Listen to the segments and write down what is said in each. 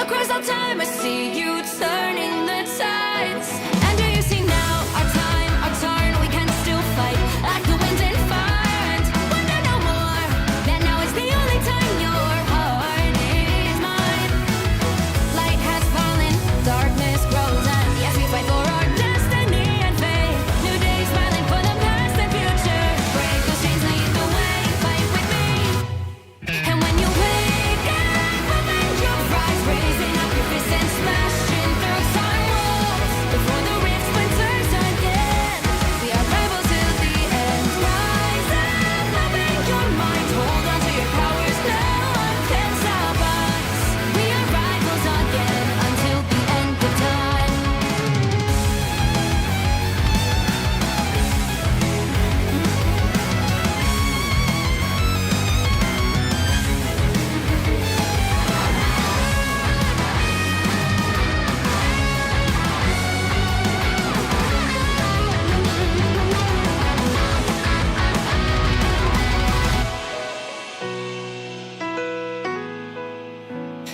Across all time I see you turning the tides. And do you see now our time, our turn? We can still fight like the wind and fire. And wonder no more that now is the only time your heart is mine. Light has fallen, darkness grows, and yes, we fight for our destiny and fate. New days smiling for the past and future. Break those chains, lead the way, fight with me. And when you wake up, open your eyes, raising up your fists and smashing through time walls. Before the rift splinters again, we are rebels till the end. Rise up, open your mind, hold on to your powers, no one can stop us. We are rivals again until the end of time.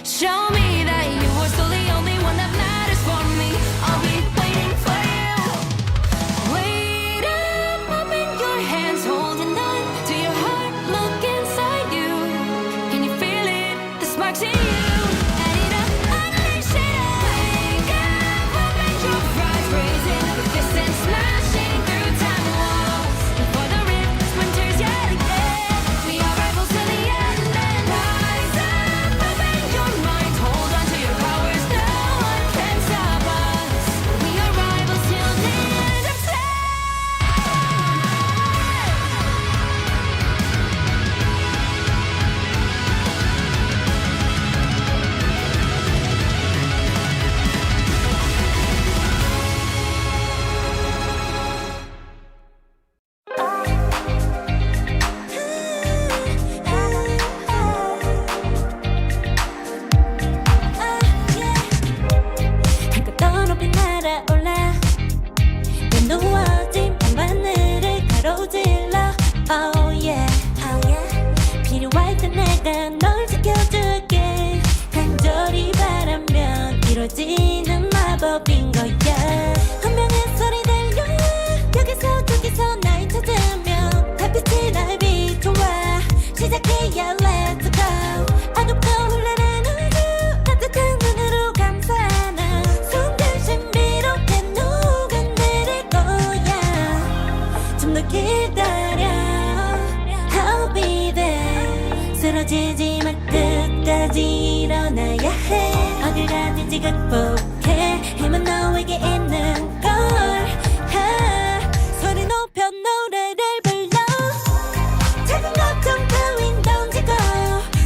Show me that you are still the only one that matters for me. I'll be waiting for you. Wait up, open your hands, holding on to your heart. Look inside you. Can you feel it? The sparks in you. Add it up, unleash it up. Wake up, open your eyes, raising up your fists and smashing through time walls. Before the rift splinters yet again, we are rivals till the end. And rise up, open your mind, hold on to your powers, no one can stop us. We are rivals till the end of time. 해가 더 높이 날아올라 내 누워진 밤하늘을 가로질러 Oh yeah, oh yeah. 필요할 때 내가 널 지켜줄게. 간절히 바라면 이루어지는 마법인 거야. 운명의 소리 들려 여기서 저기서 날 찾으면 달빛이 날 비춰와. 시작해야 let's go. 어둡고 흘러는 우주 따뜻한 눈으로 감싸나 순간 신비롭게 녹아내릴 거야. 좀 더 기다려 I'll be there. 쓰러지지 마 끝까지 일어나야 해. 어딜 가든지 극복해. 힘은 너에게 있는 걸. 소리 높여 노래를 불러. 작은 걱정 따윈 던지고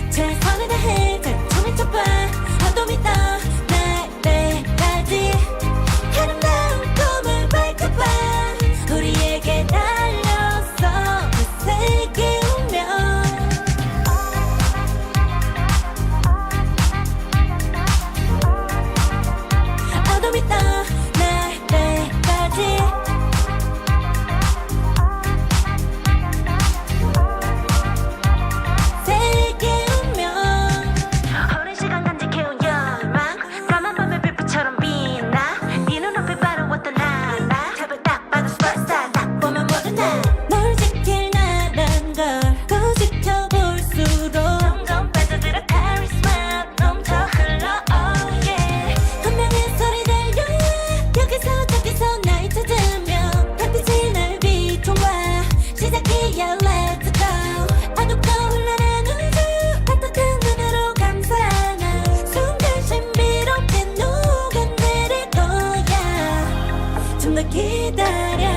최선을 다해 자충을 쳐봐. 어둠이 떠 날 때까지 아름다운 꿈을 밝혀봐. 우리에게 달려서 그 세계 운명. 어둠이 떠 날 때까지 세계 운명. 오랜 시간 간직해온 열망 까만 밤의 빛빛처럼 빛나. 네 눈앞에 바로 어떤 하나 탑을 딱 봐도 superstar. 딱 보면 모든 널 지킬 나란 걸 더 지켜볼수록 점점 빠져들어 카리스마 넘쳐 흘러 oh yeah. 운명의 소리 들려 여기서 저기서 날 찾으면 달빛이 날 비춰와. 시작이야 let's go. 어둡고 흘러는 우주 따뜻한 눈으로 감싸나 순간 신비롭게 녹아내릴 거야. 좀 더 기다려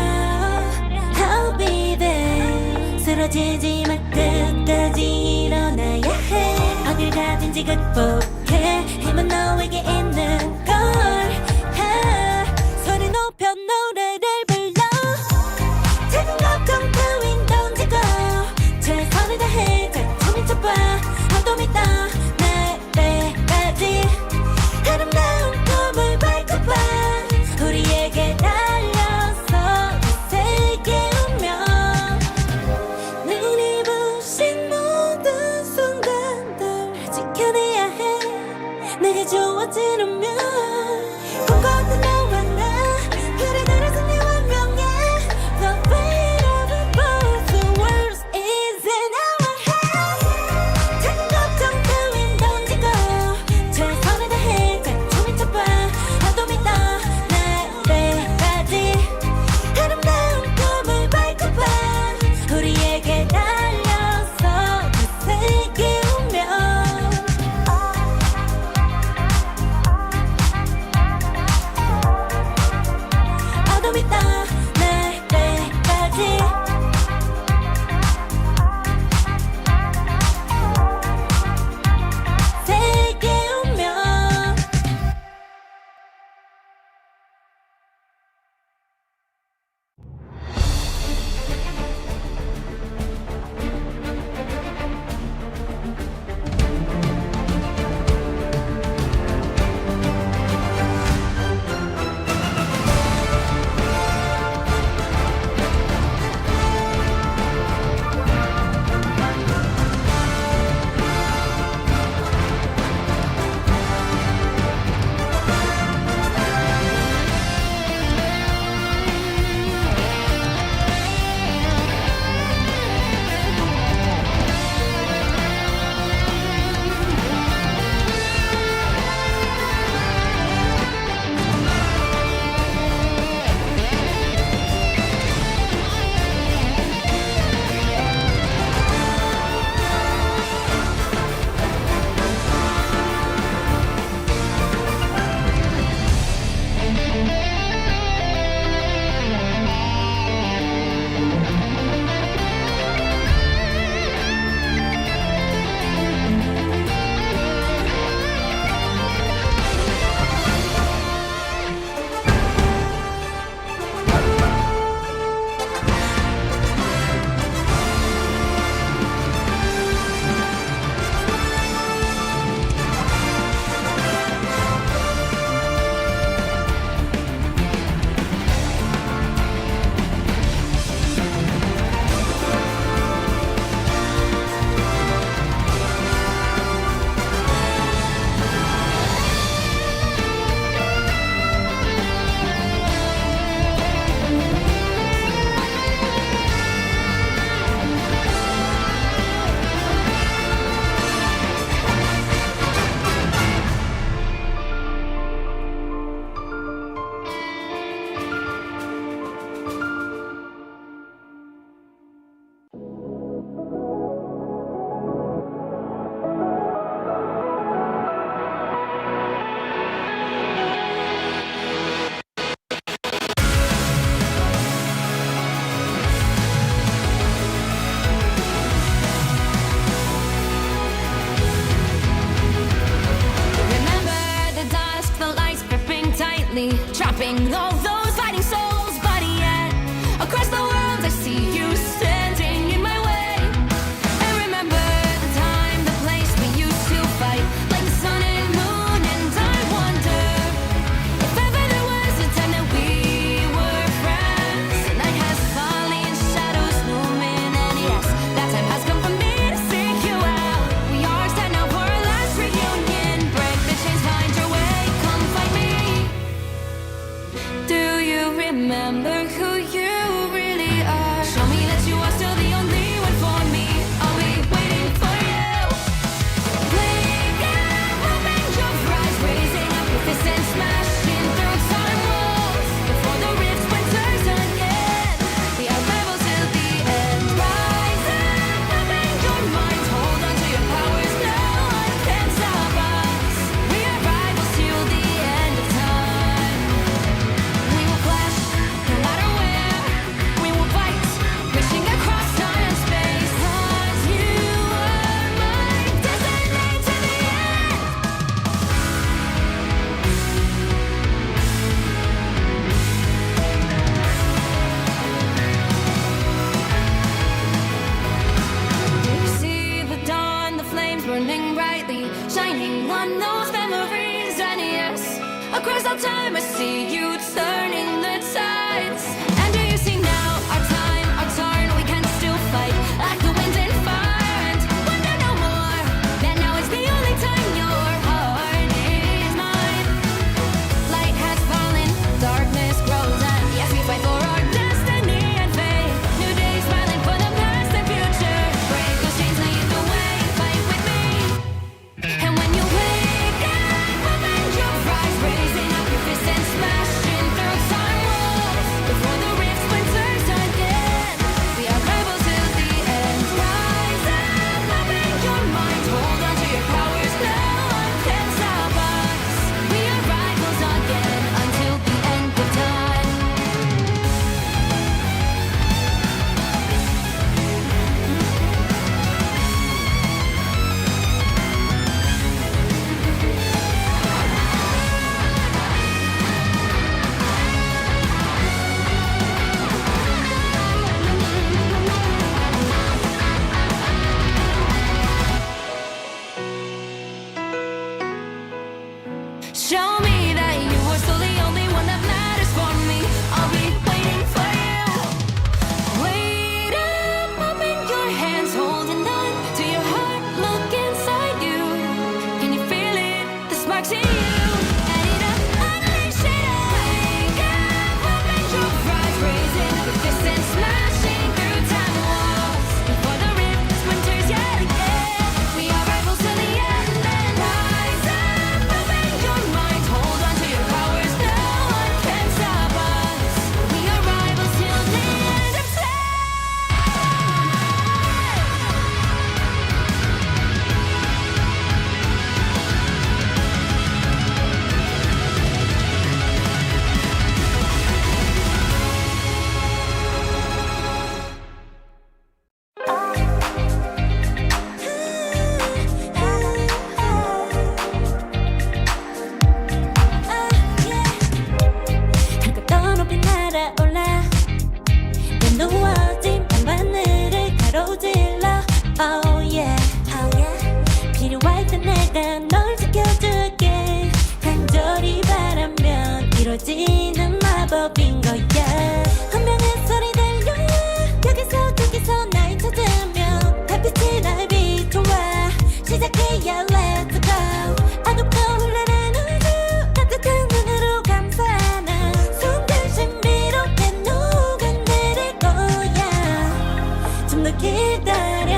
I'll be there. 쓰러지지 마 끝까지 일어나야 해. 어딜 가든지 극복해. 힘은 너에게 있는 걸. 소리 높여 노래를 불러. 작은 걱정 따윈 던지고 최선을 다해 자충을 쳐봐. 어둠이 떠 날 때까지 아름다운 꿈을 밝혀봐. 우리에게 달려서 그 세계 운명. 눈이 부신 모든 순간들 지켜내야 해. 내가 주었 Across all time I see you turning the tides. And do you see now our time, our turn? We can still fight like the wind and fire, and wonder no more that now is the only time your heart is mine. Light has fallen, darkness grows, and yes, we fight for our destiny and fate. New days smiling for the past and future. Break those chains, lead the way, fight with me. And when you wake up, open your eyes, raising up your fists and smashing through time walls before the rift splinters again. We are rebels till the end. Rise up, open your mind, hold on to your powers. No one can stop us. We are rivals again until the end of time. Show me that you are still the only one that matters for me. I'll be waiting for you. Wait up, open your hands, holding on to your heart. Look inside you. Can you feel it? The sparks in you. Add it up, unleash it up. Wake up, open your eyes, raising up your fists and smashing through time walls before the rift splinters yet again. We are rivals till the end. And rise up, open your mind, hold on to your powers. No one can stop us. We are rivals till the end of time. 한껏 높이 날아올라 내 누워진 밤하늘을 가로질러. Oh yeah, oh yeah. 필요할 때 내가 널 지켜줄게. 간절히 바라면 이루어지는 마법인 거야. 운명의 소리 들려 여기서 저기서 날 찾으면 달빛이 날 비춰와. 시작해야 let's go. 어둡고 흘러는 우주 따뜻한 눈으로 감싸는 순간 신비롭게 녹아내릴 거야. 좀 더 기다려,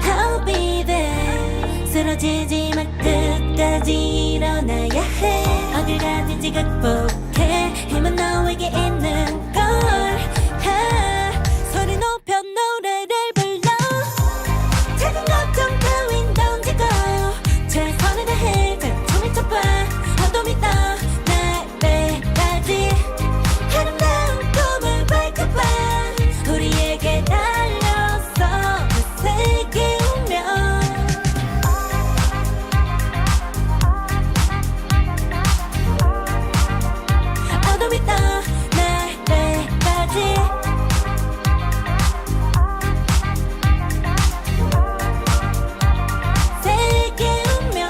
I'll be there. 쓰러지지 마, 끝까지 일어나야 해. 어딜 가든지 극복해. 힘은 너에게 있는 걸. 소리 높여 노래를 불러. 작은 걱정 따윈 던지고 최선을 다해 펼쳐을 쳐봐. 어둠이 떠 날 때까지 아름다운 꿈을 밝혀봐. 우리에게 달려서 그 세계 운명. 어둠이 떠 날 때까지. 세계 운명.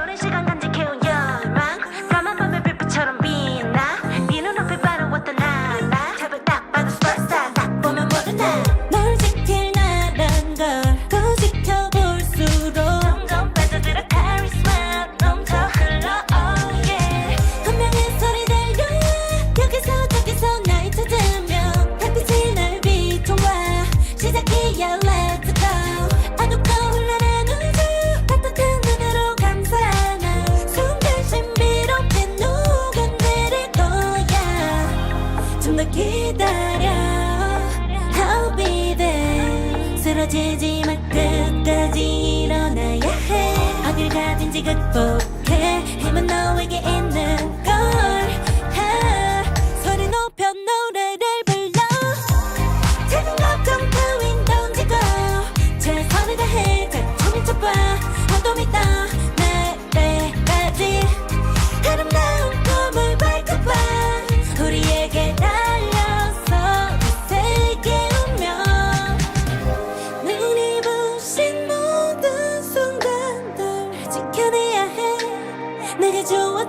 오랜 시간 간직해온 열망 까만 밤의 빛처럼 빛나. 네 눈앞에 바로 어떤 나라. 탑을 딱 봐도 superstar. 딱 보면 모르나. 널 지킬 나란 걸 더 지켜볼수록 점점 빠져들어 카리스마 넘쳐 흘러. Oh yeah. 운명의 소리 들려 여기서 저기서 날 찾으면 달빛이 날 비춰와. 시작해야 let's go. 어둡고 흘러는 우주 따뜻한 눈으로 감싸는 순간 신비롭게 녹아내릴 거야. 좀 더 기다려, I'll be there. 쓰러지지 마, 끝까지 일어나야 해. 어딜 가든지 극복해. 힘은 너에게 있는 걸. 소리 높여 노래를 불러. 작은 걱정 따윈 던지고 최선을 다해 펼쳐을 쳐봐. 어둠이 떠 날 때까지 아름다운 꿈을 밝혀봐. 우리에게 달려서 그 세계 운명. 눈이 부신 모든 순간들 지켜내야 해. 내가 주어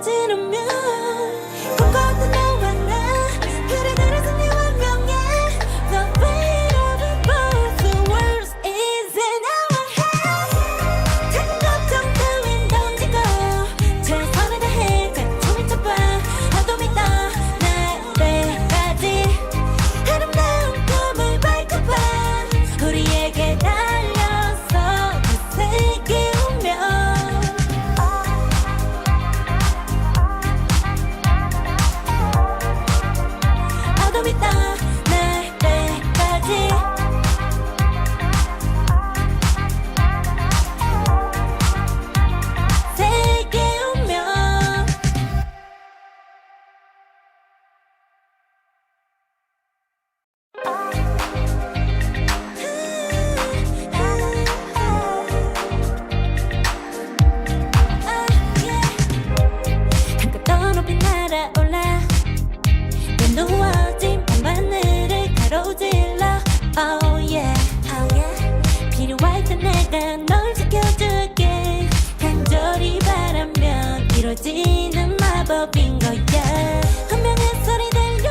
Oh yeah, oh yeah. 필요할 때 내가 널 지켜줄게. 간절히 바라면 이루어지는 마법인 거야. 운명의 소리 들려.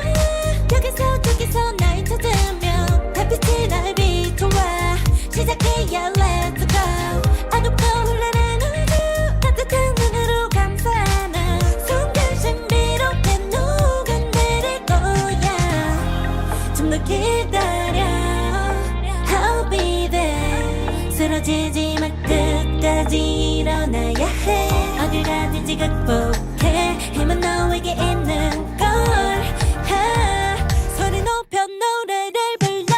여기서 저기서 날 찾으면 달빛이 날 비춰와. 시작해야 let's go. 어둡고 흘러는 우주 따뜻한 눈으로 감싸는 순간 신비롭게 녹아내릴 거야. 좀 더 기다려. I'll be there. 쓰러지지 마. 끝까지 일어나야 해. 어딜 가든지 극복해. 힘은 너에게 있는 걸. 소리 높여 노래를 불러.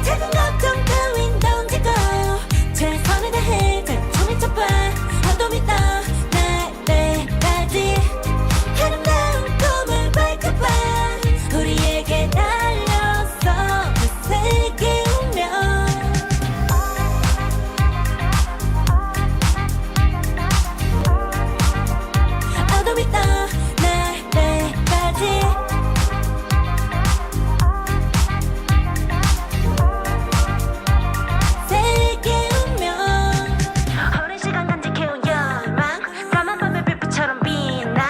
작은 걱정 따윈 던지고 최선을 다해 잘 춤을 춰봐. 어둠이 떠 날때까지 아름다운 꿈을 밝혀봐. 우리에게 달려서 그 세계 운명. 어둠이 떠 날때까지 세계 운명. 오랜 시간 간직해온 열망 까만 밤의 빛처럼 빛나.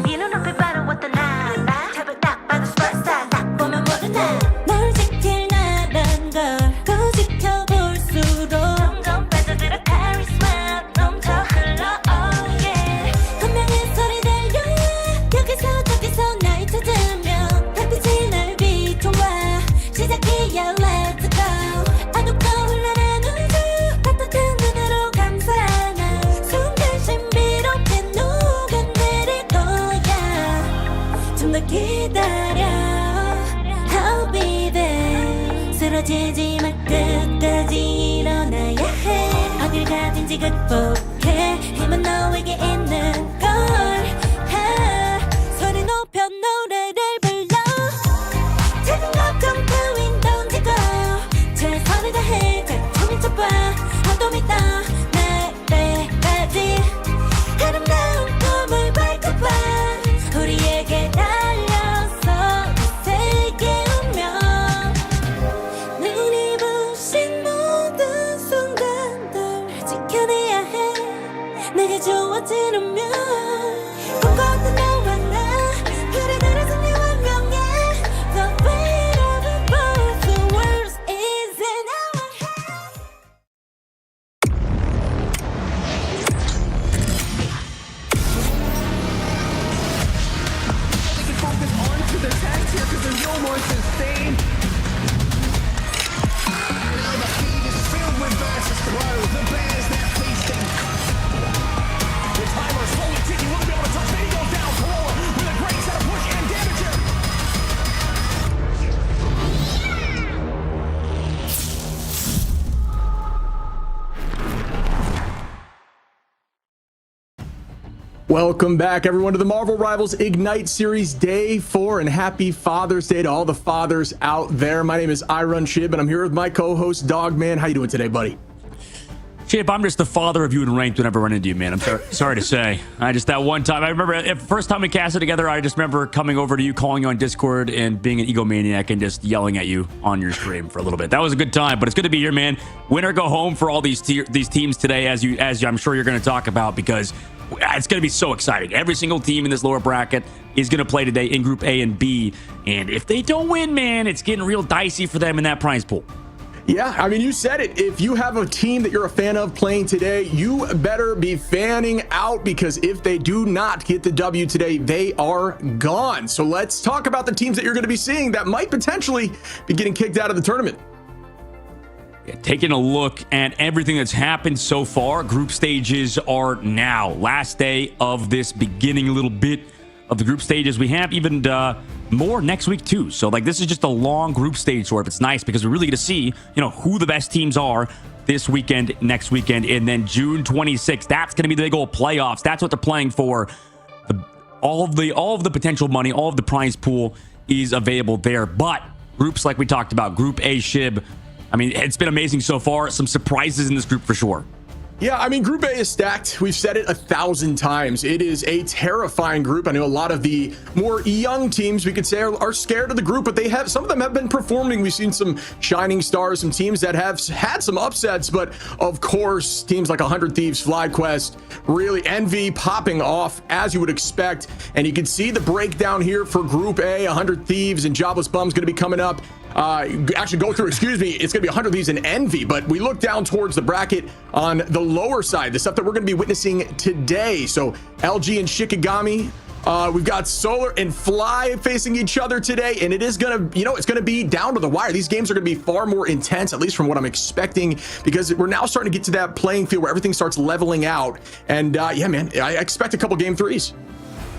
네 눈앞에 바로 어떤 나나. 탑을 딱 봐도 superstar. 딱 보면 모르나. 널 지킬 나란 걸 더 지켜볼수록 점점 빠져들어 카리스마 넘쳐 흘러. Oh yeah. 운명의 소리 들려. 여기서 저기서 날 찾으면 달빛이 날 비춰와. 시작이야 let's go. 어둡고 흘러는 우주 따뜻한 눈으로 감싸는 순간 신비롭게 녹아내릴 거야. 좀 더 기다려. I'll be there. 쓰러지지 마. 끝까지 일어나야 해. 어딜 가든지 극복해. 힘은 너에게 있는 걸. 소리 높여 노래를 불러. 작은 걱정 따윈 던지고 최선을 다해 잘 춤을 춰봐. 어둠이 떠 날때까지 아름다운 꿈을 밝혀봐. 우리에게 달려서 그 세계 운명. 눈이 부신 모든 순간들 지켜내야 해. 내게 주어지는 면 꿈꿨던 너와 나 그래들은 승리와 명예. The weight of both the worlds is in our hands. They can focus on to their task here because there's no more sustain. Now the feed is filled with versus throw. The bears that feast them. The timer slowly ticking, won't be able to touch me. He goes down, Corolla with a great set of push and damage here. Welcome back, everyone, to the Marvel Rivals Ignite Series Day 4, and happy Father's Day to all the fathers out there. My name is Iron Shib, and I'm here with my co-host, Dogman. How you doing today, buddy? Chip, I'm just the father of you in ranked whenever I run into you, man. I'm sorry to say. I just, that one time, I remember the first time we casted together, I just remember coming over to you, calling you on Discord, and being an egomaniac and just yelling at you on your stream for a little bit. That was a good time, but it's good to be here, man. Win or go home for all these teams today, as I'm sure you're going to talk about, because it's going to be so exciting. Every single team in this lower bracket is going to play today in Group A and B, and if they don't win, man, it's getting real dicey for them in that prize pool. Yeah, I mean, you said it. If you have a team that you're a fan of playing today, you better be fanning out, because if they do not get the W today, they are gone. So let's talk about the teams that you're going to be seeing that might potentially be getting kicked out of the tournament. Yeah, taking a look at everything that's happened so far, group stages are now. Last day of this beginning little bit of the group stages. We have even more next week too. So like, this is just a long group stage sort of. It's nice because we really get to see, you know, who the best teams are this weekend, next weekend, and then June 26th. That's going to be the big old playoffs. That's what they're playing for. All of the potential money, all of the prize pool is available there. But groups like we talked about, Group A, Shib, I mean, it's been amazing so far. Some surprises in this group for sure. Yeah, I mean, Group A is stacked. We've said it 1,000 times. It is a terrifying group. I know a lot of the more young teams, we could say, are scared of the group, but some of them have been performing. We've seen some shining stars, some teams that have had some upsets, but of course, teams like 100 Thieves, FlyQuest, really Envy popping off as you would expect. And you can see the breakdown here for Group A. 100 Thieves and Jobless Bum's going to be coming up. Actually go through, excuse me, it's going to be 100 Thieves and Envy, but we look down towards the bracket on the lower side, the stuff that we're going to be witnessing today. So LG and Shikigami, we've got Solar and Fly facing each other today, and it is going to, it's going to be down to the wire. These games are going to be far more intense, at least from what I'm expecting, because we're now starting to get to that playing field where everything starts leveling out. And yeah, man, I expect a couple game threes.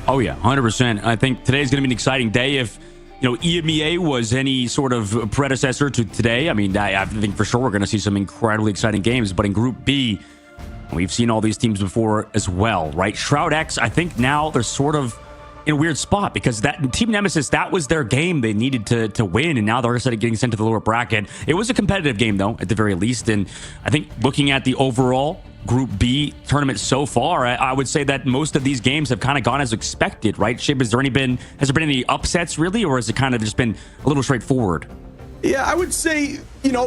Oh yeah, 100%. I think today's going to be an exciting day. If EMEA was any sort of predecessor to today, I mean, I think for sure we're going to see some incredibly exciting games. But in Group B, we've seen all these teams before as well, right? Shroud X, I think now they're sort of in a weird spot because that Team Nemesis, that was their game they needed to win, and now they're instead of getting sent to the lower bracket. It was a competitive game, though, at the very least. And I think looking at the overall Group B tournament so far, I would say that most of these games have kind of gone as expected, right? Shib, has there been any upsets really, or has it kind of just been a little straightforward? Yeah, I would say,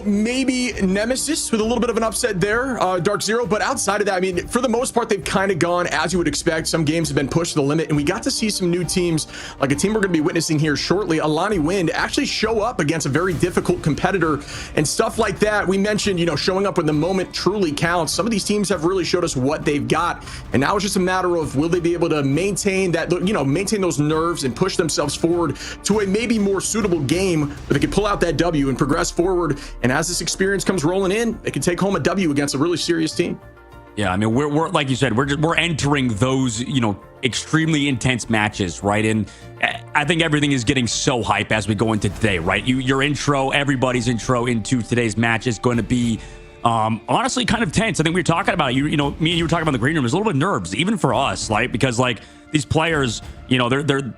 maybe Nemesis with a little bit of an upset there, Dark Zero. But outside of that, I mean, for the most part, they've kind of gone as you would expect. Some games have been pushed to the limit, and we got to see some new teams, like a team we're going to be witnessing here shortly, Alani Wind, actually show up against a very difficult competitor and stuff like that. We mentioned, showing up when the moment truly counts. Some of these teams have really showed us what they've got, and now it's just a matter of will they be able to maintain that, maintain those nerves and push themselves forward to a maybe more suitable game where they can pull out that W and progress forward. And as this experience comes rolling in, they can take home a W against a really serious team. Yeah, I mean, we're like you said, we're entering those, extremely intense matches, right? And I think everything is getting so hype as we go into today, right? Your intro, everybody's intro into today's match is going to be honestly kind of tense. I think we were talking about it. Me and you were talking about the green room. There's a little bit of nerves, even for us, right? Because like these players, they're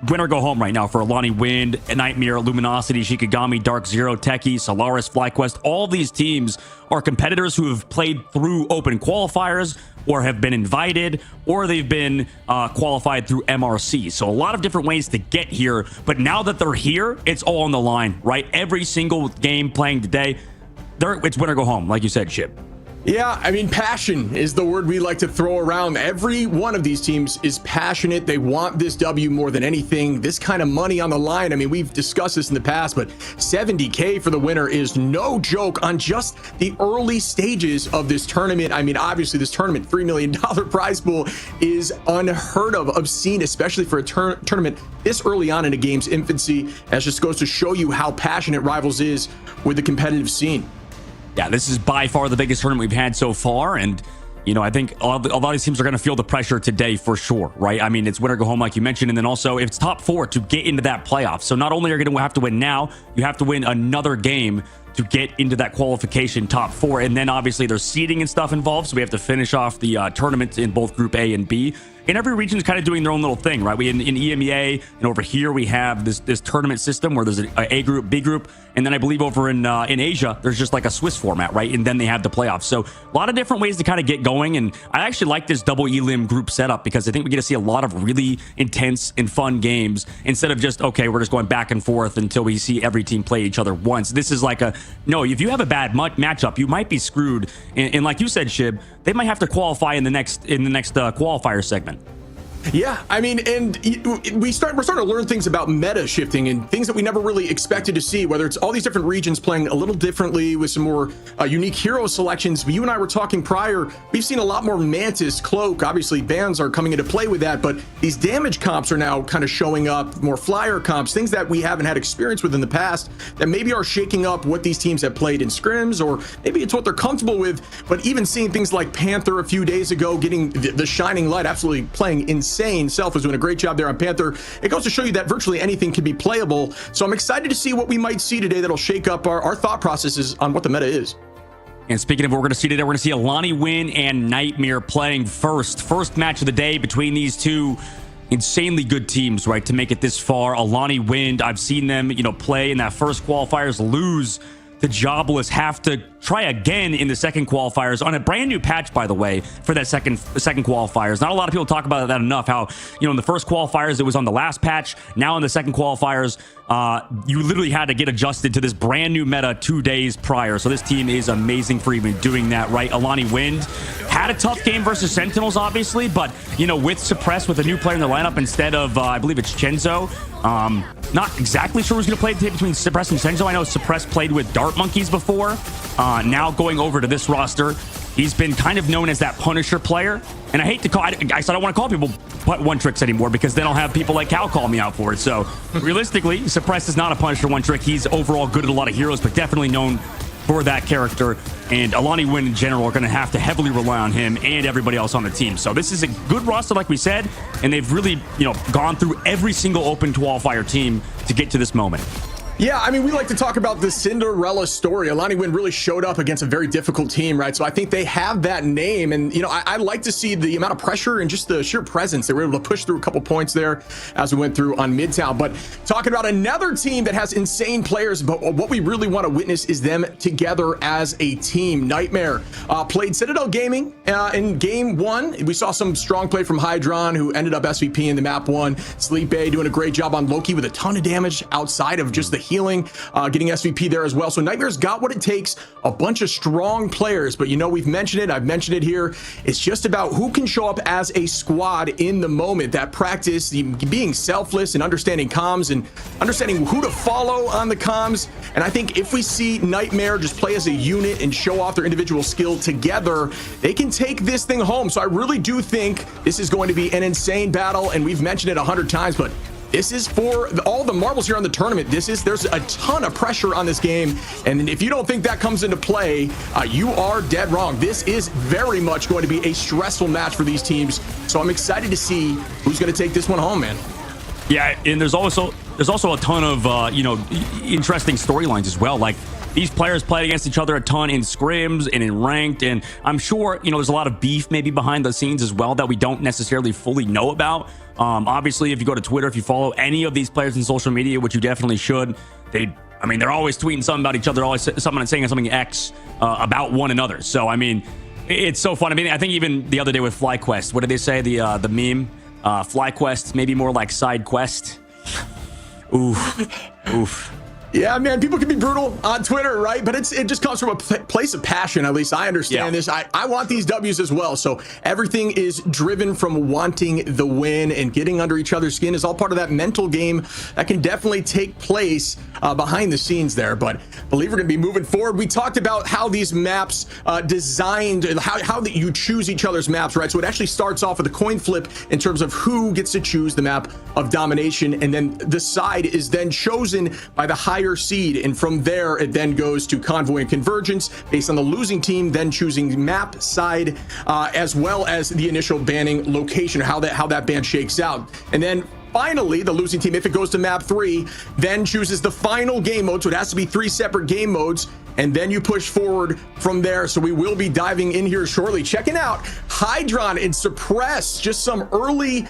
win or go home right now for Alani Wind, Nightmare, Luminosity, Shikigami, Dark Zero, Techie, Solaris, FlyQuest. All these teams are competitors who have played through open qualifiers or have been invited, or they've been qualified through MRC. So a lot of different ways to get here. But now that they're here, it's all on the line, right? Every single game playing today, it's win or go home, like you said, Chip. Yeah, I mean, passion is the word we like to throw around. Every one of these teams is passionate. They want this W more than anything. This kind of money on the line. I mean, we've discussed this in the past, but 70K for the winner is no joke on just the early stages of this tournament. I mean, obviously, this tournament, $3 million prize pool is unheard of, obscene, especially for a tournament this early on in a game's infancy. That just goes to show you how passionate Rivals is with the competitive scene. Yeah, this is by far the biggest tournament we've had so far, and I think a lot of these teams are going to feel the pressure today for sure, right? I mean, it's win or go home, like you mentioned, and then also it's top 4 to get into that playoff. So not only are you going to have to win now, you have to win another game to get into that qualification top 4, and then obviously there's seeding and stuff involved, so we have to finish off the tournament in both Group A and B. And every region is kind of doing their own little thing, right? We in EMEA, and over here we have this tournament system where there's a group, B group, and then I believe over in Asia there's just like a Swiss format, right? And then they have the playoffs. So a lot of different ways to kind of get going, and I actually like this double elim group setup because I think we get to see a lot of really intense and fun games instead of just we're just going back and forth until we see every team play each other once. This is like if you have a bad matchup, you might be screwed. And like you said, Shib, they might have to qualify in the next qualifier segment. Yeah, I mean, and we're starting to learn things about meta shifting and things that we never really expected to see, whether it's all these different regions playing a little differently with some more unique hero selections. But you and I were talking prior, we've seen a lot more Mantis, Cloak. Obviously, bans are coming into play with that, but these damage comps are now kind of showing up, more flyer comps, things that we haven't had experience with in the past that maybe are shaking up what these teams have played in scrims, or maybe it's what they're comfortable with. But even seeing things like Panther a few days ago, getting the shining light, absolutely playing insane. Self is doing a great job there on Panther. It goes to show you that virtually anything can be playable. So I'm excited to see what we might see today that'll shake up our thought processes on what the meta is. And speaking of what we're going to see today, we're going to see Alani Win and Nightmare playing first match of the day between these two insanely good teams, right, to make it this far. Alani Wind, I've seen them, play in that first qualifiers, lose the jobless have to try again in the second qualifiers on a brand new patch, by the way, for that second qualifiers. Not a lot of people talk about that enough, how, you know, in the first qualifiers, it was on the last patch. Now in the second qualifiers, you literally had to get adjusted to this brand new meta 2 days prior. So this team is amazing for even doing that, right? Alani Wind had a tough game versus Sentinels, obviously, but, you know, with Suppress, with a new player in the lineup instead of, I believe it's Chenzo. Not exactly sure who's going to play between Suppress and Chenzo. I know Suppress played with Dart Monkeys before. Now going over to this roster, he's been kind of known as that Punisher player. And I hate to call, I don't want to call people one tricks anymore, because then I'll have people like Cal call me out for it. So realistically, Suppress is not a Punisher one trick. He's overall good at a lot of heroes, but definitely known for that character. And Alani Wind in general are going to have to heavily rely on him and everybody else on the team. So this is a good roster, like we said, and they've really, you know, gone through every single open qualifier team to get to this moment. Yeah, I mean, we like to talk about the Cinderella story. Alani Wind really showed up against a very difficult team, right? So I think they have that name. And, you know, I like to see the amount of pressure and just the sheer presence. They were able to push through a couple points there as we went through on Midtown. But talking about another team that has insane players, but what we really want to witness is them together as a team. Nightmare played Citadel Gaming in game 1. We saw some strong play from Hydron, who ended up SVP in the map 1. Sleep Bay doing a great job on Loki with a ton of damage outside of just the healing, getting SVP there as well. So Nightmare's got what it takes, a bunch of strong players, but you know, we've mentioned it, I've mentioned it here, it's just about who can show up as a squad in the moment. That practice, being selfless and understanding comms and understanding who to follow on the comms. And I think if we see Nightmare just play as a unit and show off their individual skill together, they can take this thing home. So I really do think this is going to be an insane battle, and we've mentioned it 100 times, but this is for all the marbles here on the tournament. There's a ton of pressure on this game, and if you don't think that comes into play, you are dead wrong. This is very much going to be a stressful match for these teams, so I'm excited to see who's going to take this one home, man. Yeah, and there's also a ton of you know, interesting storylines as well. Like, these players played against each other a ton in scrims and in ranked, and I'm sure, you know, there's a lot of beef maybe behind the scenes as well that we don't necessarily fully know about. Obviously, if you go to Twitter, if you follow any of these players in social media, which you definitely should, they're always tweeting something about each other, always saying something X about one another. So I mean, it's so fun. I mean, I think even the other day with FlyQuest, what did they say? The meme, FlyQuest, maybe more like side quest. Oof. Yeah, man, people can be brutal on Twitter, right? But it just comes from a place of passion. At least I understand this. I want these W's as well. So everything is driven from wanting the win, and getting under each other's skin is all part of that mental game that can definitely take place behind the scenes there. But I believe we're going to be moving forward. We talked about how these maps designed, how that you choose each other's maps, right? So it actually starts off with a coin flip in terms of who gets to choose the map of domination, and then the side is then chosen by the higher seed, and from there it then goes to convoy and convergence based on the losing team then choosing map side, as well as the initial banning location, how that ban shakes out. And then finally, the losing team, if it goes to map 3, then chooses the final game mode. So it has to be 3 separate game modes, and then you push forward from there. So we will be diving in here shortly, checking out Hydron and Suppress, just some early,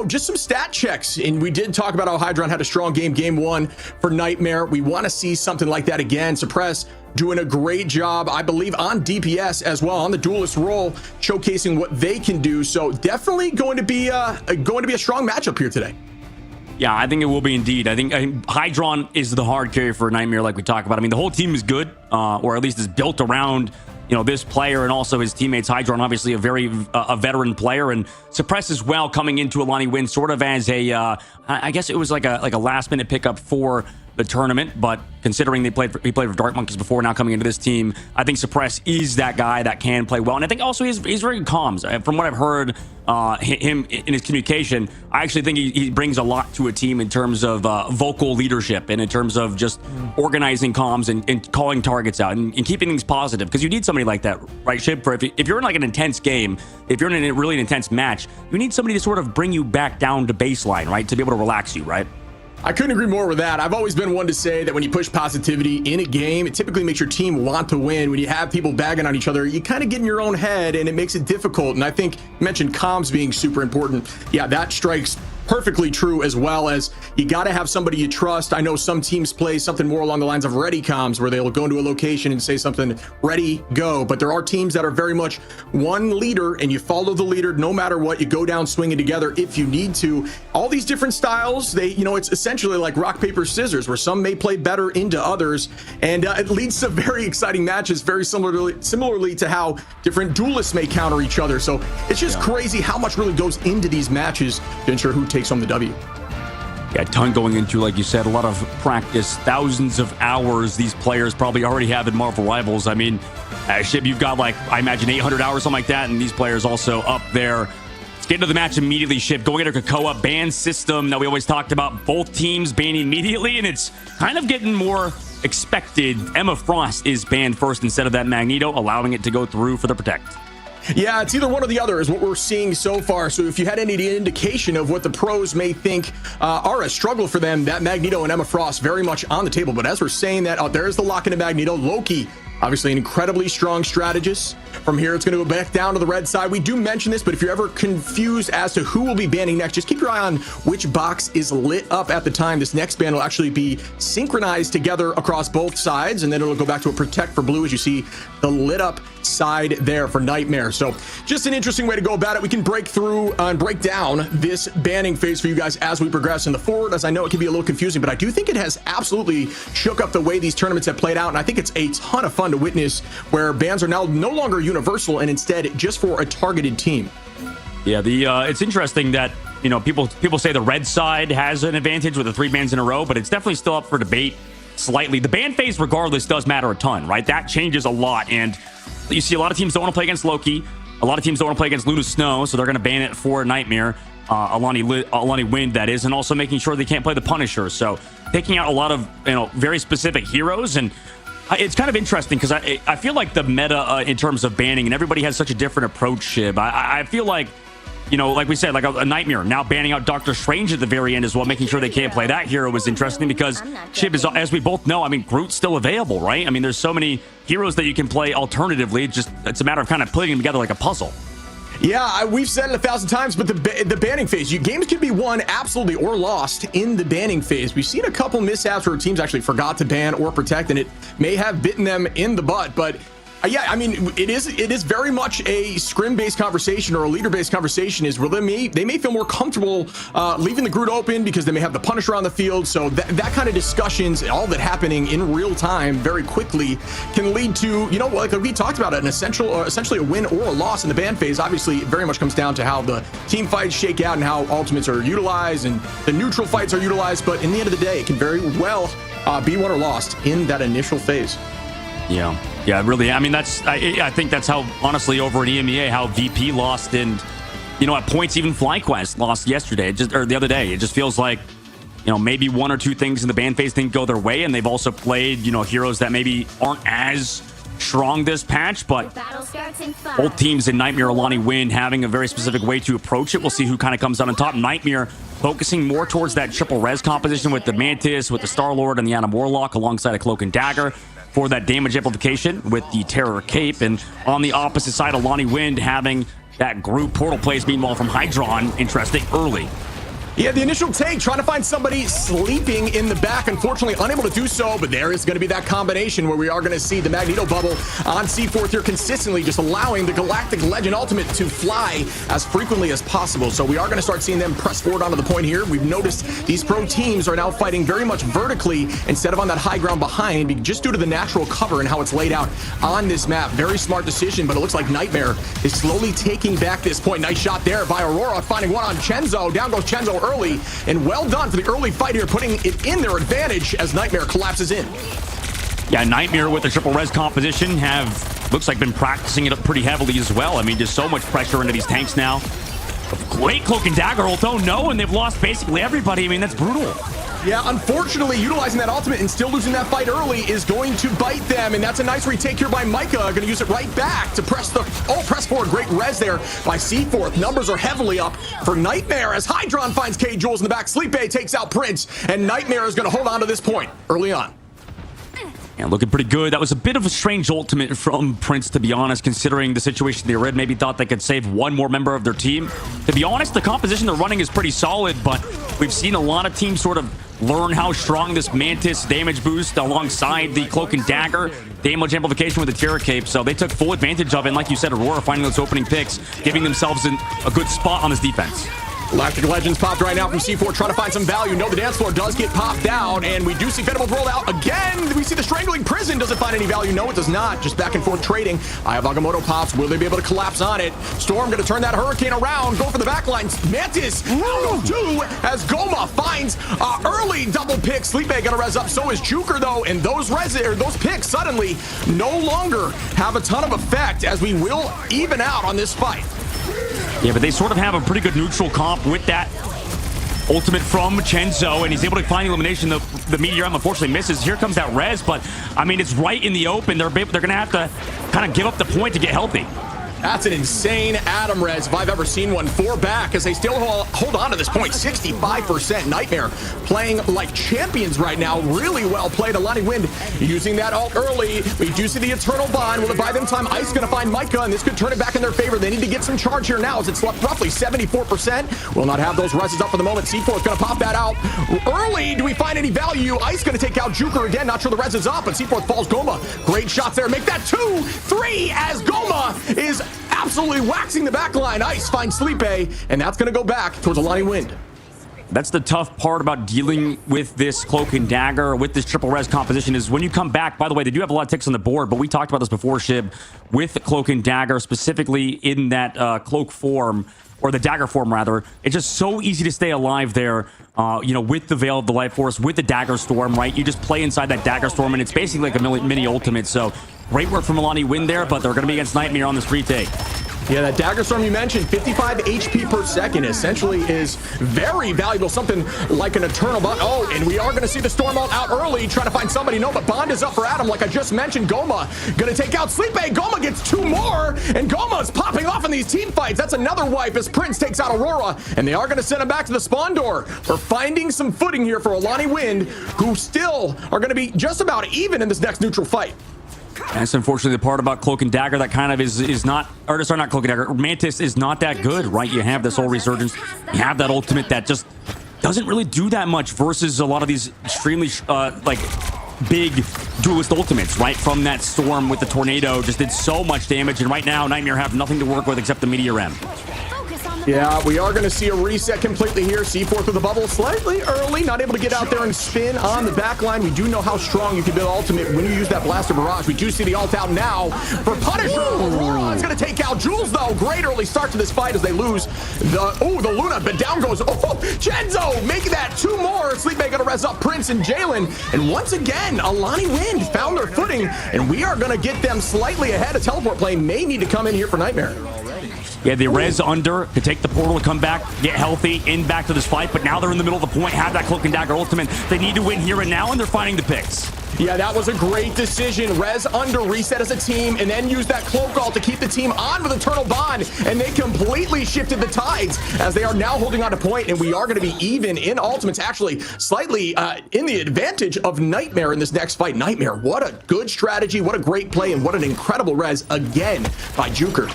just some stat checks. And we did talk about how Hydron had a strong game 1 for Nightmare. We want to see something like that again. Suppress doing a great job, I believe, on DPS as well, on the duelist role, showcasing what they can do. So definitely going to be a strong matchup here today. Yeah, I think it will be indeed. I think Hydron is the hard carry for Nightmare, like we talked about. I mean, the whole team is good, or at least is built around, you know, this player and also his teammates. Hydron, obviously a very veteran player, and Suppress as well, coming into Alani Wind sort of as a, I guess it was like a last minute pickup for the tournament, but considering he played for Dart Monkeys before, now coming into this team, I think Suppress is that guy that can play well, and I think also he's very good comms. From what I've heard, him in his communication, I actually think he brings a lot to a team in terms of vocal leadership and in terms of just organizing comms and calling targets out and keeping things positive, because you need somebody like that, right, Shib? For if you're in like an intense game, if you're in a really intense match, you need somebody to sort of bring you back down to baseline, right, to be able to relax you, right? I couldn't agree more with that. I've always been one to say that when you push positivity in a game, it typically makes your team want to win. When you have people bagging on each other, you kind of get in your own head and it makes it difficult. And I think you mentioned comms being super important. Yeah, that strikes perfectly true, as well as you got to have somebody you trust. I know some teams play something more along the lines of ready comms, where they'll go into a location and say something, ready, go. But there are teams that are very much one leader, and you follow the leader no matter what. You go down swinging together if you need to. All these different styles, it's essentially like rock, paper, scissors, where some may play better into others, and it leads to very exciting matches, very similarly to how different duelists may counter each other. So it's just crazy how much really goes into these matches to ensure who takes home the W. Yeah, a ton going into, like you said, a lot of practice, thousands of hours these players probably already have in Marvel Rivals. I mean, Shib, you've got like, I imagine 800 hours, something like that, and these players also up there. Let's get into the match immediately, Shib. Going into Krakoa, ban system that we always talked about, both teams banning immediately, and it's kind of getting more expected. Emma Frost is banned first instead of that Magneto, allowing it to go through for the Protect. Yeah, it's either one or the other is what we're seeing so far. So if you had any indication of what the pros may think are a struggle for them, that Magneto and Emma Frost very much on the table. But as we're saying that, there's the lock into Magneto. Loki, obviously an incredibly strong strategist. From here, it's going to go back down to the red side. We do mention this, but if you're ever confused as to who will be banning next, just keep your eye on which box is lit up at the time. This next ban will actually be synchronized together across both sides, and then it'll go back to a Protect for blue as you see the lit up side there for Nightmare. So just an interesting way to go about it. We can break through and break down this banning phase for you guys as we progress in the forward, as I know it can be a little confusing, but I do think it has absolutely shook up the way these tournaments have played out, and I think it's a ton of fun to witness, where bans are now no longer universal and instead just for a targeted team. Yeah, it's interesting that people say the red side has an advantage with the 3 bans in a row, but it's definitely still up for debate slightly. The ban phase regardless does matter a ton, right? That changes a lot, and you see a lot of teams don't want to play against Loki. A lot of teams don't want to play against Luna Snow, so they're going to ban it for Nightmare, Alani Wind, that is, and also making sure they can't play the Punisher. So taking out a lot of very specific heroes, and it's kind of interesting because I feel like the meta in terms of banning, and everybody has such a different approach, Shib. I feel like, like we said, like a Nightmare now banning out Doctor Strange at the very end as well, making sure they can't play that hero was interesting because Shib is, as we both know, I mean, Groot's still available, right? I mean, there's so many heroes that you can play alternatively. It's a matter of kind of putting them together like a puzzle. Yeah, we've said it 1,000 times, but the banning phase, games can be won absolutely or lost in the banning phase. We've seen a couple mishaps where teams actually forgot to ban or protect, and it may have bitten them in the butt, but yeah, I mean, it is very much a scrim-based conversation or a leader-based conversation. Is where they may feel more comfortable leaving the Groot open because they may have the Punisher on the field. So that kind of discussions, all that happening in real time very quickly, can lead to like we talked about, an essentially a win or a loss in the ban phase. Obviously, it very much comes down to how the team fights shake out and how ultimates are utilized and the neutral fights are utilized. But in the end of the day, it can very well be won or lost in that initial phase. Yeah, really. I mean, I think that's how, honestly, over at EMEA, how VP lost, and at points even FlyQuest lost yesterday, or the other day. It just feels like maybe one or two things in the ban phase didn't go their way, and they've also played heroes that maybe aren't as strong this patch, but both teams in Nightmare, Alani Wind, having a very specific way to approach it. We'll see who kind of comes out on top. Nightmare focusing more towards that triple res composition with the Mantis, with the Star-Lord, and the Adam Warlock alongside a Cloak and Dagger for that damage amplification with the Terror Cape. And on the opposite side, Alani Wind having that group portal plays, meanwhile, from Hydron, interesting early. Yeah, the initial take, trying to find somebody sleeping in the back. Unfortunately, unable to do so, but there is going to be that combination where we are going to see the Magneto bubble on C4 here consistently, just allowing the Galactic Legend Ultimate to fly as frequently as possible. So we are going to start seeing them press forward onto the point here. We've noticed these pro teams are now fighting very much vertically instead of on that high ground behind, just due to the natural cover and how it's laid out on this map. Very smart decision, but it looks like Nightmare is slowly taking back this point. Nice shot there by Aurora, finding one on Chenzo. Down goes Chenzo early, and well done for the early fight here, putting it in their advantage as Nightmare collapses in. Yeah, Nightmare with the triple res composition looks like been practicing it up pretty heavily as well. I mean, just so much pressure into these tanks now. Great Cloak and Dagger ult, oh no, and they've lost basically everybody. I mean, that's brutal. Yeah, unfortunately, utilizing that ultimate and still losing that fight early is going to bite them, and that's a nice retake here by Micah. Going to use it right back to press forward. Great res there by C4. Numbers are heavily up for Nightmare as Hydron finds K. Jules in the back. Sleep A takes out Prince, and Nightmare is going to hold on to this point early on. And looking pretty good. That was a bit of a strange ultimate from Prince, to be honest, considering the situation they were in. Maybe thought they could save one more member of their team. To be honest, the composition they're running is pretty solid, but we've seen a lot of teams sort of learn how strong this Mantis damage boost alongside the Cloak and Dagger damage amplification with the Terror Cape. So they took full advantage of it. And like you said, Aurora finding those opening picks, giving themselves a good spot on this defense. Electric Legends popped right now from C4, trying to find some value. No, the dance floor does get popped out, and we do see Venomable rolled out again. We see the Strangling Prison. Does it find any value? No, it does not. Just back and forth trading. I have Agamotto pops. Will they be able to collapse on it? Storm going to turn that Hurricane around. Go for the backline. Mantis out of two as Goma finds early double pick. Sleep Bay going to res up. So is Juker, though, and those picks suddenly no longer have a ton of effect as we will even out on this fight. Yeah, but they sort of have a pretty good neutral comp with that ultimate from Chenzo, and he's able to find elimination. The Meteor unfortunately misses. Here comes that res, but I mean, it's right in the open. They're going to have to kind of give up the point to get healthy. That's an insane Adam res if I've ever seen one. 4 back as they still hold on to this point. 65% Nightmare playing like champions right now. Really well played. Alani Wind using that ult early. We do see the Eternal Bond. Will it buy them time? Ice going to find Micah, and this could turn it back in their favor. They need to get some charge here now as it's left roughly 74%. Will not have those reses up for the moment. C4 is going to pop that out early. Do we find any value? Ice going to take out Juker again. Not sure the res is up, but C4 falls Goma. Great shots there. Make that 2-3 as Goma is absolutely waxing the back line. Ice finds Sleep A, and that's going to go back towards Alani Wind. That's the tough part about dealing with this Cloak and Dagger, with this triple res composition, is when you come back. By the way, they do have a lot of ticks on the board, but we talked about this before, Shib, with the Cloak and Dagger, specifically in that Cloak form, or the Dagger form, rather. It's just so easy to stay alive there, with the Veil of the Life Force, with the Dagger Storm, right? You just play inside that Dagger Storm, and it's basically like a mini ultimate. So great work from Alani Wind there, but they're going to be against Nightmare on this retake. Yeah, that Dagger Storm you mentioned, 55 HP per second, essentially is very valuable. Something like an Eternal Bond. Oh, and we are going to see the Storm ult out early, trying to find somebody. No, but Bond is up for Adam, like I just mentioned. Goma going to take out Sleep A. Goma gets 2 more, and Goma is popping off in these team fights. That's another wipe as Prince takes out Aurora, and they are going to send him back to the spawn door. We're finding some footing here for Alani Wind, who still are going to be just about even in this next neutral fight. That's unfortunately the part about Cloak and Dagger that kind of is not, or sorry, not Cloak and Dagger, Mantis is not that good, right? You have this whole resurgence, you have that ultimate that just doesn't really do that much versus a lot of these extremely big duelist ultimates, right? From that Storm with the Tornado just did so much damage, and right now Nightmare have nothing to work with except the Meteor M. Yeah, we are going to see a reset completely here. C4 through the bubble slightly early, not able to get out there and spin on the back line. We do know how strong you can build ultimate when you use that Blaster Barrage. We do see the ult out now for Punisher. Aurora is going to take out Jules, though. Great early start to this fight as they lose the Luna, but down goes Chenzo, making that 2 more. Sleep Bay going to res up Prince and Jalen, and once again Alani Wind found their footing, and we are going to get them slightly ahead. A teleport play may need to come in here for Nightmare. Yeah, they res under to take the portal to come back, get healthy, in back to this fight, but now they're in the middle of the point, have that Cloak and Dagger ultimate. They need to win here and now, and they're finding the picks. Yeah, that was a great decision. Res under, reset as a team, and then use that Cloak ult to keep the team on with Eternal Bond, and they completely shifted the tides as they are now holding on to point, and we are going to be even in ultimates, actually slightly in the advantage of Nightmare in this next fight. Nightmare, what a good strategy, what a great play, and what an incredible res again by Juker.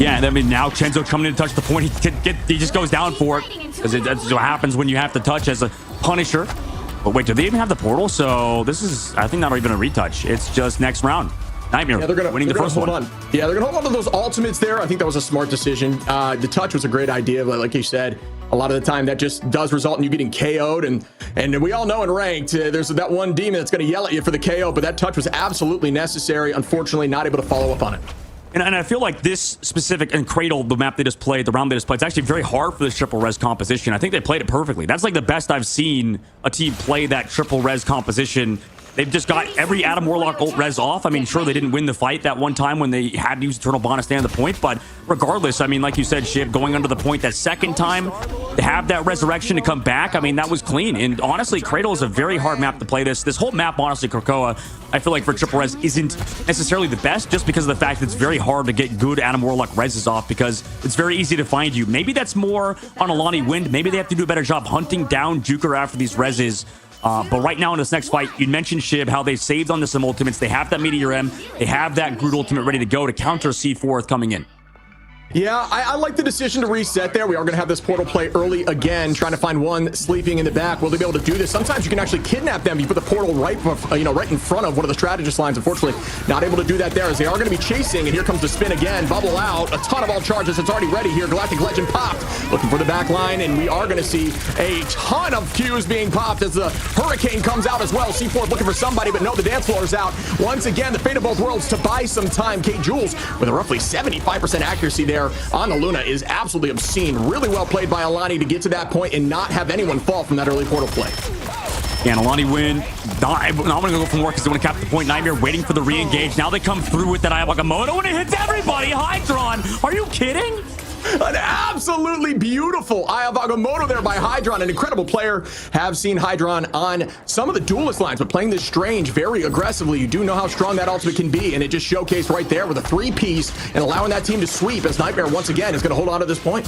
Yeah, I mean, now Chenzo coming in to touch the point. He just goes down for it, because that's what happens when you have to touch as a Punisher. But wait, do they even have the portal? So this is, I think, not even a retouch. It's just next round. Nightmare winning the first one. Yeah, they're going to hold on to those ultimates there. I think that was a smart decision. The touch was a great idea, but like you said, a lot of the time that just does result in you getting KO'd. And we all know in ranked, there's that one demon that's going to yell at you for the KO, but that touch was absolutely necessary. Unfortunately, not able to follow up on it. And I feel like this specific, and Cradle, the map they just played, the round they just played, it's actually very hard for this triple res composition. I think they played it perfectly. That's like the best I've seen a team play that triple res composition. They've just got every Adam Warlock ult res off. I mean, sure, they didn't win the fight that one time when they had to use Eternal Bond to stand on the point, but regardless, I mean, like you said, Shiv, going under the point that second time, to have that resurrection to come back, I mean, that was clean. And honestly, Cradle is a very hard map to play this. This whole map, honestly, Krakoa, I feel like for triple res isn't necessarily the best, just because of the fact that it's very hard to get good Adam Warlock reses off, because it's very easy to find you. Maybe that's more on Alani Wind. Maybe they have to do a better job hunting down Juker after these reses. But right now in this next fight, you mentioned Shib, how they saved on the some ultimates. They have that Meteor M. They have that Groot ultimate ready to go to counter C4 coming in. Yeah, I like the decision to reset there. We are going to have this portal play early again, trying to find one sleeping in the back. Will they be able to do this? Sometimes you can actually kidnap them. You put the portal right in front of one of the strategist lines. Unfortunately, not able to do that there, as they are going to be chasing. And here comes the spin again. Bubble out. A ton of all charges. It's already ready here. Galactic Legend popped. Looking for the back line, and we are going to see a ton of Qs being popped as the Hurricane comes out as well. C4 looking for somebody, but no, the dance floor is out. Once again, the fate of both worlds to buy some time. K. Jules with a roughly 75% accuracy there on the Luna is absolutely obscene. Really well played by Alani to get to that point and not have anyone fall from that early portal play. And Alani win. Not going to go for more because they want to cap the point. Nightmare waiting for the re-engage. Now they come through with that Ayawagamoto and it hits everybody. Hydron, are you kidding? An absolutely beautiful Eye of Agamotto there by Hydron, an incredible player. Have seen Hydron on some of the duelist lines, but playing this Strange very aggressively. You do know how strong that ultimate can be, and it just showcased right there with a 3-piece and allowing that team to sweep as Nightmare once again is going to hold on to this point.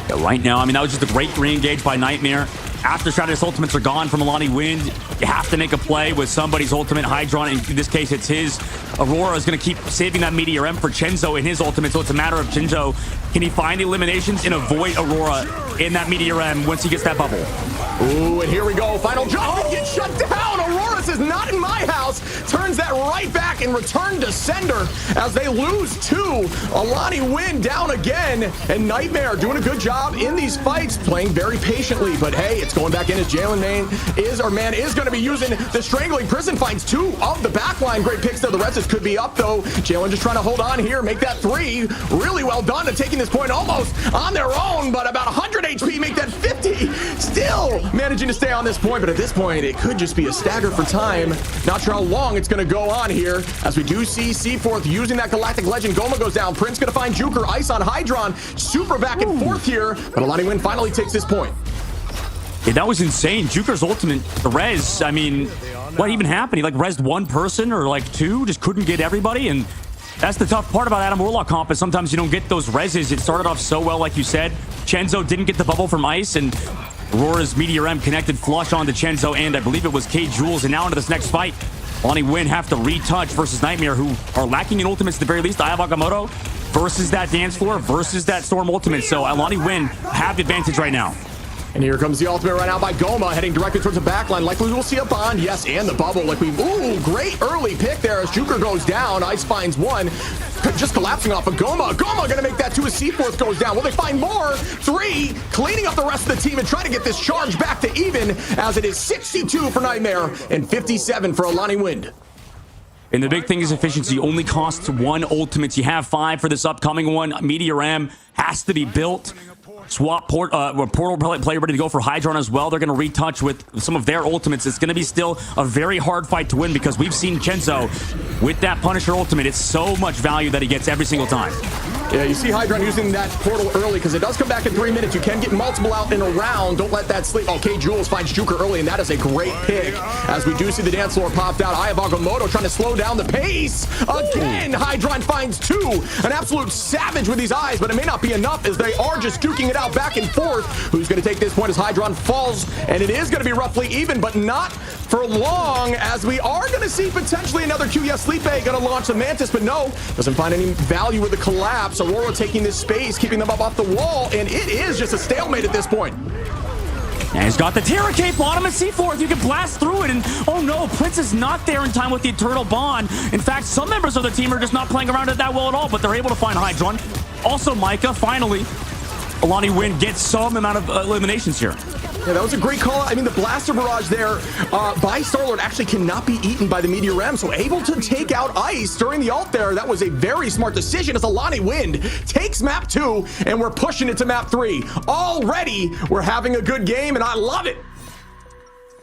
Yeah, right now, I mean, that was just a great re-engage by Nightmare. After strategist ultimates are gone from Alani Wind, you have to make a play with somebody's ultimate. Hydron, in this case, it's his. Aurora is going to keep saving that Meteor M for Chenzo in his ultimate, so it's a matter of Chenzo. Can he find the eliminations and avoid Aurora in that Meteor M once he gets that bubble? Ooh, and here we go. Final jump. Gets shut down. Aurora says, not in my house. Turns that right back and return to sender as they lose 2. Alani Wind down again. And Nightmare doing a good job in these fights, playing very patiently. But hey, it's going back in as Jalen Man is going to be using the Strangling Prison. Finds 2 of the backline. Great picks there. The rest could be up though. Jalen just trying to hold on here, make that 3. Really well done to taking this point almost on their own, but about 100 HP, make that 50. Still managing to stay on this point, but at this point, it could just be a stagger for time. Not sure how long it's going to go on here, as we do see C4 using that Galactic Legend. Goma goes down. Prince going to find Juker. Ice on Hydron. Super back and forth here, but Alani Wind finally takes this point. Yeah, that was insane. Juker's ultimate, the res, I mean, what even happened? He like rezzed 1 person or like 2, just couldn't get everybody. And that's the tough part about Adam Warlock comp, is sometimes you don't get those rezzes. It started off so well, like you said. Chenzo didn't get the bubble from Ice, and Aurora's Meteor M connected flush onto Chenzo, and I believe it was K. Jules. And now into this next fight, Alani Wind have to retouch versus Nightmare, who are lacking in ultimates at the very least. Ayawagamoto versus that dance floor versus that Storm ultimate. So Alani Wind have the advantage right now. And here comes the ultimate right now by Goma, heading directly towards the backline. Likely we'll see a bond. Yes, and the bubble. Ooh, great early pick there as Juker goes down. Ice finds 1. Just collapsing off of Goma. Goma going to make that 2 as C4 goes down. Will they find more? 3. Cleaning up the rest of the team and trying to get this charge back to even, as it is 62 for Nightmare and 57 for Alani Wind. And the big thing is efficiency. Only costs 1 ultimate. You have 5 for this upcoming one. Meteor M has to be built. Swap portal play ready to go for Hydron as well. They're going to retouch with some of their ultimates. It's going to be still a very hard fight to win, because we've seen Chenzo with that Punisher ultimate. It's so much value that he gets every single time. Yeah, you see Hydron using that portal early, because it does come back in 3 minutes. You can get multiple out in a round. Don't let that sleep. Okay, Jules finds Juker early, and that is a great pick. As we do see the dance floor popped out. Eye of Agamotto trying to slow down the pace. Again, Hydron finds 2. An absolute savage with these eyes, but it may not be enough, as they are just duking it out back and forth. Who's going to take this point as Hydron falls? And it is going to be roughly even, but not for long, as we are going to see potentially another Q. Yes, Sleep A going to launch the Mantis, but no, doesn't find any value with the collapse. Aurora taking this space, keeping them up off the wall, and it is just a stalemate at this point. And he's got the Terror Cape on him at C4. You can blast through it, and oh no, Prince is not there in time with the Eternal Bond. In fact, some members of the team are just not playing around it that well at all, but they're able to find Hydron. Also, Micah, finally, Alani Wind gets some amount of eliminations here. Yeah, that was a great call. I mean, the blaster barrage there by Starlord actually cannot be eaten by the Meteor M, so able to take out Ice during the ult there. That was a very smart decision, as Alani Wind takes map 2, and we're pushing it to map 3. Already, we're having a good game, and I love it.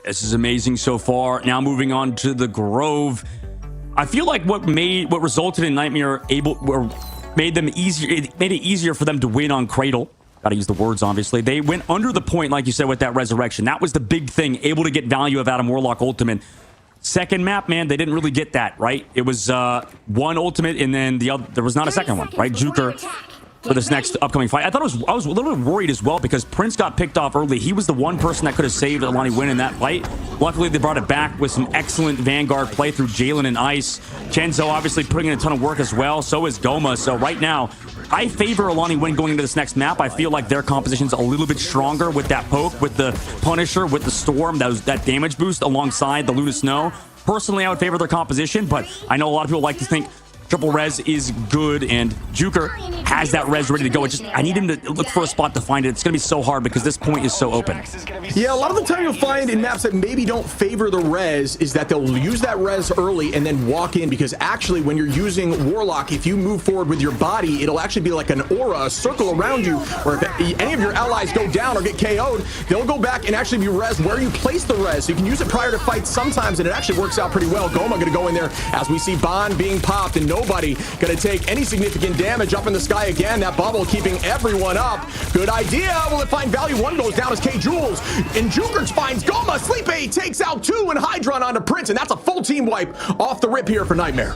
This is amazing so far. Now moving on to the Grove. I feel like what resulted in Nightmare made it easier for them to win on Cradle. Gotta use the words, obviously. They went under the point, like you said, with that resurrection. That was the big thing, able to get value of Adam Warlock ultimate. Second map, man, they didn't really get that, right? It was 1 ultimate, and then there was not a second one, right? Juker for this next upcoming fight. I was a little bit worried as well because Prince got picked off early. He was the one person that could have saved Alani Win in that fight. Luckily, they brought it back with some excellent Vanguard play through Jalen and Ice. Chenzo obviously putting in a ton of work as well. So is Goma. So right now, I favor Alani Win going into this next map. I feel like their composition's a little bit stronger with that poke, with the Punisher, with the Storm, that damage boost alongside the Luna Snow. Personally, I would favor their composition, but I know a lot of people like to think triple res is good, and Juker has that res ready to go. I need him to look for a spot to find it. It's going to be so hard because this point is so open. Yeah, a lot of the time you'll find in maps that maybe don't favor the res is that they'll use that res early and then walk in, because actually when you're using Warlock, if you move forward with your body, it'll actually be like an aura, a circle around you, where if any of your allies go down or get KO'd, they'll go back and actually be res where you place the res. So you can use it prior to fights sometimes, and it actually works out pretty well. Goma going to go in there as we see Bond being popped, and nobody going to take any significant damage. Up in the sky again, that bubble keeping everyone up. Good idea. Will it find value? One goes down as K Jules, and Juker finds Goma. Sleep 8 takes out 2, and Hydron onto Prince, and that's a full team wipe off the rip here for Nightmare.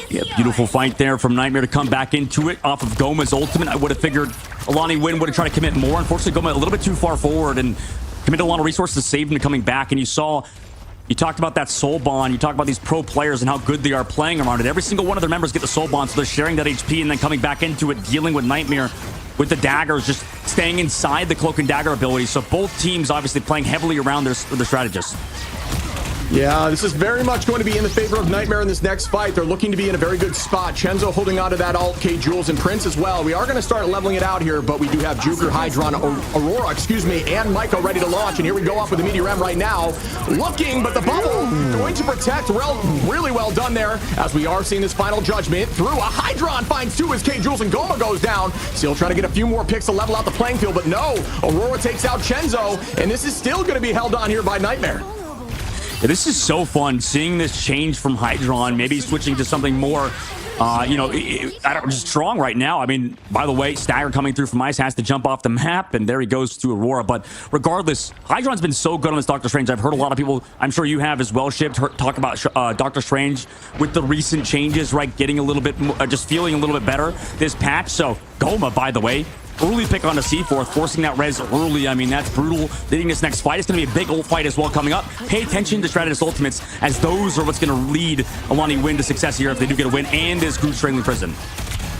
Yeah, beautiful fight there from Nightmare to come back into it off of Goma's ultimate. I would have figured Alani Win would have tried to commit more. Unfortunately, Goma a little bit too far forward and committed a lot of resources to save him to coming back, and you talked about that soul bond. You talked about these pro players and how good they are playing around it. Every single one of their members get the soul bond, so they're sharing that HP and then coming back into it, dealing with Nightmare with the daggers, just staying inside the cloak and dagger ability. So both teams obviously playing heavily around their strategists. Yeah, this is very much going to be in the favor of Nightmare in this next fight. They're looking to be in a very good spot. Chenzo holding on to that ult, K Jules and Prince as well. We are going to start leveling it out here, but we do have Juker, Hydron, Aurora, and Myko ready to launch. And here we go up with the Meteor M right now. Looking, but the bubble going to protect. Really well done there, as we are seeing this final judgment through. A Hydron finds 2 as K Jules and Goma goes down. Still trying to get a few more picks to level out the playing field, but no. Aurora takes out Chenzo, and this is still going to be held on here by Nightmare. Yeah, this is so fun, seeing this change from Hydron, maybe switching to something more, just strong right now. I mean, by the way, Stagger coming through from Ice has to jump off the map, and there he goes to Aurora. But regardless, Hydron's been so good on this Doctor Strange. I've heard a lot of people, I'm sure you have as well, Shipped, talk about Doctor Strange with the recent changes, right? Getting a little bit, just feeling a little bit better this patch. So, Goma, by the way, early pick on the C4, forcing that res early. I mean, that's brutal. Leading this next fight, it's going to be a big ult fight as well coming up. Pay attention to Strategist ultimates, as those are what's going to lead Alani Win to success here if they do get a win, and this group strangling prison.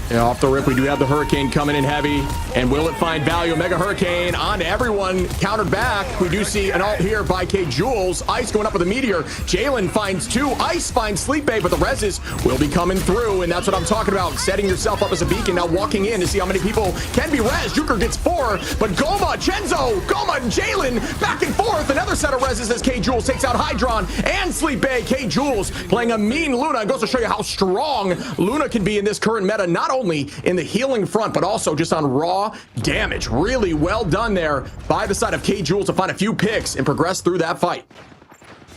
Yeah, off the rip, we do have the Hurricane coming in heavy. And will it find value? Mega Hurricane on everyone, countered back. We do see an ult here by K Jules. Ice going up with a Meteor. Jalen finds 2. Ice finds Sleep Bay, but the reses will be coming through. And that's what I'm talking about. Setting yourself up as a beacon. Now walking in to see how many people can be res. Juker gets 4, but Goma, and Jalen back and forth. Another set of reses as K Jules takes out Hydron and Sleep Bay. K Jules playing a mean Luna. It goes to show you how strong Luna can be in this current meta. Not only in the healing front, but also just on raw damage. Really well done there by the side of K Jules to find a few picks and progress through that fight.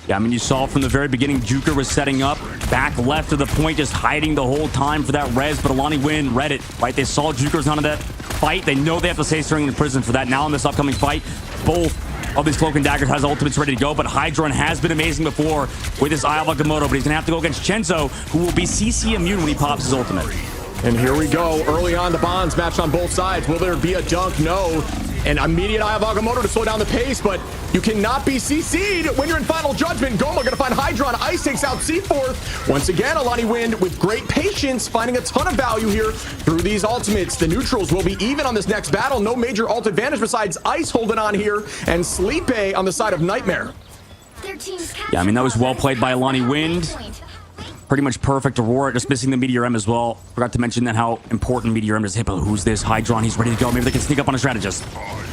Yeah, I mean, you saw from the very beginning, Juker was setting up back left of the point, just hiding the whole time for that res, but Alani Win read it, right? They saw Juker's onto that fight. They know they have to stay string in prison for that. Now in this upcoming fight, both of these Cloak and Daggers has ultimates ready to go, but Hydron has been amazing before with his Eye of Agamotto, but he's going to have to go against Chenzo, who will be CC immune when he pops his ultimate. And here we go. Early on, the bonds matched on both sides. Will there be a dunk? No. An immediate Eye of Agamotto to slow down the pace, but you cannot be CC'd when you're in Final Judgment. Goma going to find Hydron. Ice takes out C4. Once again, Alani Win with great patience, finding a ton of value here through these ultimates. The neutrals will be even on this next battle. No major ult advantage besides Ice holding on here, and Sleepy on the side of Nightmare. Yeah, I mean, that was well played by Alani Win. Pretty much perfect. Aurora just missing the Meteor M as well. Forgot to mention that how important Meteor M is. Hippo, who's this? Hydron, he's ready to go. Maybe they can sneak up on a strategist.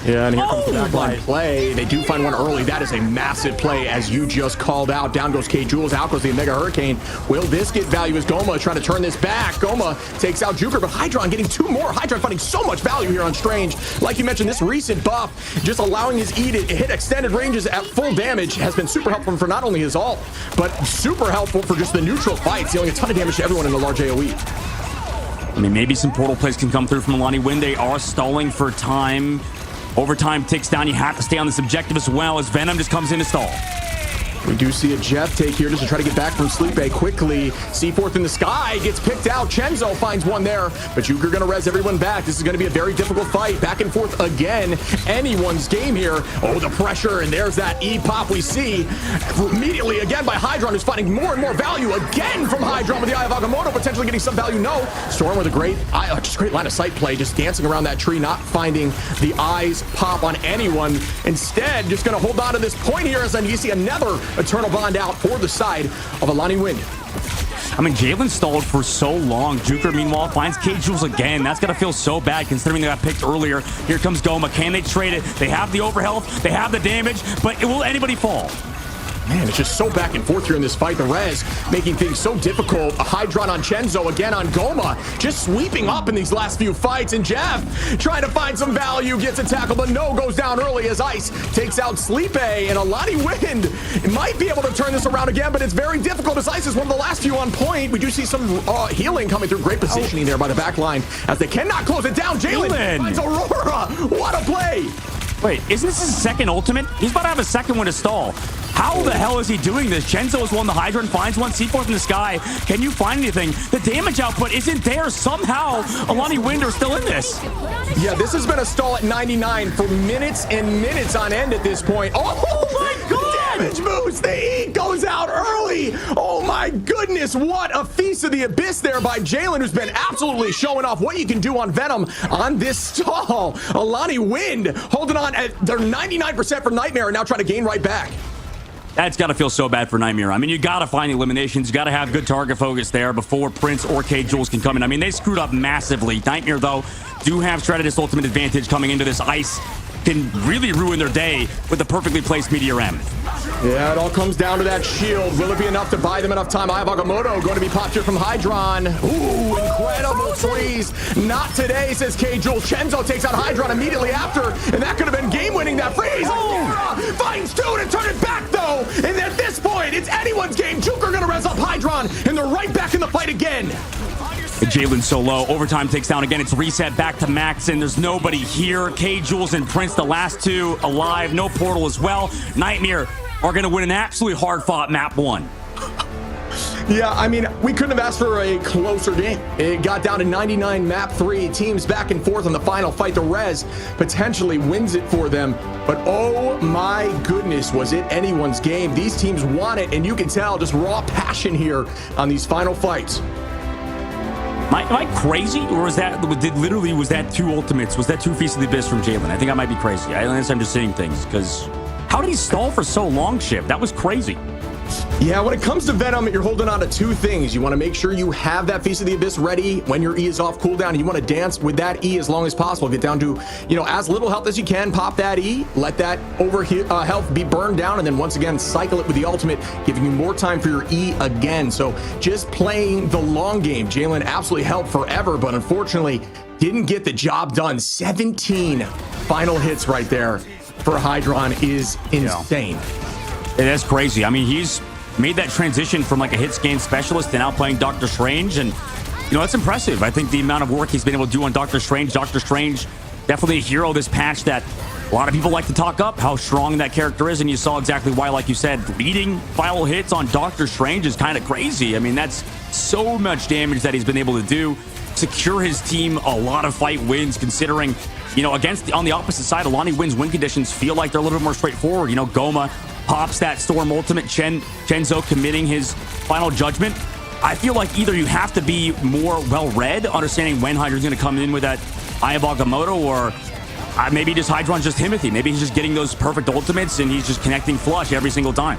Yeah, and here comes the backline play. They do find one early. That is a massive play, as you just called out. Down goes K Jules, out goes the Mega Hurricane. Will this get value as Goma trying to turn this back? Goma takes out Juker, but Hydron getting 2 more. Hydron finding so much value here on Strange. Like you mentioned, this recent buff, just allowing his E to hit extended ranges at full damage, has been super helpful for not only his ult, but super helpful for just the neutral fights, dealing a ton of damage to everyone in the large AoE. I mean, maybe some portal plays can come through from Alani Win. They are stalling for time. Overtime ticks down. You have to stay on this objective as well, as Venom just comes in to stall. We do see a Jeff take here just to try to get back from Sleep A quickly. C4th in the sky gets picked out. Chenzo finds one there, but Juker gonna res everyone back. This is gonna be a very difficult fight. Back and forth again. Anyone's game here. Oh, the pressure, and there's that E-pop we see. Immediately again by Hydron, who's finding more and more value again from Hydron with the Eye of Agamotto, potentially getting some value. No. Storm with a great line of sight play, just dancing around that tree, not finding the eyes pop on anyone. Instead, just gonna hold on to this point here as then you see another Eternal Bond out for the side of Alani Wind. I mean, Jalen stalled for so long. Juker, meanwhile, finds K-Jules again. That's going to feel so bad considering they got picked earlier. Here comes Goma. Can they trade it? They have the overhealth. They have the damage. But will anybody fall? Man, it's just so back and forth here in this fight. The res making things so difficult. A Hydron on Chenzo, again on Goma. Just sweeping up in these last few fights. And Jeff trying to find some value. Gets a tackle, but no, goes down early as Ice takes out Sleep A. And Alani Wind might be able to turn this around again, but it's very difficult as Ice is one of the last few on point. We do see some healing coming through. Great positioning there by the back line as they cannot close it down. Jalen finds Aurora. What a play. Wait, isn't this his second ultimate? He's about to have a second one to stall. How the hell is he doing this? Chenzo is one, the Hydron finds one, C4th in the sky. Can you find anything? The damage output isn't there. Somehow, Alani Wind are still in this. Yeah, this has been a stall at 99 for minutes and minutes on end at this point. Oh my God! Damage boost! The E goes out early! Oh my goodness, what a feast of the abyss there by Jalen, who's been absolutely showing off what you can do on Venom on this stall. Alani Wind holding on at their 99% for Nightmare and now trying to gain right back. That's got to feel so bad for Nightmare. I mean, you got to find eliminations. You got to have good target focus there before Prince or K-Jules can come in. I mean, they screwed up massively. Nightmare, though, do have Strategist ultimate advantage coming into this. Ice can really ruin their day with the perfectly placed Meteor M. Yeah, it all comes down to that shield. Will it be enough to buy them enough time? Eye of Agamotto going to be popped here from Hydron. Ooh, incredible freeze. Not today, says K-Jules. Chenzo takes out Hydron immediately after, and that could have been game-winning, that freeze. Aurora finds two to turn it back, though. And at this point, it's anyone's game. Juker going to res up Hydron, and they're right back in the fight again. Jalen so low. Overtime takes down again. It's reset back to max, and there's nobody here. K-Jules and Prince, the last two alive. No portal as well. Nightmare are going to win an absolutely hard-fought map 1. Yeah, I mean, we couldn't have asked for a closer game. It got down to 99 map 3. Teams back and forth on the final fight. The res potentially wins it for them. But oh my goodness, was it anyone's game. These teams want it, and you can tell just raw passion here on these final fights. Am I crazy, or was that two ultimates? Was that two Feast of the Abyss from Jalen? I think I might be crazy. I guess I'm just saying things, because how did he stall for so long, Ship? That was crazy. Yeah, when it comes to Venom, you're holding on to two things. You want to make sure you have that Feast of the Abyss ready when your E is off cooldown, and you want to dance with that E as long as possible. Get down to, as little health as you can, pop that E, let that health be burned down, and then once again, cycle it with the ultimate, giving you more time for your E again. So just playing the long game. Jalen absolutely helped forever, but unfortunately didn't get the job done. 17 final hits right there for Hydron is insane. Yeah, that's crazy. I mean, he's made that transition from like a hit scan specialist to now playing Doctor Strange, and that's impressive. I think the amount of work he's been able to do on Doctor Strange definitely a hero this patch that a lot of people like to talk up how strong that character is, and you saw exactly why. Like you said, leading final hits on Doctor Strange is kind of crazy. I mean, that's so much damage that he's been able to do, secure his team a lot of fight wins, considering on the opposite side, Alani Wind's win conditions feel like they're a little bit more straightforward. Goma pops that Storm ultimate, Chenzo committing his final judgment. I feel like either you have to be more well-read, understanding when Hydron's going to come in with that Eye of Agamotto, or maybe just Hydron's just Timothy. Maybe he's just getting those perfect ultimates and he's just connecting flush every single time.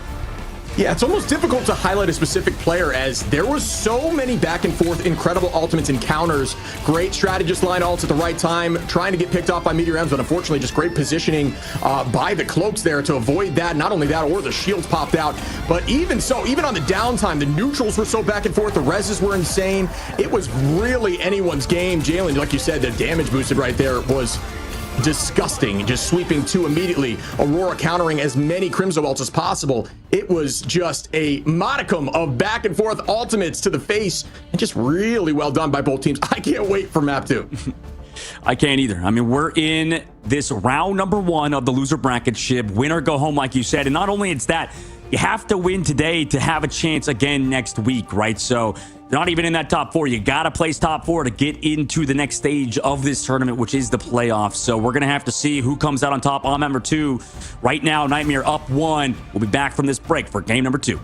Yeah, it's almost difficult to highlight a specific player as there was so many back and forth incredible ultimates encounters. Great strategist line ults at the right time, trying to get picked off by Meteor M's, but unfortunately just great positioning by the cloaks there to avoid that. Not only that, or the shields popped out, but even so, even on the downtime, the neutrals were so back and forth, the reses were insane. It was really anyone's game. Jalen, like you said, the damage boosted right there was disgusting, just sweeping two immediately. Aurora countering as many Crimson ults as possible. It was just a modicum of back and forth ultimates to the face, and just really well done by both teams. I can't wait for map 2. I can't either. I mean, we're in this round number 1 of the loser bracket, Shib. Winner go home, like you said. And not only it's that, You have to win today to have a chance again next week, right? So they're not even in that top 4. You got to place top 4 to get into the next stage of this tournament, which is the playoffs. So we're going to have to see who comes out on top on number 2. Right now, Nightmare up 1. We'll be back from this break for game number 2.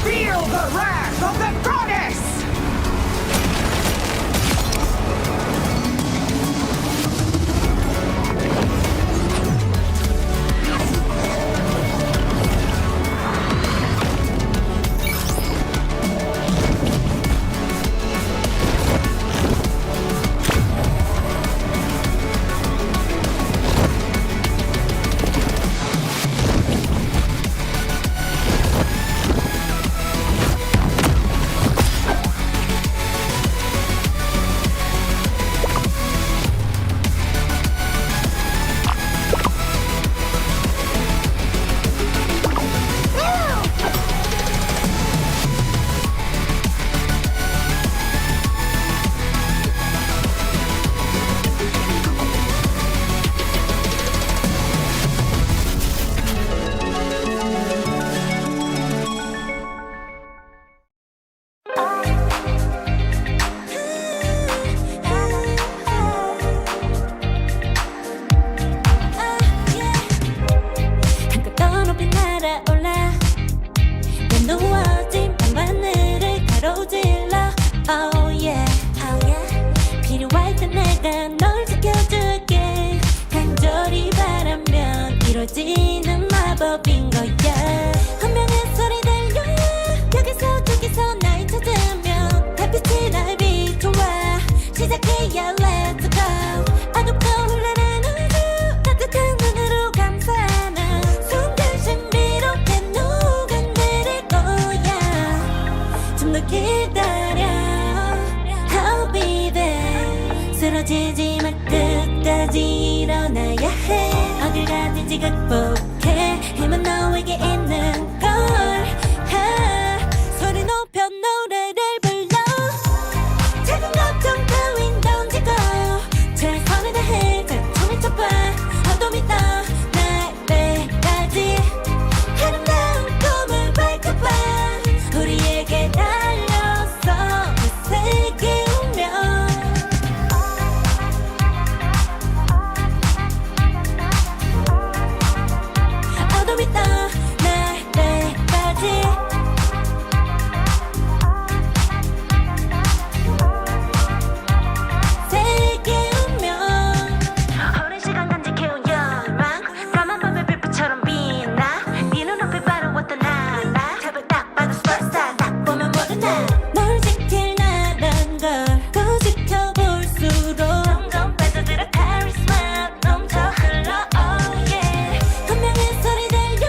Feel the wrath of the goddess! 한껏 높이 날아올라 난 누워진 밤하늘을 가로질러 Oh yeah, oh yeah. 필요할 때 내가 널 지켜줄게 간절히 바라면 이루어지는 마법인 거야 분명한 소리 들려 여기서 저기서 날 찾으면 달빛이 날 비춰와 시작해야 let's go 어둡고 흘러는 우주 따뜻한 눈으로 감싸나 순간 신비롭게 녹아내릴 거야 좀 더 기다려 I'll be there 쓰러지지 말 끝까지 일어나야 해 어딜 가든지 극복해 힘은 너에게 있는 걸 소리 높여 노래를 불러 작은 걱정 따윈 던지고 최선을 다해 작품을 쳐봐 어둠이 떠날 때까지 아름다운 꿈을 밝혀봐 우리에게 달려서 그 세계 운명 어둠이 떠날 때까지 세계 운명 오랜 시간 간직해온 열망 까만 밤의 빛처럼 빛나 네 눈앞에 바로 어떤 나라 탑을 딱 봐도 superstar 딱 보면 모르나 널 지킬 나란 걸 더 지켜볼수록 점점 빠져들어 카리스마 넘쳐 흘러 oh yeah 분명한 소리 들려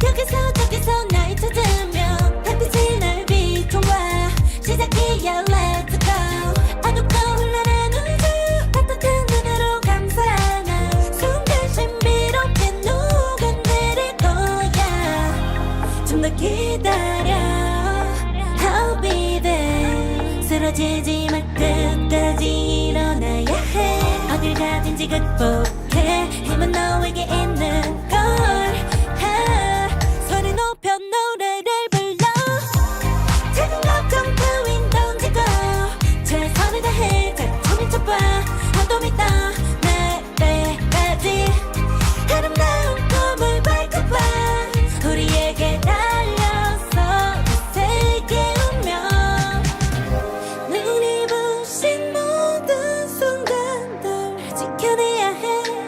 여기서 저기서 날 찾으면 달빛이 날 비춰와 시작이야 let's go 어둡고 흘러는 우주 따뜻한 눈으로 감싸나 순간 신비롭게 녹아내릴 거야 좀 더 기다려 I'll be there 쓰러지지 말 끝까지 일어나야 해 어딜 가든지 극복해 힘은 너에게 있는 걸 소리 높여 노래를 불러 작은 걱정 따윈 던지고 최선을 다해 작품을 쳐봐 어둠이 떠날 때까지 아름다운 꿈을 밝혀봐 우리에게 달려서 그 세계 운명 눈이 부신 모든 순간들 지켜내야 해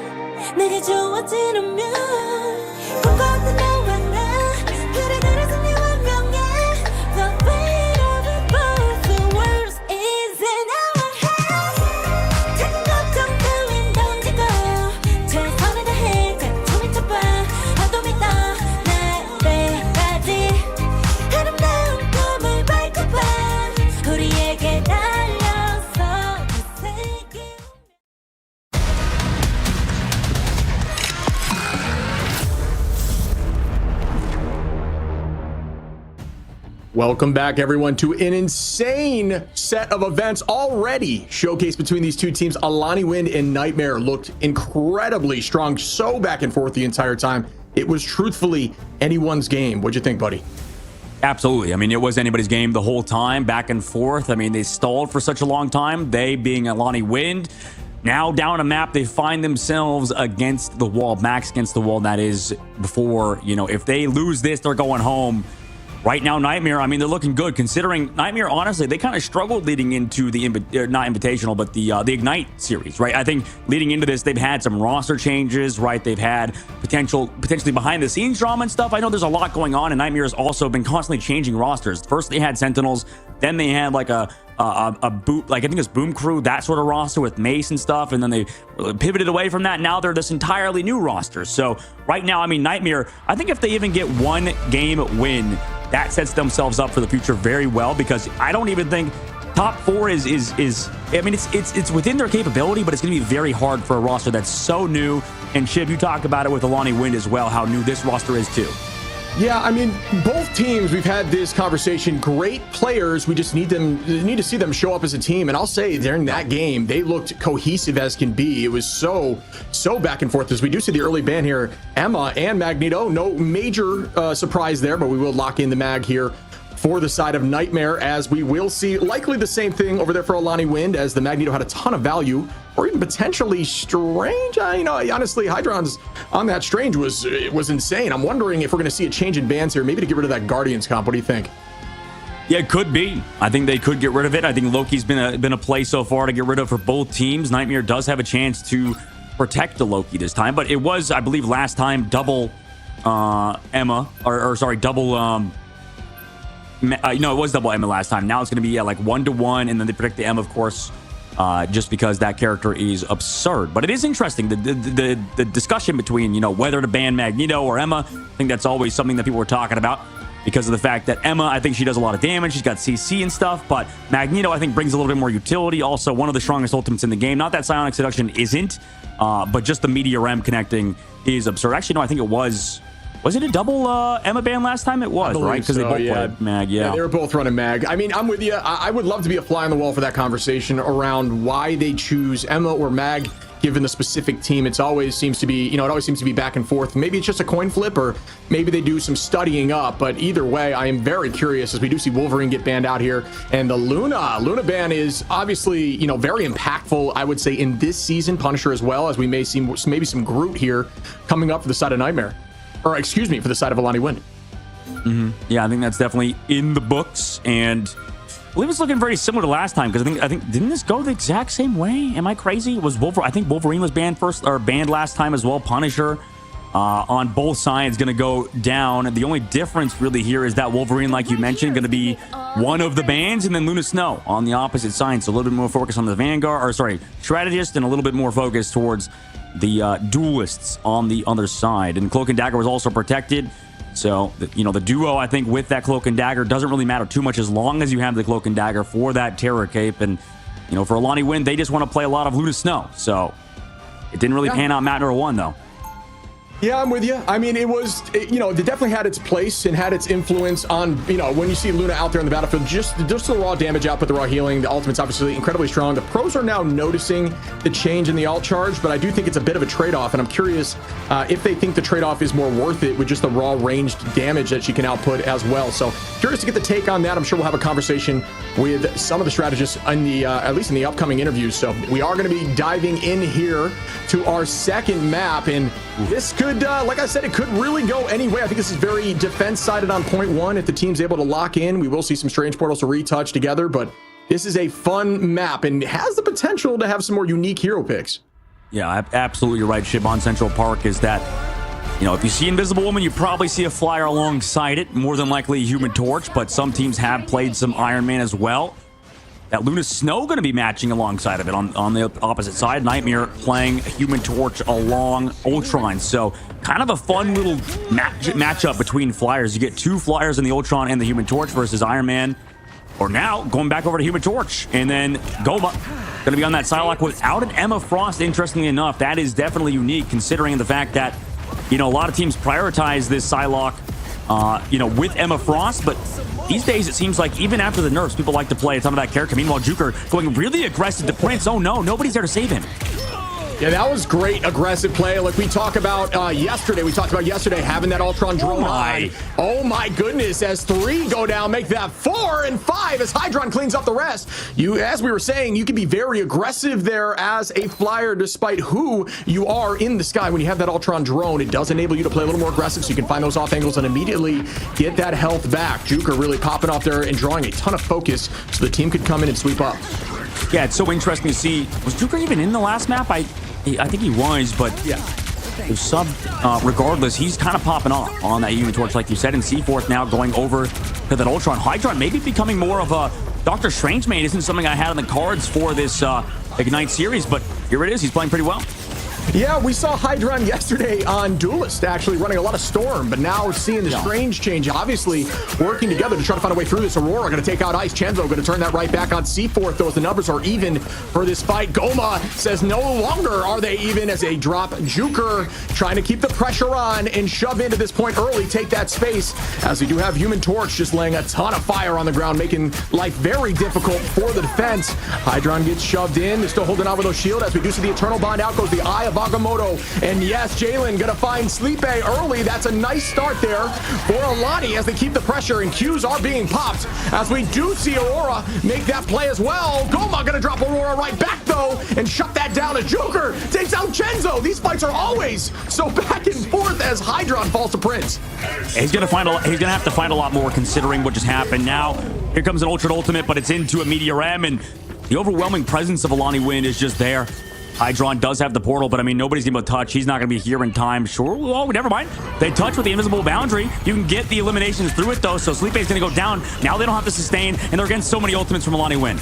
Welcome back, everyone, to an insane set of events already showcased between these two teams. Alani Wind and Nightmare looked incredibly strong, so back and forth the entire time. It was truthfully anyone's game. What'd you think, buddy? Absolutely. I mean, it was anybody's game the whole time, back and forth. I mean, they stalled for such a long time. They being Alani Wind. Now down a map, they find themselves against the wall, max against the wall. That is before, if they lose this, they're going home. Right now, Nightmare, I mean, they're looking good considering Nightmare, honestly, they kind of struggled leading into the, not Invitational, but the Ignite series, right? I think leading into this, they've had some roster changes, right? They've had potentially behind the scenes drama and stuff. I know there's a lot going on, and Nightmare has also been constantly changing rosters. First, they had Sentinels, then they had like a boot, like I think it's Boom Crew, that sort of roster with Mace and stuff, and then they pivoted away from that. Now they're this entirely new roster. So right now, I mean, Nightmare, I think if they even get one game win, that sets themselves up for the future very well, because I don't even think top four is I mean, it's within their capability, but it's going to be very hard for a roster that's so new. And Shiv, you talked about it with Alani Wind as well, how new this roster is too. Yeah, I mean, both teams, we've had this conversation. Great players, we just need to see them show up as a team. And I'll say during that game, they looked cohesive as can be. It was so back and forth. As we do see the early ban here, Emma and Magneto. No major surprise there, but we will lock in the mag here for the side of Nightmare, as we will see likely the same thing over there for Alani Wind, as the Magneto had a ton of value, or even potentially Strange. Honestly, Hydron's on that Strange was insane. I'm wondering if we're going to see a change in bans here, maybe to get rid of that Guardians comp. What do you think? Yeah, it could be. I think they could get rid of it. I think Loki's been a play so far to get rid of for both teams. Nightmare does have a chance to protect the Loki this time, but it was, I believe, last time double Emma, or sorry, double no, it was double Emma last time. Now it's going to be like 1-to-1, and then they protect the M, of course, just because that character is absurd. But it is interesting, the discussion between, whether to ban Magneto or Emma. I think that's always something that people were talking about, because of the fact that Emma, I think she does a lot of damage. She's got CC and stuff, but Magneto, I think, brings a little bit more utility. Also, one of the strongest ultimates in the game. Not that Psionic Seduction isn't, but just the Meteor M connecting is absurd. Actually, no, I think it was... Was it a double Emma ban last time? It was, right? Because they both played Mag, yeah. They were both running Mag. I mean, I'm with you. I would love to be a fly on the wall for that conversation around why they choose Emma or Mag, given the specific team. It always seems to be, it always seems to be back and forth. Maybe it's just a coin flip, or maybe they do some studying up. But either way, I am very curious, as we do see Wolverine get banned out here. And the Luna ban is obviously, very impactful, I would say, in this season. Punisher as well, as we may see maybe some Groot here coming up for the side of Nightmare. Or excuse me, for the side of Alani Wind. Yeah, I think that's definitely in the books, and I believe it's looking very similar to last time, because I think didn't this go the exact same way? Am I crazy? I think Wolverine was banned last time as well. Punisher on both sides going to go down. The only difference really here is that Wolverine, like you mentioned, going to be one of the bans, and then Luna Snow on the opposite side. So a little bit more focus on the strategist, and a little bit more focus towards the duelists on the other side. And Cloak and Dagger was also protected, so the duo, I think, with that Cloak and Dagger doesn't really matter too much, as long as you have the Cloak and Dagger for that Terror Cape. And for Alani Wind, they just want to play a lot of Luna Snow, so it didn't really pan out map number 1 though. Yeah, I'm with you. I mean, it definitely had its place and had its influence on, when you see Luna out there in the battlefield, just the raw damage output, the raw healing, the ultimate's obviously incredibly strong. The pros are now noticing the change in the alt charge, but I do think it's a bit of a trade-off, and I'm curious if they think the trade-off is more worth it with just the raw ranged damage that she can output as well. So curious to get the take on that. I'm sure we'll have a conversation with some of the strategists in the, at least in the upcoming interviews. So we are going to be diving in here to our second map, and this could, like I said, it could really go any way. I think this is very defense-sided on point 1. If the team's able to lock in, we will see some strange portals to retouch together, but this is a fun map and has the potential to have some more unique hero picks. Yeah, absolutely right, Shib. On Central Park is that, if you see Invisible Woman, you probably see a flyer alongside it, more than likely Human Torch, but some teams have played some Iron Man as well. That Luna Snow going to be matching alongside of it on the opposite side. Nightmare playing Human Torch along Ultron. So kind of a fun little matchup between flyers. You get 2 flyers in the Ultron and the Human Torch versus Iron Man. Or now going back over to Human Torch. And then Goma going to be on that Psylocke without an Emma Frost, interestingly enough. That is definitely unique, considering the fact that, a lot of teams prioritize this Psylocke with Emma Frost, but these days it seems like even after the nerfs, people like to play a ton of that character. Meanwhile, Juker going really aggressive to Prince. Oh no, nobody's there to save him. Yeah, that was great aggressive play. Like we talked about yesterday. We talked about yesterday having that Ultron drone on. Oh my goodness, as 3 go down, make that 4 and 5 as Hydron cleans up the rest. As we were saying, you can be very aggressive there as a flyer despite who you are in the sky. When you have that Ultron drone, it does enable you to play a little more aggressive so you can find those off angles and immediately get that health back. Juker really popping off there and drawing a ton of focus so the team could come in and sweep up. Yeah, it's so interesting to see. Was Juker even in the last map? I think he was, but yeah, regardless, he's kind of popping off on that Human Torch, like you said, and Seaforth now going over to that Ultron. Hydron maybe becoming more of a Doctor Strange main. Isn't something I had on the cards for this Ignite series, but here it is. He's playing pretty well. Yeah, we saw Hydron yesterday on Duelist actually running a lot of Storm, but now seeing the Strange change, obviously working together to try to find a way through this. Aurora going to take out Ice. Chenzo going to turn that right back on Seaforth, though, as the numbers are even for this fight. Goma says no longer are they even as they drop Juker, trying to keep the pressure on and shove into this point early, take that space, as we do have Human Torch just laying a ton of fire on the ground, making life very difficult for the defense. Hydron gets shoved in. They're still holding on with those shield as we do see the Eternal Bond. Out goes the Eye of Agamotto, and yes, Jalen gonna find Sleep A early. That's a nice start there for Alani as they keep the pressure, and Qs are being popped as we do see Aurora make that play as well. Goma gonna drop Aurora right back though and shut that down as Joker takes out Chenzo. These fights are always so back and forth as Hydron falls to Prince. He's gonna have to find a lot more considering what just happened. Now here comes an Ultimate, but it's into a Meteor M, and the overwhelming presence of Alani Wind is just there. Hydron does have the portal, but I mean, nobody's going to touch. He's not going to be here in time. Sure. Oh, never mind. They touch with the invisible boundary. You can get the eliminations through it, though, so Sleep A's going to go down. Now they don't have to sustain, and they're against so many ultimates from Alani Wind.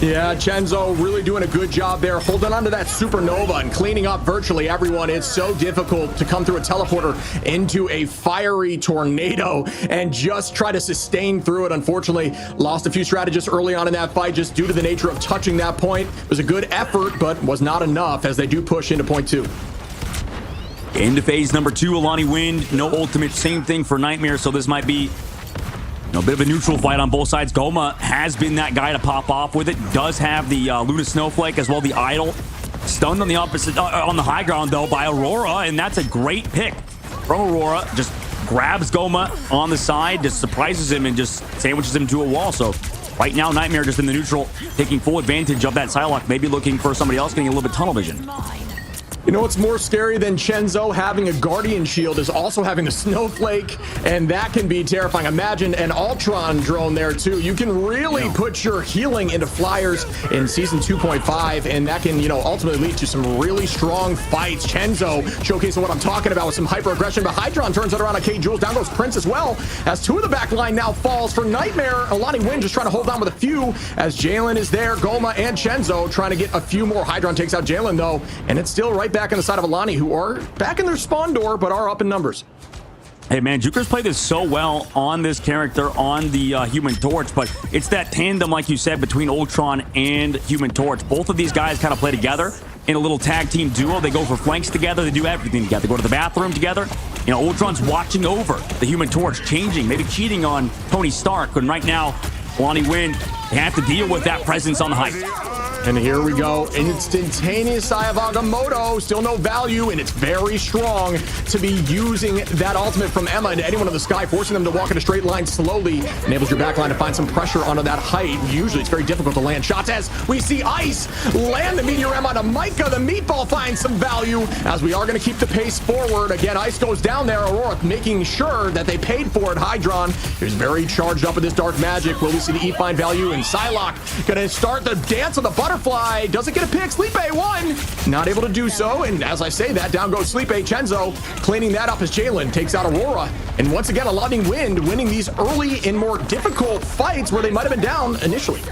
Yeah, Chenzo really doing a good job there, holding on to that supernova and cleaning up virtually everyone. It's so difficult to come through a teleporter into a fiery tornado and just try to sustain through it. Unfortunately, lost a few strategists early on in that fight just due to the nature of touching that point. It was a good effort, but was not enough as they do push into point 2. Into phase number 2, Alani Wind, no ultimate, same thing for Nightmare, so this might be a bit of a neutral fight on both sides. Goma has been that guy to pop off with it. Does have the Luna Snowflake as well, the Idol. Stunned on the opposite, on the high ground though by Aurora, and that's a great pick from Aurora. Just grabs Goma on the side, just surprises him and just sandwiches him to a wall. So right now, Nightmare just in the neutral, taking full advantage of that Psylocke, maybe looking for somebody else, getting a little bit tunnel vision. You know what's more scary than Chenzo having a Guardian Shield is also having the Snowflake, and that can be terrifying. Imagine an Ultron drone there too. You can really put your healing into flyers in Season 2.5, and that can, ultimately lead to some really strong fights. Chenzo showcasing what I'm talking about with some hyper aggression, but Hydron turns it around on K. Jules. Down goes Prince as well, as 2 of the back line now falls for Nightmare. Alani Wind just trying to hold on with a few, as Jalen is there, Goma and Chenzo trying to get a few more. Hydron takes out Jalen though, and it's still right back on the side of Alani, who are back in their spawn door, but are up in numbers. Hey man, Juker's played this so well on this character, on the Human Torch, but it's that tandem, like you said, between Ultron and Human Torch. Both of these guys kind of play together in a little tag team duo. They go for flanks together. They do everything together. They go to the bathroom together. Ultron's watching over the Human Torch, changing, maybe cheating on Tony Stark. And right now, Alani Wind, they have to deal with that presence on the height. And here we go. Instantaneous Eye of Agamotto. Still no value, and it's very strong to be using that ultimate from Emma into anyone in the sky, forcing them to walk in a straight line slowly. Enables your backline to find some pressure onto that height. Usually it's very difficult to land shots as we see Ice land the Meteor M onto Micah. The Meatball finds some value as we are going to keep the pace forward. Again, Ice goes down there. Aurora making sure that they paid for it. Hydron is very charged up with this dark magic. Will we see the E find value? And Psylocke going to start the dance of the butterfly. Doesn't get a pick. Sleep A1 not able to do so, and as I say that, down goes Sleep A. Chenzo cleaning that up as Jalen takes out Aurora, and once again Alani Wind winning these early and more difficult fights where they might have been down initially.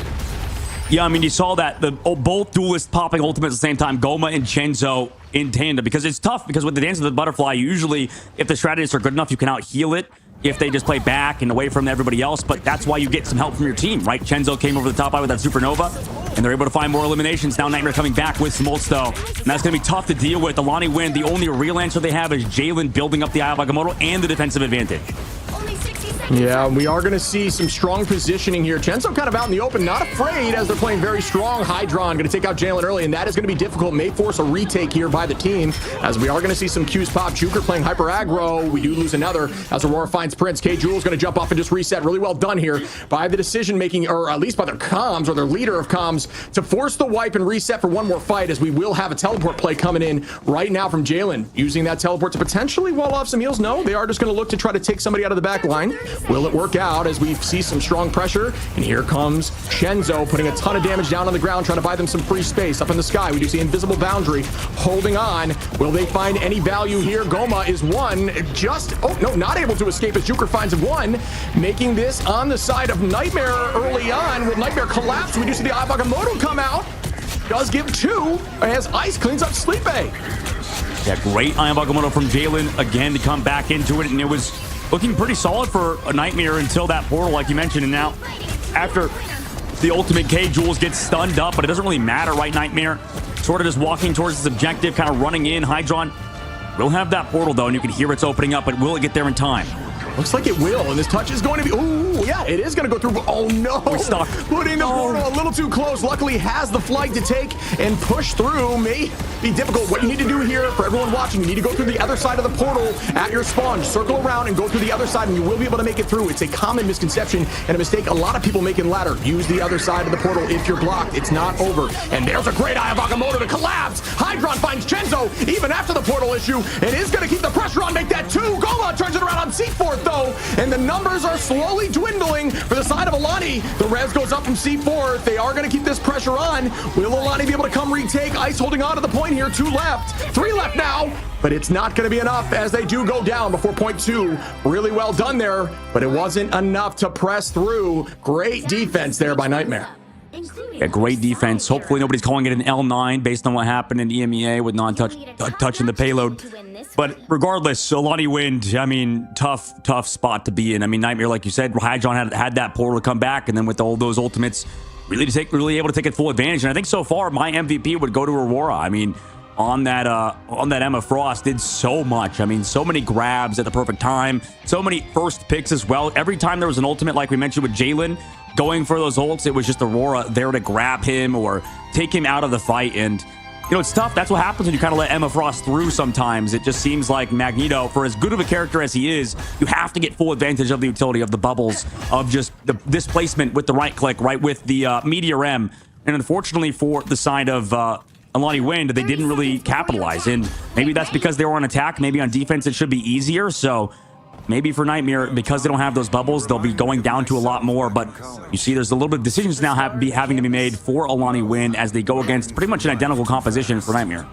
Yeah, I mean, you saw that both duelists popping ultimates at the same time, Goma and Chenzo in tandem, because it's tough, because with the dance of the butterfly, usually if the strategists are good enough, you can out heal it if they just play back and away from everybody else, but that's why you get some help from your team, right? Chenzo came over the top eye with that supernova, and they're able to find more eliminations. Now Nightmare coming back with some ults, though, and that's going to be tough to deal with. Alani Wind, the only real answer they have is Jalen building up the Eye of Agamotto and the defensive advantage. Yeah, we are going to see some strong positioning here. Chenzo kind of out in the open, not afraid as they're playing very strong. Hydron going to take out Jalen early, and that is going to be difficult. May force a retake here by the team, as we are going to see some Qs pop. Juker playing hyper aggro. We do lose another as Aurora finds Prince. K. Jewel's going to jump off and just reset. Really well done here by the decision making, or at least by their comms, or their leader of comms, to force the wipe and reset for one more fight, as we will have a teleport play coming in right now from Jalen, using that teleport to potentially wall off some heals. No, they are just going to look to try to take somebody out of the back line. Will it work out, as we see some strong pressure? And here comes Chenzo putting a ton of damage down on the ground, trying to buy them some free space. Up in the sky, we do see invisible boundary holding on. Will they find any value here? Goma is one, just, oh no, not able to escape as Juker finds one, making this on the side of Nightmare early on. Will Nightmare collapse? We do see the Abagamoto come out. Does give two as Ice cleans up Sleep A. Yeah, great Iron Bagamoto from Jalen again to come back into it, and it was looking pretty solid for a Nightmare until that portal, like you mentioned. And now, after the ultimate, K. Jules gets stunned up, but it doesn't really matter, right? Nightmare sort of just walking towards his objective, kind of running in. Hydron will have that portal, though, and you can hear it's opening up, but will it get there in time? Looks like it will, and this touch is going to be, ooh, yeah, it is going to go through. Oh no, we're stuck. Putting the portal a little too close. Luckily has the flight to take and push through. May be difficult. What you need to do here, for everyone watching, you need to go through the other side of the portal at your spawn. Circle around and go through the other side, and you will be able to make it through. It's a common misconception and a mistake a lot of people make in ladder. Use the other side of the portal if you're blocked. It's not over. And there's a great Eye of Agamotto to collapse. Hydron finds Chenzo even after the portal issue, and is going to keep the pressure on, make that two. Goma turns it around on C4 though, and the numbers are slowly dwindling for the side of Alani. The res goes up from C4. They are going to keep this pressure on. Will Alani be able to come retake? Ice holding on to the point here. 2 left, 3 left now, but it's not going to be enough as they do go down before point 2. Really well done there, but it wasn't enough to press through. Great defense there by Nightmare. Yeah, great defense. Hopefully nobody's calling it an L9 based on what happened in EMEA with touching the payload. But regardless, Alani Wind, I mean, tough spot to be in. I mean, Nightmare, like you said, Hydron had that portal to come back, and then with all those ultimates, really able to take it full advantage. And I think so far, my MVP would go to Aurora. I mean, on that Emma Frost did so much. I mean, so many grabs at the perfect time, so many first picks as well. Every time there was an ultimate, like we mentioned with Jalen, going for those ults, it was just Aurora there to grab him or take him out of the fight. And you know, it's tough. That's what happens when you kind of let Emma Frost through sometimes. It just seems like Magneto, for as good of a character as he is, you have to get full advantage of the utility of the bubbles, of just the displacement with the right click, right with the Meteor M. And unfortunately for the side of Alani Wind, they didn't really capitalize. And maybe that's because they were on attack. Maybe on defense it should be easier. So maybe for Nightmare, because they don't have those bubbles, they'll be going down to a lot more. But you see there's a little bit of decisions now having to be made for Alani Wind as they go against pretty much an identical composition for Nightmare.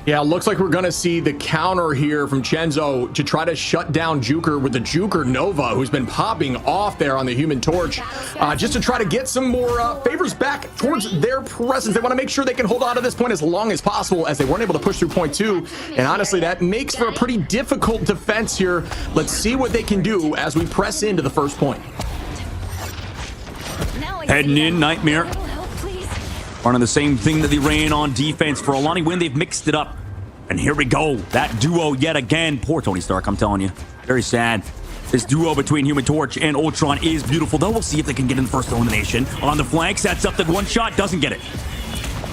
Yeah, looks like we're going to see the counter here from Chenzo to try to shut down Juker with the Juker Nova, who's been popping off there on the Human Torch, just to try to get some more favors back towards their presence. They want to make sure they can hold on to this point as long as possible, as they weren't able to push through point 2. And honestly, that makes for a pretty difficult defense here. Let's see what they can do as we press into the first point. Heading in, Nightmare running the same thing that they ran on defense. For Alani Wind, they've mixed it up. And here we go. That duo yet again. Poor Tony Stark, I'm telling you. Very sad. This duo between Human Torch and Ultron is beautiful, though. We'll see if they can get in the first elimination. On the flank, sets up the one shot, doesn't get it.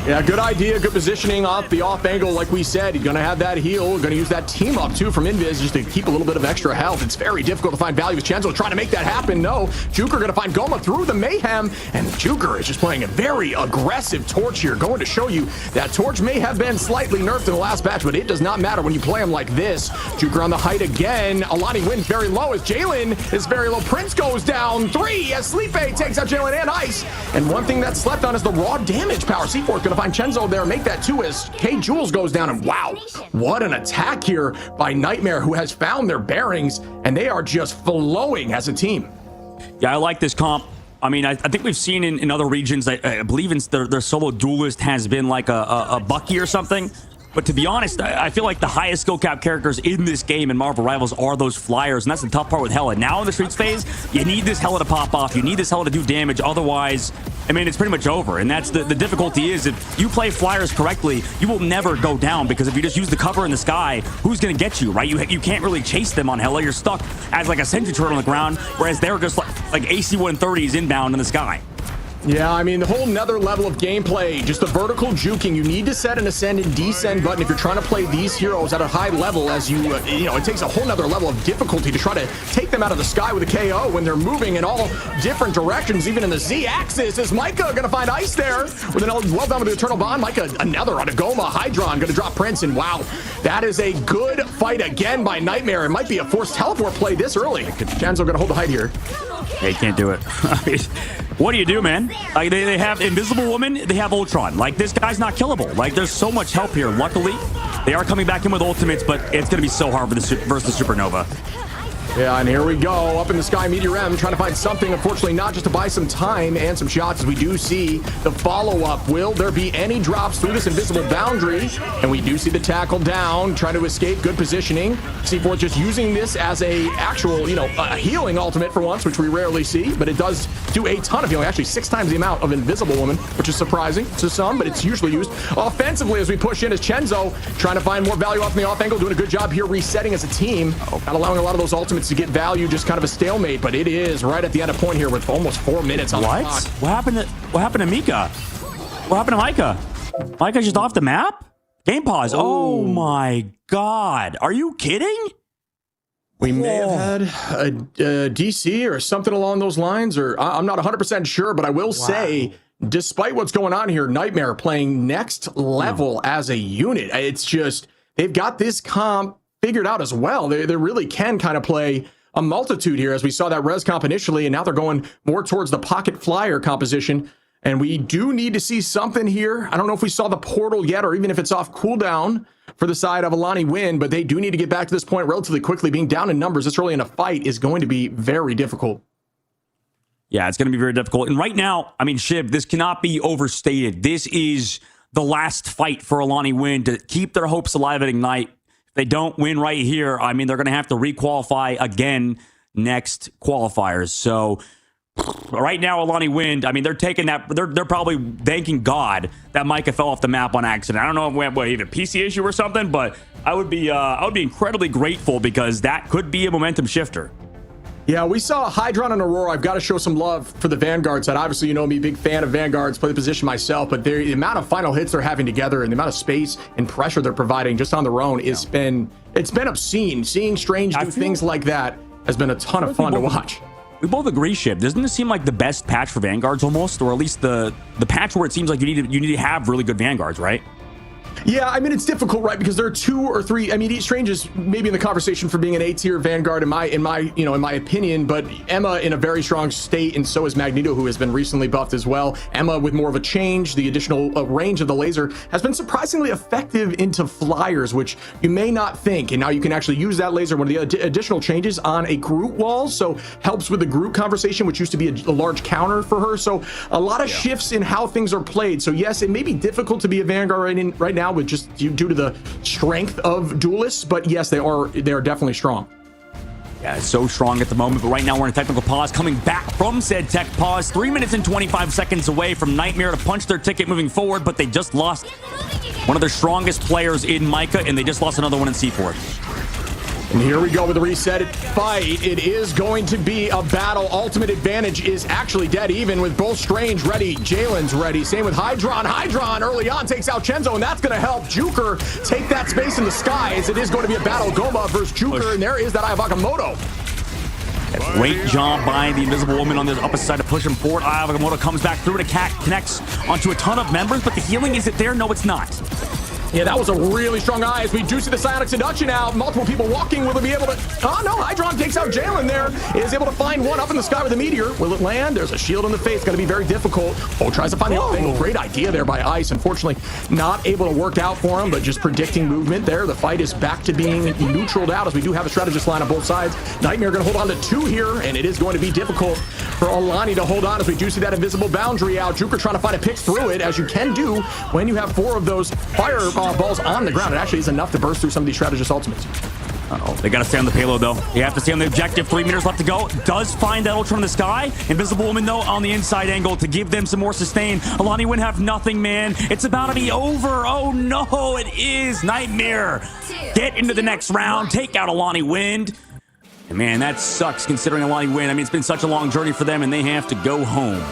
Yeah, good idea, good positioning off the off angle. Like we said, he's going to have that heal. Going to use that team up, too, from Invis just to keep a little bit of extra health. It's very difficult to find value with Chenzo trying to make that happen. No, Juker going to find Goma through the mayhem, and Juker is just playing a very aggressive Torch here, going to show you that Torch may have been slightly nerfed in the last patch, but it does not matter when you play him like this. Juker on the height again. Alani Wind very low as Jalen is very low. Prince goes down 3 as Sleep A takes out Jalen and Ice. And one thing that's slept on is the raw damage power. C4 is going to find Chenzo there, make that 2 as K. Jules goes down. And wow, what an attack here by Nightmare, who has found their bearings, and they are just flowing as a team. Yeah, I like this comp. I mean, I think we've seen in other regions, I believe in their solo duelist has been like a Bucky or something. But to be honest, I feel like the highest skill cap characters in this game in Marvel Rivals are those flyers, and that's the tough part with Hela. Now in the Streets phase, you need this Hela to pop off. You need this Hela to do damage. Otherwise, I mean, it's pretty much over. And that's the difficulty is if you play flyers correctly, you will never go down, because if you just use the cover in the sky, who's going to get you, right? You can't really chase them on Hela. You're stuck as like a sentry turret on the ground, whereas they're just like AC-130s inbound in the sky. Yeah, I mean, the whole nother level of gameplay, just the vertical juking. You need to set an ascend and descend button if you're trying to play these heroes at a high level, as you know, it takes a whole nother level of difficulty to try to take them out of the sky with a KO when they're moving in all different directions, even in the Z-axis. Is Micah going to find ice there? With an well done with the Eternal Bond. Micah, another on a Goma. Hydron going to drop Prince, and wow, that is a good fight again by Nightmare. It might be a forced teleport play this early. Janzo going to hold the height here. They can't do it. What do you do, man? Like they have Invisible Woman, they have Ultron. Like, this guy's not killable. Like, there's so much help here. Luckily, they are coming back in with ultimates, but it's going to be so hard for versus Supernova. Yeah, and here we go, up in the sky, Meteor M, trying to find something, unfortunately not, just to buy some time and some shots, as we do see the follow-up. Will there be any drops through this invisible boundary? And we do see the tackle down, trying to escape, good positioning. C4 just using this as a actual, you know, a healing ultimate for once, which we rarely see, but it does do a ton of healing, actually 6 times the amount of Invisible Woman, which is surprising to some, but it's usually used offensively as we push in as Chenzo, trying to find more value off in the off angle, doing a good job here resetting as a team, not allowing a lot of those ultimates to get value, just kind of a stalemate, but it is right at the end of point here with almost 4 minutes on the clock. What happened to Mika? What happened to Micah? Micah's just off the map? Game pause. Oh my god. Are you kidding? We may have had a DC or something along those lines, or I'm not 100% sure, but I will say, despite what's going on here, Nightmare playing next level as a unit. It's just, they've got this comp figured out as well. They really can kind of play a multitude here, as we saw that res comp initially, and now they're going more towards the pocket flyer composition. And we do need to see something here. I don't know if we saw the portal yet, or even if it's off cooldown for the side of Alani Win, but they do need to get back to this point relatively quickly. Being down in numbers this early in a fight is going to be very difficult. Yeah, it's going to be very difficult. And right now, I mean, Shib, this cannot be overstated. This is the last fight for Alani Win to keep their hopes alive at Ignite. If they don't win right here, I mean, they're going to have to requalify again next qualifiers. So right now, Alani Wind, I mean, they're taking that. They're probably thanking God that Micah fell off the map on accident. I don't know if we have either PC issue or something, but I would be incredibly grateful, because that could be a momentum shifter. Yeah, we saw Hydron and Aurora. I've got to show some love for the Vanguard side. Obviously, you know me, big fan of Vanguards, play the position myself, but the amount of final hits they're having together and the amount of space and pressure they're providing just on their own it's been obscene. Seeing Strange do things like that has been a ton of fun to watch. We both agree, Shib. Doesn't this seem like the best patch for Vanguards almost, or at least the patch where it seems like you need to have really good Vanguards, right? Yeah, I mean, it's difficult, right? Because there are 2 or 3. I mean, Strange is maybe in the conversation for being an A-tier Vanguard in my opinion, but Emma in a very strong state, and so is Magneto, who has been recently buffed as well. Emma with more of a change. The additional range of the laser has been surprisingly effective into flyers, which you may not think. And now you can actually use that laser, one of the additional changes, on a Groot wall, so helps with the Groot conversation, which used to be a large counter for her. So a lot of shifts in how things are played. So yes, it may be difficult to be a Vanguard right now, with just due to the strength of duelists, but yes, they are definitely strong. Yeah, it's so strong at the moment, but right now we're in a technical pause. Coming back from said tech pause, 3 minutes and 25 seconds away from Nightmare to punch their ticket moving forward, but they just lost one of their strongest players in Micah, and they just lost another one in C4. And here we go with the reset fight. It is going to be a battle. Ultimate advantage is actually dead even, with both Strange ready, Jalen's ready. Same with Hydron. Hydron early on takes out Chenzo, and that's going to help Juker take that space in the sky, as it is going to be a battle. Goma versus Juker, and there is that Ayavakamoto. Great job by the Invisible Woman on the opposite side to push him forward. Ayavakamoto comes back through to connects onto a ton of members, but the healing, is it there? No, it's not. Yeah, that was a really strong eye, as we do see the psionic seduction out. Multiple people walking. Will they be able to... Oh, no. Hydron takes out Jalen there. Is able to find one up in the sky with a meteor. Will it land? There's a shield in the face. Going to be very difficult. Oh, tries to find the off angle. Great idea there by Ice. Unfortunately, not able to work out for him, but just predicting movement there. The fight is back to being neutraled out, as we do have a strategist line on both sides. Nightmare going to hold on to 2 here, and it is going to be difficult for Alani to hold on, as we do see that invisible boundary out. Juker trying to find a pick through it, as you can do when you have 4 of those fire balls on the ground. It actually is enough to burst through some of these strategist ultimates. Uh-oh, they got to stay on the payload, though. They have to stay on the objective. 3 meters left to go. Does find that Ultra in the sky. Invisible Woman, though, on the inside angle to give them some more sustain. Alani Wind have nothing, man. It's about to be over. Oh, no, it is. Nightmare. Get into the next round. Take out Alani Wind. And, man, that sucks considering Alani Wind. I mean, it's been such a long journey for them, and they have to go home.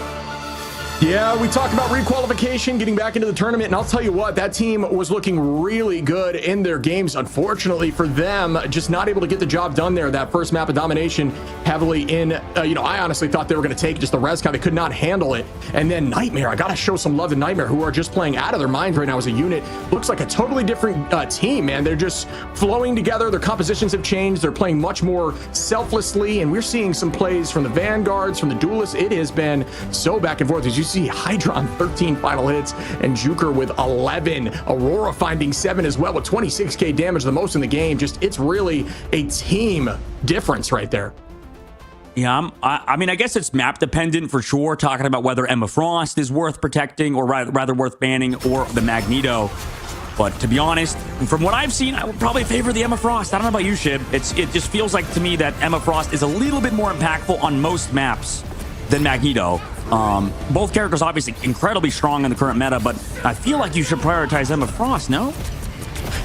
Yeah, we talked about requalification, getting back into the tournament, and I'll tell you what, that team was looking really good in their games. Unfortunately for them, just not able to get the job done there. That first map of domination heavily in, I honestly thought they were going to take just the res count. They could not handle it. And then Nightmare, I got to show some love to Nightmare, who are just playing out of their minds right now as a unit. Looks like a totally different team, man. They're just flowing together. Their compositions have changed. They're playing much more selflessly, and we're seeing some plays from the Vanguards, from the Duelists. It has been so back and forth. As you see Hydra on 13 final hits and Juker with 11. Aurora finding 7 as well with 26k damage, the most in the game. Just, it's really a team difference right there. Yeah, I mean, I guess it's map dependent for sure, talking about whether Emma Frost is worth protecting or rather worth banning, or the Magneto. But to be honest, from what I've seen, I would probably favor the Emma Frost. I don't know about you, Shib. It just feels like to me that Emma Frost is a little bit more impactful on most maps than Magneto. Both characters obviously incredibly strong in the current meta, but I feel like you should prioritize Emma Frost, no?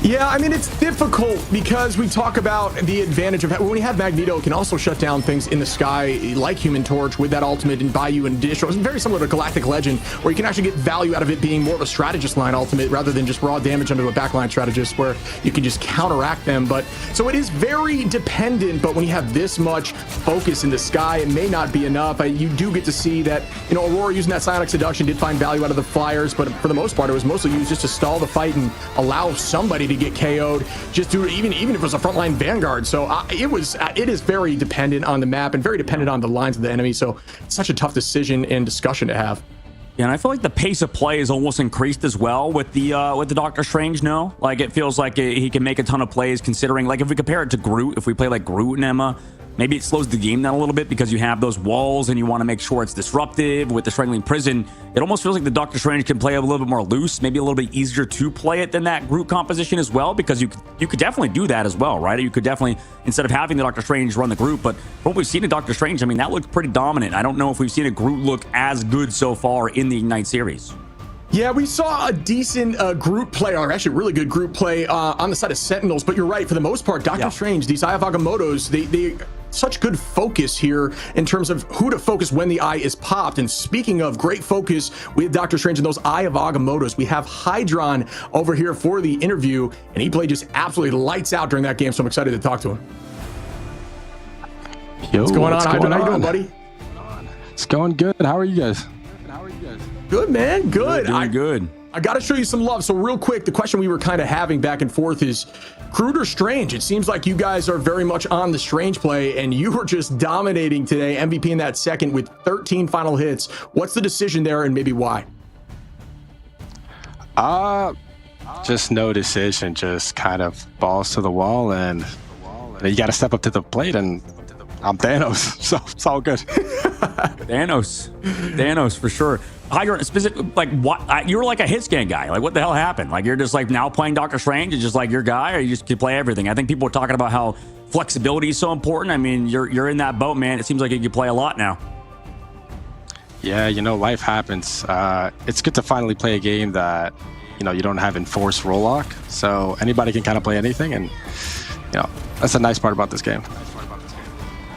Yeah, I mean, it's difficult because we talk about the advantage of when you have Magneto, it can also shut down things in the sky like Human Torch with that ultimate and buy you an additional. It's very similar to Galactic Legend, where you can actually get value out of it being more of a strategist line ultimate rather than just raw damage under a backline strategist where you can just counteract them. But so it is very dependent, but when you have this much focus in the sky, it may not be enough. You do get to see that, Aurora using that Psionic Seduction did find value out of the flyers, but for the most part, it was mostly used just to stall the fight and allow somebody to get KO'd, just do it, even if it was a frontline Vanguard. So it is very dependent on the map and very dependent on the lines of the enemy. So it's such a tough decision and discussion to have. Yeah, and I feel like the pace of play is almost increased as well with the Doctor Strange. No, like it feels like he can make a ton of plays. Considering, like, if we compare it to Groot, if we play like Groot and Emma, maybe it slows the game down a little bit because you have those walls and you want to make sure it's disruptive. With the Strangling Prison, it almost feels like the Doctor Strange can play a little bit more loose, maybe a little bit easier to play it than that Groot composition as well, because you could definitely do that as well, right? You could definitely, instead of having the Doctor Strange run the Groot, but what we've seen in Doctor Strange, I mean, that looked pretty dominant. I don't know if we've seen a Groot look as good so far in the Ignite series. Yeah, we saw a decent group play, or actually really good group play on the side of Sentinels, but you're right, for the most part, Doctor Strange, these Eye of Agamottos, they such good focus here in terms of who to focus when the eye is popped. And speaking of great focus with Doctor Strange and those Eye of Agamottos, we have Hydron over here for the interview, and he played just absolutely lights out during that game, so I'm excited to talk to him. Yo, what's going on, Hydron? How you doing, buddy? It's going good. How are you guys? Good, man. Good. Good. I got to show you some love. So real quick, the question we were kind of having back and forth is Groot or Strange? It seems like you guys are very much on the Strange play, and you were just dominating today, MVP in that second with 13 final hits. What's the decision there, and maybe why? Just no decision, just kind of balls to the wall, and you got to step up to the plate, and I'm Thanos, so it's all good. Thanos for sure. Hydra, specific, like, what? You're like a hit scan guy. Like, what the hell happened? Like, you're just like now playing Doctor Strange, it's just like your guy, or you just can play everything? I think people are talking about how flexibility is so important. I mean, you're in that boat, man. It seems like you can play a lot now. Yeah, life happens. It's good to finally play a game that you don't have enforced role lock, so anybody can kind of play anything, and that's a nice part about this game.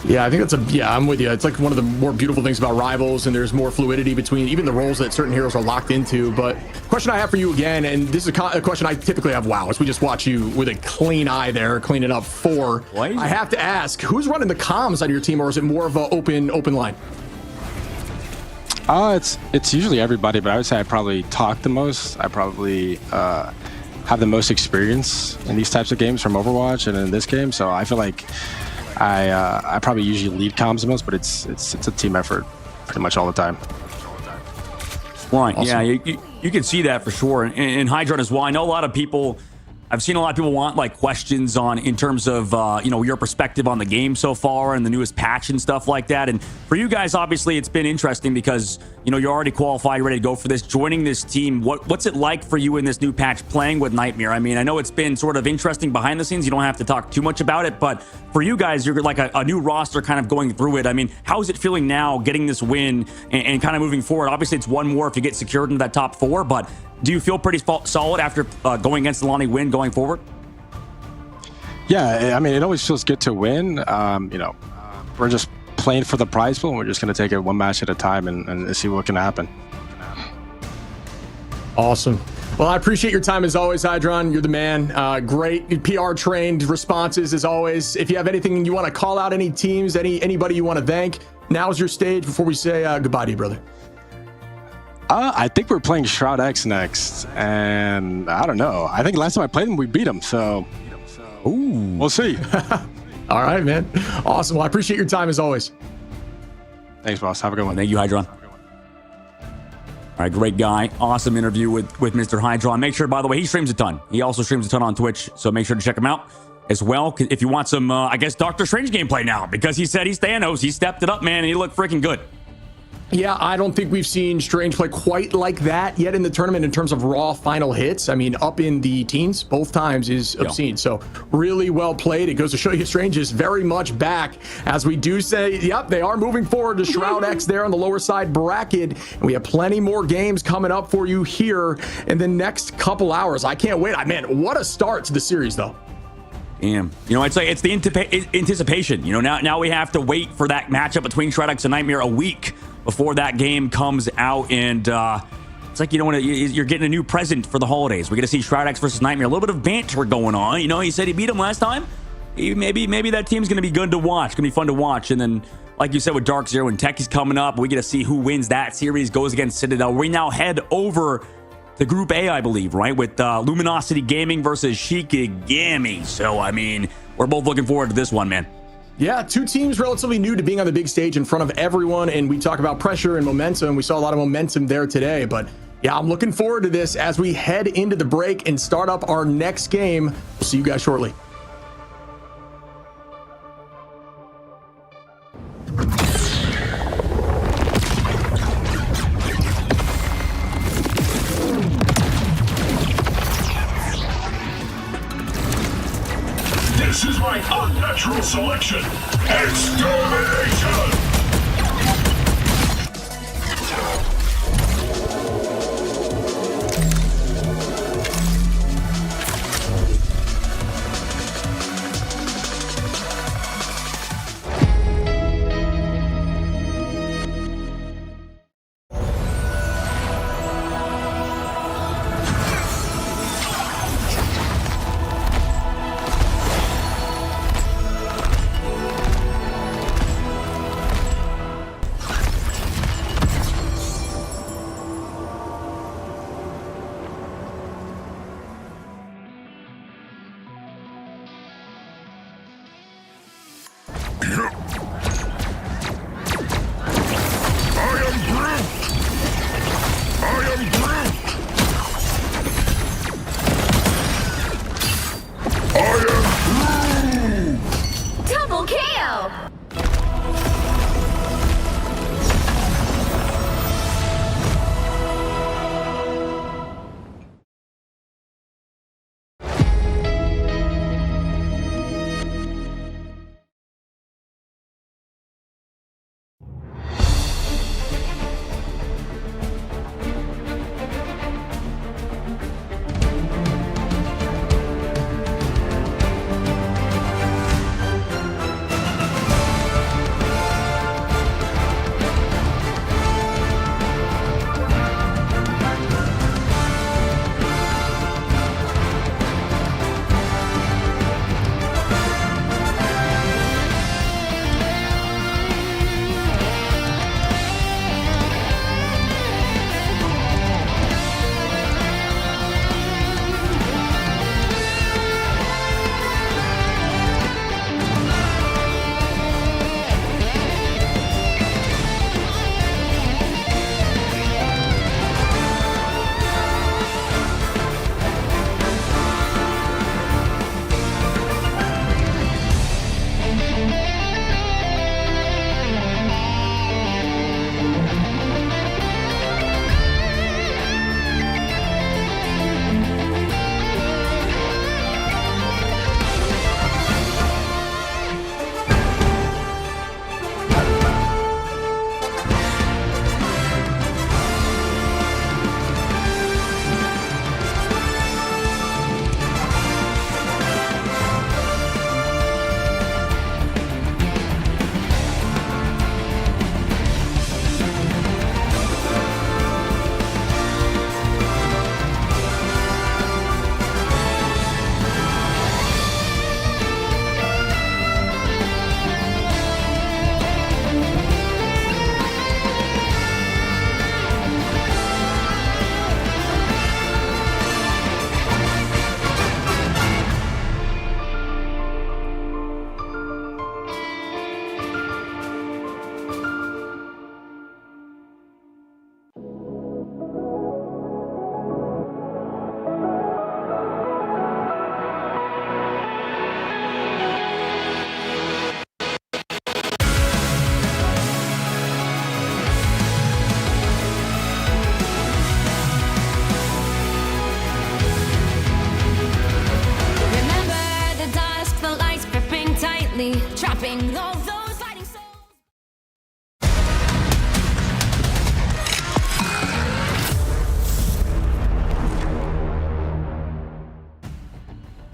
Yeah, I think I'm with you. It's like one of the more beautiful things about Rivals, and there's more fluidity between even the roles that certain heroes are locked into. But question I have for you again, and this is a question I typically have as we just watch you with a clean eye there, cleaning up 4. I have to ask, who's running the comms on your team, or is it more of an open line? It's usually everybody, but I would say I probably talk the most. I probably have the most experience in these types of games from Overwatch and in this game, so I feel like I probably usually lead comms the most, but it's a team effort pretty much all the time. Right. Awesome. Yeah, you can see that for sure. And Hydron as well. I know a lot of people I've seen a lot of people want like questions on in terms of your perspective on the game so far and the newest patch and stuff like that. And for you guys, obviously, it's been interesting because you're already qualified, ready to go for this. Joining this team, what's it like for you in this new patch playing with Nightmare? I mean, I know it's been sort of interesting behind the scenes. You don't have to talk too much about it, but for you guys, you're like a new roster kind of going through it. I mean, how is it feeling now, getting this win and kind of moving forward? Obviously, it's one more if you get secured into that top 4, but do you feel pretty solid after going against the Lonnie win going forward? Yeah, I mean, it always feels good to win. We're just playing for the prize pool, and we're just going to take it one match at a time and see what can happen. Awesome. Well, I appreciate your time as always, Hydron. You're the man. Great PR trained responses as always. If you have anything you want to call out, any teams, anybody you want to thank, now's your stage before we say goodbye to you, brother. I think we're playing Shroud X next, and I don't know. I think last time I played them, we beat them, so ooh, we'll see. All right, man. Awesome. Well, I appreciate your time as always. Thanks, boss. Have a good one. Thank you, Hydron. All right, great guy. Awesome interview with Mr. Hydron. Make sure, by the way, he streams a ton. He also streams a ton on Twitch, so make sure to check him out as well. If you want some, I guess, Doctor Strange gameplay now, because he said he's Thanos. He stepped it up, man, and he looked freaking good. Yeah, I don't think we've seen Strange play quite like that yet in the tournament in terms of raw final hits. I mean, up in the teens both times is obscene. So really well played. It goes to show you Strange is very much back, as we do say, yep, they are moving forward to Shroud X there on the lower side bracket. And we have plenty more games coming up for you here in the next couple hours. I can't wait. Man, what a start to the series, though. Damn. It's like it's the anticipation. Now we have to wait for that matchup between Shroud X and Nightmare a week before that game comes out, and it's like you're getting a new present for the holidays. We're gonna see Shroud X versus Nightmare, a little bit of banter going on. He said he beat him last time. Maybe that team's gonna be good to watch. Gonna be fun to watch. And then, like you said, with Dark Zero and Techie's coming up, we get to see who wins that series. Goes against Citadel. We now head over to Group A, I believe, right, with Luminosity Gaming versus Shikigami. So I mean, we're both looking forward to this one, man. Yeah, two teams relatively new to being on the big stage in front of everyone, and we talk about pressure and momentum. We saw a lot of momentum there today, but yeah, I'm looking forward to this as we head into the break and start up our next game. We'll see you guys shortly. This is my unnatural selection. Extermination!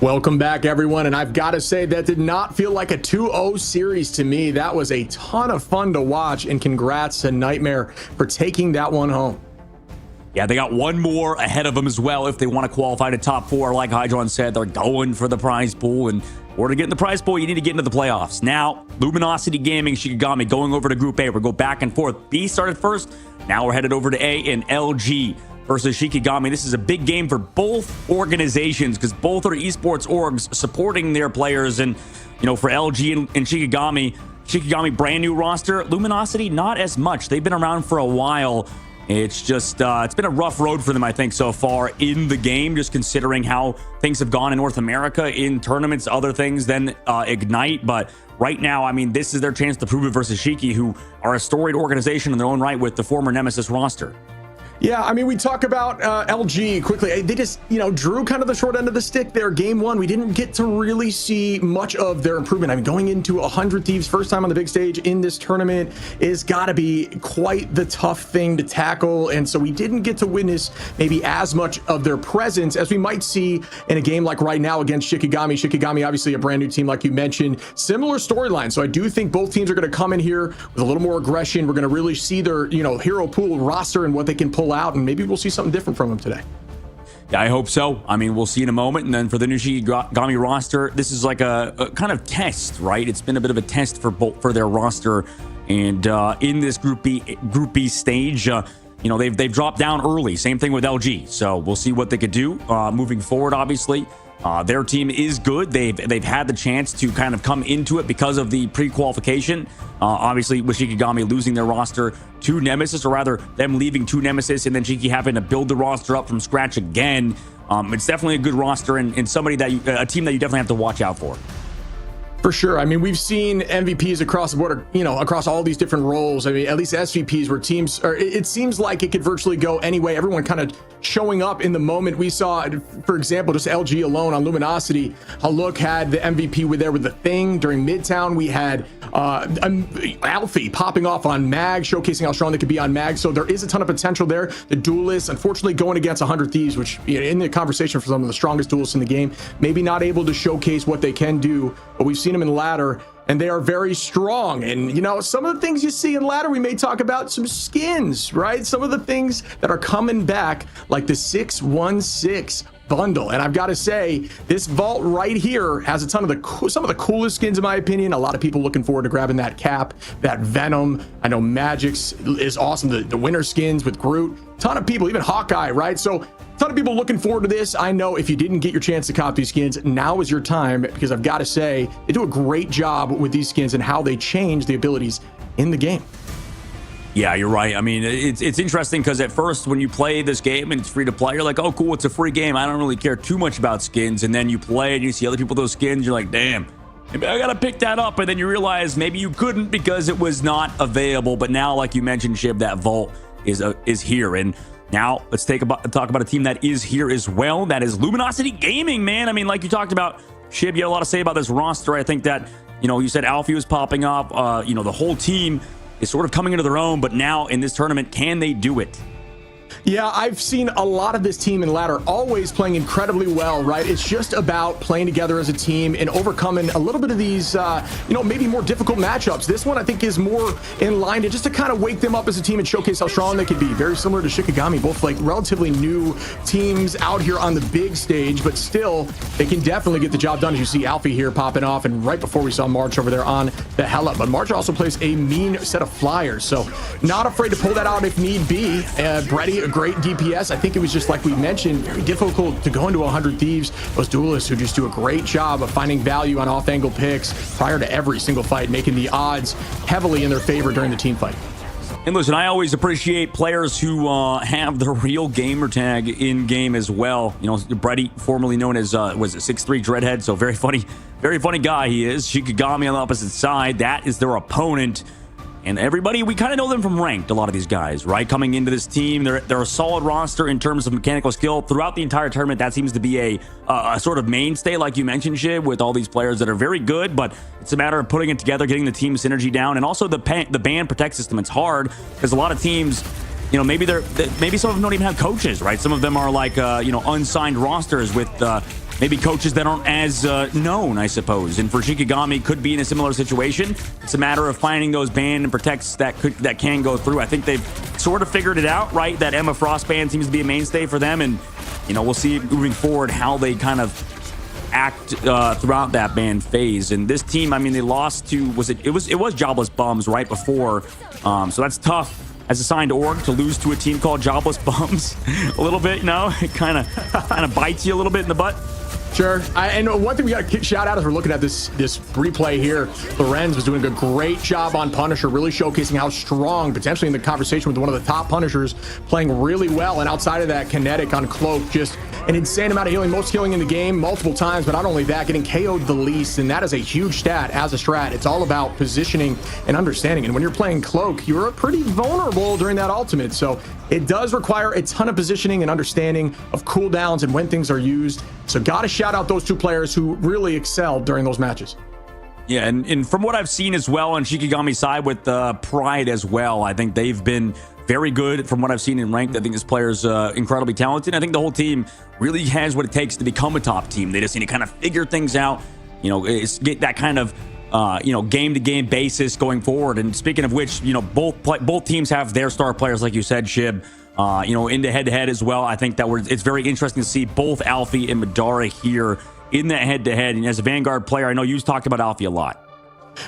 Welcome back, everyone. And I've got to say, that did not feel like a 2-0 series to me. That was a ton of fun to watch. And congrats to Nightmare for taking that one home. Yeah, they got one more ahead of them as well if they want to qualify to top 4. Like Hydron said, they're going for the prize pool. And in order to get in the prize pool, you need to get into the playoffs. Now, Luminosity Gaming, Shikigami going over to Group A. We'll go back and forth. B started first. Now we're headed over to A, and LG versus Shikigami. This is a big game for both organizations because both are esports orgs supporting their players. And, you know, for LG and Shikigami, brand new roster. Luminosity, not as much. They've been around for a while. It's just, it's been a rough road for them, I think, so far in the game, just considering how things have gone in North America in tournaments, other things than Ignite. But right now, I mean, this is their chance to prove it versus Shiki, who are a storied organization in their own right with the former Nemesis roster. Yeah, I mean, we talk about LG quickly. They just, you know, drew kind of the short end of the stick there. Game one, we didn't get to really see much of their improvement. I mean, going into 100 Thieves, first time on the big stage in this tournament, is got to be quite the tough thing to tackle. And so we didn't get to witness maybe as much of their presence as we might see in a game like right now against Shikigami. Shikigami, obviously a brand new team, like you mentioned. Similar storyline. So I do think both teams are going to come in here with a little more aggression. We're going to really see their, you know, hero pool roster and what they can pull out, and maybe we'll see something different from them today. Yeah, I hope so. I mean, we'll see in a moment. And then for the new Shikigami roster, this is like a kind of test, right? It's been a bit of a test for their roster. And in this Group B stage, you know, they've dropped down early. Same thing with LG. So we'll see what they could do moving forward, obviously. Their team is good. They've had the chance to kind of come into it because of the pre-qualification. Obviously, with Shikigami losing their roster to Nemesis, or rather them leaving to Nemesis and then Shiki having to build the roster up from scratch again. It's definitely a good roster and somebody that a team that you definitely have to watch out for. For sure. I mean, we've seen MVPs across the board, you know, across all these different roles. I mean, at least SVPs where teams are, it seems like it could virtually go anyway. Everyone kind of showing up in the moment. We saw, for example, just LG alone on Luminosity. Haluk had the MVP with the Thing during Midtown. We had Alfie popping off on Mag, showcasing how strong they could be on Mag. So there is a ton of potential there. The duelists, unfortunately, going against 100 Thieves, which, you know, in the conversation for some of the strongest duelists in the game, maybe not able to showcase what they can do, but we've seen them in ladder and they are very strong. And, you know, some of the things you see in ladder, we may talk about some skins, right? Some of the things that are coming back, like the 616 bundle. And I've got to say, this vault right here has a ton of some of the coolest skins, in my opinion. A lot of people looking forward to grabbing that cap, that Venom. I know Magic's is awesome. The winter skins with Groot. Ton of people, even Hawkeye, right? So ton of people looking forward to this. I know if you didn't get your chance to cop these skins, now is your time, because I've got to say, they do a great job with these skins and how they change the abilities in the game. Yeah, you're right. I mean, it's interesting because at first when you play this game and it's free to play, you're like, oh, cool, it's a free game. I don't really care too much about skins. And then you play and you see other people with those skins. You're like, damn, maybe I got to pick that up. And then you realize maybe you couldn't because it was not available. But now, like you mentioned, Shib, that vault is here. And now let's talk about a team that is here as well. That is Luminosity Gaming, man. I mean, like you talked about, Shib, you had a lot to say about this roster. I think that, you know, you said Alfie was popping up. You know, the whole team is sort of coming into their own, but now in this tournament, can they do it? Yeah, I've seen a lot of this team in ladder always playing incredibly well, right? It's just about playing together as a team and overcoming a little bit of these, you know, maybe more difficult matchups. This one, I think, is more in line to just to kind of wake them up as a team and showcase how strong they could be. Very similar to Shikigami, both like relatively new teams out here on the big stage, but still, they can definitely get the job done. As you see Alfie here popping off, and right before we saw March over there on the Hella. But March also plays a mean set of flyers, so not afraid to pull that out if need be. Brady, a great DPS. I think it was just like we mentioned, very difficult to go into 100 Thieves. Those duelists who just do a great job of finding value on off-angle picks prior to every single fight, making the odds heavily in their favor during the team fight. And listen, I always appreciate players who have the real gamer tag in game as well. You know, Brady, formerly known as was 6'3" Dreadhead, so very funny guy he is. Shikigami on the opposite side, that is their opponent. And everybody, we kind of know them from ranked, a lot of these guys, right? Coming into this team, they're a solid roster in terms of mechanical skill. Throughout the entire tournament, that seems to be a sort of mainstay, like you mentioned, Shib, with all these players that are very good, but it's a matter of putting it together, getting the team synergy down, and also the ban protect system. It's hard because a lot of teams, you know, maybe some of them don't even have coaches, right? Some of them are like, you know, unsigned rosters with maybe coaches that aren't as known, I suppose. And for Shikigami, could be in a similar situation. It's a matter of finding those ban and protects that can go through. I think they've sort of figured it out, right? That Emma Frost ban seems to be a mainstay for them, and we'll see moving forward how they kind of act throughout that ban phase. And this team, I mean, they lost to it was Jobless Bums right before, so that's tough as a signed org to lose to a team called Jobless Bums a little bit. It kind of bites you a little bit in the butt. Sure. And one thing we got to shout out as we're looking at this replay here, Lorenz was doing a great job on Punisher, really showcasing how strong, potentially in the conversation with one of the top Punishers, playing really well. And outside of that, Kinetic on Cloak, just an insane amount of healing, most healing in the game multiple times, but not only that, getting KO'd the least. And that is a huge stat as a strat. It's all about positioning and understanding. And when you're playing Cloak, you're pretty vulnerable during that ultimate. So it does require a ton of positioning and understanding of cooldowns and when things are used. So got to shout out those two players who really excelled during those matches. Yeah, and from what I've seen as well on Shikigami's side with Pride as well, I think they've been very good from what I've seen in ranked. I think this player's incredibly talented. I think the whole team really has what it takes to become a top team. They just need to kind of figure things out, get that kind of game-to-game basis going forward. And speaking of which, both teams have their star players, like you said, Shib, into head-to-head as well. I think that it's very interesting to see both Alfie and Madara here in that head-to-head. And as a Vanguard player, I know you've talked about Alfie a lot.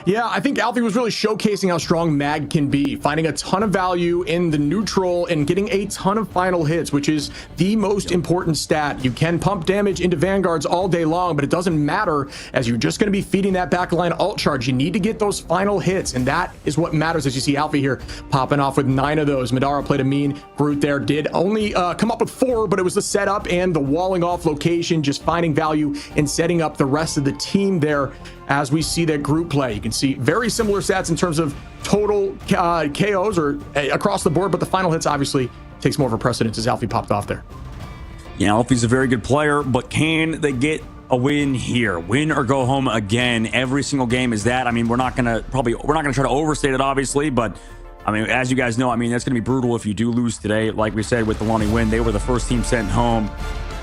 Yeah, I think Alfie was really showcasing how strong Mag can be, finding a ton of value in the neutral and getting a ton of final hits, which is the most important stat. You can pump damage into Vanguards all day long, but it doesn't matter as you're just going to be feeding that backline ult charge. You need to get those final hits, and that is what matters as you see Alfie here popping off with 9 of those. Madara played a mean. Groot there did only come up with 4, but it was the setup and the walling off location, just finding value and setting up the rest of the team there. As we see that group play, you can see very similar stats in terms of total KOs or across the board, but the final hits obviously takes more of a precedence as Alfie popped off there. Yeah, Alfie's a very good player, but can they get a win here? Win or go home again? Every single game is that. I mean, we're not gonna try to overstate it, obviously, but I mean, as you guys know, I mean, that's gonna be brutal if you do lose today. Like we said with the Lonnie win, they were the first team sent home,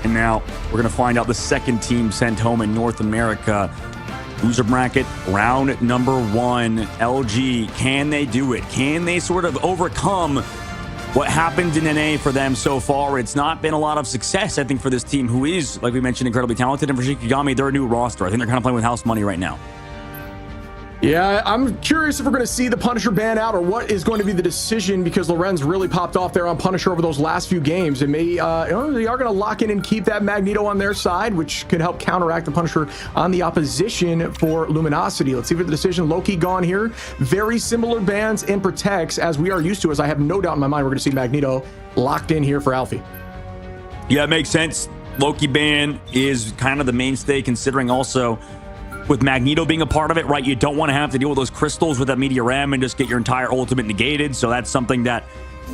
and now we're gonna find out the second team sent home in North America. Loser bracket, round number 1. LG, can they do it? Can they sort of overcome what happened in NA for them so far? It's not been a lot of success, I think, for this team, who is, like we mentioned, incredibly talented. And for Shikigami, they're a new roster. I think they're kind of playing with house money right now. Yeah, I'm curious if we're going to see the Punisher ban out or what is going to be the decision, because Lorenz really popped off there on Punisher over those last few games. And they are going to lock in and keep that Magneto on their side, which could help counteract the Punisher on the opposition for Luminosity. Let's see for the decision. Loki gone here. Very similar bans and protects as we are used to, as I have no doubt in my mind we're going to see Magneto locked in here for Alfie. Yeah, it makes sense. Loki ban is kind of the mainstay, considering also with Magneto being a part of it, right? You don't want to have to deal with those crystals with that Meteor M and just get your entire ultimate negated. So that's something that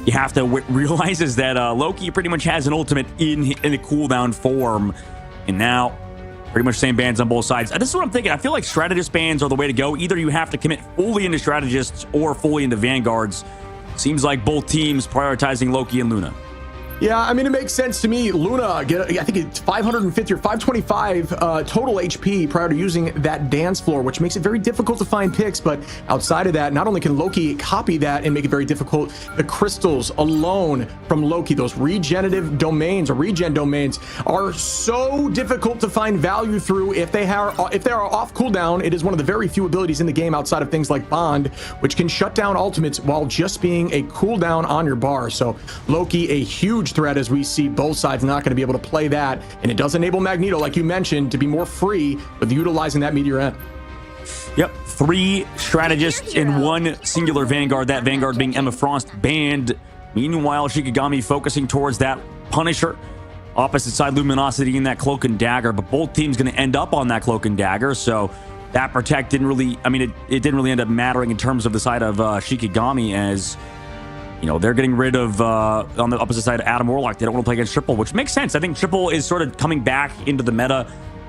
you have to realize, is that Loki pretty much has an ultimate in a cooldown form. And now, pretty much same bans on both sides. This is what I'm thinking. I feel like strategist bans are the way to go. Either you have to commit fully into strategists or fully into Vanguards. Seems like both teams prioritizing Loki and Luna. Yeah, I mean, it makes sense to me. Luna, I think it's 550 or 525 total HP prior to using that dance floor, which makes it very difficult to find picks. But outside of that, not only can Loki copy that and make it very difficult, the crystals alone from Loki, those regenerative domains or regen domains, are so difficult to find value through. If they are off cooldown, it is one of the very few abilities in the game outside of things like Bond, which can shut down ultimates while just being a cooldown on your bar. So Loki, a huge threat, as we see both sides not going to be able to play that, and it does enable Magneto, like you mentioned, to be more free with utilizing that Meteor M. Yep, 3 strategists in 1 singular Vanguard, that Vanguard being Emma Frost banned. Meanwhile, Shikigami focusing towards that Punisher. Opposite side, Luminosity in that Cloak and Dagger, but both teams going to end up on that Cloak and Dagger, so that protect didn't really, I mean, it didn't really end up mattering in terms of the side of Shikigami, as they're getting rid of, on the opposite side, Adam Warlock. They don't want to play against Triple, which makes sense. I think Triple is sort of coming back into the meta.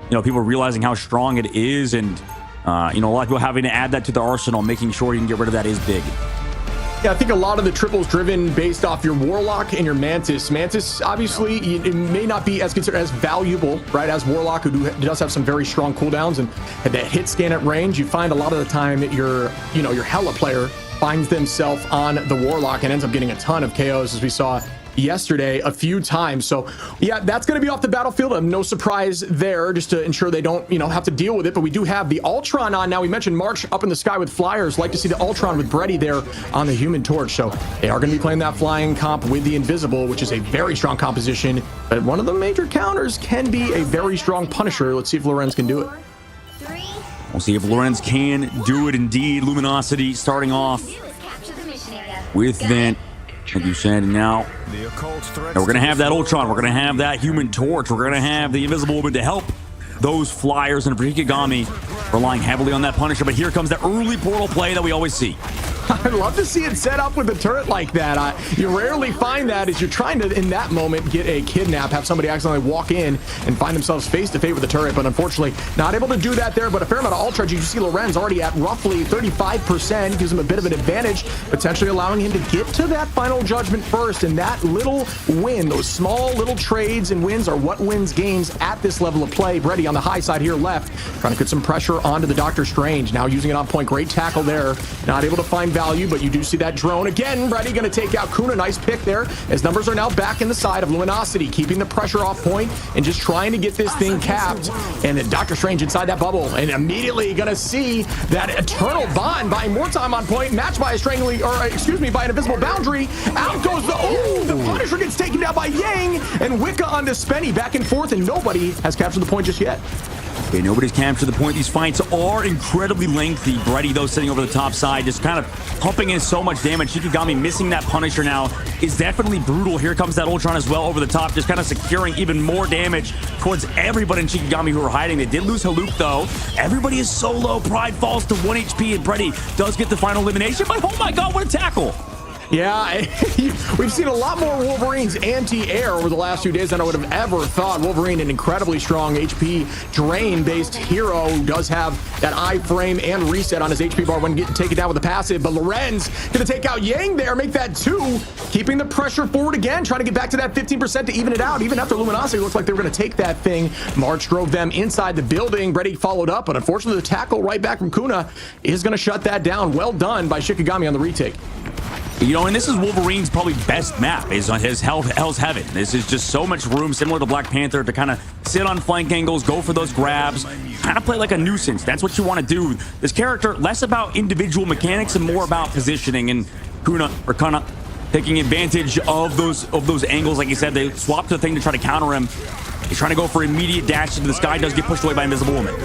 People realizing how strong it is, and, a lot of people having to add that to their arsenal, making sure you can get rid of that is big. Yeah, I think a lot of the triples driven based off your Warlock and your Mantis. Mantis, obviously, it may not be as considered as valuable, right, as Warlock, who does have some very strong cooldowns and that hit scan at range. You find a lot of the time that your Hela player finds themselves on the Warlock and ends up getting a ton of KOs, as we saw yesterday a few times. So yeah, that's going to be off the battlefield. No surprise there, just to ensure they don't have to deal with it. But we do have the Ultron on now. We mentioned March up in the sky with flyers. Like to see the Ultron with Bredy there on the Human Torch. So they are going to be playing that flying comp with the Invisible, which is a very strong composition, but one of the major counters can be a very strong Punisher. Let's see if Lorenz can do it. We'll see if Lorenz can do it indeed. Luminosity starting off with that, like you said. And now we're going to have that Ultron. We're going to have that Human Torch. We're going to have the Invisible Woman to help those flyers, and Shikigami relying heavily on that Punisher. But here comes that early portal play that we always see. I'd love to see it set up with a turret like that. You rarely find that as you're trying to, in that moment, get a kidnap, have somebody accidentally walk in and find themselves face to face with the turret, but unfortunately not able to do that there. But a fair amount of ultra. You see Lorenz already at roughly 35%, gives him a bit of an advantage, potentially allowing him to get to that final judgment first. And that little win, those small little trades and wins are what wins games at this level of play. Bredy on the high side here left, trying to put some pressure onto the Doctor Strange. Now using it on point, great tackle there. Not able to find value, but you do see that drone again. Brady going to take out Kuna. Nice pick there, as numbers are now back in the side of Luminosity, keeping the pressure off point and just trying to get this thing capped. And then Doctor Strange inside that bubble, and immediately going to see that eternal bond, buying more time on point, matched by a by an invisible boundary. Out goes the Punisher gets taken down by Yang, and Wicca onto Spenny, back and forth, and nobody has captured the point just yet. Okay, nobody's captured the point. These fights are incredibly lengthy. Bredy, though, sitting over the top side, just kind of pumping in so much damage. Shikigami missing that Punisher now is definitely brutal. Here comes that Ultron as well over the top, just kind of securing even more damage towards everybody in Shikigami who are hiding. They did lose Haluk, though. Everybody is so low. Pride falls to 1 HP, and Bredy does get the final elimination. But oh my god, what a tackle! Yeah, we've seen a lot more Wolverines anti-air over the last few days than I would have ever thought. Wolverine, an incredibly strong HP drain-based hero, who does have that iframe and reset on his HP bar when getting taken down with the passive. But Lorenz going to take out Yang there, make that 2, keeping the pressure forward again, trying to get back to that 15% to even it out. Even after Luminosity, looks like they were going to take that thing. March drove them inside the building. Bredy followed up, but unfortunately the tackle right back from Kuna is going to shut that down. Well done by Shikigami on the retake. And this is Wolverine's probably best map, is on his Hell's Heaven. This is just so much room, similar to Black Panther, to kind of sit on flank angles, go for those grabs, kind of play like a nuisance. That's what you want to do. This character, less about individual mechanics and more about positioning, and Kuna taking advantage of those angles. Like you said, they swapped the thing to try to counter him. He's trying to go for immediate dash into the sky, does get pushed away by Invisible Woman.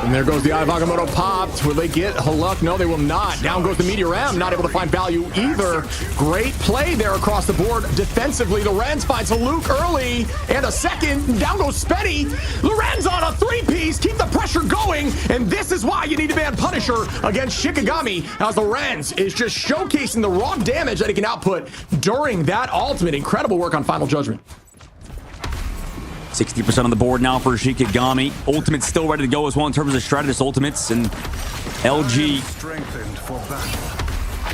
And there goes the Eye of Agamotto popped. Will they get Haluk? No, they will not. Down goes the Meteor M, not able to find value either. Great play there across the board defensively. Lorenz finds Haluk early, and a second. Down goes Spenny. Lorenz on a 3-piece. Keep the pressure going, and this is why you need to ban Punisher against Shikigami, as Lorenz is just showcasing the raw damage that he can output during that ultimate. Incredible work on Final Judgment. 60% on the board now for Shikigami. Ultimate's still ready to go as well in terms of Stratus Ultimates, and LG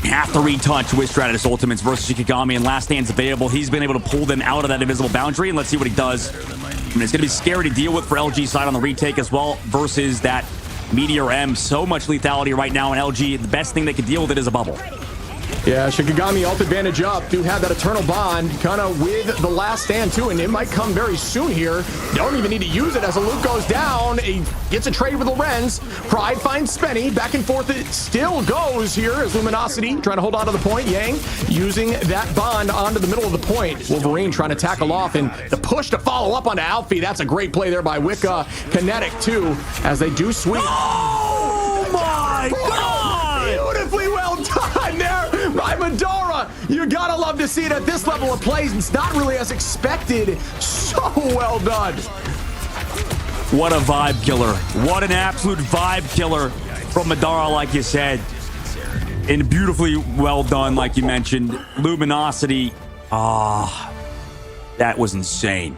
have to retouch with Stratus Ultimates versus Shikigami, and Last Stand's available. He's been able to pull them out of that invisible boundary, and let's see what he does. I mean, it's going to be scary to deal with for LG side on the retake as well versus that Meteor M. So much lethality right now in LG. The best thing they could deal with it is a bubble. Yeah, Shikigami ult advantage up. Do have that Eternal Bond kind of with the Last Stand too, and it might come very soon here. Don't even need to use it as Haluk goes down. He gets a trade with Lorenz. Pride finds Spenny. Back and forth it still goes here as Luminosity trying to hold on to the point. Yang using that bond onto the middle of the point. Wolverine trying to tackle off, and the push to follow up onto Alfie. That's a great play there by Wicca. Kinetic too, as they do sweep. Oh my god! Beautifully well done there by Medora. You gotta love to see it at this level of plays. It's not really as expected. So well done. What a vibe killer. What an absolute vibe killer from Medora, like you said. And beautifully well done, like you mentioned. Luminosity. That was insane.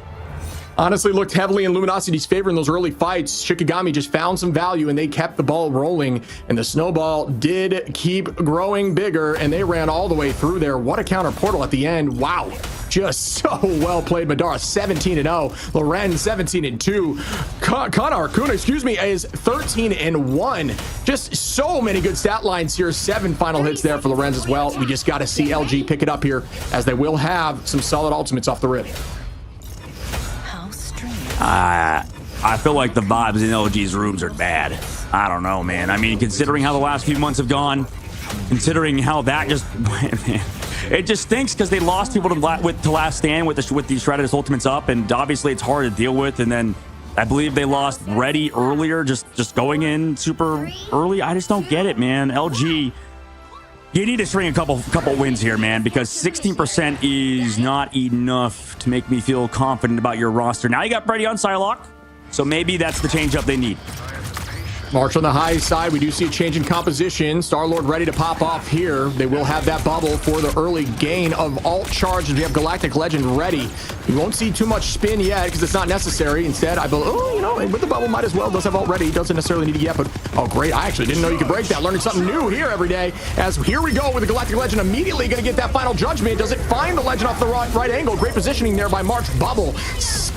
Honestly, looked heavily in Luminosity's favor in those early fights. Shikigami just found some value and they kept the ball rolling, and the snowball did keep growing bigger, and they ran all the way through there. What a counter portal at the end. Wow. Just so well played. Madara 17-0, Loren 17-2, Kana Arcuna, excuse me, is 13-1. Just so many good stat lines here. 7 final hits there for Lorenz as well. We just got to see LG pick it up here, as they will have some solid ultimates off the rip. I feel like the vibes in LG's rooms are bad. I don't know, man. I mean, considering how the last few months have gone, considering how that just went, man, it just stinks because they lost people to Last Stand with these Shredded Ultimates up, and obviously it's hard to deal with. And then I believe they lost Ready earlier, just going in super early. I just don't get it, man. LG, you need to string a couple wins here, man, because 16% is not enough to make me feel confident about your roster. Now you got Brady on Psylocke, so maybe that's the change up they need. March on the high side. We do see a change in composition. Star-Lord ready to pop off here. They will have that bubble for the early gain of alt charges. We have Galactic Legend ready. You won't see too much spin yet because it's not necessary. Instead, I believe, oh, you know, with the bubble, might as well. Does have alt ready. Doesn't necessarily need it yet, but oh, great. I actually didn't know you could break that. Learning something new here every day. As here we go with the Galactic Legend immediately going to get that final judgment. Does it find the Legend off the right angle? Great positioning there by March. Bubble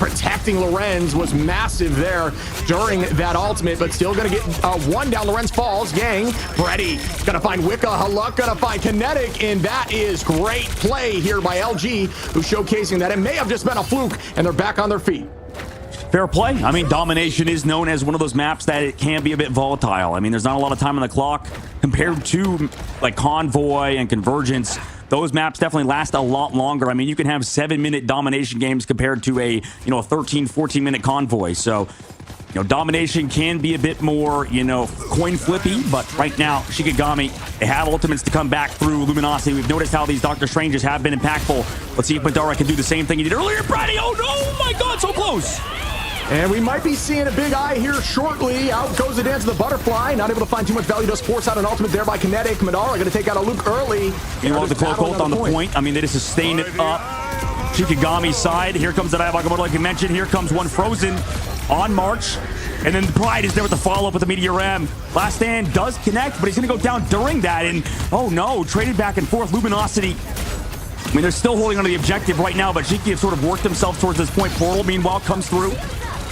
protecting Lorenz was massive there during that ultimate, but still going to get one down. Lorenz falls. Yang, Freddy gonna find Wicca. Haluk gonna find Kinetic, and that is great play here by LG, who's showcasing that it may have just been a fluke, and they're back on their feet. Fair play. I mean, Domination is known as one of those maps that it can be a bit volatile. I mean, there's not a lot of time on the clock compared to like Convoy and Convergence. Those maps definitely last a lot longer. I mean, you can have 7-minute Domination games compared to a 13, 14-minute Convoy. So, Domination can be a bit more, coin flippy, but right now, Shikigami, they have ultimates to come back through Luminosity. We've noticed how these Doctor Stranges have been impactful. Let's see if Madara can do the same thing he did earlier. Brady, oh no, oh my God, so close. And we might be seeing a big eye here shortly. Out goes the Dance of the Butterfly. Not able to find too much value. Does force out an ultimate there by Kinetic. Madara going to take out a Luke early. Meanwhile, the Colt on the point. I mean, they just sustain it up. Shikigami's side. Here comes the Diabolical, like you mentioned. Here comes one Frozen on March. And then Pride is there with the follow-up with the Meteor Ram. Last Stand does connect, but he's going to go down during that. And, oh no, traded back and forth. Luminosity, I mean, they're still holding on to the objective right now, but Shiki have sort of worked themselves towards this point. Portal, meanwhile, comes through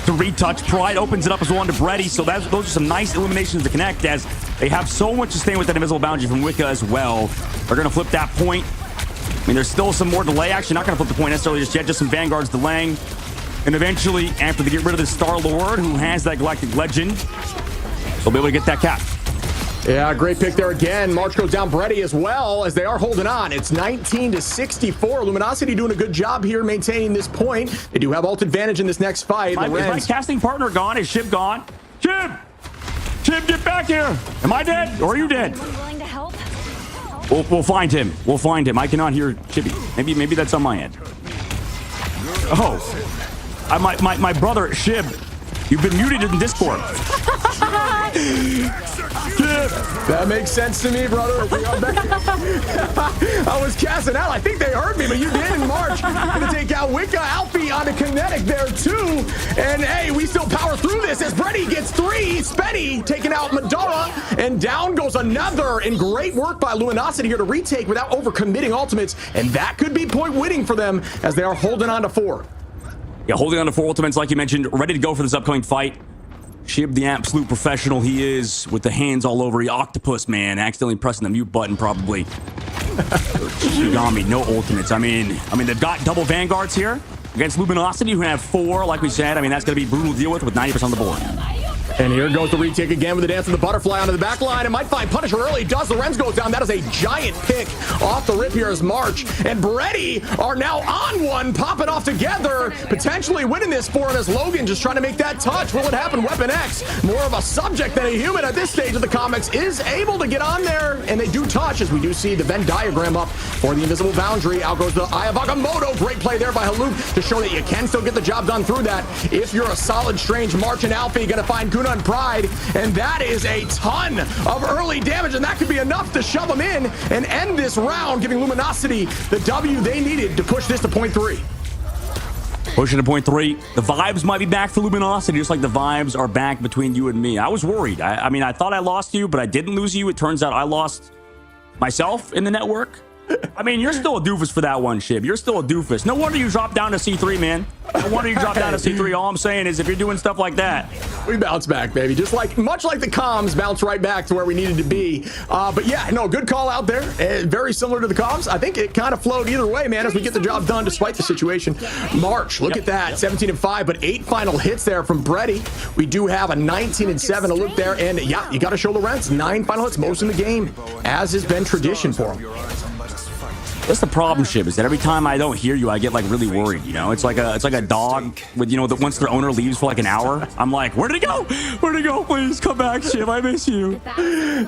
to retouch. Pride opens it up as well to Brady. So those are some nice eliminations to connect, as they have so much to stay with that invisible boundary from Wicca as well. They're going to flip that point. I mean, there's still some more delay. Actually, not going to flip the point necessarily just yet. Just some Vanguards delaying. And eventually, after they get rid of the Star-Lord, who has that Galactic Legend, they'll be able to get that cap. Yeah, great pick there again. March goes down Brady as well, as they are holding on. It's 19-64. Luminosity doing a good job here maintaining this point. They do have ult advantage in this next fight. Is my casting partner gone? Is Shib gone? Shib! Shib, get back here! Am I dead? Or are you dead? Willing to help? We'll find him. We'll find him. I cannot hear Chibi. Maybe that's on my end. Oh. My brother, Shib, you've been muted in Discord. That makes sense to me, brother. I was casting out. I think they heard me, but you did in March. Gonna take out Wicca. Alfie on the Kinetic there, too. And, hey, we still power through this as Brady gets 3. Spenny taking out Madara. And down goes another. And great work by Luminosity here to retake without overcommitting ultimates. And that could be point winning for them as they are holding on to 4. Yeah, holding on to 4 ultimates, like you mentioned, ready to go for this upcoming fight. Shib, the absolute professional he is, with the hands all over. He octopus, man, accidentally pressing the mute button, probably. Shigami, no ultimates. I mean, they've got double Vanguards here against Luminosity, who have 4, like we said. I mean, that's going to be brutal to deal with 90% on the board. And here goes the retake again with the Dance of the Butterfly onto the back line. It might find Punisher early. Does. Lorenz goes down. That is a giant pick off the rip here as March and Brady are now on one, popping off together, potentially winning this for him as Logan just trying to make that touch. Will it happen? Weapon X, more of a subject than a human at this stage of the comics, is able to get on there, and they do touch, as we do see the Venn diagram up for the invisible boundary. Out goes the Eye of Agamotto. Great play there by Haluk to show that you can still get the job done through that. If you're a solid Strange, March and Alfie gonna find Kuna and Pride, and that is a ton of early damage, and that could be enough to shove them in and end this round, giving Luminosity the W they needed to push this to point 3. Pushing to point 3. The vibes might be back for Luminosity, just like the vibes are back between you and me. I was worried. I mean, I thought I lost you, but I didn't lose you. It turns out I lost myself in the network. I mean, you're still a doofus for that one, Shib. You're still a doofus. No wonder you dropped down to C3, man. No wonder you dropped down to C3. All I'm saying is if you're doing stuff like that. We bounce back, baby. Just like, much like the comms bounce right back to where we needed to be. But yeah, no, good call out there. Very similar to the comms. I think it kind of flowed either way, man, as we get the job done despite the situation. March, look at that. 17-5, but 8 final hits there from Brady. We do have a 19-7 to look there. And yeah, you got to show Lorenz 9 final hits, most in the game, as has been tradition for him. That's the problem, Shib, is that every time I don't hear you, I get like really worried. You know, it's like a dog with, you know, that once their owner leaves for like an hour, I'm like, where did he go? Where did he go? Please come back, Shib. I miss you.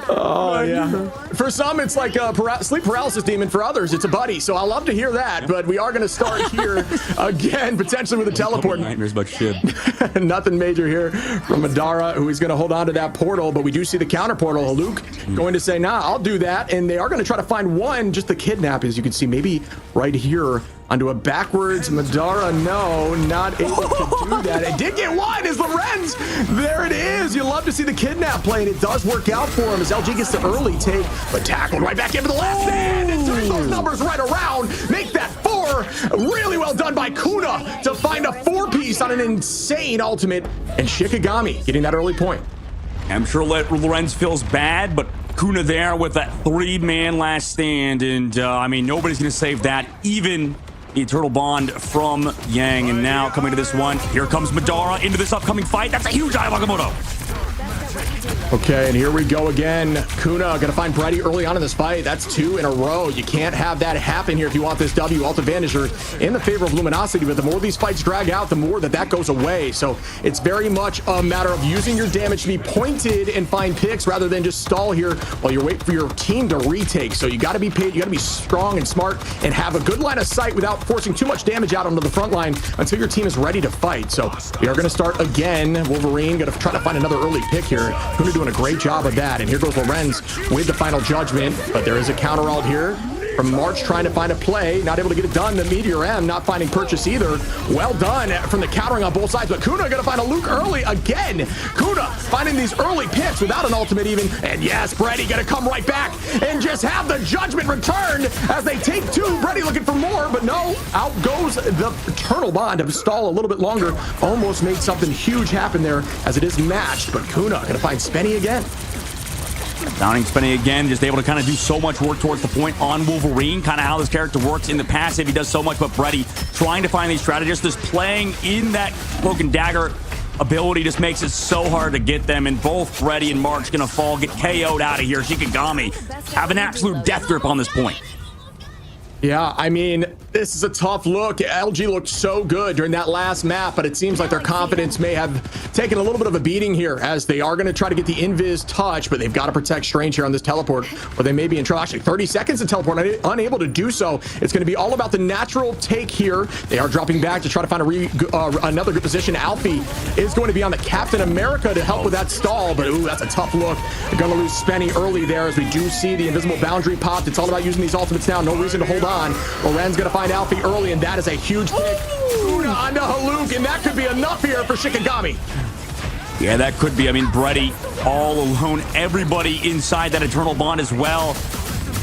Oh yeah. For some, it's like a sleep paralysis demon. For others, it's a buddy. So I love to hear that. But we are going to start here again, potentially with a teleport. Nightmares about Shib. Nothing major here from Madara, who is going to hold on to that portal. But we do see the counter portal. Luke going to say, nah, I'll do that. And they are going to try to find one just to kidnap, as you can see, maybe right here onto a backwards. Madara, no, not able to do that. It did get wide as Lorenz. There it is. You love to see the kidnap play, and it does work out for him as LG gets the early take, but tackled right back into the last stand and turns those numbers right around. Make that 4. Really well done by Kuna to find a 4-piece on an insane ultimate, and Shikigami getting that early point. I'm sure Lorenz feels bad, but Kuna there with that 3-man last stand, and I mean, nobody's going to save that, even the Eternal Bond from Yang. And now coming to this one, here comes Madara into this upcoming fight. That's a huge eye, Wakamoto. Okay, and here we go again. Kuna gonna find Brady early on in this fight. That's 2 in a row. You can't have that happen here if you want this W. Alt advantage are in the favor of Luminosity, but the more these fights drag out, the more that goes away. So it's very much a matter of using your damage to be pointed and find picks rather than just stall here while you're waiting for your team to retake. So you gotta be paid, you gotta be strong and smart and have a good line of sight without forcing too much damage out onto the front line until your team is ready to fight. So we are gonna start again. Wolverine gonna try to find another early pick here. Kuna doing a great job of that, and here goes Lorenz with the final judgment, but there is a counter ult here from March trying to find a play, not able to get it done. The Meteor M not finding purchase either. Well done from the countering on both sides, but Kuna gonna find a Luke early again. Kuna finding these early picks without an ultimate even, and yes, Brady gonna come right back and just have the judgment returned as they take 2. Brady looking for more, but no, out goes the Eternal Bond to stall a little bit longer. Almost made something huge happen there as it is matched, but Kuna gonna find Spenny again. Downing Spenny again, just able to kind of do so much work towards the point on Wolverine, kind of how this character works in the passive. He does so much, but Brady trying to find these strategists, just playing in that Cloak and Dagger ability just makes it so hard to get them, and both Brady and March gonna fall, get KO'd out of here. Shikigami have an absolute death grip on this point. Yeah, I mean, this is a tough look. LG looked so good during that last map, but it seems like their confidence may have taken a little bit of a beating here as they are going to try to get the invis touch, but they've got to protect Strange here on this teleport, or they may be in trouble. Actually, 30 seconds to teleport, unable to do so. It's going to be all about the natural take here. They are dropping back to try to find another good position. Alfie is going to be on the Captain America to help with that stall, but ooh, that's a tough look. They're going to lose Spenny early there as we do see the invisible boundary popped. It's all about using these ultimates now. No reason to hold on. Loren's gonna find Alfie early, and that is a huge pick. Una onto Haluk, and that could be enough here for Shikigami. Yeah, that could be. I mean, Brady all alone, everybody inside that Eternal Bond as well.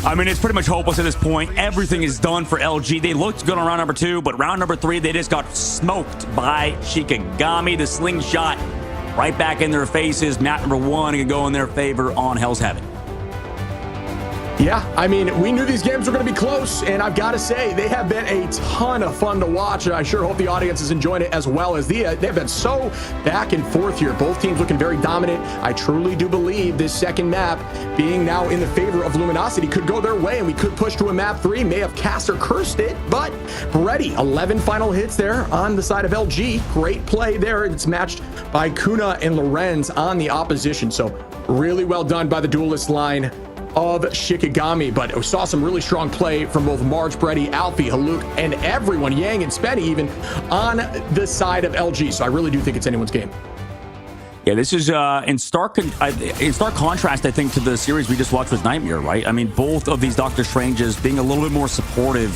I mean, it's pretty much hopeless at this point. Everything is done for LG. They looked good on round number 2, but round number 3, they just got smoked by Shikigami. The slingshot right back in their faces. Map number 1 can go in their favor on Hell's Heaven. Yeah, I mean, we knew these games were going to be close, and I've got to say, they have been a ton of fun to watch. I sure hope the audience is enjoying it as well, as they've been so back and forth here. Both teams looking very dominant. I truly do believe this second map, being now in the favor of Luminosity, could go their way, and we could push to a map 3, may have cast or cursed it, but Brady, 11 final hits there on the side of LG. Great play there. It's matched by Kuna and Lorenz on the opposition, so really well done by the duelist line of Shikigami, but we saw some really strong play from both March, Brady, Alfie, Haluk, and everyone, Yang and Spenny even, on the side of LG. So I really do think it's anyone's game. Yeah, this is in stark contrast, I think, to the series we just watched with Nightmare, right? I mean, both of these Doctor Stranges being a little bit more supportive.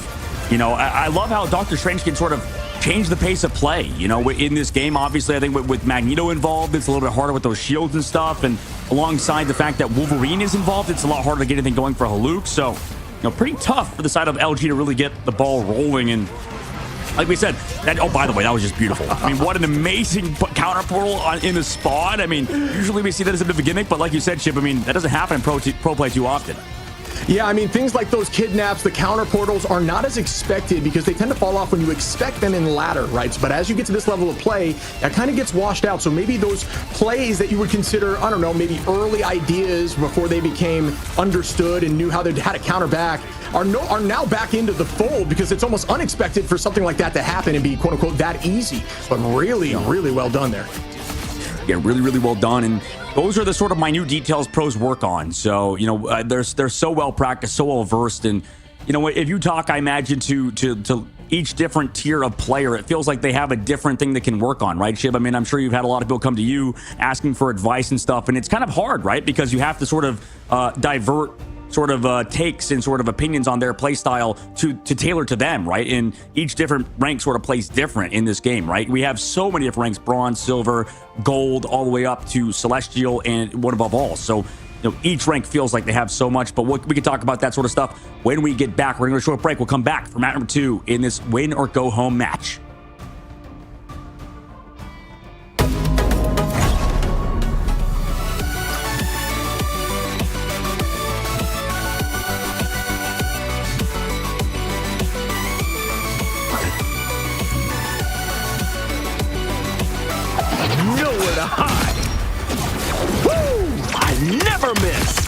You know, I love how Doctor Strange can sort of change the pace of play. You know, in this game, obviously, I think with Magneto involved, it's a little bit harder with those shields and stuff. And alongside the fact that Wolverine is involved, it's a lot harder to get anything going for Haluk. So, pretty tough for the side of LG to really get the ball rolling. And like we said, oh, by the way, that was just beautiful. I mean, what an amazing counter portal in the spot. I mean, usually we see that as a bit of a gimmick, but like you said, Chip, I mean, that doesn't happen in pro play too often. Yeah, I mean, things like those kidnaps, the counter portals are not as expected because they tend to fall off when you expect them in ladder, right? But as you get to this level of play, that kind of gets washed out. So maybe those plays that you would consider, I don't know, maybe early ideas before they became understood and knew how to counter back are now back into the fold because it's almost unexpected for something like that to happen and be quote unquote that easy. But really, really well done there. Yeah, really, really well done. And those are the sort of minute details pros work on. So, they're so well practiced, so well versed. And, if you talk, I imagine, to each different tier of player, it feels like they have a different thing they can work on, right, Shib? I mean, I'm sure you've had a lot of people come to you asking for advice and stuff. And it's kind of hard, right? Because you have to sort of divert sort of takes and sort of opinions on their play style to tailor to them, right? And each different rank sort of plays different in this game, right? We have so many different ranks: bronze, silver, gold, all the way up to celestial, and one above all. So, each rank feels like they have so much, but we can talk about that sort of stuff when we get back. We're going to go to a short break. We'll come back for match number 2 in this win or go home match. Nowhere to hide. Woo! I never miss.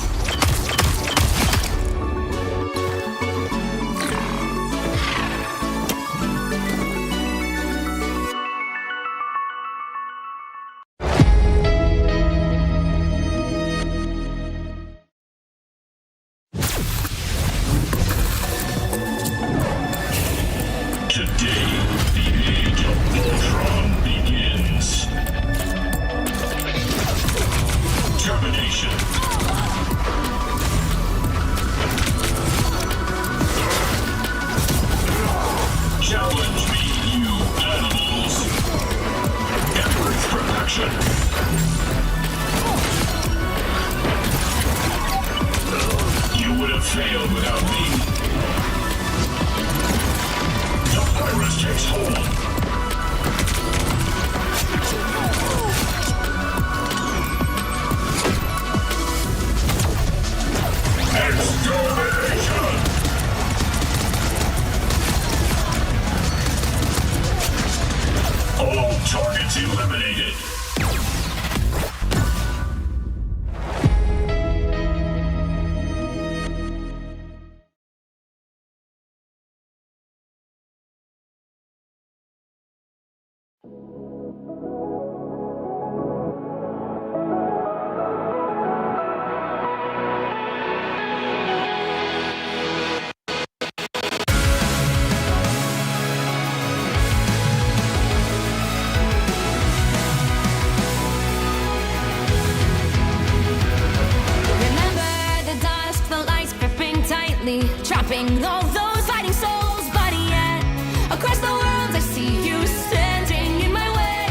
Trapping all those fighting souls, but yet across the world I see you standing in my way.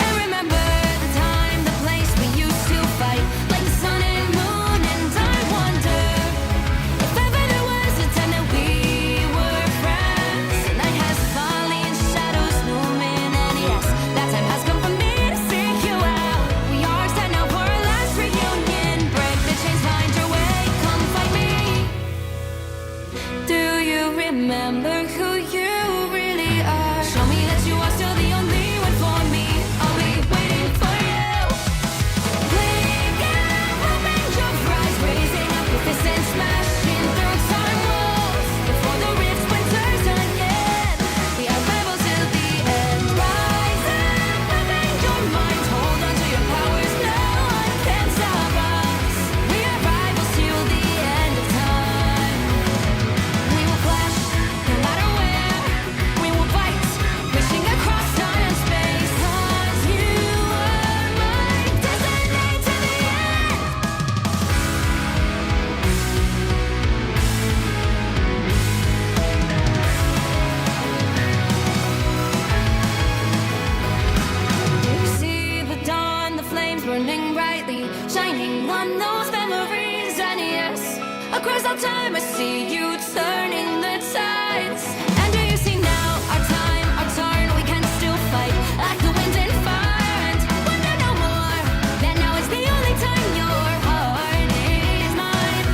And remember the time, the place we used to fight, like the sun and moon. And I wonder if ever there was a time that we were friends. The night has fallen, shadows looming, and yes, that time has come for me to seek you out. We are set now for our last reunion. Break the chains, find your way, come fight me. burning brightly, shining on those memories. And yes, across all time I see you turning the tides. And do you see now our time, our turn? We can still fight like the wind and fire, and wonder no more that now is the only time your heart is mine.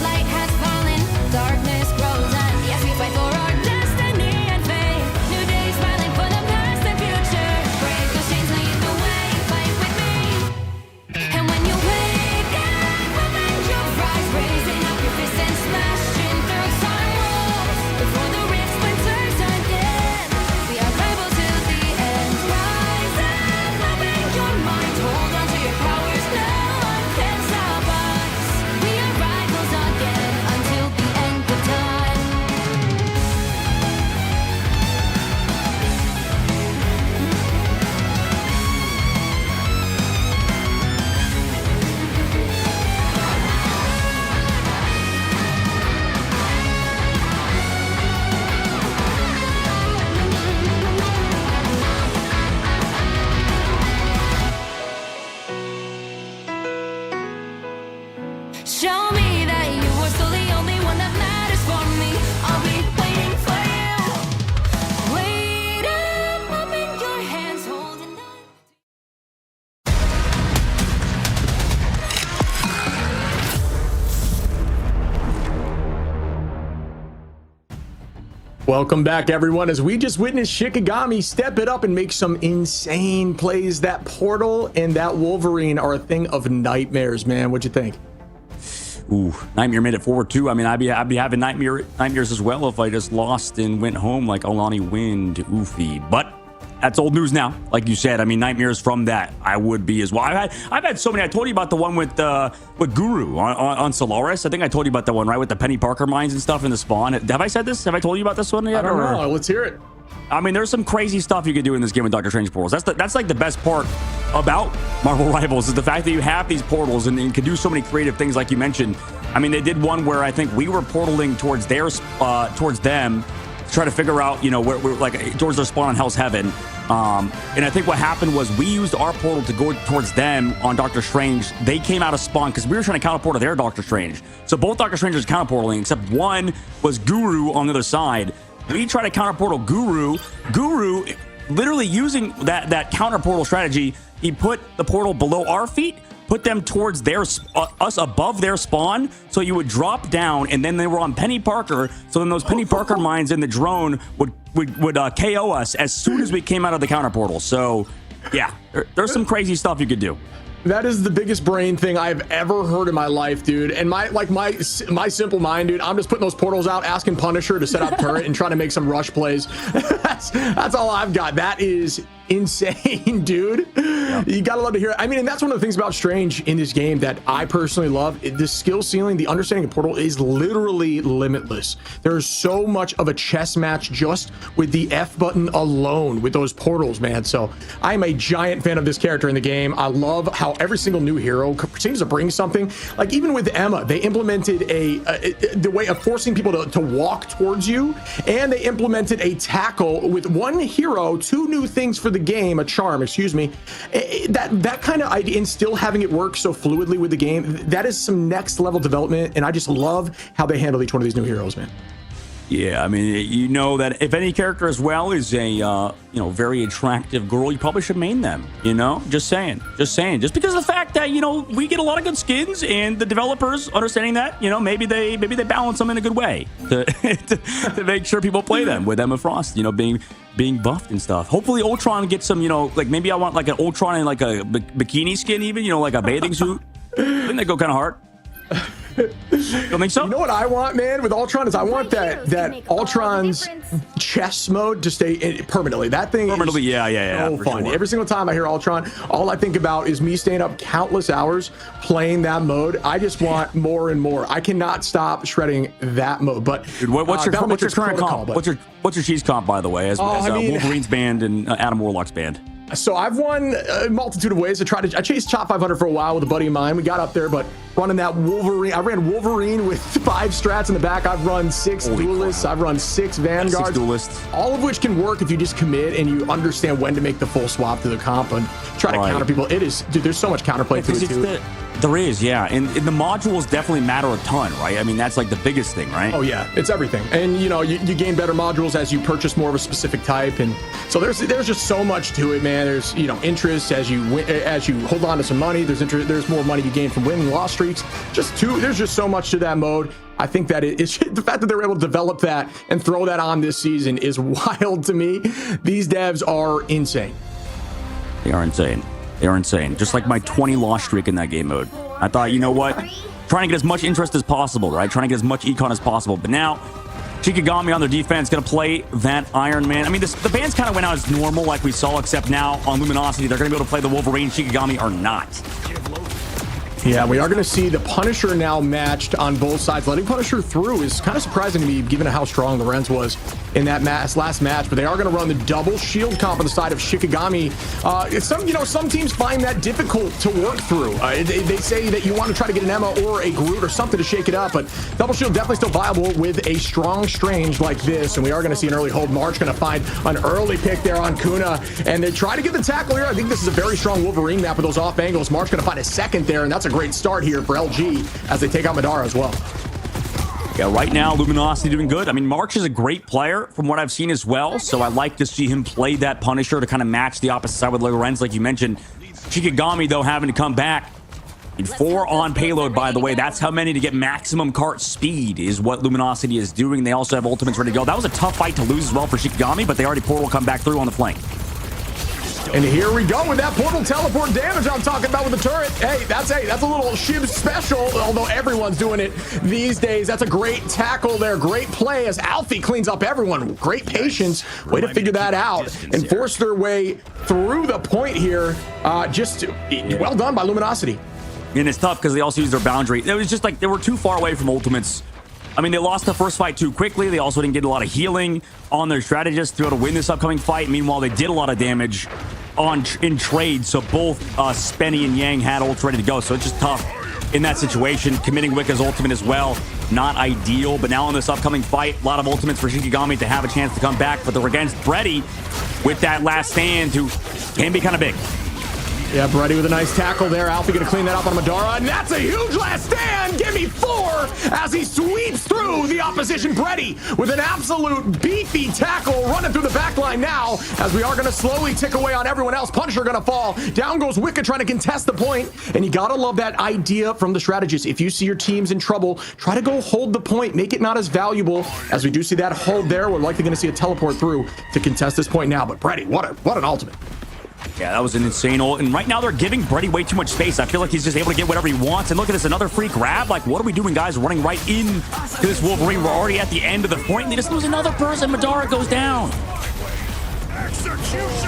Light has fallen, darkness grows, and yes, we fight for our destiny and fate. New days smiling for the past and future. Break those chains, lead the way, fight with me. And when you wake up, open your eyes, raising up your fists and smashing through time walls. Before the rift splinters again, we are rebels till the end. Rise up, open your mind, hold on to your powers, no one can stop us. We are rivals again until the end of time. Show me that you are still the only one that matters for me. I'll be waiting for you. Wait up, open your hands, holding on. Welcome back, everyone, as we just witnessed Shikigami step it up and make some insane plays. That Portal and that Wolverine are a thing of nightmares, man. What'd you think? Ooh, Nightmare made it forward too. I mean, I'd be having nightmares as well if I just lost and went home like Alani Wind, oofy. But that's old news now, like you said. I mean, nightmares from that I would be as well. I've had so many. I told you about the one with Guru on Solaris. I think I told you about that one, right, with the Penny Parker mines and stuff in the spawn. Have I said this? Have I told you about this one yet? I don't know. Let's hear it. I mean, there's some crazy stuff you could do in this game with Doctor Strange portals. That's like the best part about Marvel Rivals, is the fact that you have these portals and you can do so many creative things, like you mentioned. I mean, they did one where I think we were portaling towards them to try to figure out, you know, where we're like towards their spawn on Hell's Heaven. And I think what happened was we used our portal to go towards them on Doctor Strange. They came out of spawn because we were trying to counterport to their Doctor Strange. So both Doctor Strangers counterportaling, except one was Guru on the other side. We try to counterportal Guru. Guru, literally using that counterportal strategy, he put the portal below our feet, put them towards us above their spawn, so you would drop down, and then they were on Penny Parker. So then those Penny Parker mines in the drone would KO us as soon as we came out of the counterportal. So yeah, there's some crazy stuff you could do. That is the biggest brain thing I've ever heard in my life, dude. And my simple mind, dude, I'm just putting those portals out, asking Punisher to set up turret and trying to make some rush plays. that's all I've got. That is insane, dude. Yep. You gotta love to hear it. I mean, and that's one of the things about Strange in this game that I personally love. The skill ceiling, the understanding of Portal is literally limitless. There's so much of a chess match just with the F button alone with those portals, man. So I'm a giant fan of this character in the game. I love how every single new hero seems to bring something. Like even with Emma, they implemented the way of forcing people to walk towards you, and they implemented a tackle with one hero, two new things for the game, a charm, excuse me. That kind of idea, and still having it work so fluidly with the game, that is some next level development, and I just love how they handle each one of these new heroes, man. Yeah, I mean, you know that if any character as well is a very attractive girl, you probably should main them. You know, just saying, just because of the fact that we get a lot of good skins, and the developers understanding that, maybe they balance them in a good way to make sure people play them with Emma Frost, being buffed and stuff. Hopefully Ultron gets some, like maybe I want like an Ultron in like a bikini skin, even like a bathing suit. I think they go kind of hard. You don't think so? You know what I want, man, with Ultron is I want that Ultron's chess mode to stay in permanently. That thing permanently, is yeah, so fun. Sure. Every single time I hear Ultron, all I think about is me staying up countless hours playing that mode. I just want more and more. I cannot stop shredding that mode. But dude, what's your current comp? What's your cheese comp, by the way, as I mean, Wolverine's band and Adam Warlock's band? So I've won a multitude of ways. I chased Chop 500 for a while with a buddy of mine. We got up there, but running that Wolverine, I ran Wolverine with 5 strats in the back. I've run 6 duelists. I've run 6 vanguards. 6 duelists. All of which can work if you just commit and you understand when to make the full swap through the comp and try to counter people. It is, dude, there's so much counterplay to it too. There is, yeah. And the modules definitely matter a ton, right? I mean, that's like the biggest thing, right? Oh, yeah. It's everything. And, you know, you gain better modules as you purchase more of a specific type. And so there's just so much to it, man. There's, you know, interest as you hold on to some money. There's more money you gain from winning loss streaks. There's just so much to that mode. I think that it's the fact that they're able to develop that and throw that on this season is wild to me. These devs are insane. They are insane. They are insane. Just like my 20 loss streak in that game mode. I thought, you know what? Trying to get as much interest as possible, right? Trying to get as much econ as possible. But now, Shikigami on their defense going to play that Iron Man. I mean, the bans kind of went out as normal like we saw, except now on Luminosity, they're going to be able to play the Wolverine. Shikigami are not. Yeah, we are going to see the Punisher now matched on both sides. Letting Punisher through is kind of surprising to me, given how strong Lorenz was in that last match. But they are going to run the double shield comp on the side of Shikigami. Some teams find that difficult to work through. They say that you want to try to get an Emma or a Groot or something to shake it up, but double shield definitely still viable with a strong Strange like this. And we are going to see an early hold. March going to find an early pick there on Kuna, and they try to get the tackle here. I think this is a very strong Wolverine map with those off angles. March going to find a second there, and that's a great start here for LG as they take out Madara as well. Yeah, right now, Luminosity doing good. I mean, March is a great player from what I've seen as well, so I like to see him play that Punisher to kind of match the opposite side with Lorenz, like you mentioned. Shikigami, though, having to come back. And 4 on payload, by the way. That's how many to get maximum cart speed is what Luminosity is doing. They also have ultimates ready to go. That was a tough fight to lose as well for Shikigami, but they already portal come back through on the flank. And here we go with that portal teleport damage I'm talking about with the turret. Hey, that's a little Shib special, although everyone's doing it these days. That's a great tackle there. Great play as Alfie cleans up everyone. Great patience. Way to figure that out and force their way through the point here. Well done by Luminosity. And it's tough because they also used their boundary. It was just like they were too far away from ultimates. I mean, they lost the first fight too quickly. They also didn't get a lot of healing on their strategists to be able to win this upcoming fight. Meanwhile, they did a lot of damage in trade. So both Spenny and Yang had ults ready to go. So it's just tough in that situation. Committing Wicca's ultimate as well, not ideal. But now in this upcoming fight, a lot of ultimates for Shikigami to have a chance to come back. But they're against Bredy with that last stand, who can be kind of big. Yeah, Bredy with a nice tackle there. Alfie going to clean that up on Madara, and that's a huge last stand. Give me 4 as he sweeps through the opposition. Bredy with an absolute beefy tackle running through the back line now as we are going to slowly tick away on everyone else. Punisher going to fall. Down goes Wicca trying to contest the point, and you got to love that idea from the strategist. If you see your team's in trouble, try to go hold the point. Make it not as valuable as we do see that hold there. We're likely going to see a teleport through to contest this point now, but Bredy, what an ultimate. Yeah, that was an insane ult. And right now they're giving Bredy way too much space. I feel like he's just able to get whatever he wants. And look at this, another free grab. Like, what are we doing, guys? Running right in to this Wolverine. We're already at the end of the point, and they just lose another person. Madara goes down.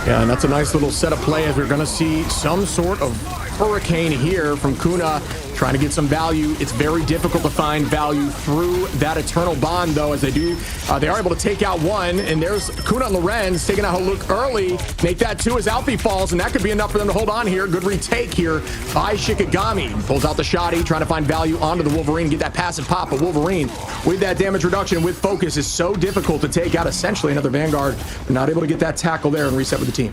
Yeah, and that's a nice little set of play as we're going to see some sort of hurricane here from Kuna trying to get some value. It's very difficult to find value through that eternal bond, though, as they are able to take out one, and there's Kuna and Lorenz taking out Haluk early. Make that 2 as Alfie falls, and that could be enough for them to hold on here. Good retake here by Shikigami. Pulls out the shotty, trying to find value onto the Wolverine, get that passive pop, but Wolverine, with that damage reduction, with focus, is so difficult to take out essentially another Vanguard. They're not able to get that tackle there and reset with the team.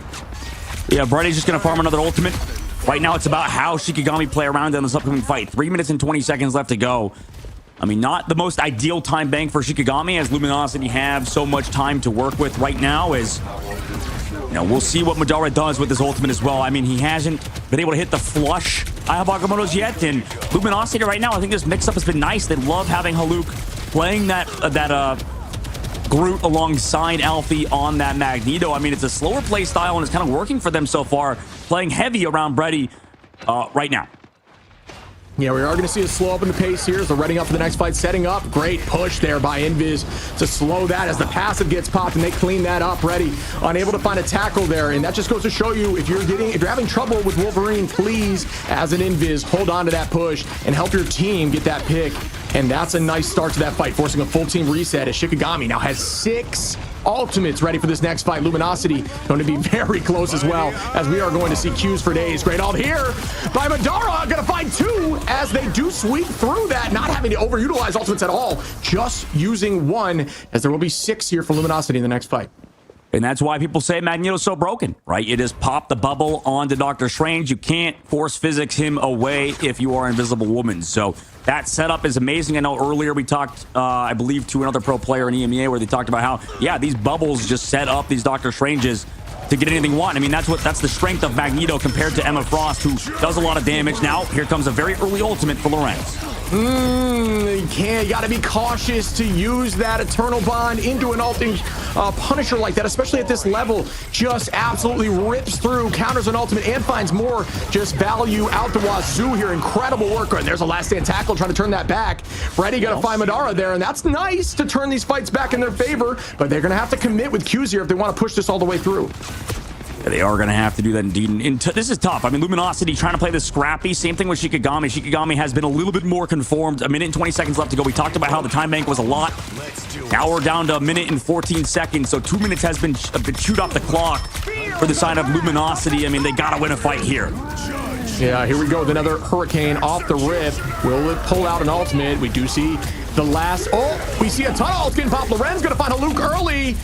Yeah, Bredy's just going to farm another ultimate. Right now, it's about how Shikigami play around in this upcoming fight. 3 minutes and 20 seconds left to go. I mean, not the most ideal time bank for Shikigami, as Luminosity have so much time to work with right now. As you know, we'll see what Madara does with his ultimate as well. I mean, he hasn't been able to hit the flush Ayabakemono's yet, and Luminosity right now, I think this mix-up has been nice. They love having Haluk playing that Groot alongside Alfie on that Magneto. I mean, it's a slower play style, and it's kind of working for them so far, playing heavy around Bredy right now. Yeah, we are going to see a slow up in the pace here as they're readying up for the next fight, setting up. Great push there by Invis to slow that as the passive gets popped, and they clean that up. Bredy unable to find a tackle there, and that just goes to show you if you're having trouble with Wolverine, please, as an Invis, hold on to that push and help your team get that pick. And that's a nice start to that fight, forcing a full team reset as Shikigami now has 6 ultimates ready for this next fight. Luminosity going to be very close as well, as we are going to see Qs for days. Great ult here by Madara. Going to find 2 as they do sweep through that, not having to overutilize ultimates at all, just using 1, as there will be 6 here for Luminosity in the next fight. And that's why people say Magneto's so broken, right? You just pop the bubble onto Doctor Strange. You can't force physics him away if you are Invisible Woman. So that setup is amazing. I know earlier we talked, I believe, to another pro player in EMEA where they talked about how, yeah, these bubbles just set up these Doctor Stranges to get anything one. I mean, that's the strength of Magneto compared to Emma Frost, who does a lot of damage. Now, here comes a very early ultimate for Lorenz. You gotta be cautious to use that Eternal Bond into an ulting Punisher like that, especially at this level. Just absolutely rips through, counters an ultimate, and finds more just value out the wazoo here. Incredible work. And there's a last stand tackle trying to turn that back. Freddy gonna find Madara there, and that's nice to turn these fights back in their favor, but they're gonna have to commit with Qs here if they want to push this all the way through. They are going to have to do that indeed. This is tough. I mean, Luminosity trying to play this scrappy. Same thing with Shikigami. Shikigami has been a little bit more conformed. A minute and 20 seconds left to go. We talked about how the time bank was a lot. Now we're down to a minute and 14 seconds. So 2 minutes has been chewed off the clock for the side of Luminosity. I mean, they got to win a fight here. Yeah, here we go with another Hurricane off the rip. Will it pull out an ultimate? We do see the last... Oh, we see a ton of ults getting popped. Lorenz going to find a Luke early.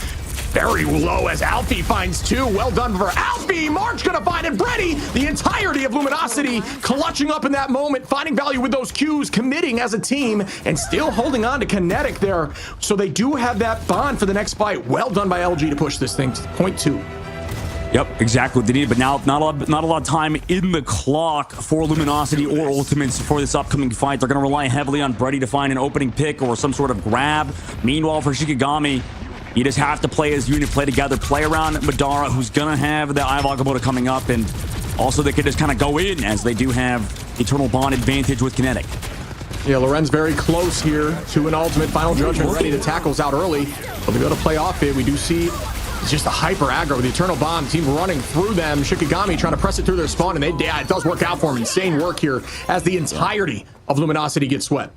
Very low as Alfie finds 2. Well done for Alfie. March gonna find it. Freddy, the entirety of Luminosity clutching up in that moment, finding value with those Qs, committing as a team, and still holding on to Kinetic there. So they do have that bond for the next fight. Well done by LG to push this thing to point 2. Yep, exactly what they need, but now not a lot of time in the clock for Luminosity or Ultimates for this upcoming fight. They're going to rely heavily on Brady to find an opening pick or some sort of grab. Meanwhile, for Shikigami, you just have to play as unit, play together, play around Madara, who's going to have the Eye Vagabond coming up, and also they could just kind of go in, as they do have Eternal Bond advantage with Kinetic. Yeah, Lorenz very close here to an ultimate. Final Judgment ready to tackles out early, but they go to play off it. We do see it's just a hyper aggro with the Eternal Bond. Team running through them. Shikigami trying to press it through their spawn, and it does work out for him. Insane work here as the entirety of Luminosity gets swept.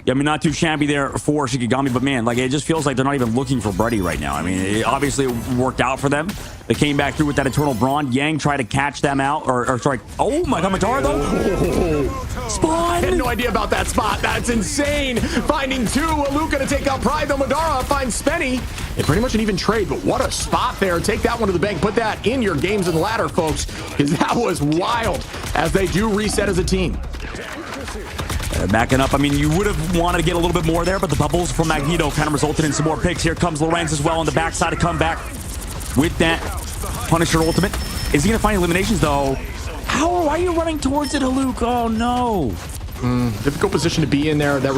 Yeah, I mean, not too shabby there for Shikigami, but man, like, it just feels like they're not even looking for Brady right now. I mean, it obviously worked out for them. They came back through with that Eternal Brawn. Yang tried to catch them out, or sorry. Oh my God, Madara though. Oh. Spawn. I had no idea about that spot. That's insane. Finding 2. Luke gonna take out Pride though. Madara finds Spenny. It's pretty much an even trade, but what a spot there. Take that one to the bank. Put that in your games and ladder, folks, because that was wild as they do reset as a team. Backing up, I mean, you would have wanted to get a little bit more there, but the bubbles from Magneto kind of resulted in some more picks. Here comes Lorenz as well on the backside to come back with that Punisher ultimate. Is he going to find eliminations, though? Why are you running towards it, Haluk? Oh, no. Difficult position to be in there. That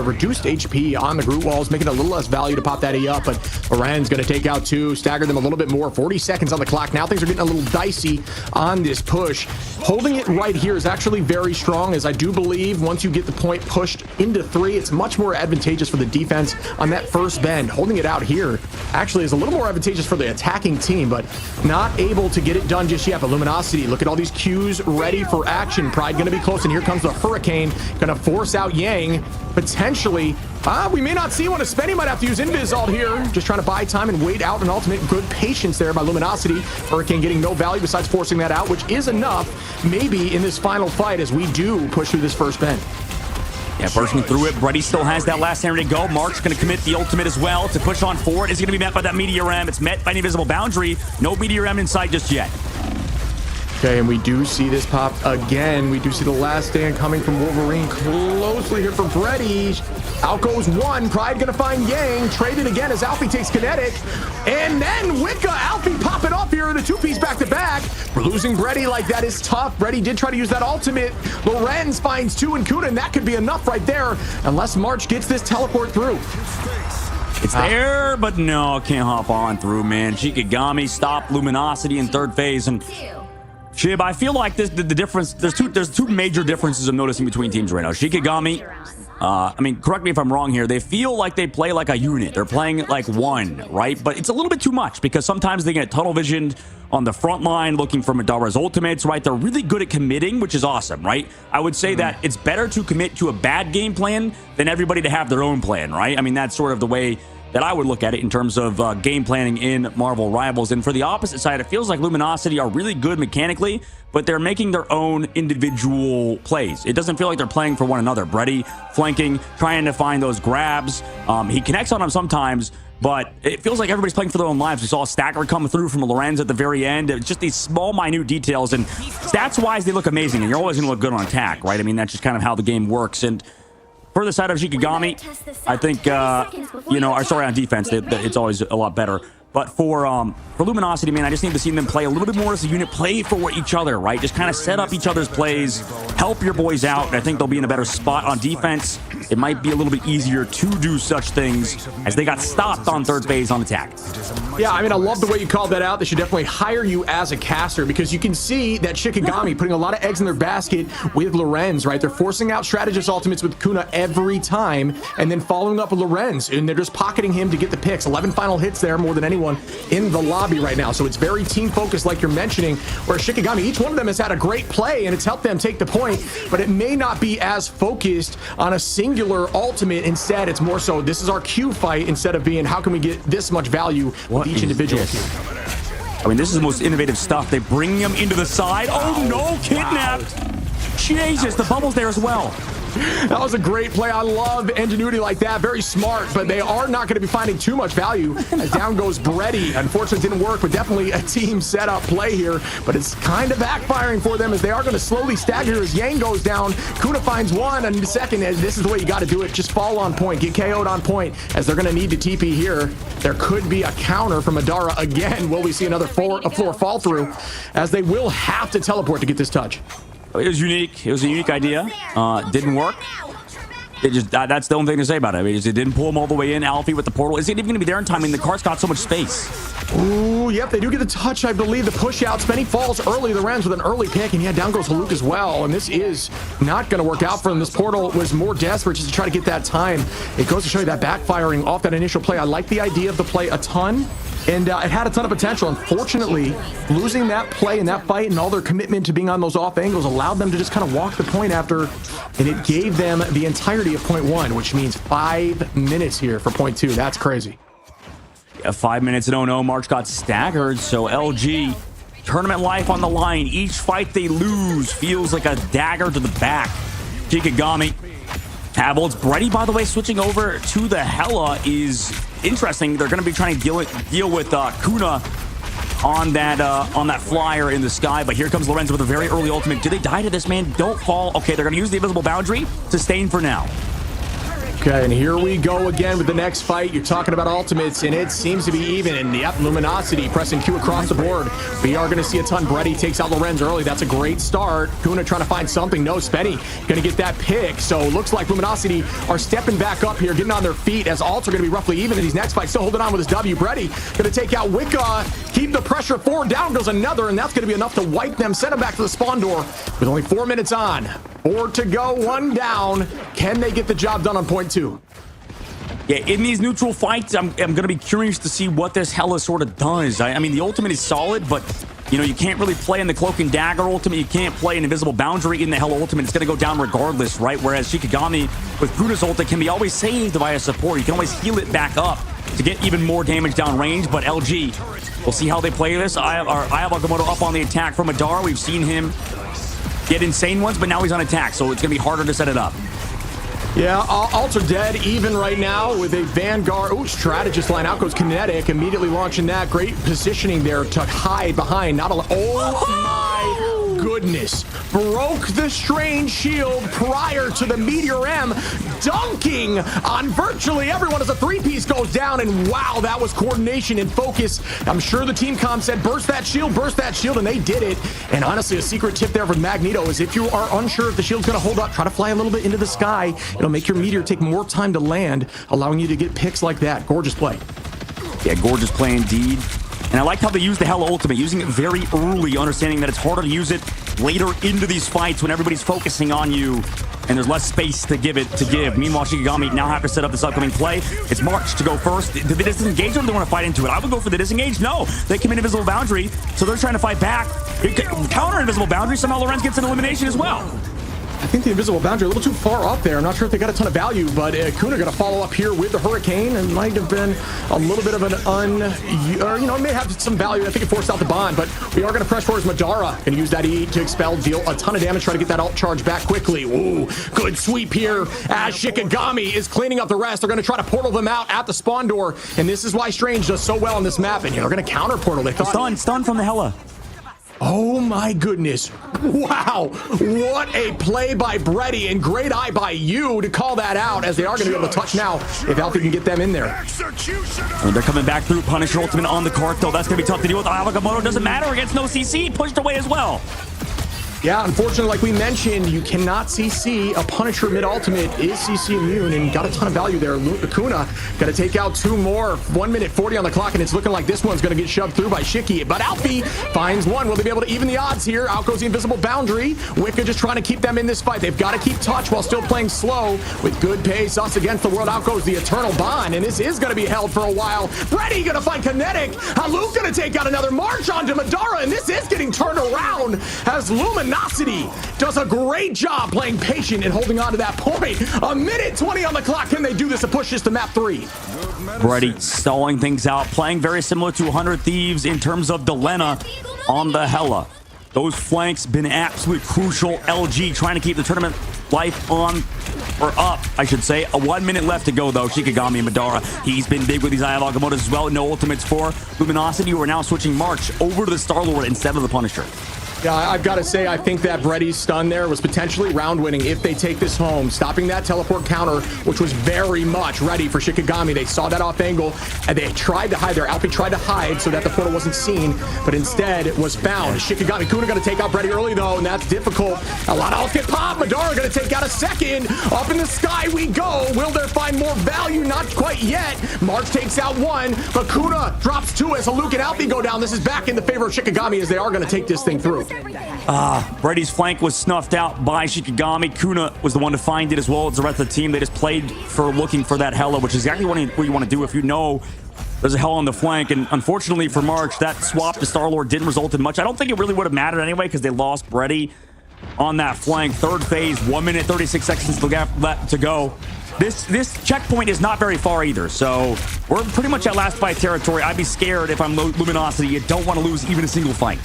reduced HP on the Groot walls, making it a little less value to pop that E up, but Lorenz going to take out 2, stagger them a little bit more. 40 seconds on the clock. Now things are getting a little dicey on this push. Holding it right here is actually very strong, as I do believe once you get the point pushed into 3, it's much more advantageous for the defense on that first bend. Holding it out here actually is a little more advantageous for the attacking team, but not able to get it done just yet. But Luminosity, look at all these Qs ready for action. Pride going to be close, and here comes the Hurricane. Gonna force out Yang, potentially. We may not see one. Spenny might have to use Invis ult here. Just trying to buy time and wait out an ultimate. Good patience there by Luminosity. Hurricane getting no value besides forcing that out, which is enough, maybe, in this final fight as we do push through this first bend. Yeah, pushing through it. Brady still has that last area to go. Mark's going to commit the ultimate as well to push on forward. Is going to be met by that Meteor M. It's met by an invisible boundary. No Meteor M in sight just yet. Okay, and we do see this pop again. We do see the last stand coming from Wolverine closely here for Brady. Out goes 1. Pride gonna find Yang. Traded again as Alfie takes Kinetic. And then Wicca, Alfie popping off here in a 2-piece back-to-back. We're losing Brady like that is tough. Brady did try to use that ultimate. Lorenz finds 2 and Kuda, and that could be enough right there unless March gets this teleport through. It's there, but no, can't hop on through, man. Shikigami stopped Luminosity in 3rd phase, and Shib, I feel like the difference, there's two major differences I'm noticing between teams right now. Shikigami, I mean, correct me if I'm wrong here, they feel like they play like a unit. They're playing like one, right? But it's a little bit too much because sometimes they get tunnel visioned on the front line looking for Madara's ultimates, right? They're really good at committing, which is awesome, right? I would say that it's better to commit to a bad game plan than everybody to have their own plan, right? I mean, that's sort of the way that I would look at it in terms of game planning in Marvel Rivals. And for the opposite side, it feels like Luminosity are really good mechanically, but they're making their own individual plays. It doesn't feel like they're playing for one another. Brady flanking, trying to find those grabs. He connects on them sometimes, but it feels like everybody's playing for their own lives. We saw a stacker come through from Lorenz at the very end. It's just these small, minute details, and stats-wise, they look amazing, and you're always going to look good on attack, right? I mean, that's just kind of how the game works. And for the side of Shikigami, I think, on defense, it's always a lot better. But for Luminosity, man, I just need to see them play a little bit more as a unit, play for each other, right? Just kind of set up each other's plays, help your boys out. And I think they'll be in a better spot on defense. It might be a little bit easier to do such things as they got stopped on third phase on attack. Yeah, I mean, I love the way you called that out. They should definitely hire you as a caster because you can see that Shikigami putting a lot of eggs in their basket with Lorenz, right? They're forcing out strategist ultimates with Kuna every time and then following up with Lorenz, and they're just pocketing him to get the picks. 11 final hits there, more than anyone in the lobby right now. So it's very team focused, like you're mentioning, where Shikigami, each one of them has had a great play and it's helped them take the point, but it may not be as focused on a singular ultimate. Instead, it's more so, this is our Q fight, instead of being, how can we get this much value with each individual Q? I mean, this is the most innovative stuff. They bring him into the side. Oh, no, kidnapped. Jesus, the bubble's there as well. That was a great play. I love ingenuity like that. Very smart, but they are not going to be finding too much value. As down goes Brady. Unfortunately, it didn't work, but definitely a team setup play here. But it's kind of backfiring for them as they are going to slowly stagger as Yang goes down. Kuna finds one, and the second, this is the way you got to do it. Just fall on point. Get KO'd on point, as they're going to need to TP here. There could be a counter from Adara again. Will we see another floor fall through, as they will have to teleport to get this touch? It was unique. It was a unique idea. Didn't work. It just that's the only thing to say about it. I mean, it didn't pull him all the way in. Alfie with the portal. Is it even going to be there in time? I mean, the cart's got so much space. Ooh, yep, they do get the touch, I believe. The push out. Spenny falls early. The Rams with an early pick, and yeah, down goes Haluk as well. And this is not going to work out for them. This portal was more desperate just to try to get that time. It goes to show you that backfiring off that initial play. I like the idea of the play a ton. And it had a ton of potential. Unfortunately, losing that play and that fight and all their commitment to being on those off angles allowed them to just kind of walk the point after, and it gave them the entirety of point one, which means 5 minutes here for point two. That's crazy. Yeah, 5 minutes and 0-0. March got staggered, so LG, tournament life on the line. Each fight they lose feels like a dagger to the back. Shikigami, Havel's Brady, by the way, switching over to the Hela is interesting. They're going to be trying to deal with Kuna on that flyer in the sky, but here comes Lorenzo with a very early ultimate. Do they die to this, man? Don't fall. Okay, they're going to use the invisible boundary. Sustain for now. Okay, and here we go again with the next fight. You're talking about ultimates, and it seems to be even. And yep, Luminosity pressing Q across the board. We are going to see a ton. Brady takes out Lorenz early. That's a great start. Kuna trying to find something. No, Spenny going to get that pick. So it looks like Luminosity are stepping back up here, getting on their feet, as Alts are going to be roughly even in these next fights. Still holding on with his W. Brady going to take out Wicca, keep the pressure forward. Down goes another, and that's going to be enough to wipe them. Send them back to the spawn door with only 4 minutes on. 4 to go, 1 down. Can they get the job done on point two? Yeah, in these neutral fights, I'm going to be curious to see what this Hela sort of does. I mean, the ultimate is solid, but, you know, you can't really play in the Cloak and Dagger ultimate. You can't play an invisible boundary in the Hela ultimate. It's going to go down regardless, right? Whereas Shikigami with Kuda's ult, it can be always saved by a support. You can always heal it back up to get even more damage down range. But LG, we'll see how they play this. I have Okamoto up on the attack from Adar. We've seen him get insane ones, but now he's on attack, so it's going to be harder to set it up. Yeah, Alts are dead even right now with a Vanguard. Ooh, strategist line out goes Kinetic, immediately launching that. Great positioning there to hide behind. Not a. Oh my goodness. Broke the strange shield prior to the Meteor M, dunking on virtually everyone as a three-piece goes down. And wow, that was coordination and focus. I'm sure the team comm said, burst that shield, and they did it. And honestly, a secret tip there with Magneto is if you are unsure if the shield's going to hold up, try to fly a little bit into the sky. It'll make your Meteor take more time to land, allowing you to get picks like that. Gorgeous play. Yeah, gorgeous play indeed. And I like how they use the Hela ultimate, using it very early, understanding that it's harder to use it later into these fights when everybody's focusing on you and there's less space to give. Meanwhile, Shikigami now have to set up this upcoming play. It's March to go first. Did they disengage or do they want to fight into it? I would go for the disengage. No, they commit invisible boundary, so they're trying to fight back. Counter invisible boundary. Somehow Lorenz gets an elimination as well. I think the invisible boundary a little too far up there. I'm not sure if they got a ton of value, but Kuna going to follow up here with the Hurricane, and might have been a little bit of an it may have some value. I think it forced out the bond, but we are going to press for his Madara. Going to use that E to expel, deal a ton of damage, try to get that alt charge back quickly. Ooh, good sweep here as Shikigami is cleaning up the rest. They're going to try to portal them out at the spawn door, and this is why Strange does so well on this map, and they're going to counter portal. They thought Stun from the Hella. Oh my goodness. Wow. What a play by Brady, and great eye by you to call that out, as they are going to be able to touch now if Alfie can get them in there. And they're coming back through. Punisher ultimate on the cart, though. That's going to be tough to deal with. Avagamoto doesn't matter against no CC. Pushed away as well. Yeah, unfortunately, like we mentioned, you cannot CC. A Punisher mid-ultimate is CC immune, and got a ton of value there. Kuna got to take out 2 more. 1 minute 40 on the clock, and it's looking like this one's going to get shoved through by Shiki. But Alfie finds one. Will they be able to even the odds here? Out goes the invisible boundary. Wicca just trying to keep them in this fight. They've got to keep touch while still playing slow with good pace. Us against the world. Out goes the Eternal Bond, and this is going to be held for a while. Brady going to find Kinetic. Haluk going to take out another March onto Madara, and this is getting turned around as Luminosity does a great job playing patient and holding on to that point. 1:20 on the clock. Can they do this to push this to map 3? Brady stalling things out, playing very similar to 100 Thieves in terms of Delena on the Hella. Those flanks been absolutely crucial. LG trying to keep the tournament life on, or up, I should say. 1 minute left to go, though. Shikigami and Madara, he's been big with these Eye of Agamottos as well. No ultimates for Luminosity, who are now switching March over to the Star-Lord instead of the Punisher. Yeah, I've got to say, I think that Brady's stun there was potentially round winning if they take this home. Stopping that teleport counter, which was very much ready for Shikigami. They saw that off angle, and they tried to hide there. Alfie tried to hide so that the portal wasn't seen, but instead it was found. Shikigami, Kuna going to take out Brady early, though, and that's difficult. A lot of else get popped. Madara going to take out a second. Up in the sky we go. Will there find more value? Not quite yet. March takes out 1, but Kuna drops 2 as Haluk and Alfie go down. This is back in the favor of Shikigami, as they are going to take this thing through. Brady's flank was snuffed out by Shikigami. Kuna was the one to find it as well as the rest of the team. They just played for looking for that Hella, which is exactly what you want to do if you know there's a Hella on the flank. And unfortunately for March, that swap to Star-Lord didn't result in much. I don't think it really would have mattered anyway, because they lost Brady on that flank. Third phase, 1 minute 36 seconds to go. This checkpoint is not very far either, so we're pretty much at last fight territory. I'd be scared if I'm Luminosity. You don't want to lose even a single fight.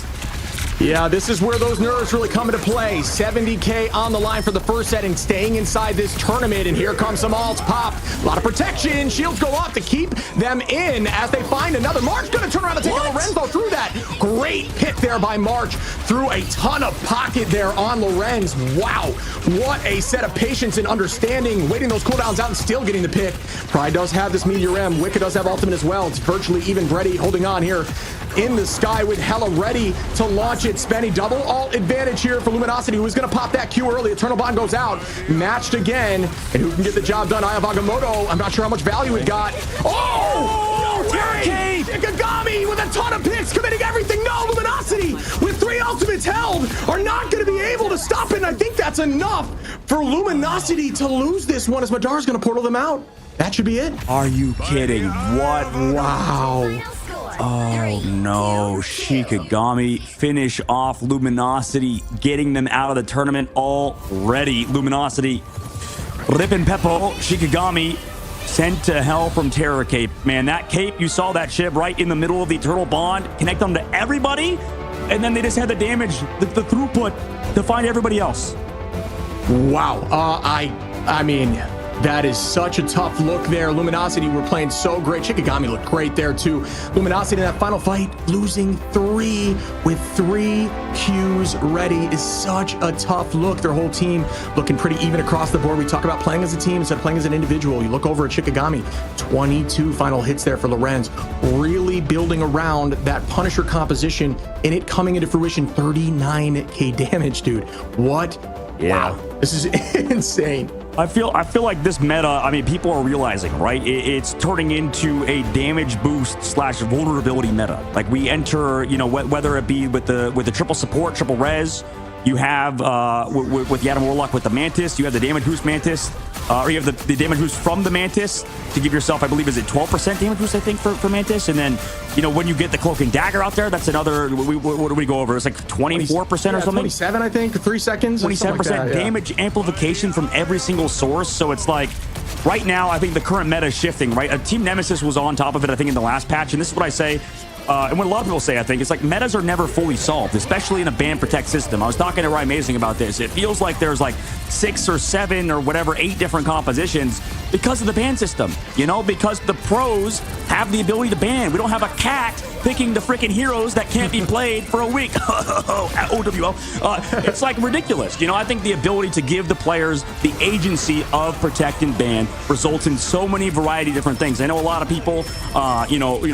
Yeah, this is where those nerves really come into play. 70K on the line for the first set and staying inside this tournament. And here comes some alts pop. A lot of protection. Shields go up to keep them in as they find another. March going to turn around and take out Lorenzo through that. Great pick there by March. Through a ton of pocket there on Lorenz. Wow. What a set of patience and understanding. Waiting those cooldowns out and still getting the pick. Pride does have this Meteor M. Wicca does have ultimate as well. It's virtually even. Brady holding on here in the sky with Hella ready to launch it. Spenny double alt advantage here for Luminosity, who is going to pop that Q early. Eternal Bond goes out, matched again, and who can get the job done? Eye of Agamotto. I'm not sure how much value it got. Oh! No way! Shikigami with a ton of picks, committing everything. No, Luminosity with 3 ultimates held are not going to be able to stop it, and I think that's enough for Luminosity to lose this one as Madara's going to portal them out. That should be it. Are you kidding? What? Wow. Oh no, Shikigami finish off Luminosity, getting them out of the tournament already. Luminosity ripping Peppo. Shikigami sent to hell from Terror Cape. Man, that cape, you saw that ship right in the middle of the Eternal Bond, connect them to everybody, and then they just had the damage, the throughput to find everybody else. Wow. I mean, that is such a tough look there. Luminosity were playing so great. Shikigami looked great there too. Luminosity in that final fight, losing 3 with 3 Qs ready is such a tough look. Their whole team looking pretty even across the board. We talk about playing as a team instead of playing as an individual. You look over at Shikigami, 22 final hits there for Lorenz, really building around that Punisher composition and it coming into fruition. 39k damage, dude. What? Yeah. Wow. This is insane. I feel like this meta, I mean, people are realizing, right? It's turning into a damage boost / vulnerability meta. Like we enter, you know, whether it be with the triple support, triple res, You have with the Adam Warlock with the Mantis, you have the damage boost Mantis, or you have the damage boost from the Mantis to give yourself, I believe, is it 12% damage boost, I think, for Mantis? And then, when you get the Cloak and Dagger out there, that's another, what do we go over? It's like 24% or something? 27, I think, 3 seconds. 27% damage amplification from every single source. So it's like, right now, I think the current meta is shifting, right? Team Nemesis was on top of it, I think, in the last patch. And this is what I say. And what a lot of people say, I think, it's like metas are never fully solved, especially in a ban protect system. I was talking to Ryan Amazing about this. It feels like there's like 6 or 7 or whatever, 8 different compositions because of the ban system, because the pros have the ability to ban. We don't have a cat picking the freaking heroes that can't be played for a week. OWO. It's like ridiculous. I think the ability to give the players the agency of protect and ban results in so many variety of different things. I know a lot of people, a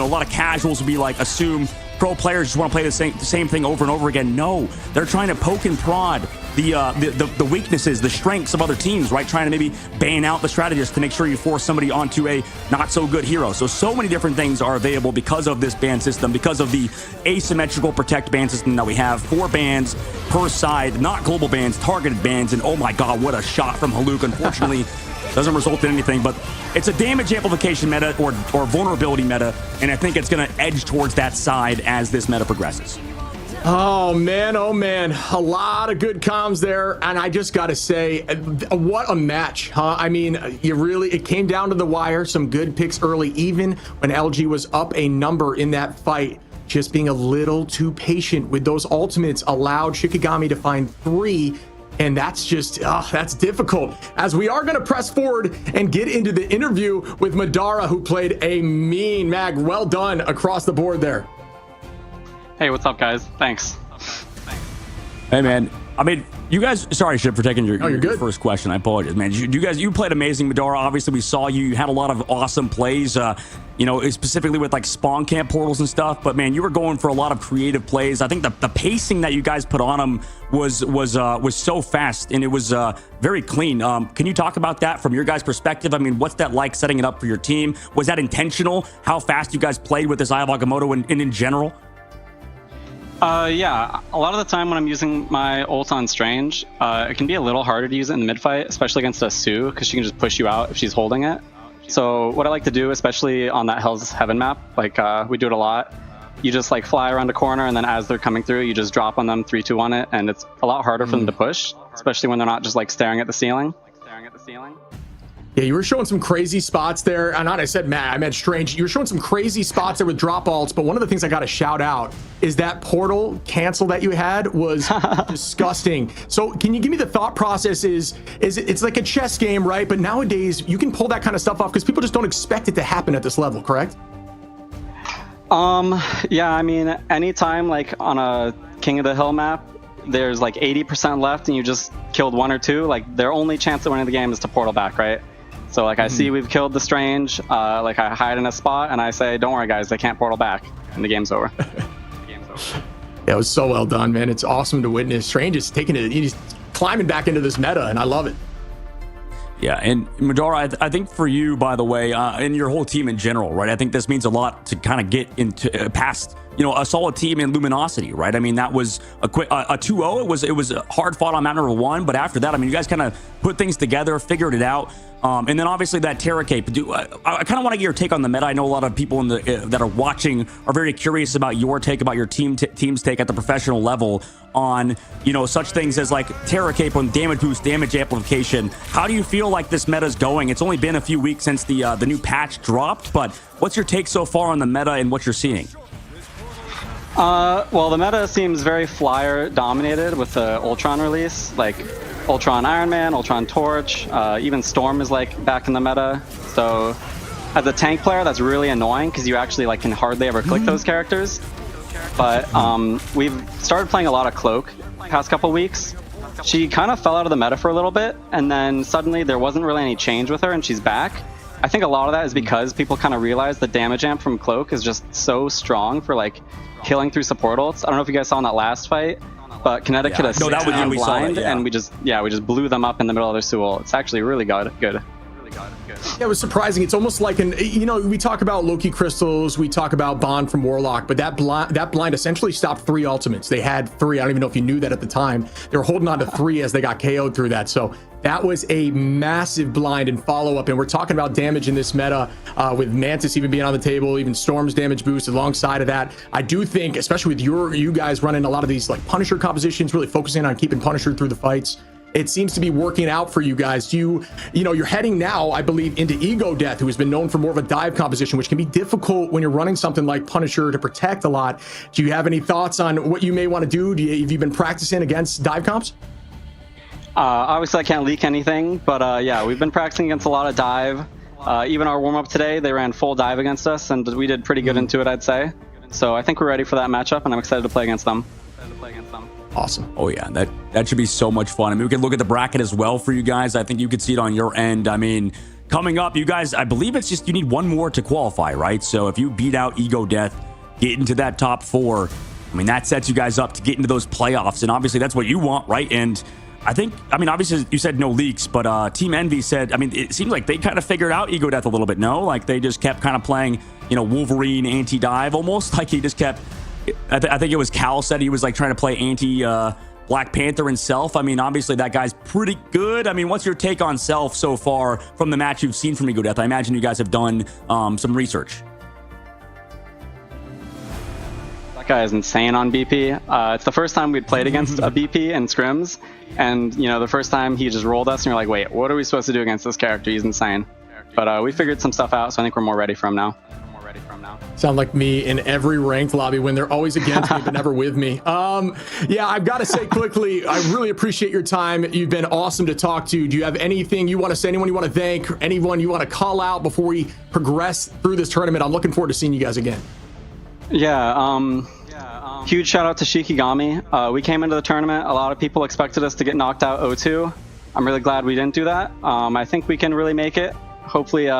lot of casuals will be like, assume pro players just want to play the same thing over and over again. No, they're trying to poke and prod the weaknesses, the strengths of other teams, right? Trying to maybe ban out the strategist to make sure you force somebody onto a not so good hero. So many different things are available because of this ban system, because of the asymmetrical protect ban system that we have. 4 bans per side, not global bans, targeted bans. And oh my God, what a shot from Haluk. Unfortunately, doesn't result in anything, but it's a damage amplification meta or vulnerability meta, and I think it's going to edge towards that side as this meta progresses. Oh man, a lot of good comms there, and I just gotta say, what a match, huh? I mean, it came down to the wire. Some good picks early, even when LG was up a number in that fight. Just being a little too patient with those ultimates allowed Shikigami to find 3. And that's just, that's difficult. As we are going to press forward and get into the interview with Madara, who played a mean mag. Well done across the board there. Hey, what's up, guys? Thanks. Hey, man. I mean, you guys, sorry, Ship, for taking your first question. I apologize, man. You played amazing, Madara. Obviously, we saw you had a lot of awesome plays, specifically with like spawn camp portals and stuff. But man, you were going for a lot of creative plays. I think the pacing that you guys put on them was so fast, and it was very clean. Can you talk about that from your guys' perspective? I mean, what's that like setting it up for your team? Was that intentional? How fast you guys played with this Eye of Agamotto and in general? Yeah, a lot of the time when I'm using my ult on Strange, it can be a little harder to use it in the mid fight, especially against a Sue, because she can just push you out if she's holding it. So what I like to do, especially on that Hell's Heaven map, like we do it a lot, you just like fly around a corner, and then as they're coming through, you just drop on them 3-2 on it, and it's a lot harder for them to push, especially when they're not just like staring at the ceiling. Yeah, you were showing some crazy spots there. Not I said Matt, I meant Strange. You were showing some crazy spots there with drop alts, but one of the things I got to shout out is that portal cancel that you had was disgusting. So can you give me the thought process it's like a chess game, right? But nowadays you can pull that kind of stuff off because people just don't expect it to happen at this level, correct? Yeah, I mean, anytime like on a King of the Hill map, there's like 80% left and you just killed 1 or 2, like their only chance of winning the game is to portal back, right? So like I see we've killed the Strange, like I hide in a spot and I say, don't worry guys, they can't portal back, and the game's over. Yeah, it was so well done, man. It's awesome to witness. Strange is taking it, he's climbing back into this meta, and I love it. Yeah, and Madara, I think for you, by the way, and your whole team in general, right? I think this means a lot to kind of get into past, a solid team in Luminosity, right? I mean, that was a 2-0. It was hard fought on map number 1, but after that, I mean, you guys kind of put things together, figured it out. And then obviously that Terra Cape. I kind of want to get your take on the meta. I know a lot of people that are watching are very curious about your take, about your team's take at the professional level on, such things as like Terra Cape on damage boost, damage amplification. How do you feel like this meta is going? It's only been a few weeks since the new patch dropped, but what's your take so far on the meta and what you're seeing? Well, the meta seems very flyer dominated with the Ultron release, like Ultron Iron Man, Ultron Torch, even Storm is like back in the meta. So as a tank player, that's really annoying because you actually like can hardly ever click those characters. But we've started playing a lot of Cloak the past couple weeks. She kind of fell out of the meta for a little bit, and then suddenly there wasn't really any change with her, and she's back. I think a lot of that is because people kind of realize the damage amp from Cloak is just so strong for like killing through support ults. I don't know if you guys saw in that last fight, but Kinetic hit a 6-man blind, and we just blew them up in the middle of their Sewell. It's actually really good. Yeah, it was surprising. It's almost like we talk about Loki crystals, we talk about Bond from Warlock, but that blind essentially stopped 3 ultimates. They had 3. I don't even know if you knew that at the time. They were holding on to 3 as they got KO'd through that. So that was a massive blind and follow-up. And we're talking about damage in this meta with Mantis even being on the table, even Storm's damage boost alongside of that. I do think, especially with you guys running a lot of these like Punisher compositions, really focusing on keeping Punisher through the fights, it seems to be working out for you guys. You're heading now, I believe, into Ego Death, who has been known for more of a dive composition, which can be difficult when you're running something like Punisher to protect a lot. Do you have any thoughts on what you may want to do? Have you been practicing against dive comps? Obviously, I can't leak anything, but yeah, we've been practicing against a lot of dive. Even our warm-up today, they ran full dive against us, and we did pretty good into it, I'd say. So I think we're ready for that matchup, and I'm excited to play against them. Awesome. Oh yeah, that should be so much fun. I mean, we can look at the bracket as well for you guys. I think you could see it on your end. I mean, coming up, you guys, I believe it's just you need 1 more to qualify, right? So if you beat out Ego Death, get into that top 4, I mean, that sets you guys up to get into those playoffs, and obviously that's what you want, right? And obviously you said no leaks, but Team Envy said, I mean, it seems like they kind of figured out Ego Death a little bit, no? Like they just kept kind of playing, Wolverine anti-dive almost, like he just kept, I think it was Cal said he was like trying to play anti-Black Panther himself. I mean, obviously that guy's pretty good. I mean, what's your take on Self so far from the match you've seen from Ego Death? I imagine you guys have done some research. Guy is insane on BP. It's the first time we'd played against a BP in scrims, and the first time he just rolled us, and you're like, wait, what are we supposed to do against this character? He's insane. But we figured some stuff out, so I think we're more ready for him now. Sound like me in every ranked lobby when they're always against me but never with me. Yeah, I've got to say quickly, I really appreciate your time. You've been awesome to talk to. Do you have anything you want to say, anyone you want to thank, anyone you want to call out before we progress through this tournament? I'm looking forward to seeing you guys again. Yeah, huge shout out to Shikigami. We came into the tournament, a lot of people expected us to get knocked out 0-2. I'm really glad we didn't do that. I think we can really make it. Hopefully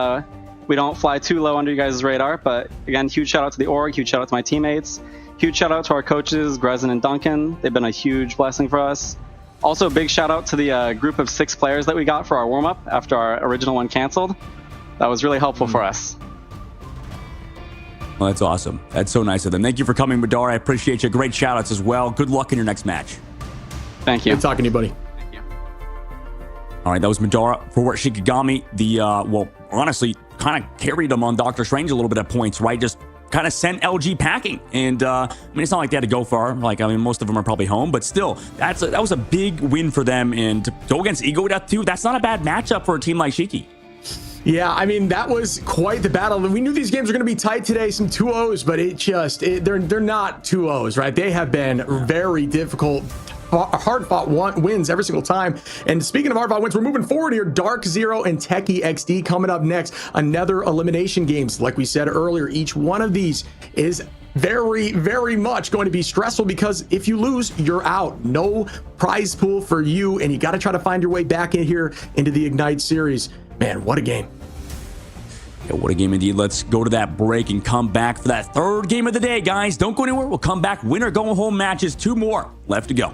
we don't fly too low under you guys' radar, but again, huge shout out to the org, huge shout out to my teammates, huge shout out to our coaches, Grezin and Duncan. They've been a huge blessing for us. Also, a big shout out to the group of 6 players that we got for our warm-up after our original one canceled. That was really helpful for us. Well, that's awesome. That's so nice of them. Thank you for coming, Madara. I appreciate you. Great shout outs as well. Good luck in your next match. Thank you. Good talking to you, buddy. Thank you. All right, that was Madara for Shikigami. The, well, honestly, kind of carried him on Doctor Strange a little bit at points, right? Just kind of sent LG packing. And, I mean, it's not like they had to go far. Like, I mean, most of them are probably home, but still, that was a big win for them. And to go against Ego Death, too, that's not a bad matchup for a team like Shiki. Yeah, I mean, that was quite the battle. We knew these games were going to be tight today, some 2-0s, but they're not 2-0s, right? They have been very difficult, hard-fought wins every single time. And speaking of hard-fought wins, we're moving forward here. Dark Zero and Techie XD coming up next. Another elimination games. Like we said earlier, each one of these is very, very much going to be stressful because if you lose, you're out. No prize pool for you, and you got to try to find your way back in here into the Ignite series. Man, what a game. Yeah, what a game indeed. Let's go to that break and come back for that 3rd game of the day, guys. Don't go anywhere. We'll come back. Winner going home matches. 2 more left to go.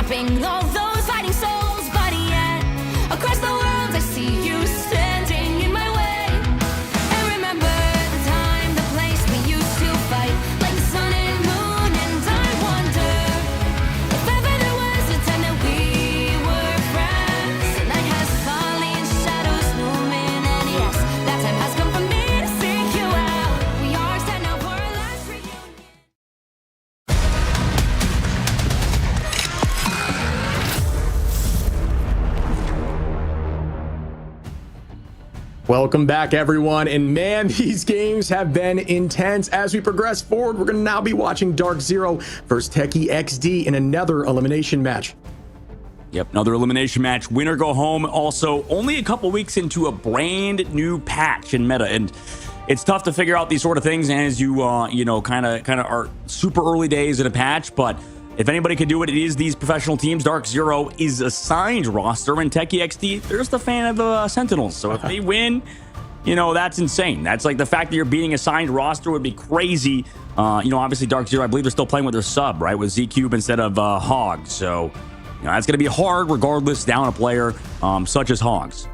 tapping all those fighting souls. But yet, across the world, I see you standing in my way. And remember the time, the place we used to fight, like the sun and moon. And I wonder if ever there was a time that we were friends. The night has fallen, shadows looming, and yes, that time has come for me to seek you out. We are set now for our last reunion. Welcome back, everyone. And man, these games have been intense. As we progress forward, we're going to now be watching Dark Zero versus Techie XD in another elimination match. Yep, another elimination match. Win or go home. Also, only a couple weeks into a brand new patch in meta, and it's tough to figure out these sort of things as you, kind of are super early days in a patch. But if anybody can do it, it is these professional teams. Dark Zero is assigned roster, and Techie XD, they're just a fan of Sentinels. So if they win, that's insane. That's like the fact that you're beating assigned roster would be crazy. Obviously Dark Zero, I believe they're still playing with their sub, right, with Z-Cube instead of Hog. So that's going to be hard regardless down a player such as Hogs.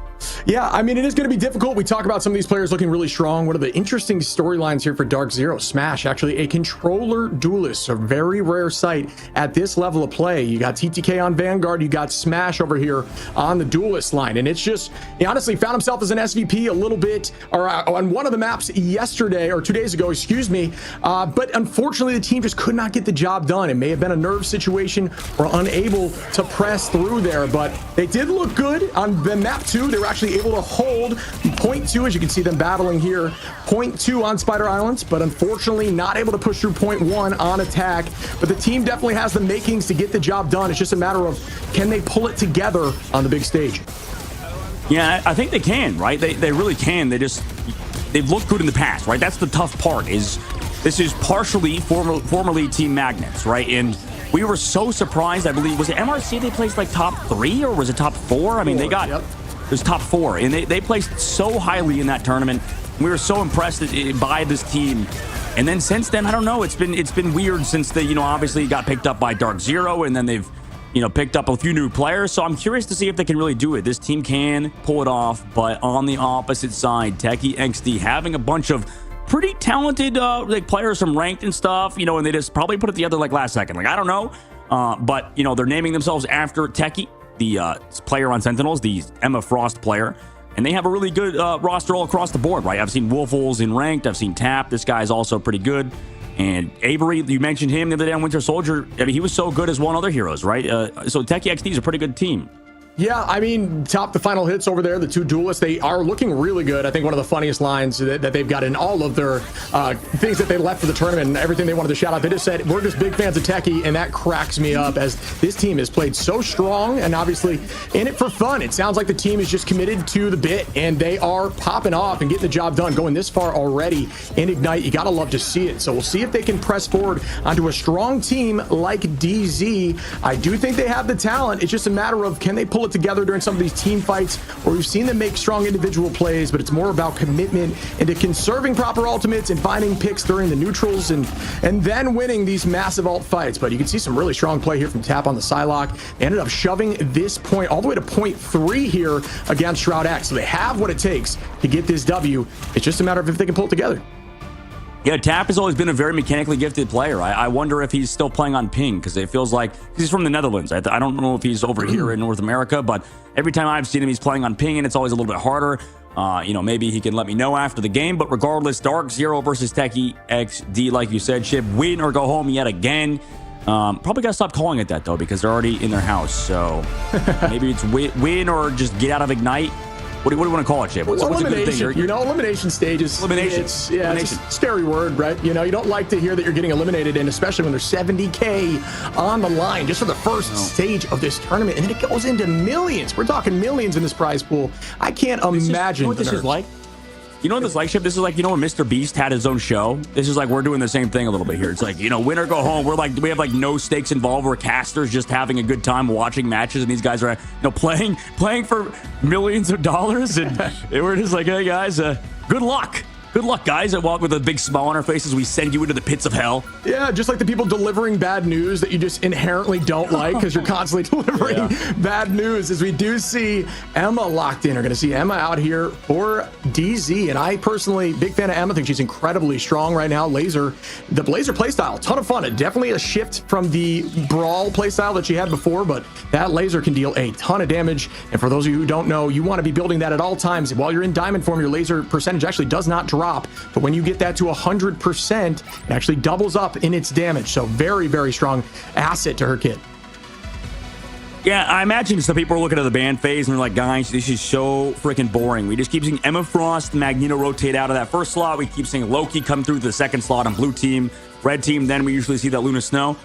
Yeah, I mean, it is going to be difficult. We talk about some of these players looking really strong. One of the interesting storylines here for Dark Zero, Smash, actually a controller duelist, a very rare sight at this level of play. You got TTK on Vanguard, you got Smash over here on the duelist line, and it's just, he honestly found himself as an SVP a little bit, or on one of the maps yesterday, or 2 days ago, excuse me, but unfortunately the team just could not get the job done. It may have been a nerve situation or unable to press through there, but they did look good on the map 2. They were actually able to hold point 2, as you can see them battling here, point 2 on Spider Islands, but unfortunately not able to push through point 1 on attack. But the team definitely has the makings to get the job done. It's just a matter of, can they pull it together on the big stage? Yeah, I think they can, right? They really can. They've looked good in the past, right? That's the tough part, is this is partially formerly Team Magnets, right? And we were so surprised. I believe, was it MRC they placed like top 3 or was it top 4? I mean, they got... Yep. It was top 4, and they placed so highly in that tournament. We were so impressed by this team. And then since then, I don't know, it's been weird since they, obviously got picked up by Dark Zero, and then they've, picked up a few new players. So I'm curious to see if they can really do it. This team can pull it off, but on the opposite side, Techie XD having a bunch of pretty talented players from ranked and stuff, and they just probably put it together like last second. Like, I don't know, but they're naming themselves after Techie, the player on Sentinels, the Emma Frost player, and they have a really good roster all across the board, right? I've seen Wolfles in ranked, I've seen Tap, this guy's also pretty good, and Avery, you mentioned him the other day on Winter Soldier. I mean, he was so good as one other heroes, right? So Techie XD is a pretty good team. Yeah, I mean, top the final hits over there, the 2 duelists, they are looking really good. I think one of the funniest lines that they've got in all of their things that they left for the tournament and everything they wanted to shout out, they just said, we're just big fans of Techie, and that cracks me up, as this team has played so strong and obviously in it for fun. It sounds like the team is just committed to the bit, and they are popping off and getting the job done, going this far already in Ignite. You gotta love to see it. So we'll see if they can press forward onto a strong team like DZ. I do think they have the talent. It's just a matter of, can they pull it together during some of these team fights where we've seen them make strong individual plays, but it's more about commitment into conserving proper ultimates and finding picks during the neutrals and then winning these massive ult fights. But you can see some really strong play here from Tap on the Psylocke. They ended up shoving this point all the way to point 3 here against Shroud X. So they have what it takes to get this W. It's just a matter of if they can pull it together. Yeah, Tap has always been a very mechanically gifted player. I wonder if he's still playing on ping, because it feels like he's from the Netherlands. I don't know if he's over here in North America, but every time I've seen him, he's playing on ping, and it's always a little bit harder. Maybe he can let me know after the game, but regardless, Dark Zero versus Techie XD, like you said, Chip, win or go home yet again. Probably gotta stop calling it that, though, because they're already in their house, so maybe it's win or just get out of Ignite. What do you want to call it, Chip? What's a good thing? Elimination stages. Elimination. It's a scary word, right? You don't like to hear that you're getting eliminated, and especially when there's 70K on the line just for the first stage of this tournament, and then it goes into millions. We're talking millions in this prize pool. I can't imagine what this is like. You know what this is like, Chip? This is like, when Mr. Beast had his own show? This is like, we're doing the same thing a little bit here. It's like, win or go home. We have like no stakes involved. We're casters just having a good time watching matches, and these guys are, playing for millions of dollars, and we're just like, hey guys, good luck. Good luck, guys. I walk with a big smile on our faces. We send you into the pits of hell. Yeah, just like the people delivering bad news that you just inherently don't like because you're constantly delivering bad news. As we do see Emma locked in. We're going to see Emma out here for DZ. And I personally, big fan of Emma. I think she's incredibly strong right now. Laser, the Blazer playstyle, ton of fun. Definitely a shift from the Brawl playstyle that she had before, but that Laser can deal a ton of damage. And for those of you who don't know, you want to be building that at all times. While you're in diamond form, your laser percentage actually does not drop. But when you get that to 100%, it actually doubles up in its damage. So very, very strong asset to her kit. Yeah, I imagine some people are looking at the ban phase and they're like, guys, this is so freaking boring. We just keep seeing Emma Frost, Magneto rotate out of that first slot. We keep seeing Loki come through the second slot on blue team, red team. Then we usually see that Luna Snow.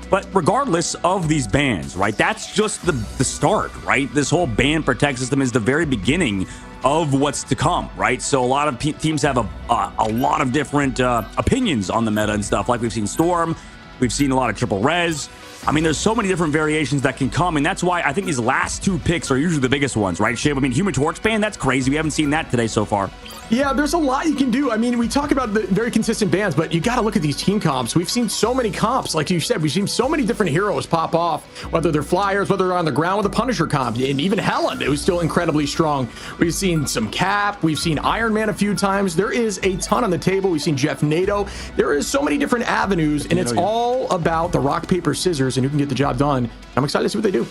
But regardless of these bans, right, that's just the start, right? This whole ban protect system is the very beginning of what's to come, right? So a lot of teams have a lot of different opinions on the meta and stuff. Like we've seen Storm, we've seen a lot of triple res. I mean, there's so many different variations that can come, and that's why I think these last two picks are usually the biggest ones, right, Shiv? I mean, Human Torch ban, that's crazy. We haven't seen that today so far. Yeah, there's a lot you can do. I mean, we talk about the very consistent bans, but you got to look at these team comps. We've seen so many comps. Like you said, we've seen so many different heroes pop off, whether they're flyers, whether they're on the ground with a Punisher comp, and even Helen, it was still incredibly strong. We've seen some Cap. We've seen Iron Man a few times. There is a ton on the table. We've seen Jeff NATO. There is so many different avenues, and it's all about the rock, paper, scissors, and who can get the job done. I'm excited to see what they do.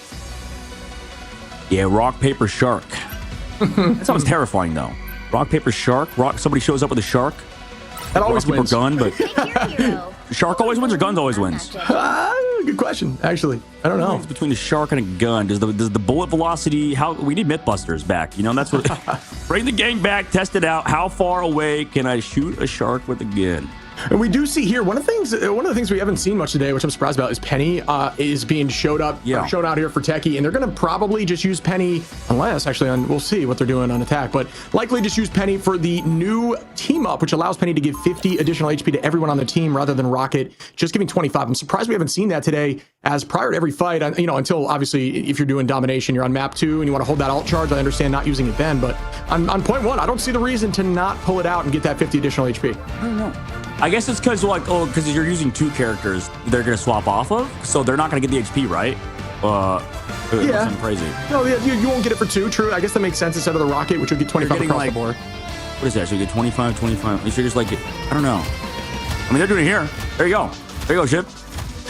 Yeah, rock, paper, shark. That sounds terrifying, though. Rock, paper, shark. Somebody shows up with a shark. That always rock, wins. paper, gun, but shark always wins or guns always wins? Good question, actually. I don't know. It's between a shark and a gun. Does the bullet velocity? We need Mythbusters back. You know, that's what. Bring the gang back. Test it out. How far away can I shoot a shark with a gun? And we do see here one of the things we haven't seen much today, which I'm surprised about, is Penny is being showed out here for Techie, and they're going to probably just use Penny, unless actually we'll see what they're doing on attack, but likely just use Penny for the new team up, which allows Penny to give 50 additional HP to everyone on the team rather than Rocket just giving 25. I'm surprised we haven't seen that today, as prior to every fight, until obviously if you're doing domination, you're on map 2 and you want to hold that alt charge. I understand not using it then, but on point 1, I don't see the reason to not pull it out and get that 50 additional HP. I don't know. I guess it's because because you're using 2 characters they're going to swap off of, so they're not going to get the HP, right? Yeah. Crazy. No, you won't get it for 2, true. I guess that makes sense instead of the Rocket, which would get 25 across the board. What is that? So you get 25. You should just I don't know. I mean, they're doing it here. There you go. There you go, Chip.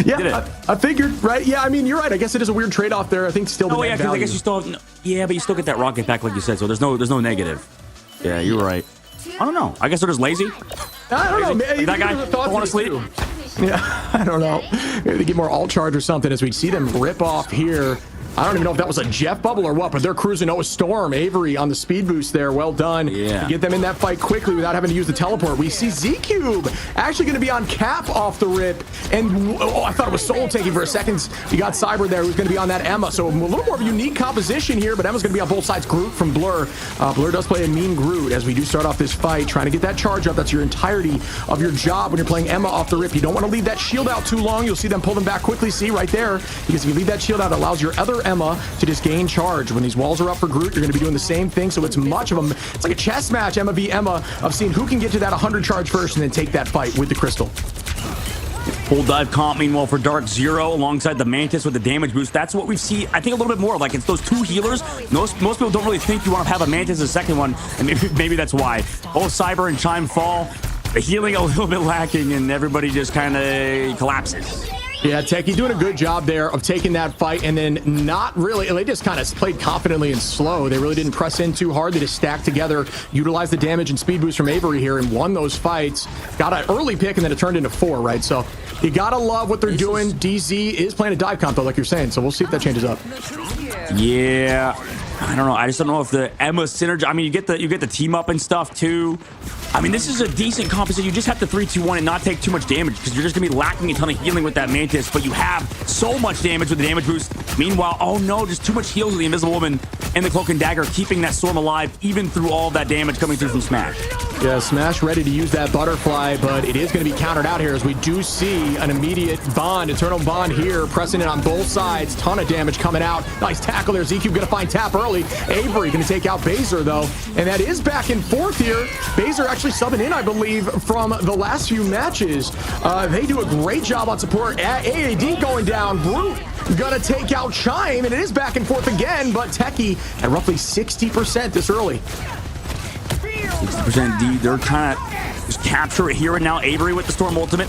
Yeah, I figured, right? Yeah, I mean, you're right. I guess it is a weird trade-off there. I think still. Oh yeah, because I guess you still have, but you still get that Rocket back, like you said. So there's no negative. Yeah, you're right. I don't know. I guess they're just lazy. I don't know. Like that guy don't want to sleep. Yeah, I don't know. Maybe they get more alt charge or something as we see them rip off here. I don't even know if that was a Jeff bubble or what, but they're cruising. Oh, Storm, Avery on the speed boost there. Well done. Yeah. To get them in that fight quickly without having to use the teleport. We see Z-Cube actually going to be on Cap off the rip. And I thought it was Soul taking for a second. You got Cyber there who's going to be on that Emma. So a little more of a unique composition here, but Emma's going to be on both sides. Groot from Blur. Blur does play a mean Groot as we do start off this fight, trying to get that charge up. That's your entirety of your job when you're playing Emma off the rip. You don't want to leave that shield out too long. You'll see them pull them back quickly. See right there, because if you leave that shield out, it allows your other Emma to just gain charge. When these walls are up for Groot, you're going to be doing the same thing. So it's much of them. It's like a chess match, Emma v Emma, of seeing who can get to that 100 charge first and then take that fight with the crystal. Full dive comp, meanwhile, for Dark Zero alongside the Mantis with the damage boost. That's what we see, I think, a little bit more. Like, it's those 2 healers. Most people don't really think you want to have a Mantis as a second one, and maybe that's why. Both Cyber and Chime fall. The healing a little bit lacking, and everybody just kind of collapses. Yeah, Techie doing a good job there of taking that fight and then not really, they just kind of played confidently and slow. They really didn't press in too hard. They just stacked together, utilized the damage and speed boost from Avery here and won those fights. Got an early pick and then it turned into 4, right? So you got to love what they're doing. DZ is playing a dive comp though, like you're saying. So we'll see if that changes up. Yeah. I don't know. I just don't know if the Emma synergy. I mean, you get the team up and stuff too. I mean, this is a decent composition. You just have to 3-2-1 and not take too much damage because you're just gonna be lacking a ton of healing with that Mantis. But you have so much damage with the damage boost. Meanwhile, oh no, just too much heals with the Invisible Woman and the Cloak and Dagger, keeping that Storm alive even through all of that damage coming through from Smash. Yeah, Smash ready to use that butterfly, but it is going to be countered out here as we do see an immediate bond, Eternal Bond here, pressing it on both sides. Ton of damage coming out. Nice tackle there. Z-Cube going to find Tap early. Avery going to take out Baser, though, and that is back and forth here. Baser actually actually subbing in, I believe, from the last few matches. They do a great job on support. AAD going down. Brute gonna take out Chime, and it is back and forth again, but Techie at roughly 60% this early. 60% indeed. They're trying to just capture it here and now. Avery with the Storm ultimate.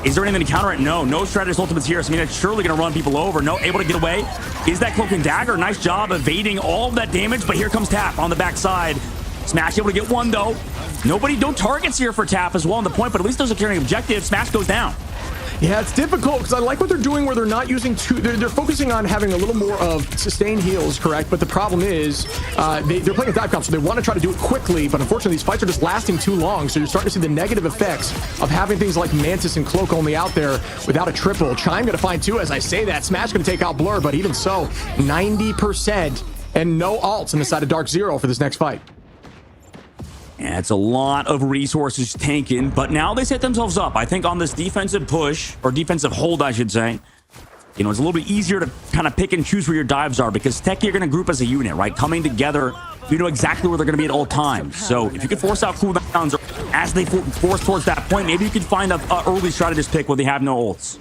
Is there anything to counter it? No strategist ultimates here. So I mean, it's surely going to run people over. No, able to get away. Is that Cloak and Dagger? Nice job evading all of that damage, but here comes Tap on the backside. Smash able to get one though. No targets here for Tap as well on the point, but at least those are carrying objective. Smash goes down. Yeah, it's difficult because I like what they're doing where they're not using they're focusing on having a little more of sustained heals, correct? But the problem is they're playing a dive comp, so they want to try to do it quickly, but unfortunately these fights are just lasting too long, so you're starting to see the negative effects of having things like Mantis and Cloak only out there without a triple. Chime gonna find two as I say that. Smash gonna take out Blur, but even so, 90% and no ults on the side of Dark Zero for this next fight. Yeah, it's a lot of resources taken, but now they set themselves up. I think on this defensive push, or defensive hold, I should say, you know, it's a little bit easier to kind of pick and choose where your dives are because Techie are going to group as a unit, right? Coming together, you know exactly where they're going to be at all times. So if you could force out cooldowns as they force towards that point, maybe you could find an early strategist pick where they have no ults.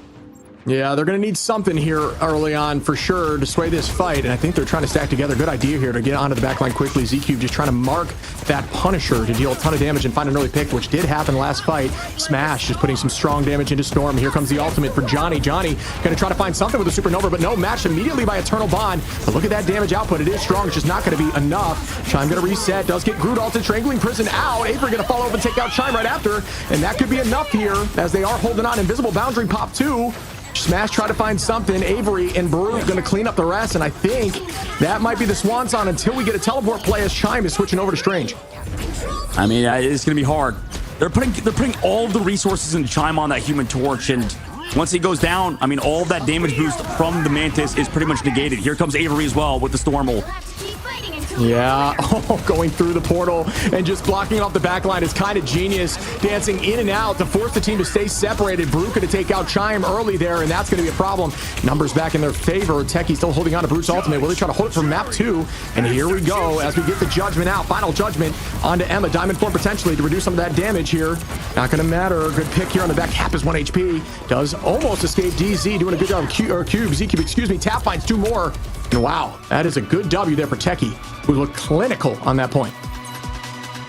Yeah, they're going to need something here early on for sure to sway this fight, and I think they're trying to stack together. Good idea here to get onto the backline quickly. ZCube just trying to mark that Punisher to deal a ton of damage and find an early pick, which did happen last fight. Smash just putting some strong damage into Storm. Here comes the ultimate for Johnny. Johnny going to try to find something with a Supernova, but no, matched immediately by Eternal Bond. But look at that damage output. It is strong. It's just not going to be enough. Chime going to reset. Does get Groot ulted. Strangling Prison out. Avery going to follow up and take out Chime right after, and that could be enough here as they are holding on. Invisible Boundary pop too. Smash try to find something. Avery and Brute going to clean up the rest, and I think that might be the swan song until we get a teleport play as Chime is switching over to Strange. I mean, it's going to be hard. They're putting all the resources into Chime on that Human Torch, and once he goes down, I mean, all that damage boost from the Mantis is pretty much negated. Here comes Avery as well with the Storm ult. Yeah, going through the portal and just blocking off the back line is kind of genius. Dancing in and out to force the team to stay separated. Brute going to take out Chime early there, and that's going to be a problem. Numbers back in their favor. Techie still holding on to Brute's ultimate. Will they try to hold it from map 2? And here we go as we get the judgment out. Final judgment onto Emma. Diamond form potentially to reduce some of that damage here. Not going to matter. Good pick here on the back. Cap is 1 HP. Does almost escape DZ. Doing a good job. Cube, Z-Cube, excuse me. Tap finds 2 more. And wow, that is a good W there for Techie, who looked clinical on that point.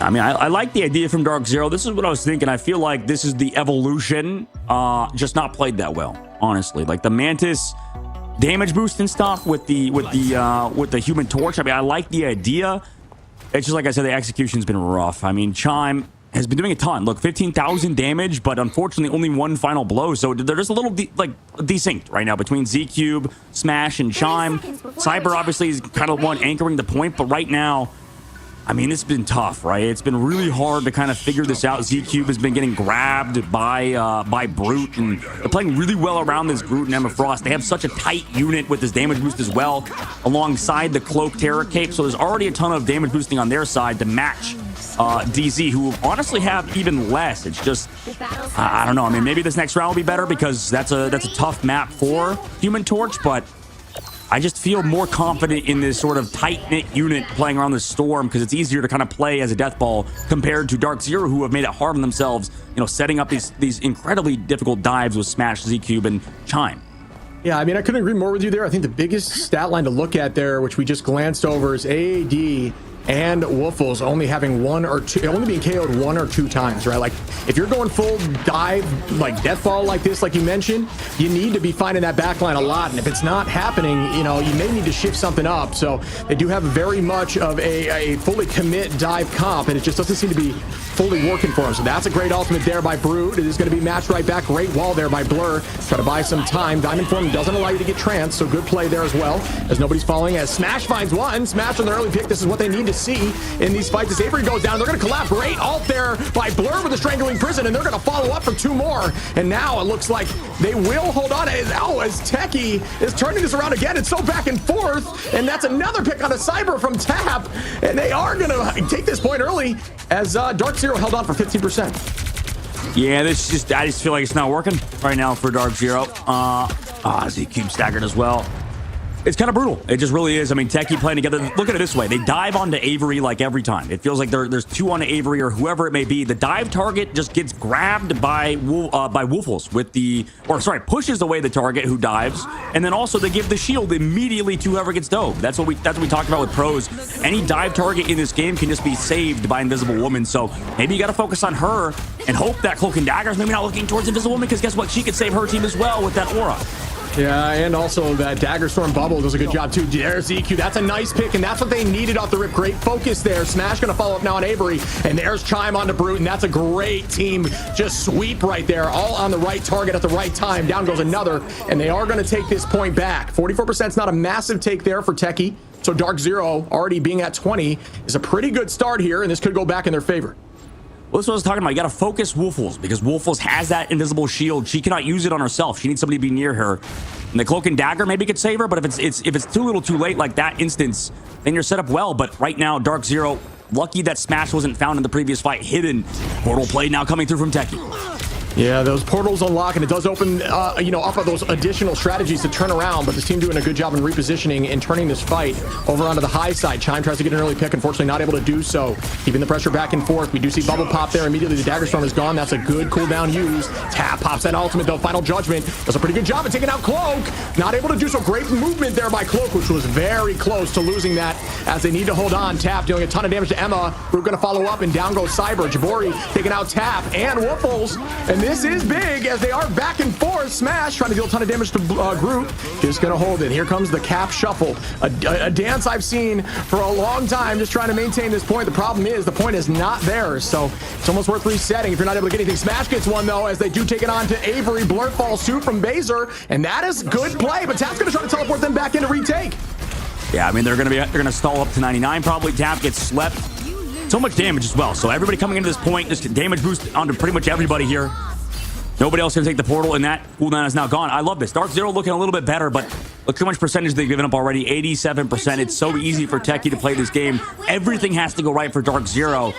I mean, I like the idea from Dark Zero. This is what I was thinking. I feel like this is the evolution, just not played that well, honestly. Like the Mantis damage boost and stuff with the Human Torch. I mean, I like the idea. It's just like I said, the execution's been rough. I mean, Chime has been doing a ton. Look, 15,000 damage, but unfortunately only 1 final blow. So they're just a little desynced right now between Z-Cube, Smash, and Chime. Cyber obviously is kind of one anchoring the point, but right now, I mean, it's been tough, right? It's been really hard to kind of figure this out. Z-Cube has been getting grabbed by Brute, and they're playing really well around this Groot and Emma Frost. They have such a tight unit with this damage boost as well, alongside the Cloak Terror Cape. So there's already a ton of damage boosting on their side to match DZ, who honestly have even less. It's just, I don't know. I mean, maybe this next round will be better because that's a tough map for Human Torch, but I just feel more confident in this sort of tight-knit unit playing around the Storm because it's easier to kind of play as a death ball compared to Dark Zero, who have made it hard on themselves, you know, setting up these incredibly difficult dives with Smash, Z-Cube, and Chime. Yeah, I mean, I couldn't agree more with you there. I think the biggest stat line to look at there, which we just glanced over, is AAD and Woofles only having only being KO'd 1 or 2 times, right? Like, if you're going full dive, like death ball like this, like you mentioned, you need to be finding that backline a lot. And if it's not happening, you know, you may need to shift something up. So they do have very much of a fully commit dive comp, and it just doesn't seem to be fully working for them. So that's a great ultimate there by Brute. It is going to be matched right back. Great wall there by Blur. Try to buy some time. Diamond form doesn't allow you to get trance, so good play there as well, as nobody's following. As Smash finds 1. Smash on the early pick. This is what they need to see in these fights. As Avery goes down, they're going to collapse. Great ult there by Blur with a Strangling Prison, and they're going to follow up for 2 more. And now it looks like they will hold on. As Techie is turning this around again. It's so back and forth, and that's another pick on a Cyber from Tap, and they are going to take this point early as Dark Zero held on for 15%. Yeah, I just feel like it's not working right now for Dark Zero. Z-Cube staggered as well. It's kind of brutal. It just really is. I mean, Techie playing together. Look at it this way. They dive onto Avery like every time. It feels like there's two on Avery or whoever it may be. The dive target just gets grabbed by Woofles with pushes away the target who dives. And then also they give the shield immediately to whoever gets dove. That's what we talked about with pros. Any dive target in this game can just be saved by Invisible Woman. So maybe you got to focus on her and hope that Cloak and Dagger is maybe not looking towards Invisible Woman, because guess what? She could save her team as well with that aura. Yeah, and also that Dagger Storm bubble does a good job too. There's EQ. That's a nice pick, and that's what they needed off the rip. Great focus there. Smash going to follow up now on Avery, and there's Chime onto Brute, and that's a great team just sweep right there. All on the right target at the right time. Down goes another, and they are going to take this point back. 44% is not a massive take there for Techie, so Dark Zero already being at 20 is a pretty good start here, and this could go back in their favor. Well, this is what I was talking about. You got to focus Woofles, because Woofles has that invisible shield. She cannot use it on herself. She needs somebody to be near her. And the Cloak and Dagger maybe could save her, but if it's too little too late like that instance, then you're set up well. But right now, Dark Zero, lucky that Smash wasn't found in the previous fight. Hidden. Portal play now coming through from Techie. Yeah, those portals unlock, and it does open, up those additional strategies to turn around, but this team doing a good job in repositioning and turning this fight over onto the high side. Chime tries to get an early pick, unfortunately not able to do so. Keeping the pressure back and forth. We do see Bubble pop there. Immediately the Dagger Storm is gone. That's a good cooldown use. Tap pops that ultimate, though. Final Judgment does a pretty good job of taking out Cloak. Not able to do so. Great movement there by Cloak, which was very close to losing that as they need to hold on. Tap dealing a ton of damage to Emma. We're going to follow up, and down goes Cyber. Jabori taking out Tap and Woofles, and this is big as they are back and forth. Smash trying to deal a ton of damage to Groot. Just gonna hold it. Here comes the cap shuffle. A dance I've seen for a long time, just trying to maintain this point. The problem is the point is not there, so it's almost worth resetting if you're not able to get anything. Smash gets one though, as they do take it on to Avery. Blur falls too from Baser, and that is good play, but Tap's gonna try to teleport them back in to retake. Yeah, I mean they're gonna stall up to 99 probably. Tap gets slept. So much damage as well. So everybody coming into this point, just damage boost onto pretty much everybody here. Nobody else can take the portal, and that cooldown is now gone. I love this. Dark Zero looking a little bit better, but look how much percentage they've given up already. 87%. It's so easy for Techie to play this game. Everything has to go right for Dark Zero.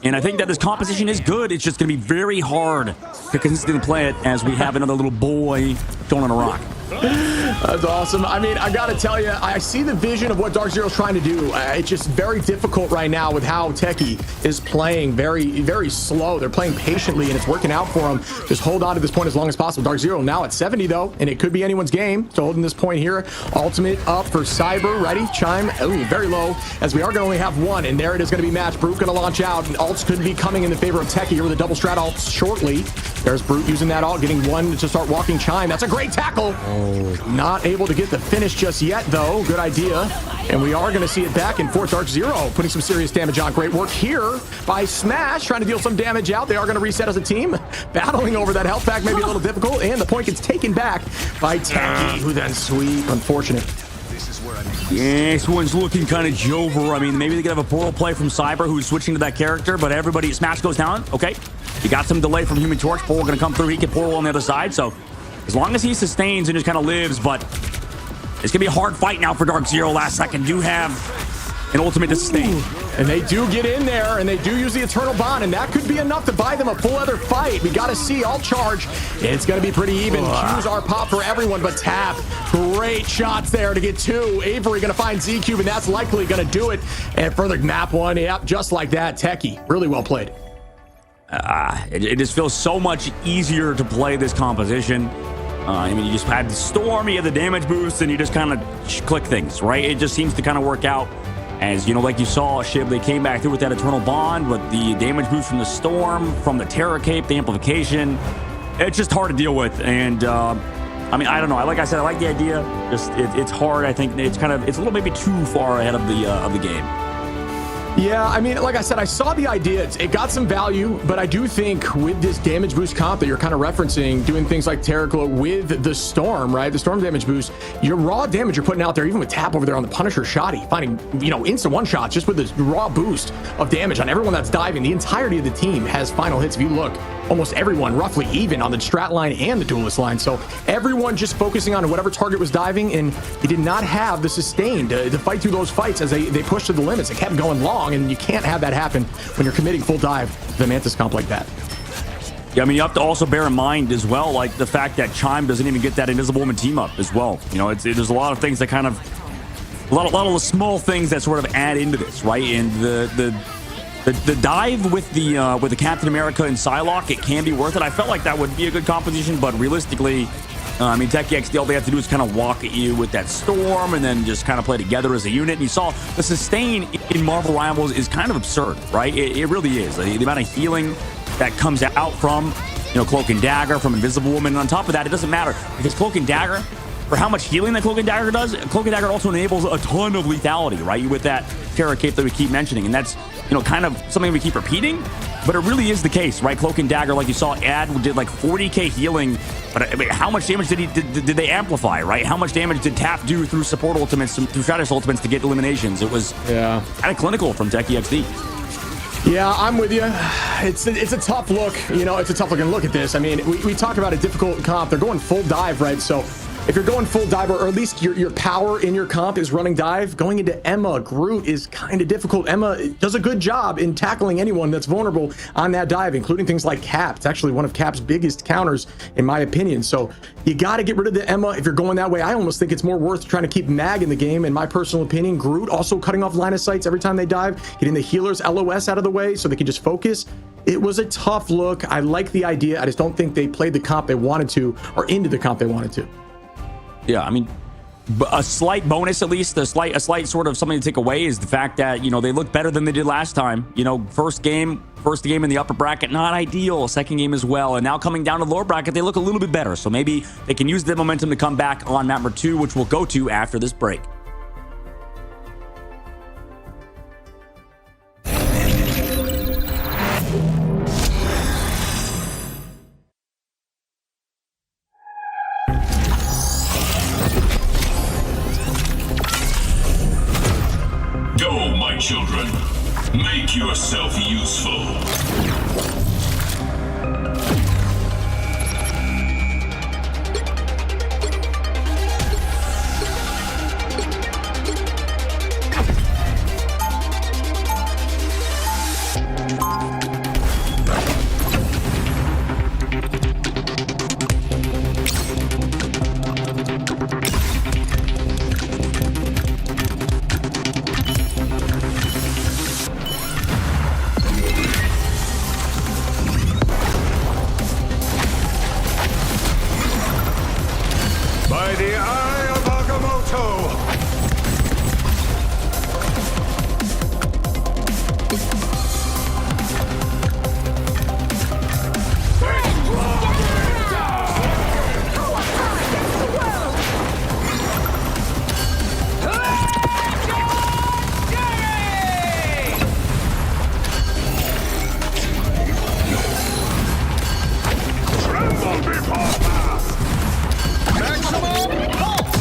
And I think that this composition is good. It's just going to be very hard to consistently play it as we have another little boy thrown on a rock. That's awesome. I mean, I gotta tell you, I see the vision of what Dark Zero's trying to do. It's just very difficult right now with how Techie is playing. Very, very slow. They're playing patiently, and it's working out for them. Just hold on to this point as long as possible. Dark Zero now at 70 though, and it could be anyone's game. So holding this point here. Ultimate up for Cyber. Ready? Chime. Ooh, very low, as we are gonna only have one, and there it is gonna be matched. Brute gonna launch out, and ults could be coming in the favor of Techie here with a double strat ult shortly. There's Brute using that ult, getting one to start walking Chime. That's a great tackle. Not able to get the finish just yet, though. Good idea. And we are going to see it back in fourth. Dark Zero putting some serious damage on. Great work here by Smash, trying to deal some damage out. They are going to reset as a team. Battling over that health pack may be a little difficult, and the point gets taken back by Techie, who then sweep. Unfortunate. Yeah, this one's looking kind of Jover. I mean, maybe they could have a portal play from Cyber, who's switching to that character, but everybody, Smash goes down. Okay. You got some delay from Human Torch. Portal going to come through. He can portal on the other side, so as long as he sustains and just kind of lives, but it's going to be a hard fight now for Dark Zero. Last second do have an ultimate to sustain. And they do get in there, and they do use the Eternal Bond, and that could be enough to buy them a full other fight. We got to see all charge. It's going to be pretty even. Q's are pop for everyone, but Tap. Great shots there to get two. Avery going to find Z-Cube, and that's likely going to do it. And further map one. Yep, just like that. Techie. Really well played. It just feels so much easier to play this composition. I mean, you just had the Storm, you had the damage boost, and you just kind of click things, right? It just seems to kind of work out. As, you know, like you saw, Shib, they came back through with that Eternal Bond, with the damage boost from the Storm, from the Terror Cape, the amplification. It's just hard to deal with. And, I mean, I don't know. Like I said, I like the idea. Just, it's hard. I think it's a little maybe too far ahead of the game. Yeah, I mean, like I said, I saw the idea. It got some value, but I do think with this damage boost comp that you're kind of referencing, doing things like Terror Glow with the Storm, right? The Storm damage boost, your raw damage you're putting out there, even with Tap over there on the Punisher Shoddy, finding, instant one-shots just with this raw boost of damage on everyone that's diving. The entirety of the team has final hits. If you look, almost everyone roughly even on the strat line and the duelist line. So everyone just focusing on whatever target was diving, and they did not have the sustain to fight through those fights as they pushed to the limits. It kept going long, and you can't have that happen when you're committing full dive to the Mantis comp like that. Yeah, I mean, you have to also bear in mind as well, like the fact that Chime doesn't even get that Invisible Woman team up as well. You know, there's a lot of things that kind of a lot of the small things that sort of add into this, right? And the dive with the Captain America and Psylocke, it can be worth it. I felt like that would be a good composition, but realistically, I mean, Techie XD, all they have to do is kind of walk at you with that Storm and then just kind of play together as a unit. And you saw the sustain in Marvel Rivals is kind of absurd, right? It really is. The amount of healing that comes out from, Cloak and Dagger, from Invisible Woman. And on top of that, it doesn't matter because Cloak and Dagger, for how much healing that Cloak and Dagger does, Cloak and Dagger also enables a ton of lethality, right? With that Terra Cape that we keep mentioning. And that's, kind of something we keep repeating, but it really is the case, right? Cloak and Dagger, like you saw, did like 40k healing, but I mean, how much damage did they amplify, right? How much damage did Tap do through support ultimates, through Stratus ultimates to get eliminations? It was kind of clinical from Techie XD. Yeah, I'm with you. It's a tough look. It's a tough look. And look at this. I mean, we talk about a difficult comp. They're going full dive, right? So if you're going full dive, or at least your power in your comp is running dive, going into Emma Groot is kind of difficult. Emma does a good job in tackling anyone that's vulnerable on that dive, including things like Cap. It's actually one of Cap's biggest counters, in my opinion. So you got to get rid of the Emma if you're going that way. I almost think it's more worth trying to keep Mag in the game, in my personal opinion. Groot also cutting off line of sights every time they dive, getting the healers LOS out of the way so they can just focus. It was a tough look. I like the idea. I just don't think they played the comp they wanted to, or into the comp they wanted to. Yeah, I mean, a slight bonus, at least, a slight sort of something to take away is the fact that, they look better than they did last time. First game in the upper bracket, not ideal. Second game as well. And now coming down to the lower bracket, they look a little bit better. So maybe they can use the momentum to come back on map number 2, which we'll go to after this break. Go, my children. Make yourself useful. By the eye of Agamotto! Tremble before us! Maximum pulse!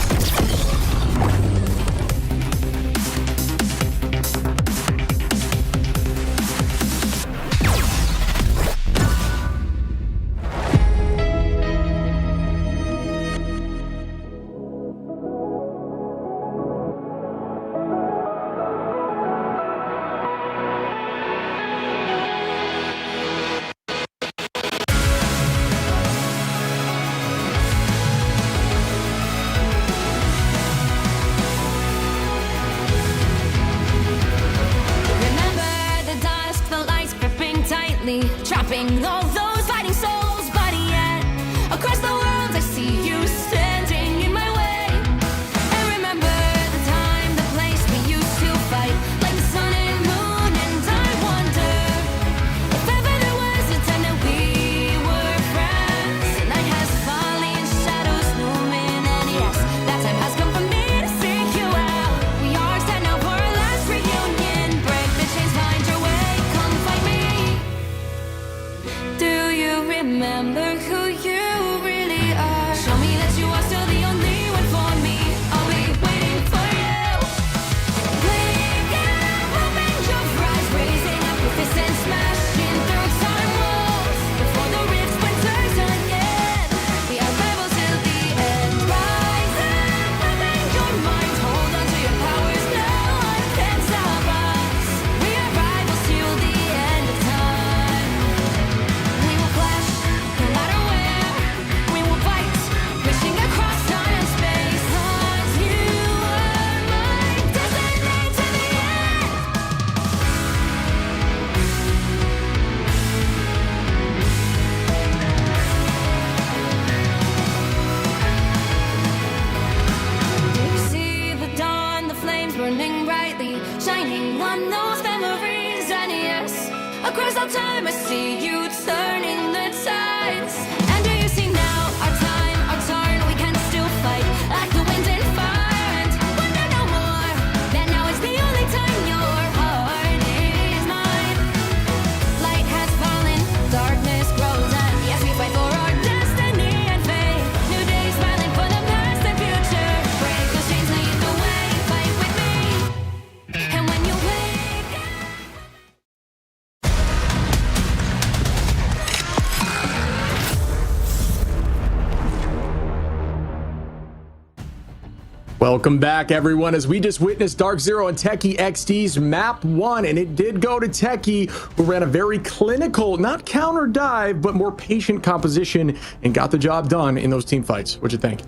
across all time, I see you turning the tides. And do you see now our time, our turn? We can still fight like the wind and fire. And wonder no more that now is the only time your heart is mine. Light has fallen, darkness grows, and yes, we fight for our destiny and fate. New days smiling for the past and future. Break those chains, lead the way, fight with me. And when you wake up. Welcome back, everyone, as we just witnessed Dark Zero and Techie XD's map 1, and it did go to Techie, who ran a very clinical, not counter dive, but more patient composition and got the job done in those team fights. What'd you think?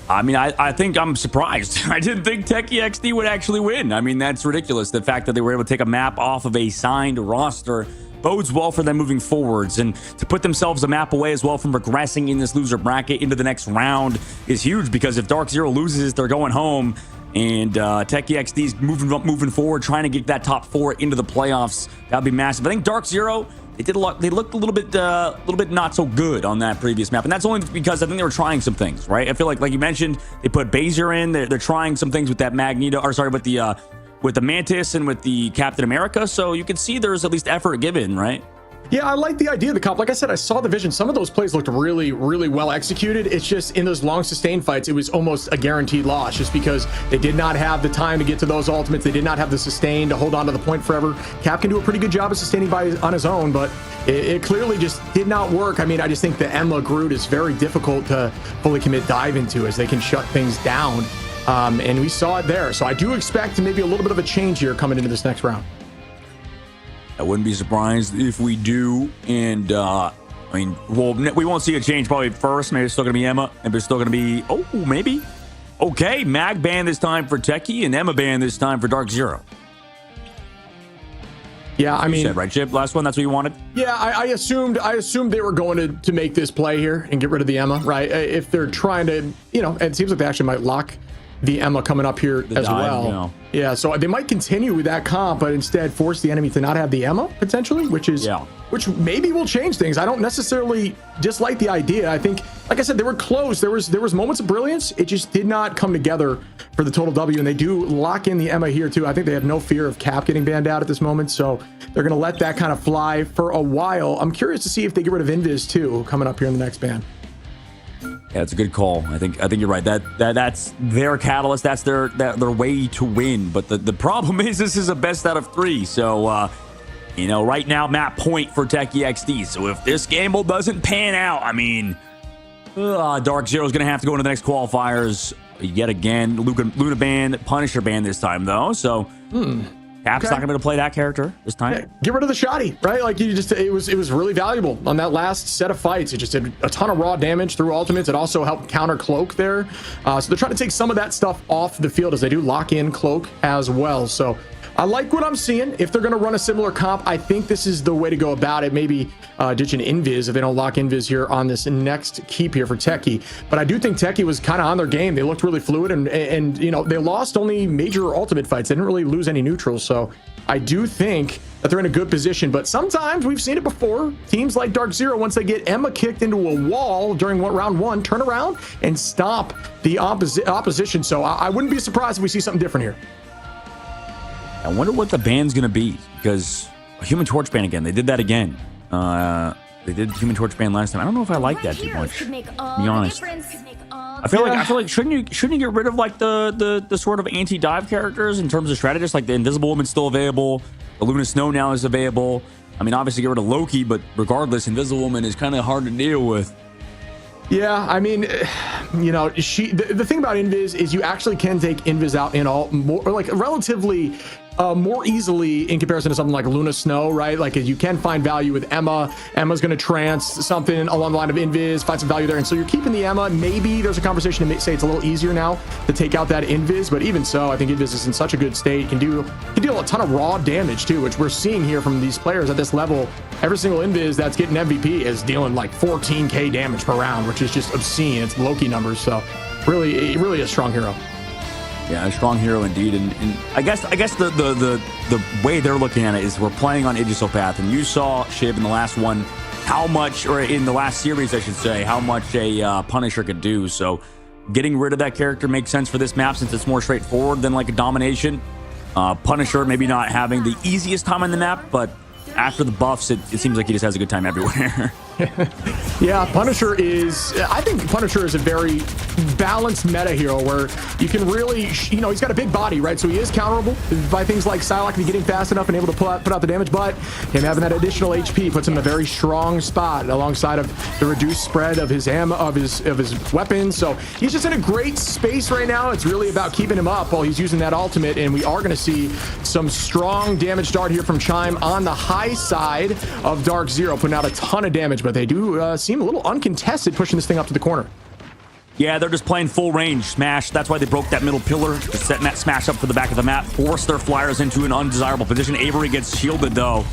I mean, I think I'm surprised. I didn't think Techie XD would actually win. I mean, that's ridiculous. The fact that they were able to take a map off of a signed roster bodes well for them moving forwards, and to put themselves a map away as well from regressing in this loser bracket into the next round is huge, because if Dark Zero loses, they're going home, and Techie XD's moving forward, trying to get that top 4 into the playoffs. That'd be massive. I think Dark Zero, they looked a little bit not so good on that previous map, and that's only because I think they were trying some things, right? I feel like you mentioned, they put Bazier in. They're trying some things with that Magneto, or sorry, with the Mantis and with the Captain America, so you can see there's at least effort given, right? Yeah, I like the idea of the comp. Like I said, I saw the vision. Some of those plays looked really, really well executed. It's just in those long sustained fights, it was almost a guaranteed loss, just because they did not have the time to get to those ultimates. They did not have the sustain to hold on to the point forever. Cap can do a pretty good job of sustaining on his own, but it clearly just did not work. I mean, I just think the Emma Groot is very difficult to fully commit dive into, as they can shut things down. And we saw it there. So I do expect maybe a little bit of a change here coming into this next round. I wouldn't be surprised if we do. And I mean, well, we won't see a change probably first. Maybe it's still going to be Emma. Maybe it's still going to be, maybe. Okay, Mag ban this time for Techie, and Emma ban this time for Dark Zero. Yeah, I mean, you said, right, Chip? Last one, that's what you wanted? Yeah, I assumed they were going to make this play here and get rid of the Emma, right? If they're trying to, it seems like they actually might lock the Emma coming up here as well. Yeah, so they might continue with that comp, but instead force the enemy to not have the Emma potentially, which maybe will change things. I don't necessarily dislike the idea. I think, like I said, they were close. There was moments of brilliance. It just did not come together for the total W, and they do lock in the Emma here too. I think they have no fear of Cap getting banned out at this moment, so they're going to let that kind of fly for a while. I'm curious to see if they get rid of Invis too coming up here in the next ban. Yeah, it's a good call. I think you're right. That's their catalyst. That's their way to win. But the problem is, this is a best out of 3. So right now, map point for Techie XD. So if this gamble doesn't pan out, I mean, Dark Zero is going to have to go into the next qualifiers yet again. Luna ban, Punisher ban this time though. So Cap's not going to be able to play that character this time. Yeah, get rid of the shoddy, right? Like it was really valuable on that last set of fights. It just did a ton of raw damage through ultimates. It also helped counter Cloak there. So they're trying to take some of that stuff off the field, as they do lock in Cloak as well. So I like what I'm seeing. If they're going to run a similar comp, I think this is the way to go about it. Maybe ditch an Invis if they don't lock Invis here on this next keep here for Techie. But I do think Techie was kind of on their game. They looked really fluid, and they lost only major ultimate fights. They didn't really lose any neutrals. So I do think that they're in a good position. But sometimes we've seen it before. Teams like Dark Zero, once they get Emma kicked into a wall during round 1, turn around and stop the opposition. So I wouldn't be surprised if we see something different here. I wonder what the ban's going to be, because a Human Torch ban again. They did that again. They did Human Torch ban last time. I don't know if I like that too much, to be honest. I feel like shouldn't you get rid of like the sort of anti-dive characters in terms of strategists? Like the Invisible Woman's still available. The Luna Snow now is available. I mean, obviously get rid of Loki, but regardless, Invisible Woman is kind of hard to deal with. Yeah, I mean, the thing about Invis is you actually can take Invis out in relatively more easily in comparison to something like Luna Snow, right? Like you can find value with Emma. Emma's going to trance something along the line of Invis, find some value there. And so you're keeping the Emma. Maybe there's a conversation to say it's a little easier now to take out that Invis, but even so, I think Invis is in such a good state. Can deal a ton of raw damage too, which we're seeing here from these players at this level. Every single Invis that's getting MVP is dealing like 14k damage per round, which is just obscene. It's Loki numbers. So really a strong hero. Yeah, a strong hero indeed, and I guess the way they're looking at it is we're playing on Aegisopath, and you saw Shib in the last one how much, or in the last series I should say, how much a Punisher could do. So getting rid of that character makes sense for this map since it's more straightforward than like a Domination. Punisher maybe not having the easiest time on the map, but after the buffs, it seems like he just has a good time everywhere. Yeah, Punisher is, I think Punisher is a very balanced meta hero where you can really, you know, he's got a big body, right? So he is counterable by things like Psylocke getting fast enough and able to put out the damage, but him having that additional HP puts him in a very strong spot alongside of the reduced spread of his ammo, of his weapons. So he's just in a great space right now. It's really about keeping him up while he's using that ultimate, and we are going to see some strong damage start here from Chime on the high side of Dark Zero, putting out a ton of damage, but they do seem a little uncontested pushing this thing up to the corner. Yeah, they're just playing full range smash. That's why they broke that middle pillar, just setting that smash up for the back of the map, force their flyers into an undesirable position. Avery gets shielded though,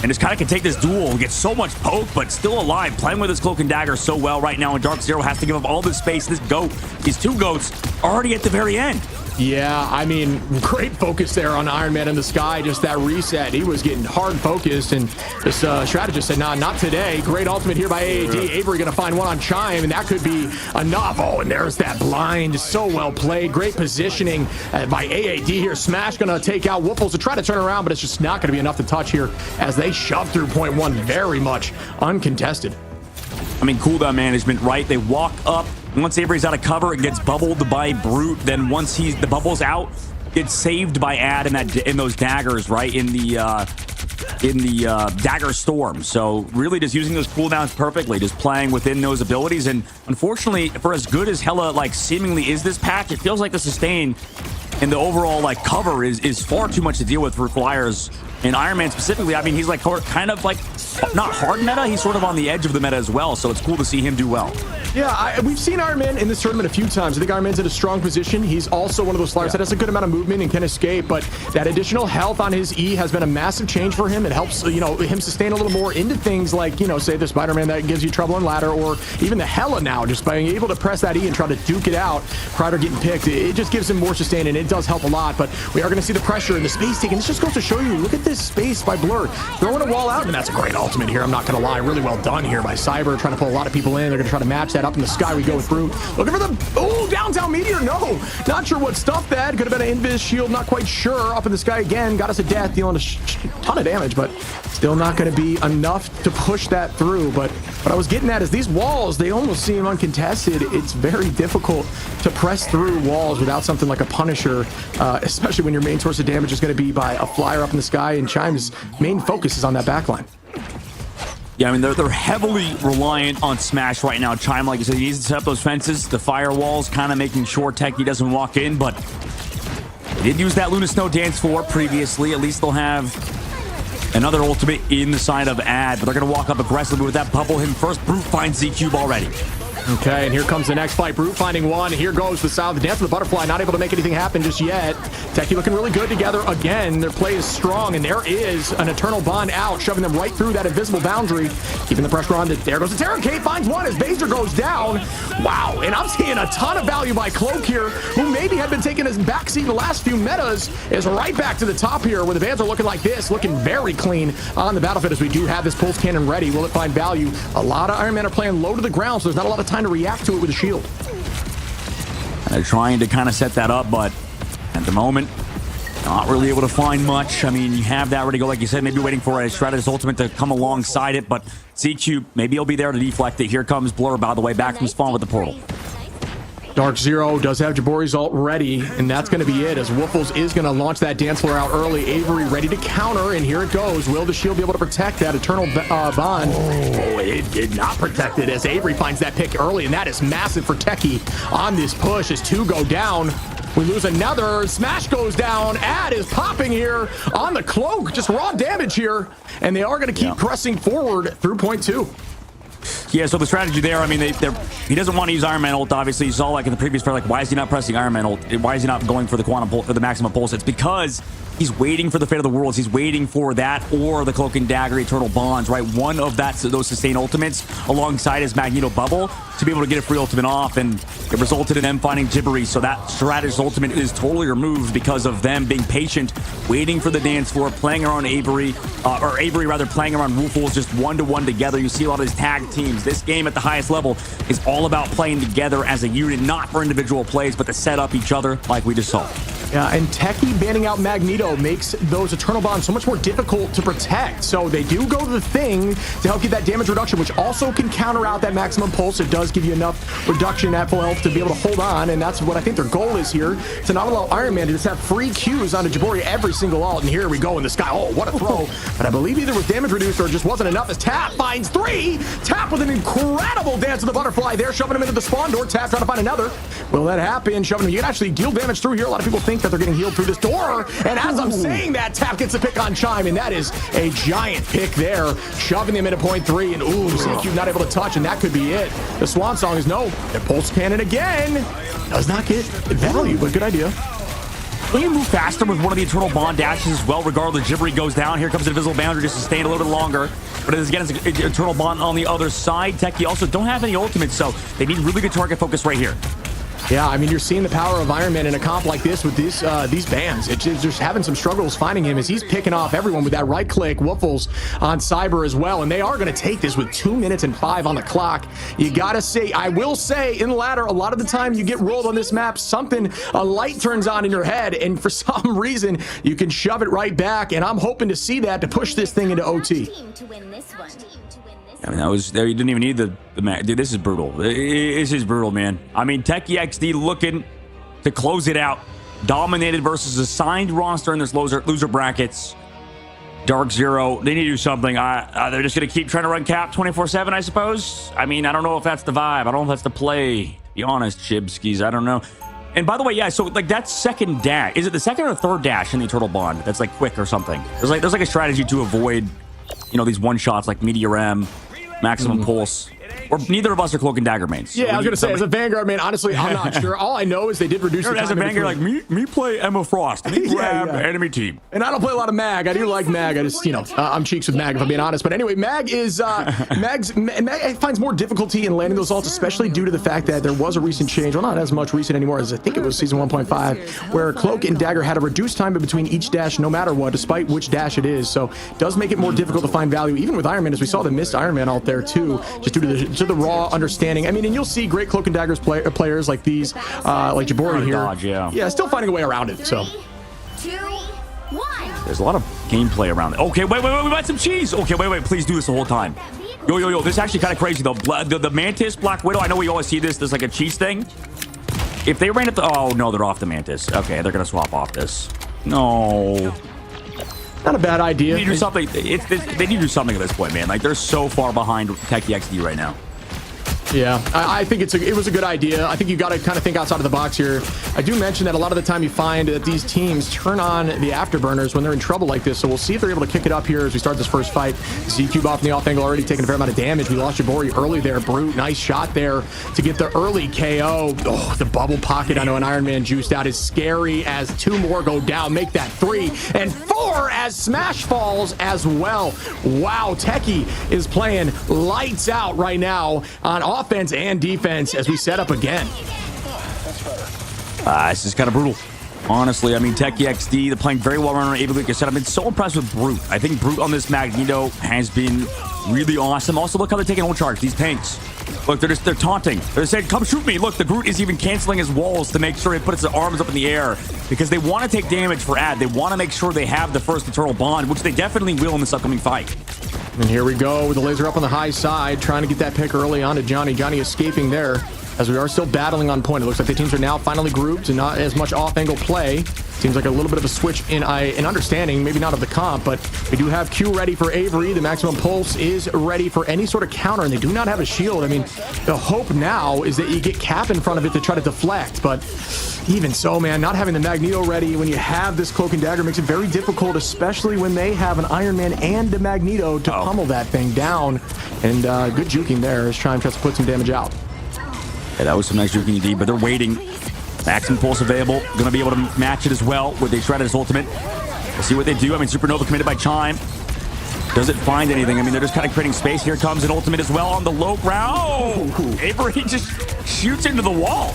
and just kind of can take this duel and get so much poke, but still alive, playing with his cloak and dagger so well right now, and Dark Zero has to give up all this space. This goat, these two goats, already at the very end. Yeah, I mean, great focus there on Iron Man in the sky. Just that reset. He was getting hard focused, and this strategist said, nah, not today. Great ultimate here by AAD. Avery going to find one on Chime, and that could be enough. Oh, and there's that blind. So well played. Great positioning by AAD here. Smash going to take out Woofles to try to turn around, but it's just not going to be enough to touch here as they shove through point one very much uncontested. I mean, cooldown management, right? They walk up. Once Avery's out of cover, it gets bubbled by Brute. Then once the bubble's out, it's saved by Ad in those daggers, right? In the dagger storm. So really just using those cooldowns perfectly, just playing within those abilities. And unfortunately, for as good as Hela like seemingly is this patch, it feels like the sustain and the overall like cover is far too much to deal with for Flyers. And Iron Man specifically, I mean, he's like kind of like not hard meta, he's sort of on the edge of the meta as well, so it's cool to see him do well. Yeah, we've seen Iron Man in this tournament a few times. I think Iron Man's in a strong position. He's also one of those flyers that has a good amount of movement and can escape, but that additional health on his E has been a massive change for him. It helps, you know, him sustain a little more into things like, you know, say the Spider-Man that gives you trouble on ladder, or even the Hela now, just being able to press that E and try to duke it out prior to getting picked. It just gives him more sustain, and it does help a lot, but we are going to see the pressure and the space taking. This just goes to show you, look at this space by Blur. Throwing a wall out, and that's a great ultimate here. I'm not going to lie. Really well done here by Cyber, trying to pull a lot of people in. They're going to try to match that up in the sky. We go through. Looking for the, oh, downtown meteor. No, not sure what stuff that. Could have been an invis shield. Not quite sure. Up in the sky again. Got us a death, dealing a ton of damage, but still not going to be enough to push that through. But what I was getting at is these walls, they almost seem uncontested. It's very difficult to press through walls without something like a Punisher, especially when your main source of damage is going to be by a flyer up in the sky, and Chime's main focus is on that backline. Yeah, I mean, they're heavily reliant on Smash right now. Chime, like you said, he needs to set up those fences, the firewalls, kind of making sure Techie doesn't walk in, but they did use that Luna Snow dance floor previously. At least they'll have another ultimate in the side of Ad, but they're going to walk up aggressively with that bubble. Him first. Brute finds Z-Cube already. Okay, and here comes the next fight. Brute finding one. Here goes the South. The dance of the butterfly. Not able to make anything happen just yet. Techie looking really good together again. Their play is strong, and there is an eternal bond out, shoving them right through that invisible boundary, keeping the pressure on. There goes the Terran. Kate finds one as Baser goes down. Wow, and I'm seeing a ton of value by Cloak here, who maybe had been taking his backseat in the last few metas, is right back to the top here, where the Vans are looking like this, looking very clean on the battlefield as we do have this pulse cannon ready. Will it find value? A lot of Iron Man are playing low to the ground, so there's not a lot of time to react to it with a shield. They're trying to kind of set that up, but at the moment, not really able to find much. I mean, you have that ready to go, like you said, maybe waiting for a Stratus ultimate to come alongside it, but Z-Cube, maybe he'll be there to deflect it. Here comes Blur, by the way, back from spawn with the portal. Dark Zero does have Jabori's ult ready, and that's going to be it, as Woofles is going to launch that dance floor out early. Avery ready to counter, and here it goes. Will the shield be able to protect that eternal bond? Oh, it did not protect it, as Avery finds that pick early, and that is massive for Techie on this push as two go down. We lose another. Smash goes down. Ad is popping here on the cloak. Just raw damage here, and they are going to keep pressing forward through point two. Yeah, so the strategy there, I mean, he doesn't want to use Iron Man ult, obviously. You saw, like, in the previous part, like, why is he not pressing Iron Man ult? Why is he not going for the quantum pulse, or the maximum pulse? It's because he's waiting for the Fate of the Worlds. He's waiting for that or the Cloak and Dagger Eternal Bonds, right? One of those sustained ultimates alongside his Magneto Bubble to be able to get a free ultimate off. And It resulted in them finding Jibbery, so that strategist ultimate is totally removed because of them being patient, waiting for the dance floor, playing around Avery, or Avery rather, playing around Wolfles just one-to-one together. You see a lot of these tag teams. This game at the highest level is all about playing together as a unit, not for individual plays, but to set up each other like we just saw. Yeah, and Techie banning out Magneto makes those Eternal Bonds so much more difficult to protect. So they do go to the thing to help get that damage reduction, which also can counter out that maximum pulse. It does give you enough reduction at full health to be able to hold on, and that's what I think their goal is here, to not allow Iron Man to just have free Qs onto Jabori every single ult. And here we go in the sky. Oh, what a throw. But I believe either with damage reducer or just wasn't enough as Tap finds 3. Tap with an incredible dance of the butterfly there, shoving him into the spawn door. Tap trying to find another. Will that happen? Shoving him. You can actually deal damage through here. A lot of people think that they're getting healed through this door. And as I'm saying that, Tap gets a pick on Chime, and that is a giant pick there, shoving him into point 3. And ooh, CQ not able to touch, and that could be it. The swan song is no. The pulse cannon again. Does not get value, but good idea. Can you move faster with one of the Eternal Bond dashes as well? Regardless, Jibbery goes down. Here comes the Invisible Boundary just to stay in a little bit longer. But again, it's an Eternal Bond on the other side. Techie also don't have any ultimates, so they need really good target focus right here. Yeah, I mean, you're seeing the power of Iron Man in a comp like this with these bans. It's just having some struggles finding him as he's picking off everyone with that right click. Woofles on Cyber as well, and they are going to take this with 2 minutes and 5 on the clock. You gotta say, I will say, in ladder, a lot of the time you get rolled on this map, a light turns on in your head, and for some reason you can shove it right back. And I'm hoping to see that to push this thing into OT. I mean, that was there. You didn't even need the match. Dude, this is brutal. This is brutal, man. I mean, Techie XD looking to close it out. Dominated versus assigned roster in this loser brackets. Dark Zero, they need to do something. They're just going to keep trying to run cap 24/7, I suppose. I mean, I don't know if that's the vibe. I don't know if that's the play. To be honest, Chibskis, I don't know. And by the way, yeah, so like that second dash, is it the second or third dash in the Eternal Bond that's like quick or something? There's like a strategy to avoid, you know, these one shots like Meteor M, Maximum Pulse. Or neither of us are Cloak and Dagger mains. Yeah, So I was going to say, as a Vanguard main, honestly, I'm not sure. All I know is they did reduce the time as a Vanguard, like me play Emma Frost. Me grab enemy team. And I don't play a lot of Mag. I do like Mag. I just, you know, I'm cheeks with Mag, if I'm being honest. But anyway, Mag is, Mag finds more difficulty in landing those ults, especially due to the fact that there was a recent change. Well, not as much recent anymore as I think it was season 1.5, where Cloak and Dagger had a reduced time in between each dash, no matter what, despite which dash it is. So it does make it more difficult to find value, even with Iron Man, as we saw the missed Iron Man out there too, just due to the raw understanding. I mean, and you'll see great Cloak and Daggers players like these, like Jabori here. Dodge, yeah, still finding a way around it. So 3, 2, 1. there's a lot of gameplay around it. Okay, wait, we got some cheese. Okay, wait, please do this the whole time. Yo, this is actually kind of crazy though. The Mantis, Black Widow, I know we always see this. There's like a cheese thing. If they ran it, oh no, they're off the Mantis. Okay, they're gonna swap off this. No. not a bad idea. They need to do something. They need to do something at this point, man. Like, they're so far behind Techie XD right now. Yeah, I think it was a good idea. I think you got to kind of think outside of the box here. I do mention that a lot of the time you find that these teams turn on the afterburners when they're in trouble like this. So we'll see if they're able to kick it up here as we start this first fight. Z-Cube off in the off angle, already taking a fair amount of damage. We lost Jabori early there. Brute, nice shot there to get the early KO. Oh, the bubble pocket. I know an Iron Man juiced out is scary as two more go down. Make that 3 and 4 as Smash falls as well. Wow, Techie is playing lights out right now on offense and defense as we set up again. This is kind of brutal. Honestly, I mean, Techie XD, they're playing very well around able to set. I've been so impressed with Brute. I think Brute on this Magneto has been really awesome. Also, look how they're taking ult charge. These tanks. Look, they're taunting. They're saying, come shoot me. Look, the Brute is even canceling his walls to make sure he puts his arms up in the air because they want to take damage for ad. They want to make sure they have the first Eternal Bond, which they definitely will in this upcoming fight. And here we go with the laser up on the high side, trying to get that pick early on to Johnny. Johnny escaping there as we are still battling on point. It looks like the teams are now finally grouped and not as much off-angle play. Seems like a little bit of a switch in understanding, maybe not of the comp, but we do have Q ready for Avery. The maximum pulse is ready for any sort of counter, and they do not have a shield. I mean, the hope now is that you get Cap in front of it to try to deflect, but even so, man, not having the Magneto ready when you have this Cloak and Dagger makes it very difficult, especially when they have an Iron Man and a Magneto to pummel that thing down. And good juking there as Chime tries to put some damage out. Yeah, that was some nice juking indeed, but they're waiting. Maximum pulse available. Going to be able to match it as well with the Shredder's ultimate. We'll see what they do. I mean, Supernova committed by Chime. doesn't find anything. I mean, they're just kind of creating space. Here comes an ultimate as well on the low ground. Oh, Avery just shoots into the wall.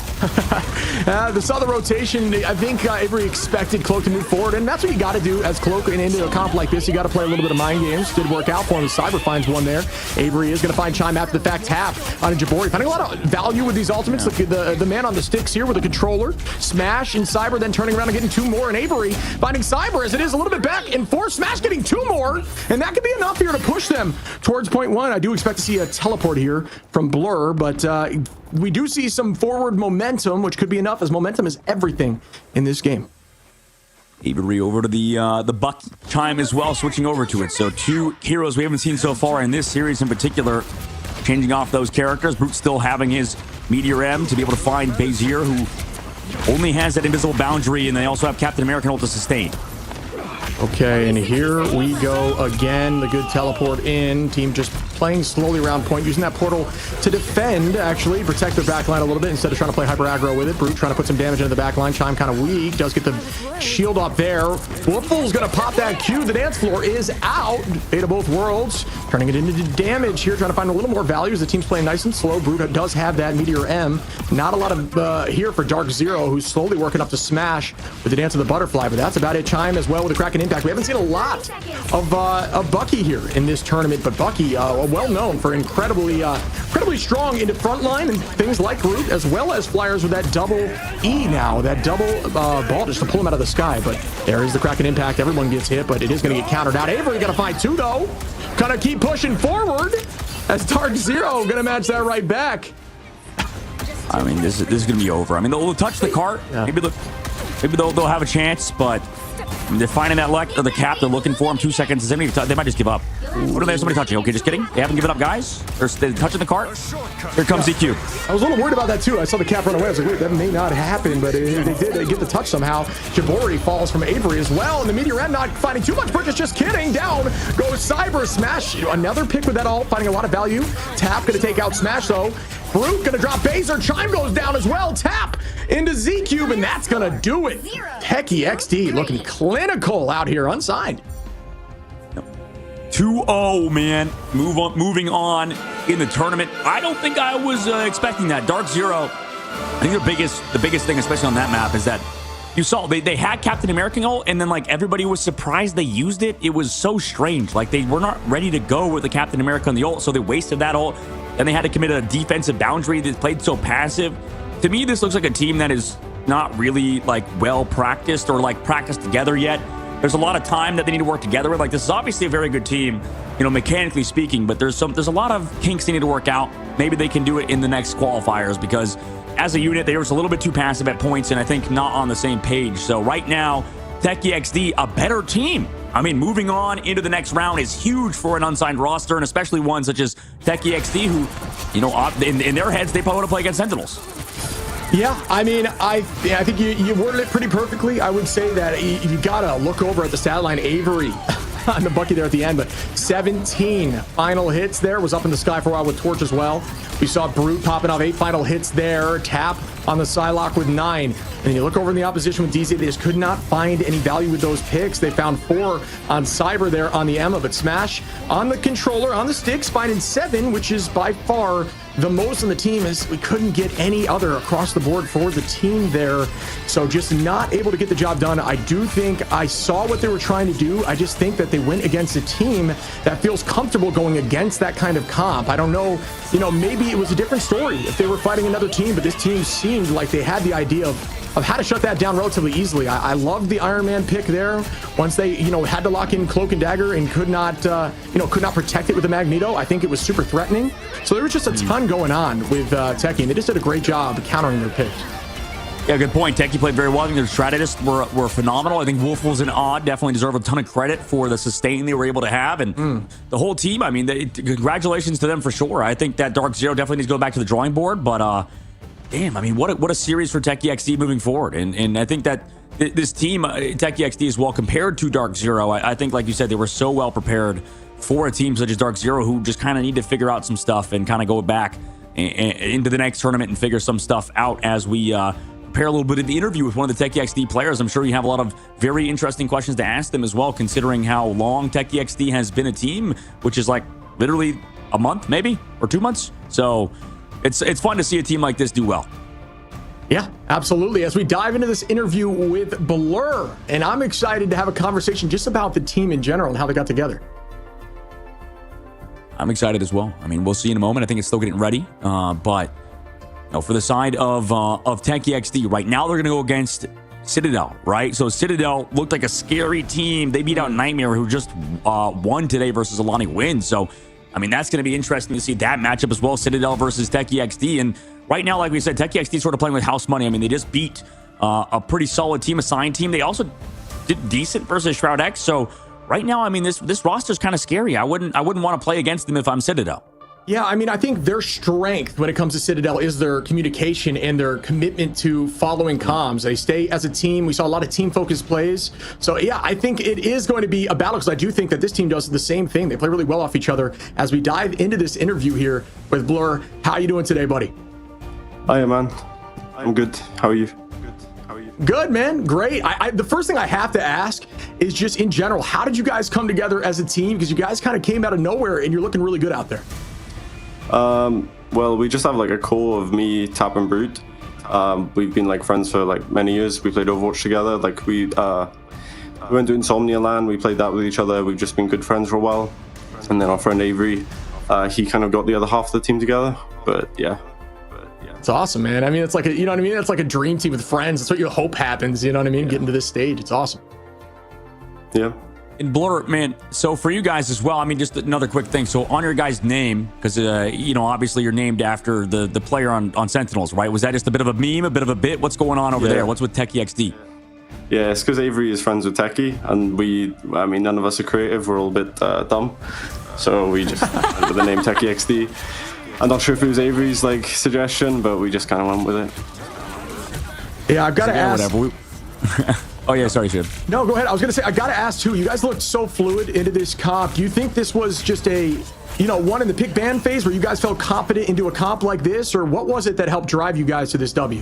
They saw the rotation. I think Avery expected Cloak to move forward, and that's what you got to do as Cloak into a comp like this. You got to play a little bit of mind games. Did work out for him. Cyber finds one there. Avery is going to find Chime after the fact. Tap on a Jabori. Finding a lot of value with these ultimates. The man on the sticks here with the controller. Smash and Cyber then turning around and getting 2 more, and Avery finding Cyber as it is a little bit back and forth. Smash getting 2 more, and that could be enough here to push them towards point 1. I do expect to see a teleport here from Blur, but we do see some forward momentum, which could be enough, as momentum is everything in this game. Avery over to the Buck Chime as well, switching over to it. So 2 heroes we haven't seen so far in this series in particular, changing off those characters. Brute still having his Meteor M to be able to find Bazier, who only has that invisible boundary, and they also have Captain America able to sustain. Okay, and here we go again. The good teleport in. Team just playing slowly around point, using that portal to defend, actually, protect their backline a little bit instead of trying to play hyper aggro with it. Brute trying to put some damage into the backline. Chime kind of weak. Does get the shield up there. Wolffull's going to pop that Q. The dance floor is out. Fate of both worlds. Turning it into damage here, trying to find a little more value as the team's playing nice and slow. Brute does have that Meteor M. Not a lot of here for Dark Zero, who's slowly working up to Smash with the Dance of the Butterfly, but that's about it. Chime as well with the Kraken Impact. We haven't seen a lot of Bucky here in this tournament, but Bucky, well known for incredibly strong into front line and things like Groot, as well as Flyers with that double E now, that double ball just to pull him out of the sky. But there is the Kraken Impact. Everyone gets hit, but it is going to get countered out. Avery got to find 2 though. Gonna keep pushing forward as Dark Zero gonna match that right back. I mean, this is gonna be over. I mean, they'll touch the cart. Yeah. Maybe they'll have a chance, but I mean, they're finding that the cap they're looking for him. 2 seconds. They might just give up. What do they have somebody touching? Okay, just kidding. They haven't given up, guys. They're touching the cart. Here comes EQ. I was a little worried about that too. I saw the cap run away. I was like, wait, that may not happen, but they did get the touch somehow. Jabori falls from Avery as well, and the Meteor M not finding too much purchase. Just kidding. Down goes Cyber. Smash. Another pick with that ult, finding a lot of value. Tap gonna take out Smash though. Brute gonna drop Baser. Chime goes down as well. Tap into Z-Cube, and that's gonna do it. Techie XD looking clinical out here, unsigned. 2-0, man. Moving on in the tournament. I don't think I was expecting that. Dark Zero, I think the biggest thing, especially on that map, is that you saw they had Captain American ult, and then like everybody was surprised they used it. It was so strange. Like they were not ready to go with the Captain America on the ult, so they wasted that ult, and they had to commit a defensive boundary that played so passive. To me, this looks like a team that is not really like well practiced or like practiced together yet. There's a lot of time that they need to work together with. Like, this is obviously a very good team, you know, mechanically speaking, but there's a lot of kinks they need to work out. Maybe they can do it in the next qualifiers, because as a unit, they were just a little bit too passive at points, and I think not on the same page. So right now, Techie XD, a better team. I mean, moving on into the next round is huge for an unsigned roster, and especially one such as Techie XD, who, you know, in their heads, they probably want to play against Sentinels. Yeah, I mean, I think you worded it pretty perfectly. I would say that you gotta look over at the stat line. Avery on the Bucky there at the end, but 17 final hits there. Was up in the sky for a while with Torch as well. We saw Brute popping off 8 final hits there. Tap on the Psylocke with 9. And you look over in the opposition with DZ, they just could not find any value with those picks. They found 4 on Cyber there on the Emma, but Smash on the controller, on the sticks, finding 7, which is by far the most on the team. Is we couldn't get any other across the board for the team there. So just not able to get the job done. I do think I saw what they were trying to do. I just think that they went against a team that feels comfortable going against that kind of comp. I don't know, you know, maybe it was a different story if they were fighting another team, but this team seemed like they had the idea of how to shut that down relatively easily. I loved the Iron Man pick there. Once they, you know, had to lock in Cloak and Dagger and could not protect it with the Magneto. I think it was super threatening. So there was just a ton going on with Techie, and they just did a great job countering their picks. Yeah, good point. Techie played very well. I think their strategists were phenomenal. I think Wolffull and Odd definitely deserve a ton of credit for the sustain they were able to have. And the whole team, I mean, congratulations to them for sure. I think that Dark Zero definitely needs to go back to the drawing board, but damn, I mean, what a series for Techie XD moving forward. And I think that this team, Techie XD, is well compared to Dark Zero. I think, like you said, they were so well prepared for a team such as Dark Zero, who just kind of need to figure out some stuff and kind of go back into the next tournament and figure some stuff out as we prepare a little bit of the interview with one of the Techie XD players. I'm sure you have a lot of very interesting questions to ask them as well, considering how long Techie XD has been a team, which is like literally a month, maybe, or 2 months. So it's fun to see a team like this do well. Yeah, absolutely. As we dive into this interview with Blur, and I'm excited to have a conversation just about the team in general and how they got together. I'm excited as well. I mean, we'll see in a moment. I think it's still getting ready. But for the side of Techie XD, right now they're going to go against Citadel, right? So Citadel looked like a scary team. They beat out Nightmare, who just won today versus Alani Win. So, I mean, that's going to be interesting to see that matchup as well, Citadel versus Techie XD. And right now, like we said, Techie XD sort of playing with house money. I mean, they just beat a pretty solid team, assigned team. They also did decent versus Shroud X. So right now, I mean, this roster's kind of scary. I wouldn't want to play against them if I'm Citadel. Yeah, I mean, I think their strength when it comes to Citadel is their communication and their commitment to following comms. They stay as a team. We saw a lot of team-focused plays. So, yeah, I think it is going to be a battle because I do think that this team does the same thing. They play really well off each other. As we dive into this interview here with Blur, how you doing today, buddy? Hi, man. I'm good. How are you? Good, man. Great. The first thing I have to ask is just in general, how did you guys come together as a team? Because you guys kind of came out of nowhere and you're looking really good out there. Well, we just have like a core of me, Tap, and Brute. We've been like friends for like many years. We played Overwatch together. Like we went to Insomnia Land. We played that with each other. We've just been good friends for a while. And then our friend Avery, he kind of got the other half of the team together. But yeah. It's awesome, man. I mean, it's like you know what I mean? It's like a dream team with friends. That's what you hope happens. You know what I mean? Getting to this stage. It's awesome. Yeah. And Blur, man, so for you guys as well, I mean, just another quick thing. So on your guys' name, because, obviously you're named after the player on Sentinels, right? Was that just a bit of a meme, a bit of a bit? What's going on over there? What's with Techie XD? Yeah, it's because Avery is friends with Techie, and none of us are creative. We're all a bit dumb. So we just went with the name Techie XD. I'm not sure if it was Avery's like suggestion, but we just kind of went with it. Yeah, I've got to ask. Whatever. Oh, yeah, sorry, Shib. No, go ahead. I was going to say, I got to ask, too, you guys looked so fluid into this comp. Do you think this was just a, one in the pick ban phase where you guys felt confident into a comp like this? Or what was it that helped drive you guys to this W?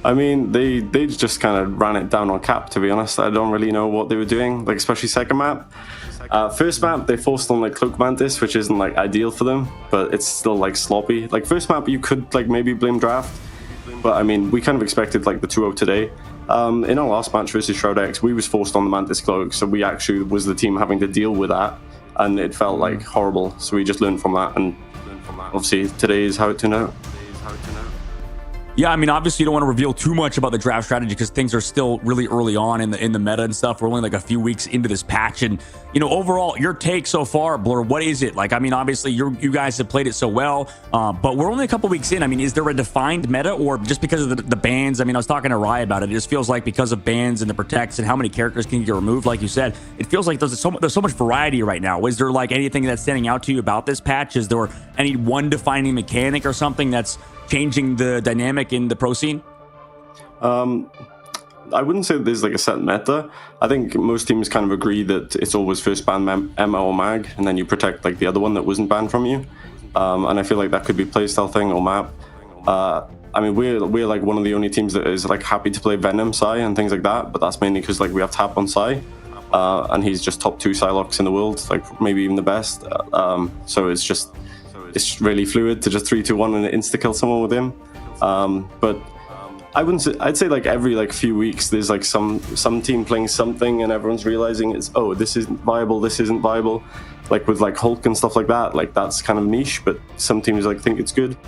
I mean, they just kind of ran it down on cap, to be honest. I don't really know what they were doing, like especially second map. First map, they forced on like Cloak Mantis, which isn't like ideal for them, but it's still like sloppy. Like first map, you could like maybe blame draft, but I mean, we kind of expected like the 2-0 today. In our last match versus Shroud X, we was forced on the Mantis Cloak, so we actually was the team having to deal with that, and it felt like horrible. So we just learned from that, and obviously today is how it turned out. Yeah, I mean, obviously you don't want to reveal too much about the draft strategy because things are still really early on in the meta and stuff. We're only like a few weeks into this patch, and overall, your take so far, Blur, what is it? Like, I mean, obviously you guys have played it so well, but we're only a couple weeks in. I mean, is there a defined meta, or just because of the bans? I mean, I was talking to Rye about it. It just feels like because of bans and the protects and how many characters can get removed, like you said, it feels like there's so much variety right now. Is there like anything that's standing out to you about this patch? Is there any one defining mechanic or something that's changing the dynamic in the pro scene? I wouldn't say there's like a set meta. I think most teams kind of agree that it's always first ban Emma or Mag, and then you protect like the other one that wasn't banned from you. And I feel like that could be playstyle thing or map. I mean, we're like one of the only teams that is like happy to play Venom Psy and things like that, but that's mainly because like we have Tap on Psy, and he's just top 2 Psylocks in the world, like maybe even the best. So it's really fluid to just 3-2-1 and insta kill someone with him. But I'd say like every like few weeks there's like some team playing something and everyone's realizing this isn't viable. Like with like Hulk and stuff like that, like that's kind of niche, but some teams like think it's good.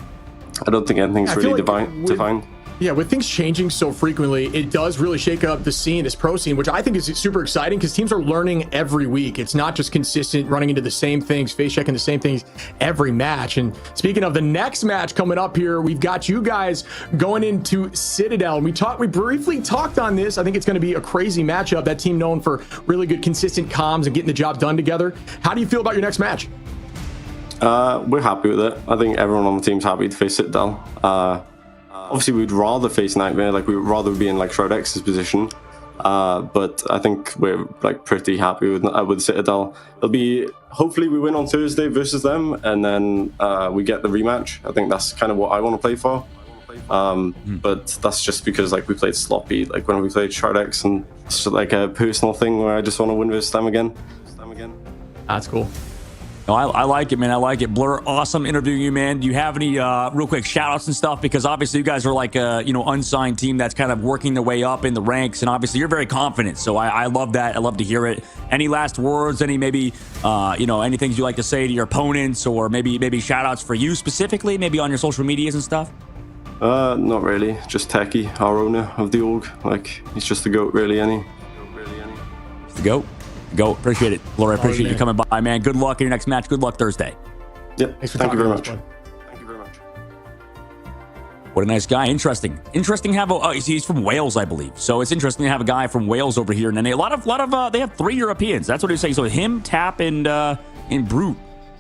I don't think anything's really defined. Yeah, with things changing so frequently, it does really shake up the scene, this pro scene, which I think is super exciting because teams are learning every week. It's not just consistent running into the same things, face checking the same things every match. And speaking of the next match coming up here, we've got you guys going into Citadel. We briefly talked on this. I think it's going to be a crazy matchup. That team known for really good, consistent comms and getting the job done together. How do you feel about your next match? We're happy with it. I think everyone on the team's happy to face Citadel. Obviously, we'd rather face Nightmare, like we would rather be in like Shroud X's position. But I think we're like pretty happy with Citadel. Hopefully we win on Thursday versus them, and then we get the rematch. I think that's kind of what I want to play for. But that's just because like we played sloppy. Like when we played Shardex, and it's just like a personal thing where I just want to win versus them again. That's cool. No, I like it, man. I like it. Blur, awesome interviewing you, man. Do you have any real quick shout outs and stuff? Because obviously you guys are like a unsigned team that's kind of working their way up in the ranks, and obviously you're very confident. So I love that. I love to hear it. Any last words? Any maybe any things you like to say to your opponents, or maybe shout outs for you specifically, maybe on your social medias and stuff? Not really. Just Techie, our owner of the org. Like he's just the GOAT, really. He's the GOAT. Go. Appreciate it. Laura, I appreciate you coming by, man. Good luck in your next match. Good luck Thursday. Yep. Thank you very much. What a nice guy. Interesting. Interesting to have he's from Wales, I believe. So it's interesting to have a guy from Wales over here. And then they have 3 Europeans. That's what he was saying. So him, Tap, and Brute,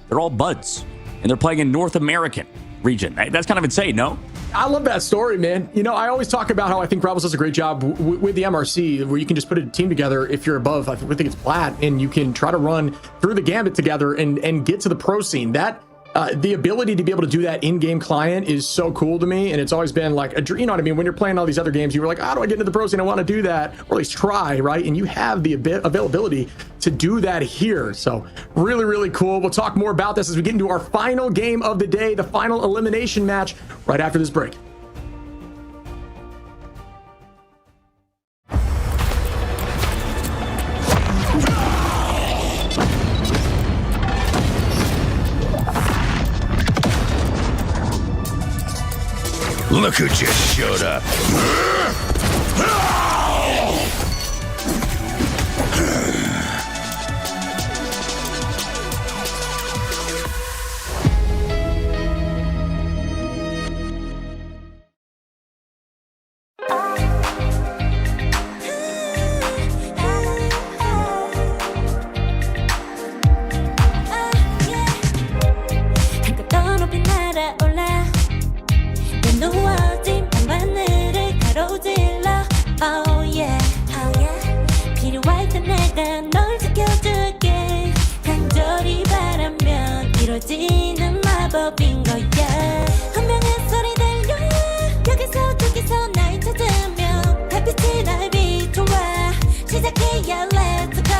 they're all buds. And they're playing in North American region. That's kind of insane, no? I love that story, man. I always talk about how I think Rivals does a great job with the MRC, where you can just put a team together if you're above, I think it's plat, and you can try to run through the gambit together and get to the pro scene. That the ability to be able to do that in-game client is so cool to me, and it's always been like a dream. You know what I mean? When you're playing all these other games, you were like, how do I get into the pro scene? I want to do that, or at least try, right? And you have the availability to do that here. So really, really cool. We'll talk more about this as we get into our final game of the day, the final elimination match, right after this break. Look who just showed up. 이루어지는 마법인 거야. 운명의 소리 들려 여기서 저기서 날 찾으며 달빛이 날 비춰와 시작해야 let's go.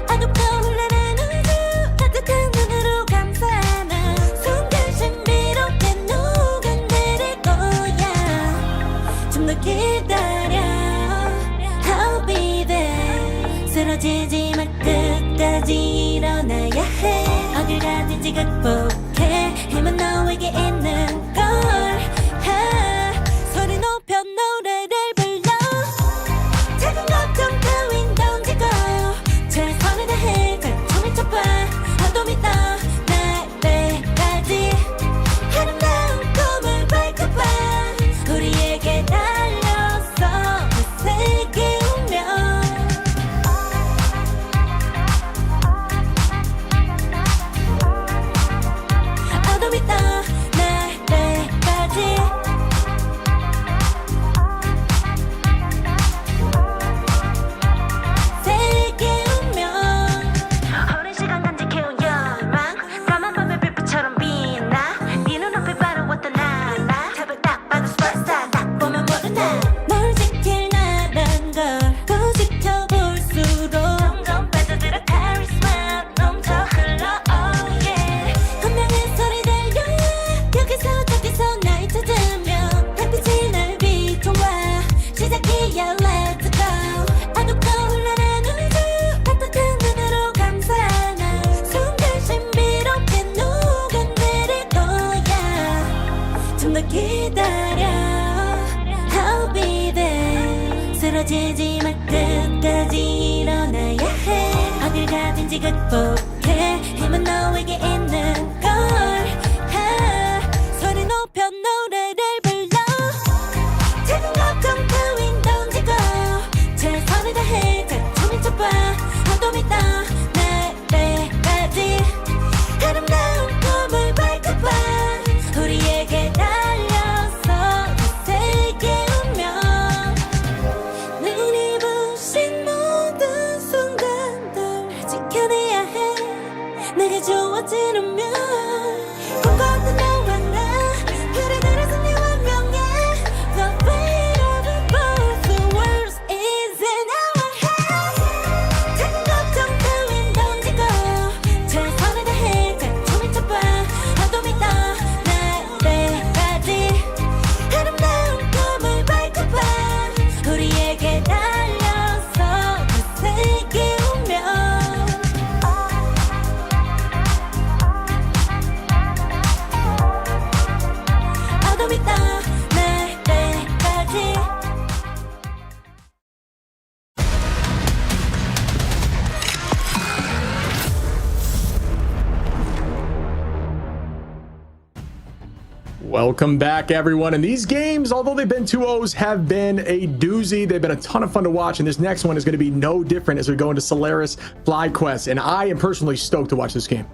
어둡고 흘러는 우주 따뜻한 눈으로 감싸는 순간 신비롭게 녹아내릴 거야. 좀 더 기다려 I'll be there. 쓰러지지 마 끝까지 일어나야 해. 어딜 가든지 극복해. 힘은 너에게 있는 걸. 소리 높여 노래를 불러. 작은 걱정 따윈 던지고 최선을 다해 잘 쳐봐. 어둠이 떠 날 때까지 아름다운 꿈을 밝혀봐. 우리에게 달려서 그 세계 운명. 어둠이 떠 날 때까지 세계 운명. 오랜 시간 간직해온 열망 까만 밤의 빛처럼 빛나. 네 눈앞에 바로 왔던 나 탑을 딱 봐도 superstar. 딱 보면 모두 널 지킬 나란 걸 또 지켜볼수록 점점 빠져들어 카리스마 넘쳐 흘러 oh yeah. 운명의 소리 들려 여기서 저기서 날 찾으며 달빛이 날 비춰와 시작이야 let's go. 어둡고 흘러는 우주 따뜻한 눈으로 감싸는 순간 신비롭게 녹아내릴 거야. 좀 더 기다려 I'll be there. 쓰러지지 마 끝까지 일어나야 해. 어딜 가든지 극복해. 힘은 너에게 있는 걸. 소리 높여 노래를 불러. 작은 걱정 따윈 던지고 최선을 다해 잘 쳐봐. 어둠이 떠 날 때까지 아름다운 꿈을 밝혀봐. 우리에게 달려서 그 세계 운명. 눈이 부신 모든 순간들 지켜내야 해. 내게 주어지는 Welcome back, everyone. And these games, although they've been 2-0s, have been a doozy. They've been a ton of fun to watch, and this next one is going to be no different as we go into Solaris FlyQuest. And I am personally stoked to watch this game.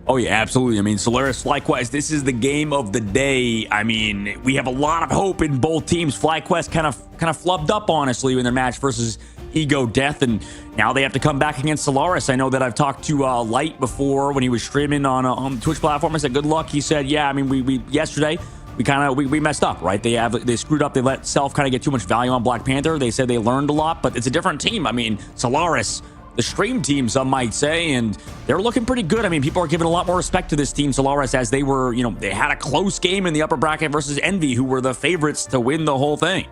Oh, yeah, absolutely. I mean, Solaris FlyQuest, this is the game of the day. I mean, we have a lot of hope in both teams. FlyQuest kind of flubbed up, honestly, in their match versus Ego Death, and now they have to come back against Solaris. I know that I've talked to Light before when he was streaming on the Twitch platform. I said, good luck. He said, yeah, I mean, we yesterday, we messed up, right? They screwed up. They let Self kind of get too much value on Black Panther. They said they learned a lot, but it's a different team. I mean, Solaris, the stream team, some might say, and they're looking pretty good. I mean, people are giving a lot more respect to this team, Solaris, as they were, they had a close game in the upper bracket versus Envy, who were the favorites to win the whole thing.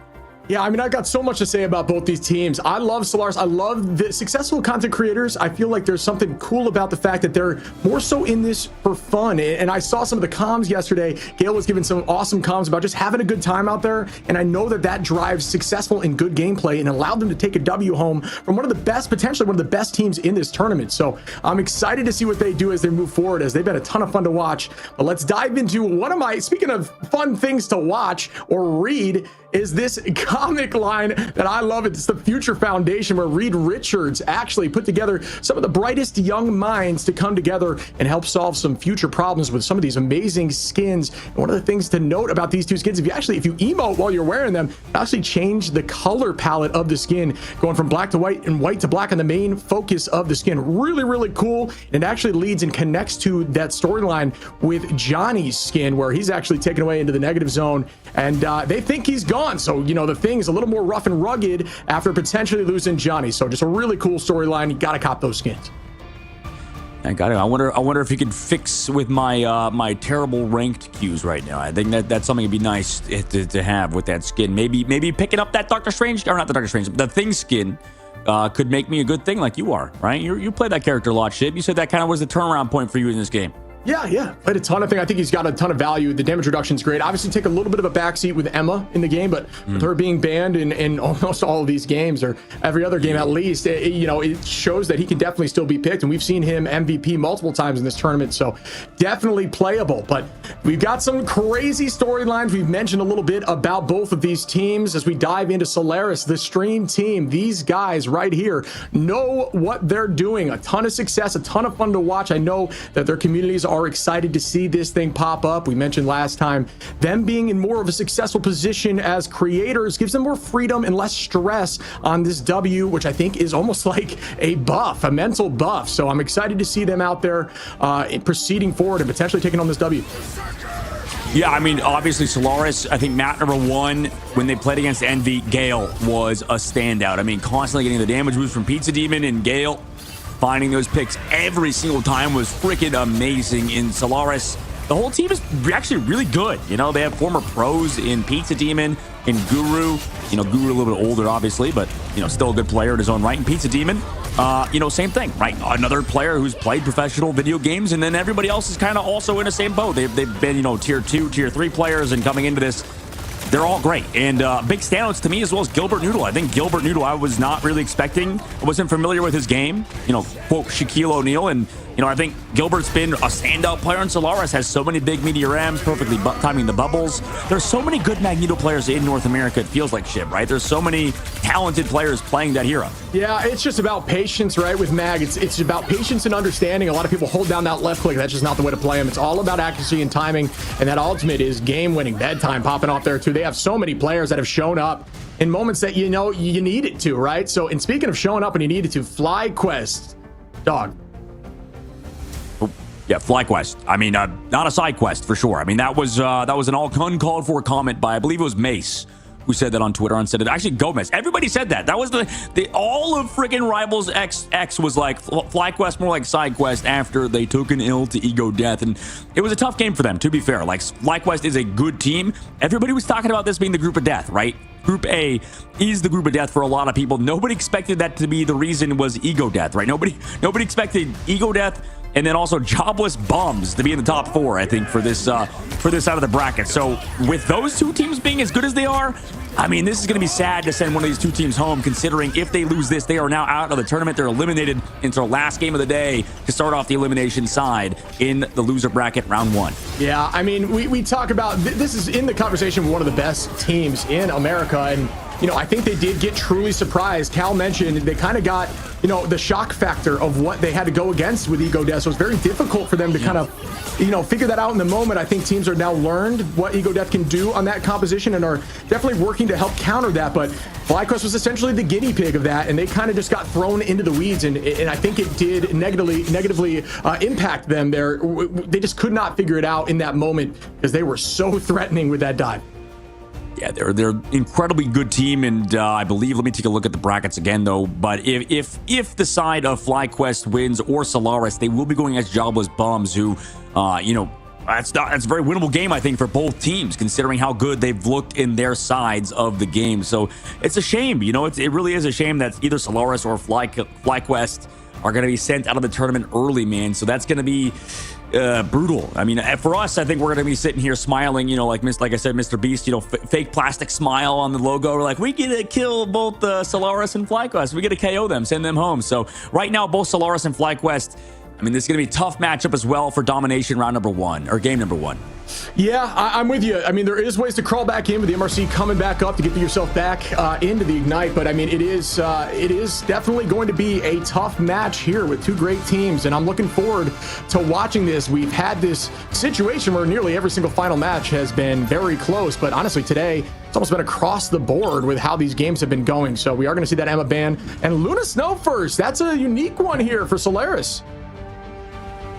Yeah, I mean, I've got so much to say about both these teams. I love Solaris. I love the successful content creators. I feel like there's something cool about the fact that they're more so in this for fun. And I saw some of the comms yesterday. Gale was giving some awesome comms about just having a good time out there. And I know that that drives successful and good gameplay and allowed them to take a W home from one of the best, potentially one of the best teams in this tournament. So I'm excited to see what they do as they move forward, as they've been a ton of fun to watch. But let's dive into one of my, speaking of fun things to watch or read, is this comic line that I love. It's the Future Foundation, where Reed Richards actually put together some of the brightest young minds to come together and help solve some future problems with some of these amazing skins. And one of the things to note about these two skins, if you emote while you're wearing them, it actually change the color palette of the skin, going from black to white and white to black on the main focus of the skin. Really, really cool. And it actually leads and connects to that storyline with Johnny's skin, where he's actually taken away into the negative zone, and they think he's gone. So, the thing's a little more rough and rugged after potentially losing Johnny. So just a really cool storyline. You got to cop those skins. I got it. I wonder if you could fix with my my terrible ranked queues right now. I think that's something that'd be nice to have with that skin. Maybe picking up that Doctor Strange, or not the Doctor Strange, the Thing skin could make me a good thing, like you are, right? You played that character a lot, Shib. You said that kind of was the turnaround point for you in this game. Yeah. Played a ton of things. I think he's got a ton of value. The damage reduction is great. Obviously, take a little bit of a backseat with Emma in the game, but with her being banned in almost all of these games, or every other game at least, it shows that he can definitely still be picked. And we've seen him MVP multiple times in this tournament, so definitely playable. But we've got some crazy storylines. We've mentioned a little bit about both of these teams as we dive into Solaris, the stream team. These guys right here know what they're doing. A ton of success, a ton of fun to watch. I know that their communities are excited to see this thing pop up. We mentioned last time them being in more of a successful position as creators gives them more freedom and less stress on this W, which I think is almost like a buff, a mental buff. So I'm excited to see them out there proceeding forward and potentially taking on this W. Yeah, I mean, obviously Solaris, I think map number 1, when they played against Envy, Gale was a standout. I mean, constantly getting the damage boost from Pizza Demon, and Gale finding those picks every single time was freaking amazing. In Solaris, the whole team is actually really good. They have former pros in Pizza Demon, in Guru. Guru a little bit older, obviously, but, still a good player in his own right. And Pizza Demon, same thing, right? Another player who's played professional video games, and then everybody else is kind of also in the same boat. They've been, tier 2, tier 3 players, and coming into this, they're all great. And big standouts to me as well as Gilbert Noodle. I think Gilbert Noodle, I was not really expecting. I wasn't familiar with his game, quote Shaquille O'Neal. And, I think Gilbert's been a standout player in Solaris, has so many big meteor rams, perfectly timing the bubbles. There's so many good Magneto players in North America, it feels like, Shib, right? There's so many talented players playing that hero. Yeah, it's just about patience, right? With Mag, it's about patience and understanding. A lot of people hold down that left click. That's just not the way to play them. It's all about accuracy and timing, and that ultimate is game-winning. Bedtime popping off there, too. They have so many players that have shown up in moments that you need it to, right? So, and speaking of showing up when you need it to, FlyQuest, dog. Yeah, FlyQuest. I mean, not a side quest for sure. I mean, that was an uncalled for comment by, I believe it was Mace, who said that on Twitter and said it. Actually, Gomez. Everybody said that. That was the all of freaking Rivals X was like FlyQuest more like side quest after they took an L to Ego Death, and it was a tough game for them, to be fair. Like, FlyQuest is a good team. Everybody was talking about this being the group of death, right? Group A is the group of death for a lot of people. Nobody expected that to be the reason was Ego Death, right? Nobody expected Ego Death and then also jobless bums to be in the top 4, I think, for this side of the bracket. So with those two teams being as good as they are, I mean, this is going to be sad to send one of these two teams home, considering if they lose this, they are now out of the tournament. They're eliminated into the last game of the day to start off the elimination side in the loser bracket round 1. Yeah, I mean, we talk about this is in the conversation with one of the best teams in America, and you know, I think they did get truly surprised. Cal mentioned they kind of got, you know, the shock factor of what they had to go against with Ego Death. So it's very difficult for them to kind of, you know, figure that out in the moment. I think teams are now learned what Ego Death can do on that composition and are definitely working to help counter that. But FlyQuest was essentially the guinea pig of that, and they kind of just got thrown into the weeds, and I think it did negatively impact them there. They just could not figure it out in that moment because they were so threatening with that dive. Yeah, they're incredibly good team, and I believe, let me take a look at the brackets again, though. But if the side of FlyQuest wins or Solaris, they will be going against jobless bums, who, you know, that's a very winnable game, I think, for both teams, considering how good they've looked in their sides of the game. So it's a shame, you know, it really is a shame that either Solaris or FlyQuest are going to be sent out of the tournament early, man. So that's going to be brutal. I mean, for us, I think we're going to be sitting here smiling, you know, like I said, Mr. Beast, you know, fake plastic smile on the logo. We're like, we get to kill both Solaris and FlyQuest. We get to KO them, send them home. So right now, both Solaris and FlyQuest, I mean, this is going to be a tough matchup as well for domination round number 1, or game number 1. Yeah, I'm with you. I mean, there is ways to crawl back in with the MRC coming back up to get yourself back into the Ignite. But I mean, it is definitely going to be a tough match here with two great teams, and I'm looking forward to watching this. We've had this situation where nearly every single final match has been very close, but honestly, today it's almost been across the board with how these games have been going. So we are going to see that Emma ban and Luna Snow first. That's a unique one here for Solaris.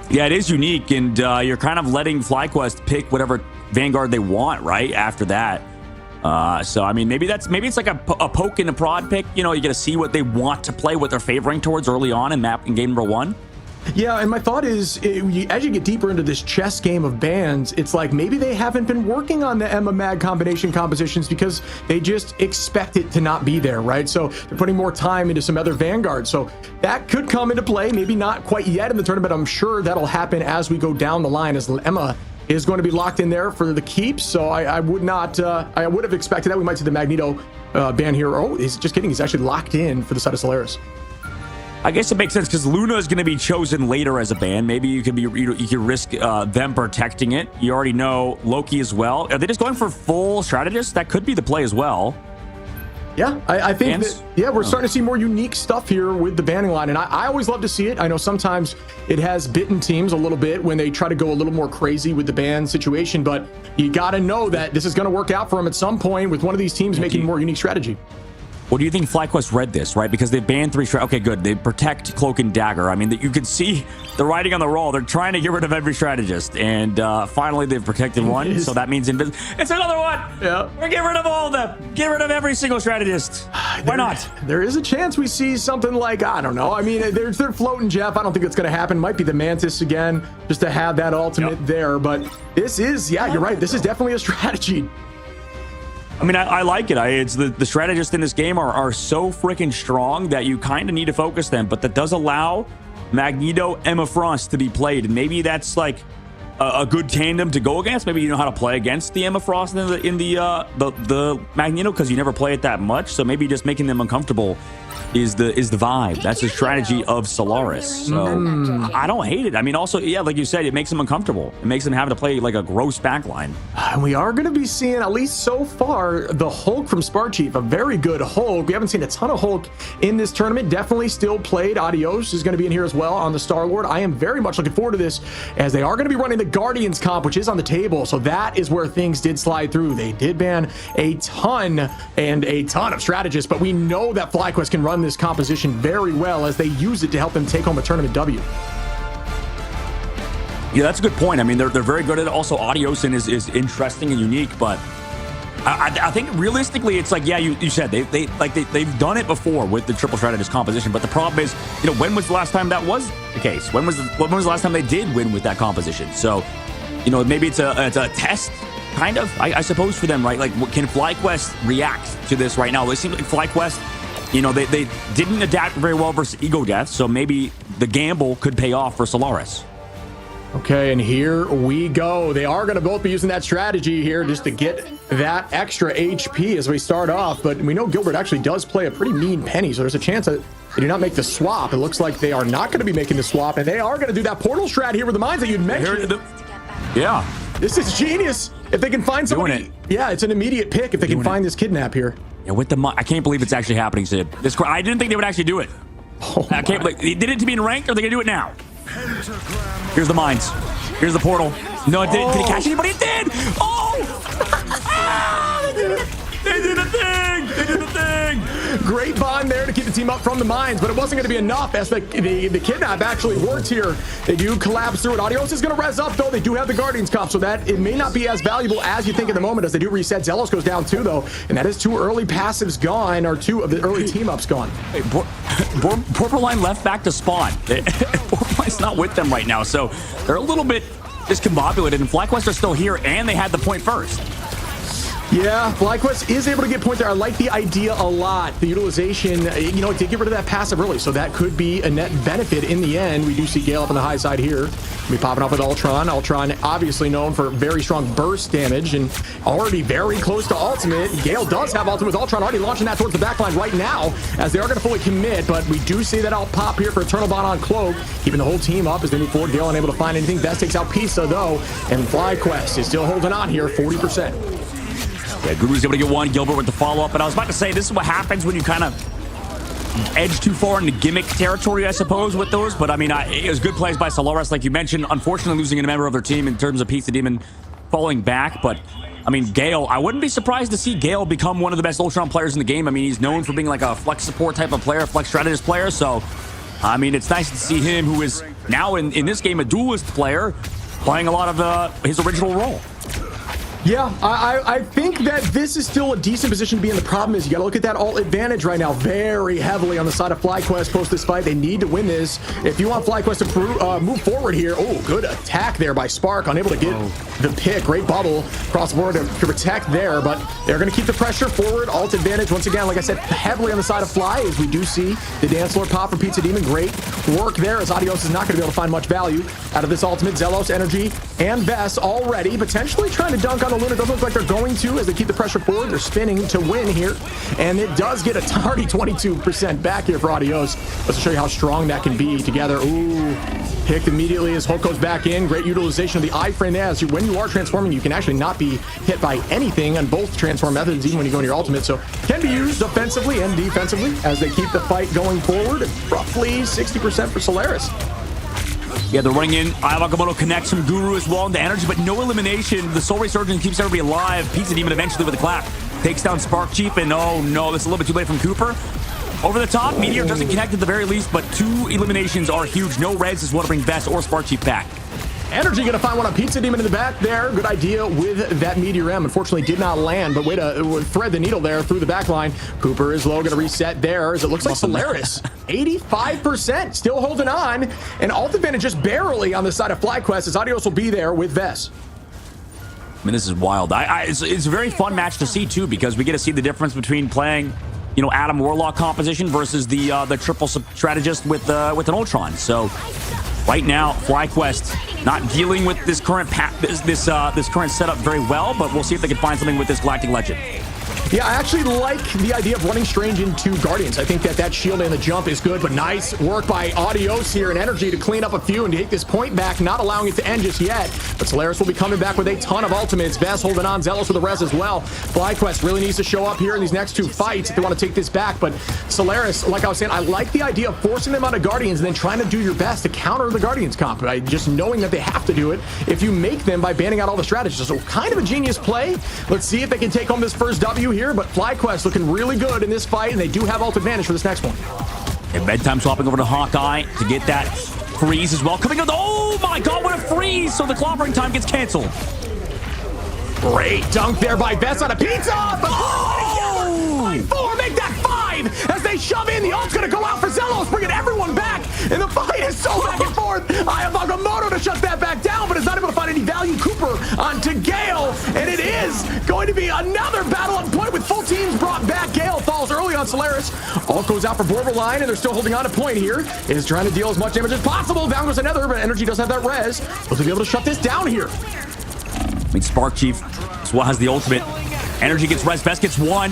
Yeah, it is unique, and you're kind of letting FlyQuest pick whatever Vanguard they want, right, after that. So, I mean, maybe it's like a poke and a prod pick. You know, you get to see what they want to play, what they're favoring towards early on in game number 1. Yeah, and my thought is, as you get deeper into this chess game of bans, it's like maybe they haven't been working on the Emma Mag combination compositions because they just expect it to not be there, right? So they're putting more time into some other Vanguards. So that could come into play, maybe not quite yet in the tournament. I'm sure that'll happen as we go down the line, as Emma is going to be locked in there for the keeps. So I would have expected that. We might see the Magneto ban here. Oh, he's just kidding. He's actually locked in for the side of Solaris. I guess it makes sense because Luna is going to be chosen later as a ban. Maybe you could risk them protecting it. You already know Loki as well. Are they just going for full strategist? That could be the play as well. Yeah, I think that, we're starting to see more unique stuff here with the banning line, and I always love to see it. I know sometimes it has bitten teams a little bit when they try to go a little more crazy with the ban situation, but you got to know that this is going to work out for them at some point with one of these teams making more unique strategy. What do you think FlyQuest read this, right? Because they banned 3 okay, good. They protect Cloak and Dagger. I mean, you could see the writing on the wall. They're trying to get rid of every strategist, and finally they've protected one, so that means it's another one. Yeah. We're getting rid of all of them. Get rid of every single strategist. Why not? There is a chance we see something like, I don't know. I mean, they're floating Jeff. I don't think it's going to happen. Might be the Mantis again, just to have that ultimate there. But this is, you're right. This is definitely a strategy. I mean, I like it. It's the strategists in this game are so freaking strong that you kind of need to focus them, but that does allow Magneto, Emma Frost to be played, and maybe that's like a good tandem to go against. Maybe you know how to play against the Emma Frost in the Magneto because you never play it that much. So maybe just making them uncomfortable is the vibe. That's the strategy of Solaris. So I don't hate it. I mean, also, yeah, like you said, it makes them uncomfortable. It makes them have to play like a gross backline. And we are going to be seeing, at least so far, the Hulk from Spark Chief, a very good Hulk. We haven't seen a ton of Hulk in this tournament. Definitely still played. Adios is going to be in here as well on the Star-Lord. I am very much looking forward to this, as they are going to be running the Guardians comp, which is on the table. So that is where things did slide through. They did ban a ton of strategists, but we know that FlyQuest can run this composition very well as they use it to help them take home a tournament W. Yeah, that's a good point. I mean, they're very good at it. Also, Audiosin is interesting and unique, but I think realistically, it's like, yeah, you said they've done it before with the triple strategist composition, but the problem is, you know, when was the last time that was the case? When was the last time they did win with that composition? So, you know, maybe it's a test, kind of, I suppose, for them, right? Like, can FlyQuest react to this right now? It seems like FlyQuest, you know, they didn't adapt very well versus Ego Death, so maybe the gamble could pay off for Solaris. Okay, and here we go. They are going to both be using that strategy here just to get that extra HP as we start off. But we know Gilbert actually does play a pretty mean penny, so there's a chance that they do not make the swap. It looks like they are not going to be making the swap, and they are going to do that portal strat here with the mines that you'd mentioned. Yeah. This is genius. If they can find somebody. Yeah, it's an immediate pick if they can find this kidnap here. Yeah, with the I can't believe it's actually happening, Sid. I didn't think they would actually do it. Oh, I can't believe they did it to be in ranked, or are they going to do it now? Here's the mines. Here's the portal. No, it didn't. Did it catch anybody? It did! Oh! Ah, they did a thing! They did a thing! Great bond there to keep the team up from the mines, but it wasn't going to be enough as the kidnap actually worked here. They do collapse through it. Adios is going to res up, though. They do have the Guardians comp, so that it may not be as valuable as you think in the moment as they do reset. Zelos goes down too, though, and that is 2 early passives gone, or 2 of the early team-ups gone. Hey, Purple Line left back to spawn. Purple Line's not with them right now, so they're a little bit discombobulated, and FlyQuest are still here, and they had the point first. Yeah, FlyQuest is able to get points there. I like the idea a lot. The utilization, you know, to get rid of that passive early, so that could be a net benefit in the end. We do see Gale up on the high side here. Be popping up with Ultron. Ultron obviously known for very strong burst damage and already very close to ultimate. Gale does have ultimate with Ultron already launching that towards the backline right now as they are going to fully commit, but we do see that out pop here for Eternal Bond on Cloak, keeping the whole team up as they move forward. Gale unable to find anything. Best takes out Pisa though, and FlyQuest is still holding on here, 40%. Yeah, Guru's able to get one. Gilbert with the follow-up. And I was about to say, this is what happens when you kind of edge too far into gimmick territory, I suppose, with those. But, I mean, it was good plays by Solaris, like you mentioned. Unfortunately, losing a member of their team in terms of Pizza Demon falling back. But, I mean, Gale, I wouldn't be surprised to see Gale become one of the best Ultron players in the game. I mean, he's known for being like a flex support type of player, flex strategist player. So, I mean, it's nice to see him, who is now in this game a duelist player, playing a lot of his original role. Yeah, I think that this is still a decent position to be in. The problem is you got to look at that ult advantage right now very heavily on the side of FlyQuest post this fight. They need to win this. If you want FlyQuest to move forward here, oh, good attack there by Spark, unable to get the pick. Great bubble across the board to protect there, but they're going to keep the pressure forward. Ult advantage, once again, like I said, heavily on the side of Fly, as we do see the Dance Lord pop from Pizza Demon. Great work there, as Adios is not going to be able to find much value out of this ultimate. Zelos, Energy, and Vess already potentially trying to dunk on Luna. Doesn't look like they're going to as they keep the pressure forward. They're spinning to win here, and it does get a tardy 22% back here for Adios. Let's show you how strong that can be together. Ooh, picked immediately as Hulk goes back in. Great utilization of the iframe there. As when you are transforming, you can actually not be hit by anything on both transform methods, even when you go into your ultimate. So can be used offensively and defensively as they keep the fight going forward. Roughly 60% for Solaris. Yeah, they're running in. Ayavagomoto connects from Guru as well into energy, but no elimination. The Soul Resurgence keeps everybody alive. Pizza Demon eventually with a clap. Takes down Spark Chief, and oh no, this is a little bit too late from Cooper. Over the top, Meteor doesn't connect at the very least, but 2 eliminations are huge. No reds is what to bring Vess or Spark Chief back. Energy gonna find one on Pizza Demon in the back there. Good idea with that Meteor M. Unfortunately did not land, but way to thread the needle there through the back line. Cooper is low, gonna reset there as it looks like Solaris. 85% still holding on, and ult advantage just barely on the side of FlyQuest as Adios will be there with Vess. I mean, this is wild. It's a very fun match to see too, because we get to see the difference between playing, you know, Adam Warlock composition versus the triple strategist with an Ultron. So right now, FlyQuest not dealing with this current this current setup very well, but we'll see if they can find something with this Galactic Legend. Yeah, I actually like the idea of running Strange into Guardians. I think that shield and the jump is good, but nice work by Adios here and Energy to clean up a few and take this point back, not allowing it to end just yet. But Solaris will be coming back with a ton of ultimates. Vess holding on, Zelos with the res as well. FlyQuest really needs to show up here in these next 2 fights if they want to take this back. But Solaris, like I was saying, I like the idea of forcing them out of Guardians and then trying to do your best to counter the Guardians comp. Just knowing that they have to do it if you make them by banning out all the strategies. So kind of a genius play. Let's see if they can take home this first W here, but FlyQuest looking really good in this fight, and they do have ult advantage for this next one. And Bedtime swapping over to Hawkeye to get that freeze as well. Coming up, oh my god, what a freeze! So the clobbering time gets canceled. Great dunk there by Vess on a pizza, but by 4, make that 5 as they shove in. The ult's gonna go out for Zelos, bringing everyone back, and the fight is so back and forth. Ayavagomoto to shut that back down, but is not able to find any value. Cooper onto Gale, and it is going to be another battle on point with full teams brought back. Gale falls early on on Solaris. Ult goes out for Borderline, and they're still holding on to point here. Is trying to deal as much damage as possible. Down goes another, but Energy does have that res. Will they be able to shut this down here? I mean, Spark Chief as well has the ultimate. Energy gets res. Vest gets one.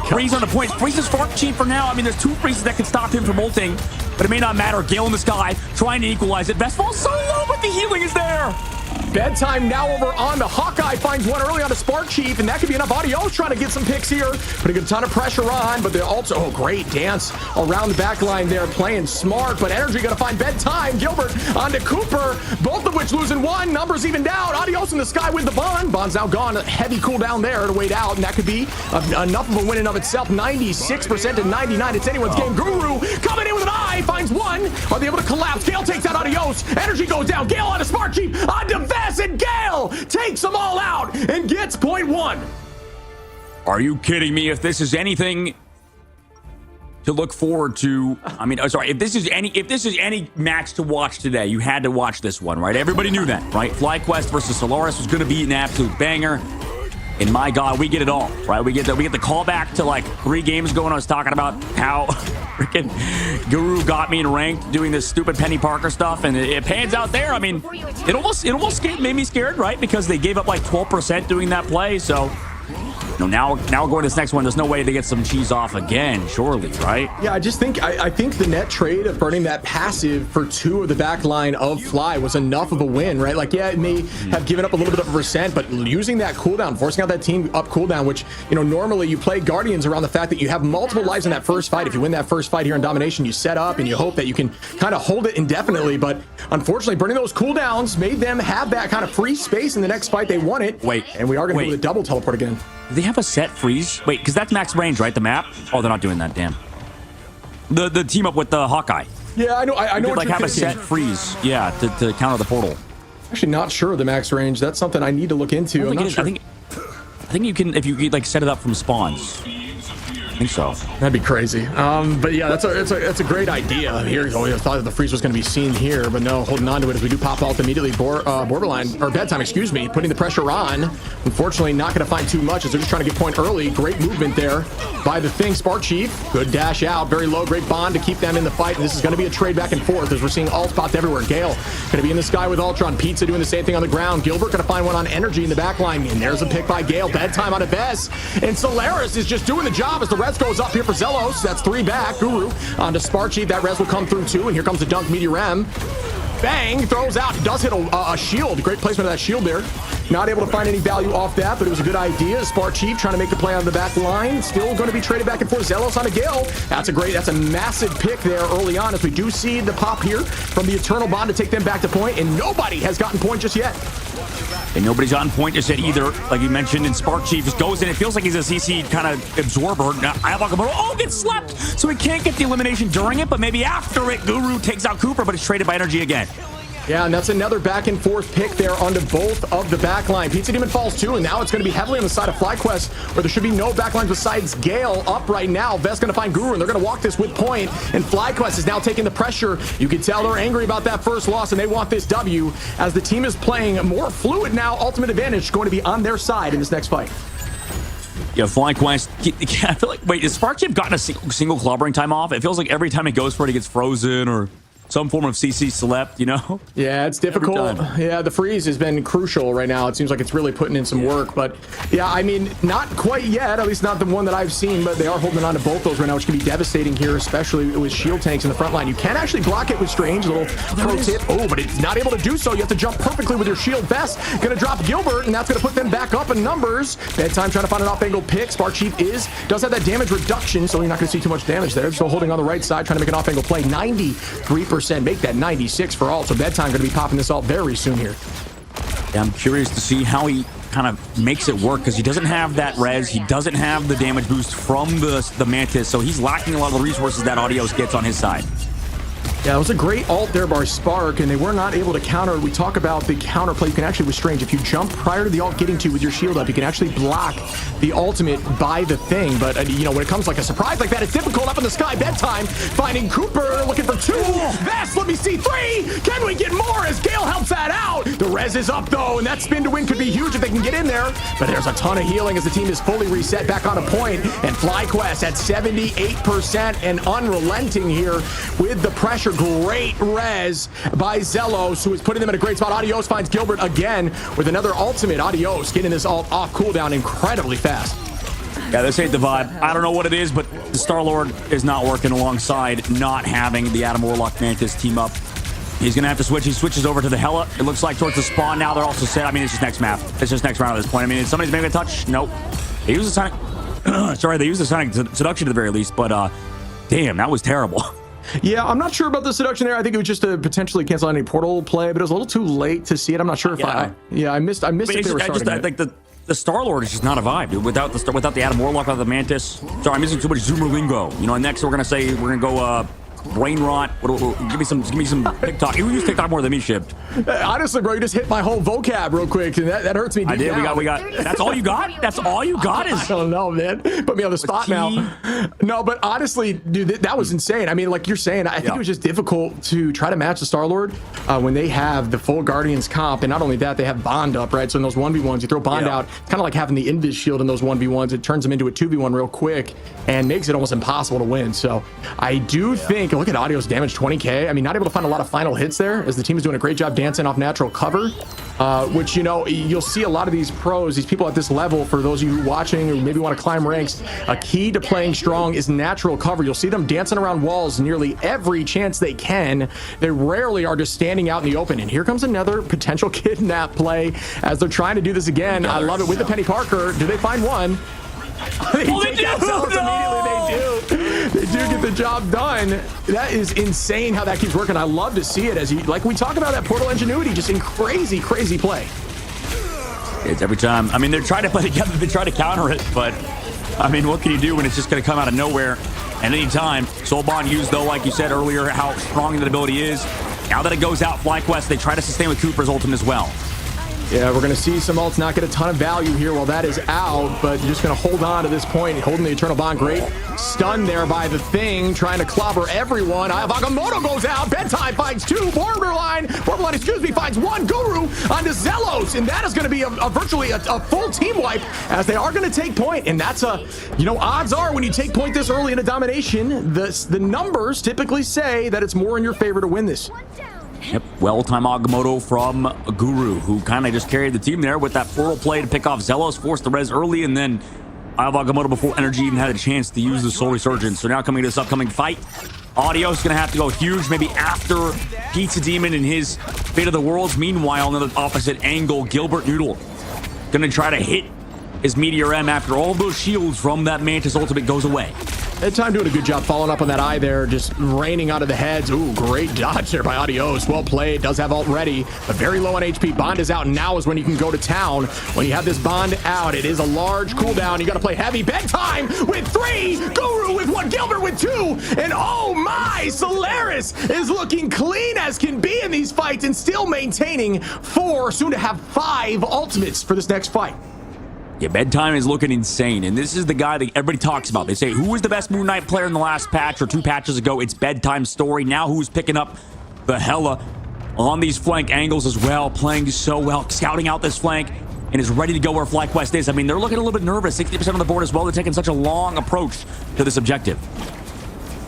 Freeze on the point. Freezes Spark Chief for now. I mean, there's 2 freezes that can stop him from ulting, but it may not matter. Gale in the sky, trying to equalize it. Vest falls so low, but the healing is there. Bedtime now over on the Hawkeye, finds one early on the Spark Chief, and that could be enough. Adios trying to get some picks here, putting a ton of pressure on, but they're also, oh, great dance around the back line there, playing smart, but Energy gonna find Bedtime. Gilbert onto Cooper, both of which losing one, numbers even down. Adios in the sky with the Bond. Bond's now gone, a heavy cooldown there to wait out, and that could be enough of a win in of itself. 96% to 99, it's anyone's game. Guru coming in with an eye, finds one. Are they able to collapse? Gale takes out Adios. Energy goes down. Gale onto Spark Chief, onto Vest, and Gale takes them all out and gets point 1. Are you kidding me? If this is anything to look forward to, I mean, sorry, if this is any match to watch today, you had to watch this one, right? Everybody knew that, right? FlyQuest versus Solaris was going to be an absolute banger. And my God, we get it all, right? We get the callback to like 3 games ago when I was talking about how freaking Guru got me in ranked doing this stupid Penny Parker stuff, and it pans out there. I mean, it almost made me scared, right? Because they gave up like 12% doing that play. So, you know, now going to this next one, there's no way they get some cheese off again, surely, right? Yeah, I think the net trade of burning that passive for 2 of the back line of Fly was enough of a win, right? Like, yeah, it may have given up a little bit of a percent, but using that cooldown, forcing out that team up cooldown, which, you know, normally you play Guardians around the fact that you have multiple lives in that first fight. If you win that first fight here in Domination, you set up and you hope that you can kind of hold it indefinitely, but unfortunately, burning those cooldowns made them have that kind of free space in the next fight. They won it. Wait. And we are going to do the double teleport again. Do they have a set freeze? Wait, because that's max range, right? The map? Oh, they're not doing that. Damn. The team up with the Hawkeye. Yeah, I know. I know. They like have a set freeze. Yeah, to counter the portal. Actually, not sure of the max range. That's something I need to look into. I'm not sure. I think you can, if you like set it up from spawns. I think so. That'd be crazy. But yeah, that's a great idea. Here, we thought that the freeze was going to be seen here, but no, holding on to it as we do pop ult immediately. Borderline, or Bedtime, excuse me, putting the pressure on. Unfortunately, not going to find too much as they're just trying to get point early. Great movement there by the thing. Spark Chief, good dash out, very low, great bond to keep them in the fight. And this is going to be a trade back and forth as we're seeing ult spots everywhere. Gale going to be in the sky with Ultron. Pizza doing the same thing on the ground. Gilbert going to find one on Energy in the back line, and there's a pick by Gale. Bedtime on a Vest, and Solaris is just doing the job as the res goes up here for Zelos. That's 3 back. Guru onto Spark Chief. That res will come through too, and here comes the dunk Meteor M. Bang, throws out. He does hit a shield. Great placement of that shield there. Not able to find any value off that, but it was a good idea. Spark Chief trying to make the play on the back line. Still going to be traded back and forth. Zelos on a Gale. That's a massive pick there early on as we do see the pop here from the Eternal Bond to take them back to point, and nobody has gotten point just yet. And nobody's on point just yet either. Like you mentioned, and Spark Chief just goes in. It feels like he's a CC kind of absorber. Now, gets slapped, so he can't get the elimination during it, but maybe after it, Guru takes out Cooper, but it's traded by Energy again. Yeah, and that's another back and forth pick there onto both of the backline. Pizza Demon falls too, and now it's going to be heavily on the side of FlyQuest, where there should be no backlines besides Gale up right now. Vest going to find Guru, and they're going to walk this with point, and FlyQuest is now taking the pressure. You can tell they're angry about that first loss, and they want this W as the team is playing more fluid now. Ultimate advantage going to be on their side in this next fight. Yeah, FlyQuest. I feel like, wait, has Spark Chief gotten a single clobbering time off? It feels like every time it goes for it, he gets frozen or some form of CC slept, you know? Yeah, it's difficult. Yeah, the freeze has been crucial right now. It seems like it's really putting in some work, but yeah, I mean, not quite yet, at least not the one that I've seen, but they are holding on to both those right now, which can be devastating here, especially with shield tanks in the front line. You can actually block it with Strange, a little pro tip. Oh, but it's not able to do so. You have to jump perfectly with your shield. Vest gonna drop Gilbert, and that's gonna put them back up in numbers. Bedtime trying to find an off-angle pick. Spark Chief does have that damage reduction, so you're not gonna see too much damage there. Still holding on the right side, trying to make an off-angle play. 93%. Make that 96 for ult. So Bedtime going to be popping this ult very soon here. Yeah, I'm curious to see how he kind of makes it work because he doesn't have that res. He doesn't have the damage boost from the Mantis, so he's lacking a lot of the resources that Audios gets on his side. Yeah, it was a great ult there by Spark, and they were not able to counter. We talk about the counter play. You can actually, with Strange, if you jump prior to the ult getting to with your shield up, you can actually block the ultimate by the thing. But, you know, when it comes like a surprise like that, it's difficult. Up in the sky, bedtime, finding Cooper, looking for 2. Vest, let me see 3. Can we get more as Gale helps that out? The res is up, though, and that spin to win could be huge if they can get in there. But there's a ton of healing as the team is fully reset back on a point. And FlyQuest at 78% and unrelenting here with the pressure. Great res by Zelos, who is putting them in a great spot. Adios finds Gilbert again with another ultimate. Adios getting this ult off cooldown incredibly fast. Yeah, this ain't the vibe. I don't know what it is, but the Star-Lord is not working alongside not having the Adam Warlock Mantis team up. He's going to have to switch. He switches over to the Hela. It looks like towards the spawn now. They're also set. I mean, it's just next map. It's just next round at this point. I mean, somebody's making a touch. Nope. They use the Sonic. Sorry, they use the Sonic Seduction at the very least, but damn, that was terrible. Yeah, I'm not sure about the seduction there. I think it was just to potentially cancel any portal play, but it was a little too late to see it. I'm not sure if I missed if they were starting I think the Star-Lord is just not a vibe, dude. Without the Adam Warlock, without the Mantis. Sorry, I'm using too much Zoomer lingo. You know, next we're gonna go brain rot. Give me some TikTok. You use TikTok more than me, Shipped. Honestly, bro, you just hit my whole vocab real quick, and that hurts me. I did. Down. We got. That's all you got. That's all you got is. I don't know, man. Put me on the spot now. No, but honestly, dude, that was insane. I mean, like you're saying, I think it was just difficult to try to match the Star-Lord when they have the full Guardians comp, and not only that, they have Bond up, right? So in those 1v1s, you throw Bond out. It's kind of like having the Invis shield in those 1v1s. It turns them into a 2v1 real quick and makes it almost impossible to win. So I do think, look at Audio's damage, 20k. I mean, not able to find a lot of final hits there, as the team is doing a great job dancing off natural cover, which, you know, you'll see a lot of these pros, these people at this level, for those of you watching who maybe want to climb ranks, a key to playing strong is natural cover. You'll see them dancing around walls nearly every chance they can. They rarely are just standing out in the open. And here comes another potential kidnap play as they're trying to do this again. I love it with the Penny Parker. Do they find one? They take out Zealous immediately. They do get the job done. That is insane how that keeps working. I love to see it as like we talk about that Portal ingenuity, just in crazy play. It's every time. I mean, they're trying to play together. They try to counter it, but I mean, what can you do when it's just going to come out of nowhere at any time? Soulbond used, though, like you said earlier, how strong that ability is. Now that it goes out, FlyQuest, they try to sustain with Cooper's ultimate as well. Yeah, we're going to see some ults not get a ton of value here while that is out, but you're just going to hold on to this point, holding the Eternal Bond. Great stun there by the Thing, trying to clobber everyone. Agamotto goes out. Bedtime finds 2. Borderline, excuse me, finds 1. Guru onto Zelos, and that is going to be virtually a full team wipe, as they are going to take point. And that's you know, odds are when you take point this early in a domination, the numbers typically say that it's more in your favor to win this. Yep, well-timed Agamotto from Guru, who kind of just carried the team there with that floral play to pick off Zelos, forced the res early, and then Agamotto before Energy even had a chance to use the Soul Resurgence. So now coming to this upcoming fight, Audio's going to have to go huge, maybe after Pizza Demon and his Fate of the Worlds. Meanwhile, on the opposite angle, Gilbert Noodle going to try to hit his Meteor M after all those shields from that Mantis ultimate goes away. Time doing a good job following up on that eye there, just raining out of the heads. Ooh, great dodge there by Adios. Well played. Does have ult ready, but very low on HP. Bond is out, and now is when you can go to town. When you have this Bond out, it is a large cooldown. You got to play heavy. Bedtime with 3. Guru with 1. Gilbert with 2. And oh my, Solaris is looking clean as can be in these fights and still maintaining 4, soon to have 5 ultimates for this next fight. Yeah, Bedtime is looking insane, and this is the guy that everybody talks about. They say, who was the best Moon Knight player in the last patch or 2 patches ago? It's Bedtime's story. Now who's picking up the Hela on these flank angles as well, playing so well, scouting out this flank, and is ready to go where FlyQuest is. I mean, they're looking a little bit nervous, 60% on the board as well. They're taking such a long approach to this objective.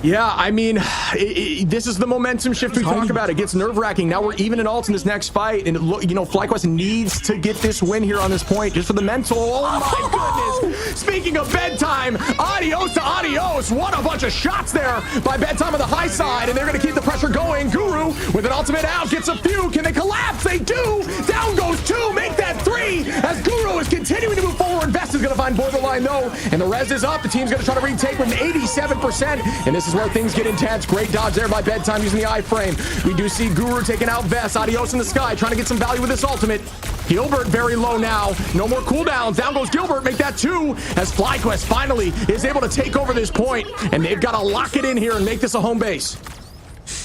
Yeah, I mean, this is the momentum shift we talk about. It gets nerve-wracking. Now we're even in ults in this next fight, and you know, FlyQuest needs to get this win here on this point, just for the mental. Oh my goodness! Speaking of Bedtime, Adios to Adios. What a bunch of shots there by Bedtime on the high side, and they're going to keep the pressure going. Guru with an ultimate out gets a few. Can they collapse? They do. Down goes 2. Make that 3 as Guru is continuing to move forward. Vest is going to find Borderline though, and the res is up. The team's going to try to retake with an 87%, and this is where things get intense. Great dodge there by Bedtime using the iframe. We do see Guru taking out Vest. Adios in the sky, trying to get some value with this ultimate. Gilbert very low now. No more cooldowns. Down goes Gilbert. Make that 2 as FlyQuest finally is able to take over this point, and they've got to lock it in here and make this a home base.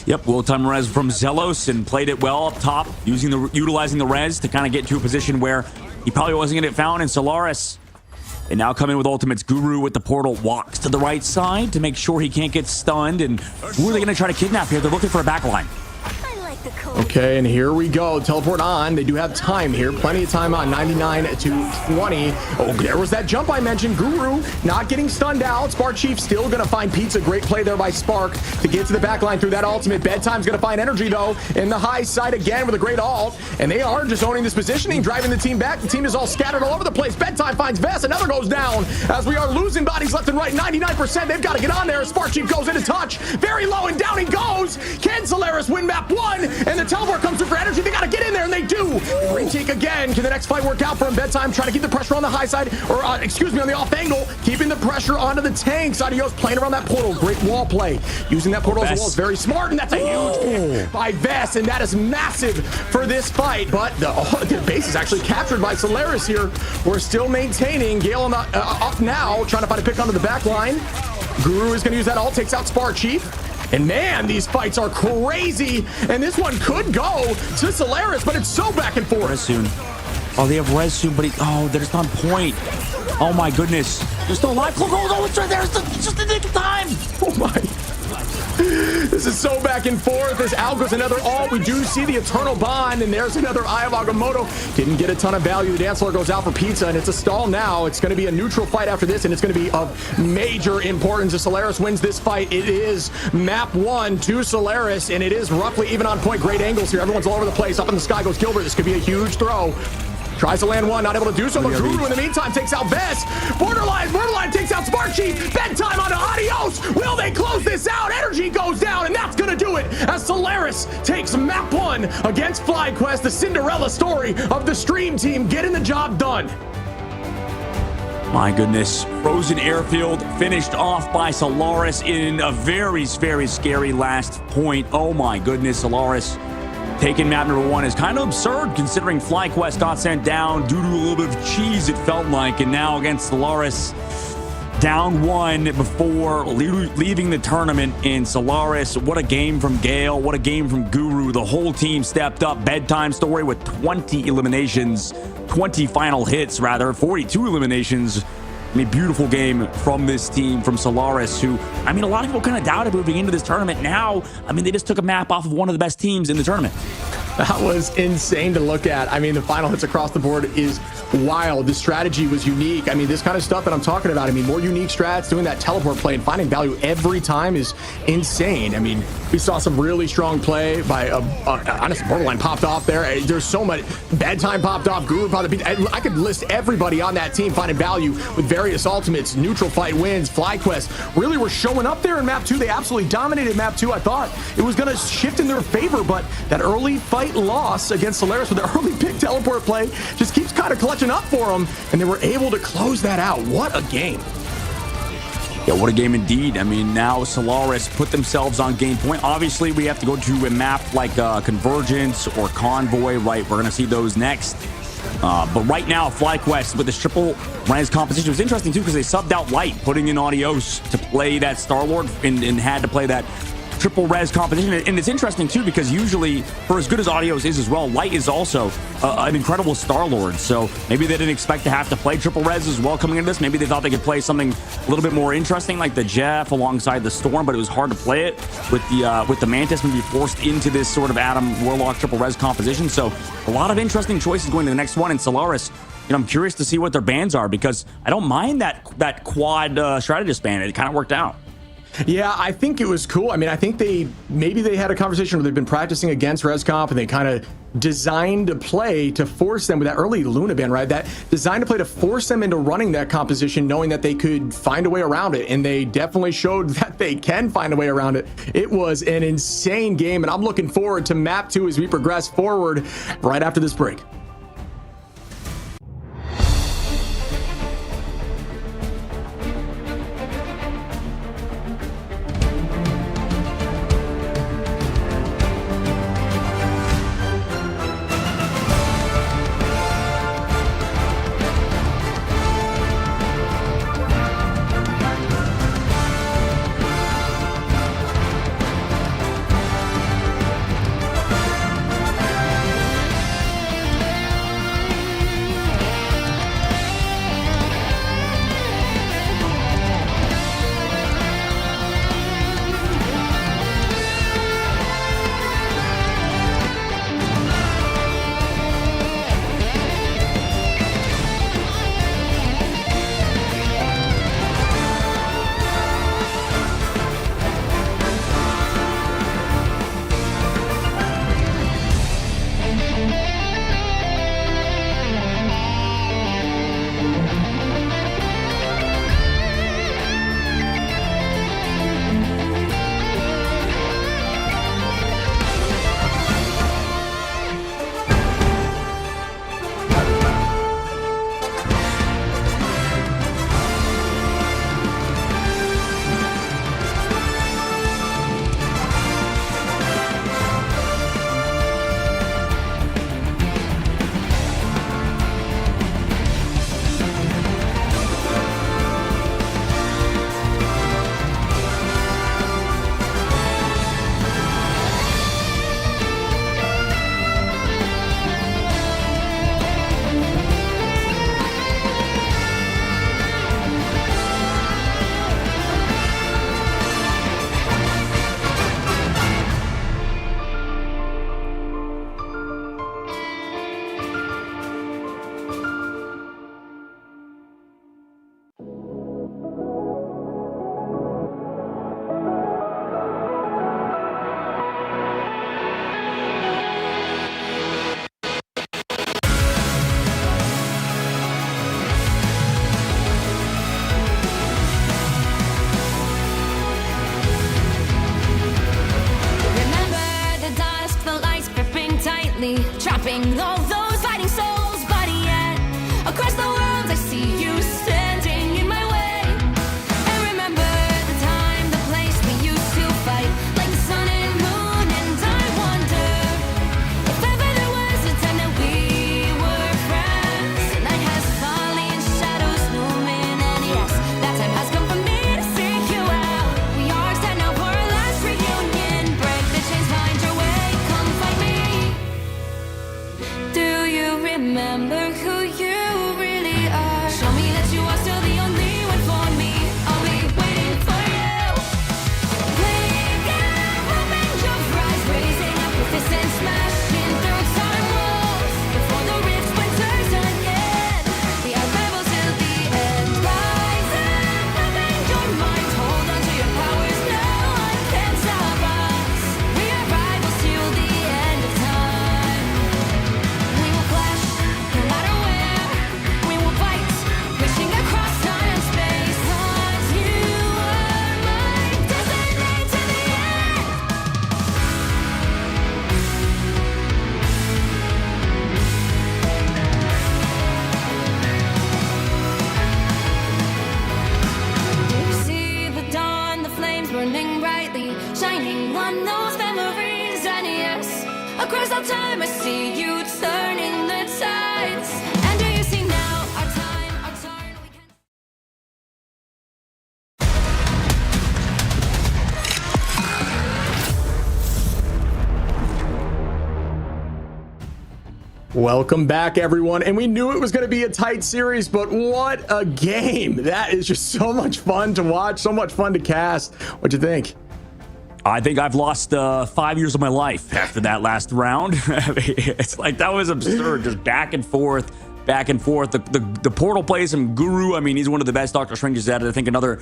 Yep, well-timed res from Zelos, and played it well up top, utilizing the res to kind of get to a position where he probably wasn't going to get found. And Solaris They now come in with ultimates. Guru with the portal walks to the right side to make sure he can't get stunned. And who are they going to try to kidnap here? They're looking for a backline. Okay, and here we go. Teleport on. They do have time here. Plenty of time on 99 to 20. Oh, there was that jump I mentioned. Guru not getting stunned out. Spark Chief still going to find Pizza. Great play there by Spark to get to the back line through that ultimate. Bedtime's going to find energy, though, in the high side again with a great ult. And they are just owning this positioning, driving the team back. The team is all scattered all over the place. Bedtime finds Vest. Another goes down as we are losing bodies left and right. 99%. They've got to get on there. Spark Chief goes into touch. Very low, and down he goes. Can Solaris win map 1? And the teleport comes through for energy. They got to get in there, and they do. Retake again. Can the next fight work out for him? Bedtime trying to keep the pressure on the high side, or excuse me, on the off angle, keeping the pressure onto the tanks. Adios playing around that portal. Great wall play. Using that portal as well is very smart, and that's a huge pick by Vest, and that is massive for this fight. But the base is actually captured by Solaris here. We're still maintaining. Gale on the, up now, trying to find a pick onto the back line. Guru is going to use that ult, takes out Spar Chief. And man, these fights are crazy. And this one could go to Solaris, but it's so back and forth. Res soon. Oh, they have res soon, but they're just on point. Oh my goodness. They're still alive. Look, oh, it's right there. It's just the nick of time. Oh my. This is so back and forth. As Al goes another ult, we do see the Eternal Bond, and there's another Eye of Agamotto. Didn't get a ton of value. The dance floor goes out for Pizza, and it's a stall now. It's going to be a neutral fight after this, and it's going to be of major importance. If Solaris wins this fight, it is map 1 to Solaris, and it is roughly even on point. Great angles here. Everyone's all over the place. Up in the sky goes Gilbert. This could be a huge throw. Tries to land one, not able to do so, but Guru in the meantime takes out Vest. Borderline takes out Spark Chief. Bedtime onto Adios. Will they close this out? Energy goes down, and that's going to do it as Solaris takes map 1 against FlyQuest, the Cinderella story of the stream team getting the job done. My goodness. Frozen Airfield finished off by Solaris in a very, very scary last point. Oh my goodness, Solaris taking map number 1 is kind of absurd considering FlyQuest got sent down due to a little bit of cheese, it felt like, and now against Solaris, down 1 before leaving the tournament. In Solaris, what a game from Gale, what a game from Guru. The whole team stepped up. Bedtime story with 20 eliminations, 20 final hits rather, 42 eliminations. I mean, beautiful game from this team, from Solaris, who, I mean, a lot of people kind of doubted moving into this tournament. Now, I mean, they just took a map off of one of the best teams in the tournament. That was insane to look at. I mean, the final hits across the board is wild. The strategy was unique. I mean, this kind of stuff that I'm talking about, I mean, more unique strats, doing that teleport play and finding value every time is insane. I mean, we saw some really strong play by, honestly, Borderline popped off there. There's so much. Bedtime popped off. Guru probably, I could list everybody on that team finding value with various ultimates. Neutral fight wins. FlyQuest really were showing up there in map 2. They absolutely dominated map 2. I thought it was going to shift in their favor, but that early fight loss against Solaris with the early pick teleport play just keeps kind of clutching up for them, and they were able to close that out. What a game. Yeah, what a game indeed. I mean, now Solaris put themselves on game point. Obviously, we have to go to a map like Convergence or Convoy, right? We're going to see those next. But right now, FlyQuest with this triple res composition was interesting, too, because they subbed out Light, putting in Adios to play that Star-Lord and had to play that triple res composition. And it's interesting too, because usually, for as good as Adios is as well, Light is also an incredible Star-Lord. So maybe they didn't expect to have to play triple res as well coming into this. Maybe they thought they could play something a little bit more interesting like the Jeff alongside the Storm, but it was hard to play it with the Mantis and be forced into this sort of Adam Warlock triple res composition. So a lot of interesting choices going to the next one. And Solaris, you know, I'm curious to see what their bans are, because I don't mind that quad strategist ban. It kind of worked out. Yeah, I think it was cool. I mean, I think maybe they had a conversation where they've been practicing against ResComp, and they kind of designed a play to force them with that early Luna ban, right? That designed a play to force them into running that composition, knowing that they could find a way around it. And they definitely showed that they can find a way around it. It was an insane game, and I'm looking forward to map 2 as we progress forward right after this break. trapping all those fighting souls. But yet, across the world, I see you standing in my way. And remember the time, the place we used to fight, like the sun and moon. And I wonder if ever there was a time that we were friends. The night has fallen, shadows looming, and yes, that time has come for me to seek you out. We are set now for our last reunion. Break the chains, find your way, come find me. Do you remember who you really are? Show me that you are still the only one for me. I'll be waiting for you. Playing out, open your eyes, raising up with this and smashing through time walls. Before the rift splinters again, we are rebels till the end. Rise up, open your mind, hold on to your powers. No one can stop us. We are rivals till the end of time. We will clash, no matter where. We will fight, reaching across time and space. 'Cause you are my destiny to the end. You see the dawn, the flames burning brightly, shining on those memories. And yes, across all time I see you turning the tides. And do you see now our time, our turn? We can. Welcome back, everyone. And we knew it was going to be a tight series, but what a game. That is just so much fun to watch, so much fun to cast. What'd you think? I think I've lost 5 years of my life after that last round. It's like, that was absurd. Just back and forth, back and forth. The portal plays from Guru. I mean, he's one of the best Doctor Stranges at it. I think another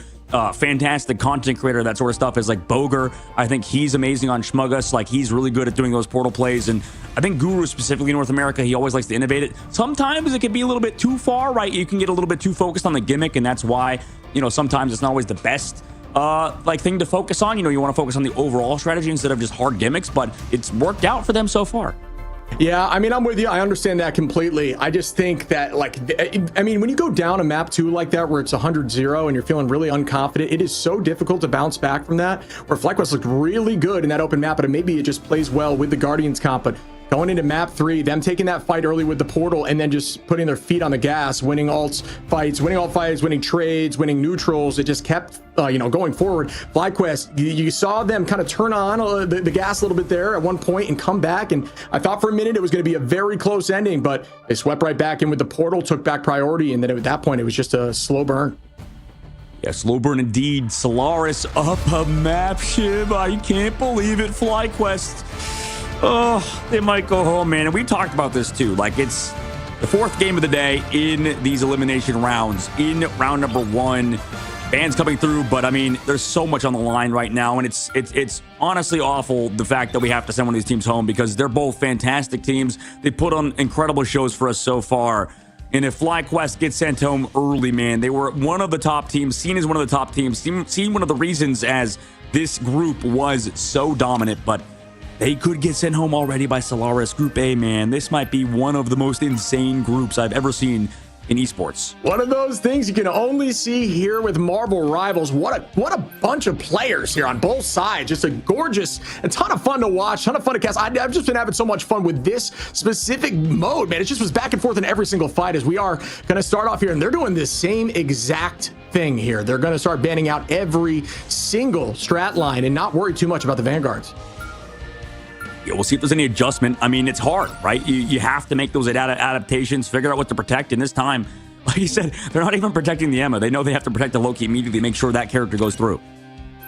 fantastic content creator, that sort of stuff, is like Boger. I think he's amazing on Shmuggus. Like, he's really good at doing those portal plays. And I think Guru, specifically in North America, he always likes to innovate it. Sometimes it can be a little bit too far, right? You can get a little bit too focused on the gimmick, and that's why, you know, sometimes it's not always the best thing to focus on. You know, you want to focus on the overall strategy instead of just hard gimmicks, but it's worked out for them so far. Yeah, I mean, I'm with you. I understand that completely. I just think that, like, I mean, when you go down a map 2 like that, where it's 100-0 and you're feeling really unconfident, it is so difficult to bounce back from that. Where FlyQuest looked really good in that open map, but maybe it just plays well with the Guardians comp. But going into map 3, them taking that fight early with the portal and then just putting their feet on the gas, winning alt fights, winning trades, winning neutrals. It just kept, going forward. FlyQuest, you saw them kind of turn on the gas a little bit there at one point and come back. And I thought for a minute it was going to be a very close ending, but they swept right back in with the portal, took back priority. And then at that point, it was just a slow burn. Yeah, slow burn indeed. Solaris up a map, Shib. I can't believe it. FlyQuest. Oh, they might go home, man. And we talked about this too. Like, it's the 4th game of the day in these elimination rounds. In round number 1, bans coming through, but I mean, there's so much on the line right now, and it's honestly awful, the fact that we have to send one of these teams home, because they're both fantastic teams. They put on incredible shows for us so far. And if FlyQuest gets sent home early, man, they were one of the top teams, seen as one of the top teams, seen one of the reasons as this group was so dominant, but they could get sent home already by Solaris. Group A, man. This might be one of the most insane groups I've ever seen in esports. One of those things you can only see here with Marvel Rivals. What a bunch of players here on both sides. Just a gorgeous, a ton of fun to watch, ton of fun to cast. I've just been having so much fun with this specific mode, man. It just was back and forth in every single fight, as we are going to start off here, and they're doing the same exact thing here. They're going to start banning out every single strat line and not worry too much about the Vanguards. Yeah, we'll see if there's any adjustment. I mean, it's hard, right? You have to make those adaptations, figure out what to protect. And this time, like you said, they're not even protecting the Emma. They know they have to protect the Loki immediately, make sure that character goes through.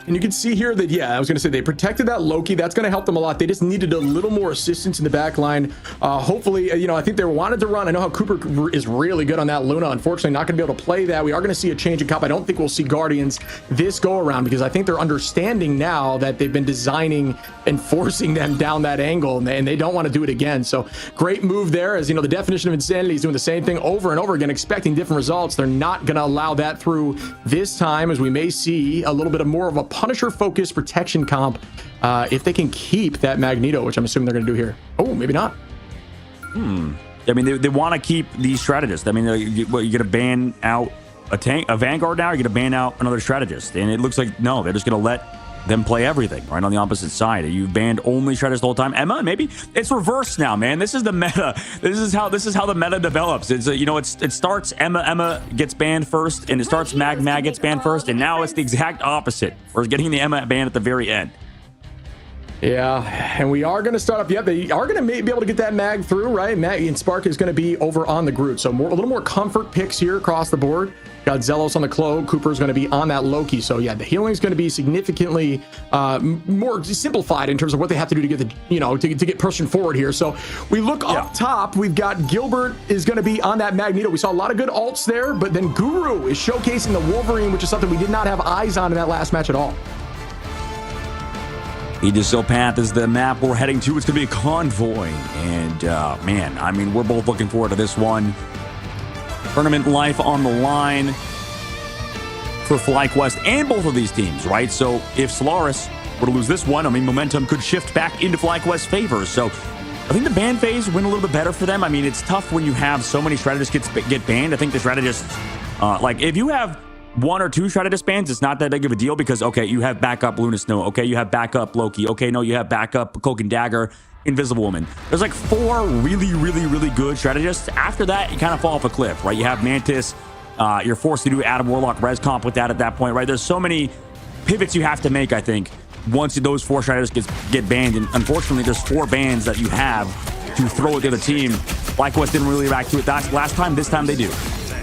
And you can see here that, yeah, I was going to say they protected that Loki. That's going to help them a lot. They just needed a little more assistance in the back line. Hopefully, I think they wanted to run. I know how Cooper is really good on that Luna. Unfortunately, not going to be able to play that. We are going to see a change in comp. I don't think we'll see Guardians this go around, because I think they're understanding now that they've been designing and forcing them down that angle, and they don't want to do it again. So great move there, as the definition of insanity is doing the same thing over and over again, expecting different results. They're not going to allow that through this time, as we may see a little bit of more of a Punisher focused protection comp if they can keep that Magneto, which I'm assuming they're going to do here. Oh, maybe not. I mean, they want to keep these strategists. I mean, you're going to ban out a Vanguard now? You're going to ban out another strategist. And it looks like, no, they're just going to let them play everything right on the opposite side. You banned only strategists the whole time. Emma, maybe it's reversed now, man. This is the meta. This is how the meta develops. It's it starts Emma gets banned first, and it starts Mag gets banned first, and now it's the exact opposite. We're getting the Emma banned at the very end. Yeah, and we are going to start up. Yeah, they are going to be able to get that mag through, right? Mag and Spark is going to be over on the Groot. So a little more comfort picks here across the board. Got Zelos on the Cloak. Cooper's going to be on that Loki. So yeah, the healing is going to be significantly more simplified in terms of what they have to do to get the, to get pushing forward here. So we look up top. We've got Gilbert is going to be on that Magneto. We saw a lot of good ults there, but then Guru is showcasing the Wolverine, which is something we did not have eyes on in that last match at all. Aegis Path is the map we're heading to. It's going to be a convoy. And, man, I mean, we're both looking forward to this one. Tournament life on the line for FlyQuest and both of these teams, right? So if Solaris were to lose this one, I mean, momentum could shift back into FlyQuest's favor. So I think the ban phase went a little bit better for them. I mean, it's tough when you have so many strategists get banned. I think the strategists, like, if you have one or two strategist bans, it's not that big of a deal because, okay, you have backup Luna Snow. Okay, you have backup Loki. Okay, no, you have backup Cloak and Dagger, Invisible Woman. There's like 4 really, really, really good strategists. After that, you kind of fall off a cliff, right? You have Mantis. You're forced to do Adam Warlock res comp with that at that point, right? There's so many pivots you have to make, I think, once those 4 strategists get banned. And unfortunately, there's 4 bans that you have to throw at the other team. FlyQuest didn't really react to it last time. This time they do.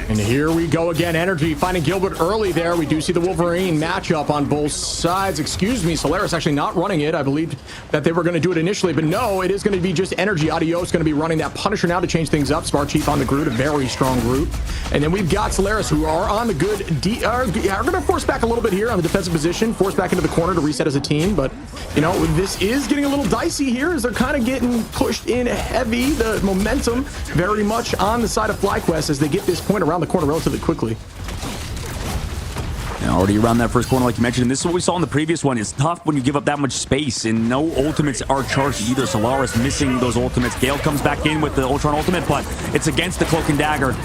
And here we go again. Energy finding Gilbert early there. We do see the Wolverine matchup on both sides. Excuse me, Solaris actually not running it. I believed that they were going to do it initially, but no, it is going to be just Energy. Adios going to be running that Punisher now to change things up. Spark Chief on the Groot, a very strong Groot. And then we've got Solaris who are on the good are going to force back a little bit here on the defensive position, force back into the corner to reset as a team. But, you know, this is getting a little dicey here as they're kind of getting pushed in heavy. The momentum very much on the side of FlyQuest as they get this point around the corner relatively quickly. And already around that first corner, like you mentioned, and this is what we saw in the previous one. It's tough when you give up that much space, and no ultimates are charged either. Solaris missing those ultimates. Gale comes back in with the Ultron ultimate, but it's against the Cloak and Dagger.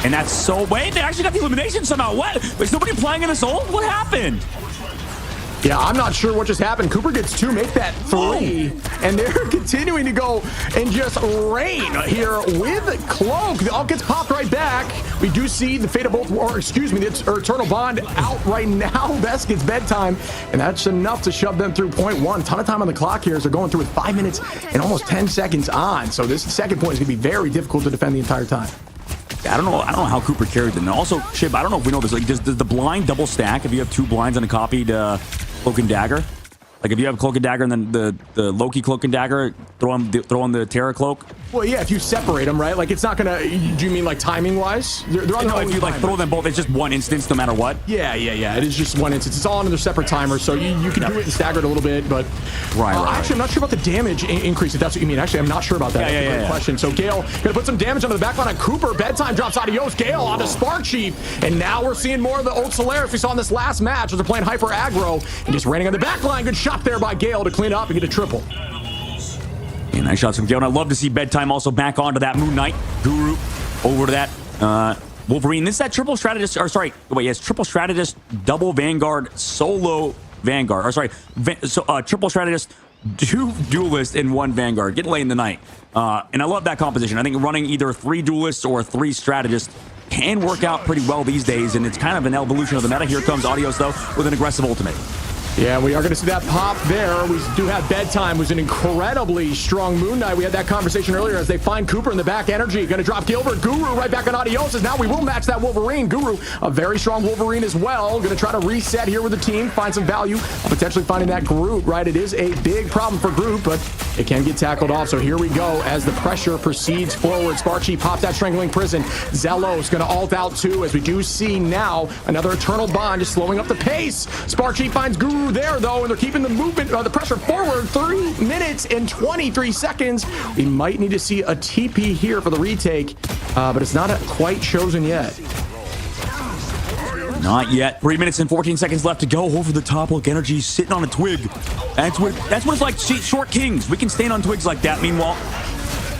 And that's so... Wait, they actually got the elimination somehow. What? Is nobody playing in this ult? What happened? Yeah, I'm not sure what just happened. Cooper gets 2, make that 3, and they're continuing to go and just rain here with Cloak. The ult gets popped right back. We do see the Fate of both, or excuse me, the Eternal Bond out right now. Best gets bedtime, and that's enough to shove them through point 1. Ton of time on the clock here as they're going through with 5 minutes and almost 10 seconds on. So this second point is going to be very difficult to defend the entire time. I don't know how Cooper carried them. And also, Chib, I don't know if we know this. Like, does the blind double stack if you have 2 blinds on a copied Cloak and Dagger? Like, if you have Cloak and Dagger and then the Loki Cloak and Dagger, throw on the Terra Cloak? Well, yeah, if you separate them, right? Like, it's not gonna... Do you mean, like, timing-wise? They're on no, if you, like, throw them both, it's just one instance no matter what? Yeah. It is just one instance. It's all on their separate timers, so you can do it and stagger it a little bit, but... Right. Actually, I'm not sure about the damage increase, if that's what you mean. Actually, I'm not sure about that. That's a great question. So, Gale gonna put some damage onto the backline on Cooper. Bedtime drops Adios. Gale onto Spark Chief. And now we're seeing more of the old Solaris we saw in this last match as they're playing hyper aggro and just raining on the backline. Good shot there by Gale to clean up and get a triple. And nice shots from Gale. And I love to see Bedtime also back onto that Moon Knight Guru over to that Wolverine. This is that triple strategist, or sorry, wait, yes, triple strategist, double Vanguard, solo Vanguard, or sorry, triple strategist, 2 duelists in 1 Vanguard. Getting late in the night. And I love that composition. I think running either 3 duelists or 3 strategists can work out pretty well these days, and it's kind of an evolution of the meta. Here comes Adios, though, with an aggressive ultimate. Yeah, we are going to see that pop there. We do have Bedtime, who's an incredibly strong Moon Knight. We had that conversation earlier as they find Cooper in the back. Energy going to drop Gilbert. Guru right back on Adios. Now we will match that Wolverine. Guru, a very strong Wolverine as well. Going to try to reset here with the team, find some value, potentially finding that Groot, right? It is a big problem for Groot, but it can get tackled off. So here we go as the pressure proceeds forward. Spark Chief pops that Strangling Prison. Zelos going to ult out too, as we do see now another Eternal Bond just slowing up the pace. Spark Chief finds Guru there though, and they're keeping the movement, the pressure forward. 3 minutes and 23 seconds. We might need to see a TP here for the retake, but it's not quite chosen yet. Not yet. 3 minutes and 14 seconds left to go. Over the top, look, Energy sitting on a twig. That's what it's like. See, short kings. We can stand on twigs like that. Meanwhile,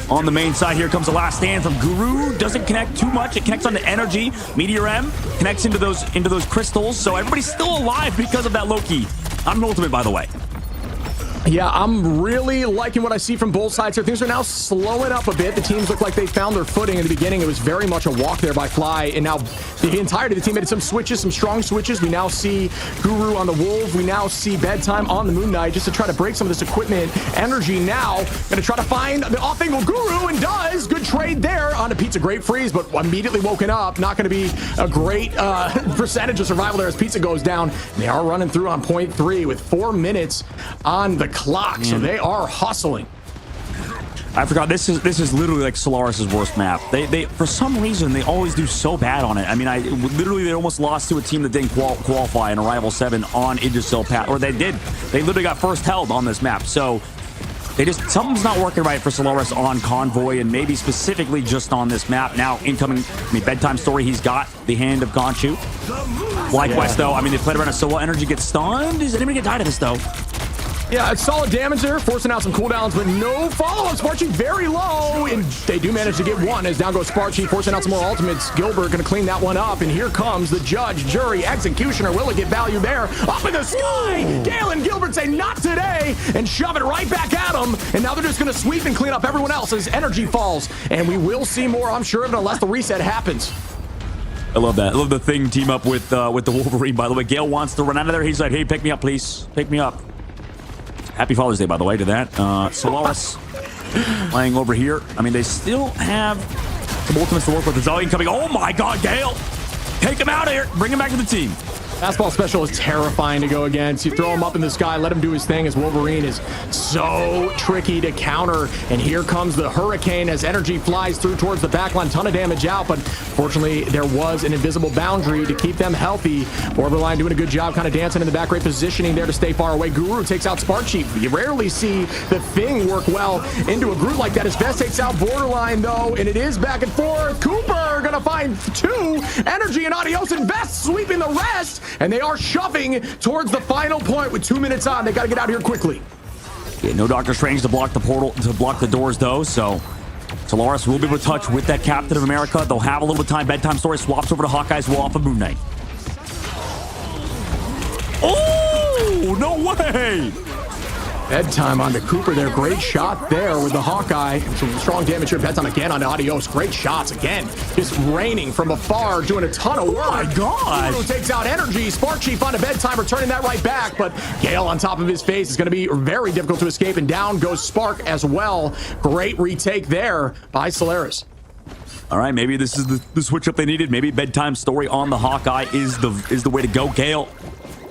On the main side, here comes the last stand from Guru. Doesn't connect too much. It connects on the energy. Meteor M connects into those crystals. So everybody's still alive because of that Loki. I'm an ultimate, by the way. Yeah, I'm really liking what I see from both sides here. Things are now slowing up a bit. The teams look like they found their footing in the beginning. It was very much a walk there by Fly, and now the entirety of the team made some switches, some strong switches. We now see Guru on the Wolf. We now see Bedtime on the Moon Knight just to try to break some of this equipment. Energy now going to try to find the off-angle Guru, and does. Good trade there on a Pizza. Great freeze, but immediately woken up. Not going to be a great percentage of survival there as Pizza goes down. They are running through on point 3 with 4 minutes on the clock, so they are hustling. I forgot this is literally like Solaris' worst map. They for some reason they always do so bad on it. I mean, they almost lost to a team that didn't qualify in Arrival 7 on Idrisil Path, or they did. They literally got first held on this map. So something's not working right for Solaris on Convoy, and maybe specifically just on this map. Now incoming, Bedtime Story, he's got the hand of Gonchu. FlyQuest though, I mean, they played around it so well. Energy gets stunned. Does anybody get died of this though? Yeah, it's solid damage there, forcing out some cooldowns, but no follow-up. Sparchi very low, and they do manage to get one as down goes Sparchi, forcing out some more ultimates. Gilbert going to clean that one up, and here comes the judge, jury, executioner. Will it get value there? Up in the sky! Gale and Gilbert say not today, and shove it right back at him, and now they're just going to sweep and clean up everyone else as energy falls, and we will see more, I'm sure, of it unless the reset happens. I love that. I love the Thing team up with the Wolverine, by the way. Gale wants to run out of there. He's like, hey, pick me up, please. Pick me up. Happy Father's Day, by the way, to that. Solaris playing over here. I mean, they still have some ultimates to work with. The Zillion coming. Oh, my God, Gale. Take him out of here. Bring him back to the team. Fastball special is terrifying to go against. You throw him up in the sky, let him do his thing, as Wolverine is so tricky to counter. And here comes the Hurricane as energy flies through towards the backline. Ton of damage out, but fortunately there was an invisible boundary to keep them healthy. Borderline doing a good job kind of dancing in the back, great positioning there to stay far away. Guru takes out Sparchi. You rarely see the Thing work well into a group like that. As Vest takes out Borderline though, and it is back and forth. Cooper gonna find 2. Energy and Adios and Vest sweeping the rest. And they are shoving towards the final point with 2 minutes on. They got to get out here quickly. Yeah, no Doctor Strange to block the portal, to block the doors, though. So Solaris will be able to touch with that Captain of America. They'll have a little bit of time. Bedtime Story swaps over to Hawkeye's wall off of Moon Knight. Oh, no way! Bedtime onto Cooper there. Great shot there with the Hawkeye. Some strong damage here. Bedtime again on Adios. Great shots again. Just raining from afar, doing a ton of work. Oh my God. Guru takes out energy. Spark Chief onto Bedtime, returning that right back. But Gale on top of his face is going to be very difficult to escape. And down goes Spark as well. Great retake there by Solaris. All right, maybe this is the switch up they needed. Maybe Bedtime Story on the Hawkeye is the way to go. Gale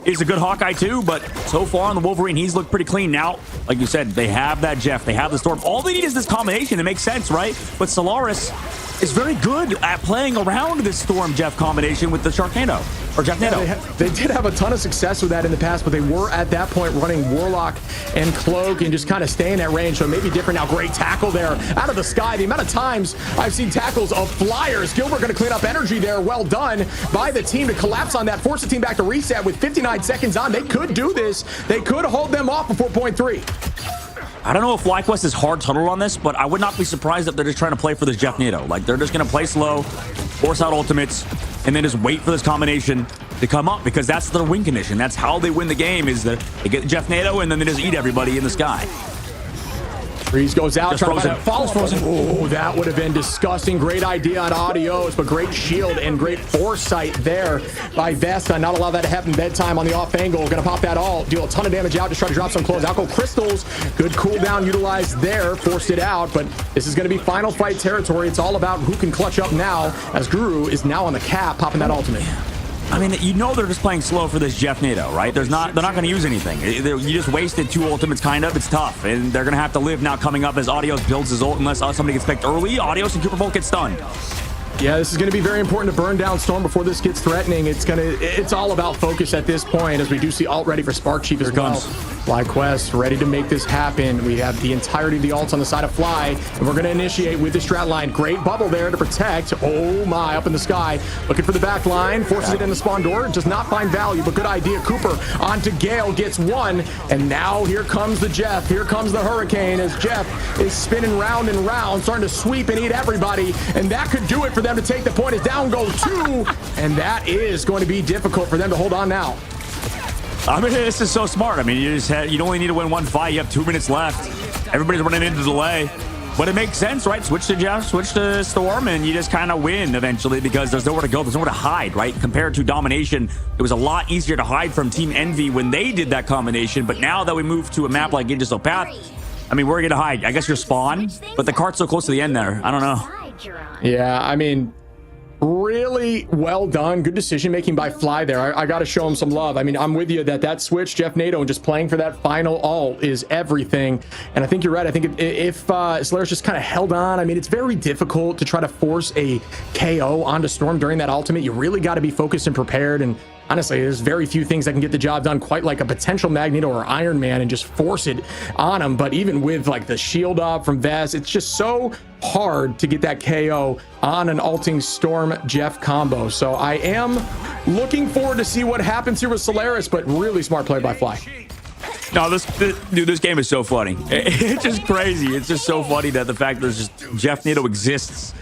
is a good Hawkeye too, but so far on the Wolverine, he's looked pretty clean. Now, like you said, they have that Jeff, they have the Storm. All they need is this combination. It makes sense, right? But Solaris is very good at playing around this Storm Jeff combination with the Sharknado or Jeffnado. Yeah, they did have a ton of success with that in the past, but they were at that point running Warlock and Cloak and just kind of stay in that range. So it may be different now. Great tackle there out of the sky. The amount of times I've seen tackles of flyers. Gilbert going to clean up energy there. Well done by the team to collapse on that. Force the team back to reset with 59 seconds on. They could do this. They could hold them off before point 3. I don't know if FlyQuest is hard tunnel on this, but I would not be surprised if they're just trying to play for this Jeffnado. Like, they're just going to play slow, force out ultimates, and then just wait for this combination to come up, because that's their win condition. That's how they win the game, is that they get Jeffnado and then they just eat everybody in the sky. Freeze goes out, Just trying to frozen. follow. Oh, that would have been disgusting. Great idea on Adios, but great shield and great foresight there by Vesta. Not allow that to happen. Bedtime on the off angle. Gonna pop that all. Deal a ton of damage out. Just try to drop some close. Out go Crystals. Good cooldown utilized there. Forced it out, but this is gonna be final fight territory. It's all about who can clutch up now, as Guru is now on the cap, popping that ultimate. I mean, you know they're just playing slow for this Jeffnado, right? They're not going to use anything. You just wasted 2 ultimates, kind of. It's tough, and they're going to have to live now coming up as Adios builds his ult unless somebody gets picked early. Adios and Cooper both get stunned. Yeah, this is going to be very important to burn down Storm before this gets threatening. It's all about focus at this point, as we do see alt ready for Spark Chief as well. FlyQuest ready to make this happen. We have the entirety of the alts on the side of Fly, and we're going to initiate with the strat line. Great bubble there to protect. Oh my, up in the sky. Looking for the back line, forces it in the spawn door. Does not find value, but good idea. Cooper onto Gale, gets one, and now here comes the Jeff. Here comes the Hurricane as Jeff is spinning round and round, starting to sweep and eat everybody, and that could do it for them to take the point. As down goes 2, and that is going to be difficult for them to hold on now. I mean, this is so smart. I mean, you only need to win one fight. You have 2 minutes left. Everybody's running into delay. But it makes sense, right? Switch to Jeff, switch to Storm, and you just kind of win eventually because there's nowhere to go. There's nowhere to hide, right? Compared to Domination, it was a lot easier to hide from Team Envy when they did that combination. But now that we move to a map like Aegis Path, I mean, where are you going to hide? I guess your spawn, but the cart's so close to the end there. I don't know. Yeah, I mean, really well done. Good decision making by Fly there. I got to show him some love. I mean, I'm with you that switch, Jeff NATO, and just playing for that final ult is everything. And I think you're right. I think if Solaris just kind of held on, I mean, it's very difficult to try to force a KO onto Storm during that ultimate. You really got to be focused and prepared. And honestly, there's very few things that can get the job done quite like a potential Magneto or Iron Man and just force it on him. But even with like the shield up from Vest, it's just so hard to get that KO on an ulting Storm Jeff combo. So I am looking forward to see what happens here with Solaris, but really smart play by Fly. No, this game is so funny. It's just crazy. It's just so funny that the fact that there's just Jeff NATO exists.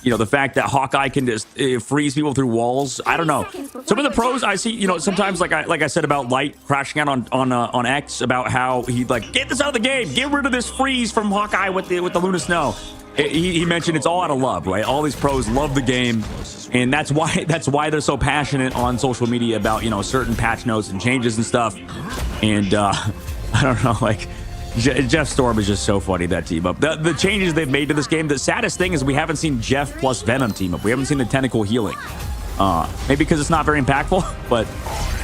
You know, the fact that Hawkeye can just freeze people through walls. I don't know. Some of the pros I see, you know, sometimes like I said about Light crashing out on X, about how he'd like, get this out of the game, get rid of this freeze from Hawkeye with the Luna Snow. He mentioned it's all out of love, right? All these pros love the game, and that's why they're so passionate on social media about, you know, certain patch notes and changes and stuff. And I don't know, like, Jeff Storm is just so funny, that team up. The changes they've made to this game, the saddest thing is we haven't seen Jeff plus Venom team up. We haven't seen the tentacle healing. Maybe because it's not very impactful, but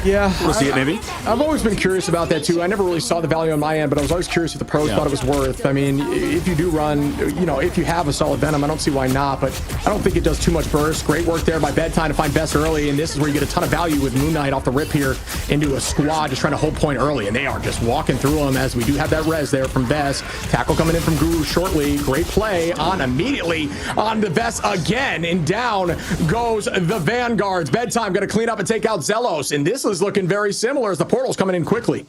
yeah, we'll see it maybe. I've always been curious about that too. I never really saw the value on my end, but I was always curious if the pros thought it was worth. I mean, if you do run, you know, if you have a solid Venom, I don't see why not, but I don't think it does too much burst. Great work there by Bedtime to find Best early, and this is where you get a ton of value with Moon Knight off the rip here into a squad just trying to hold point early, and they are just walking through them as we do have that res there from Best. Tackle coming in from Guru shortly. Great play on immediately on the Best again, and down goes the Vanguards. Bedtime going to clean up and take out Zelos, and this is looking very similar as the portal's coming in quickly.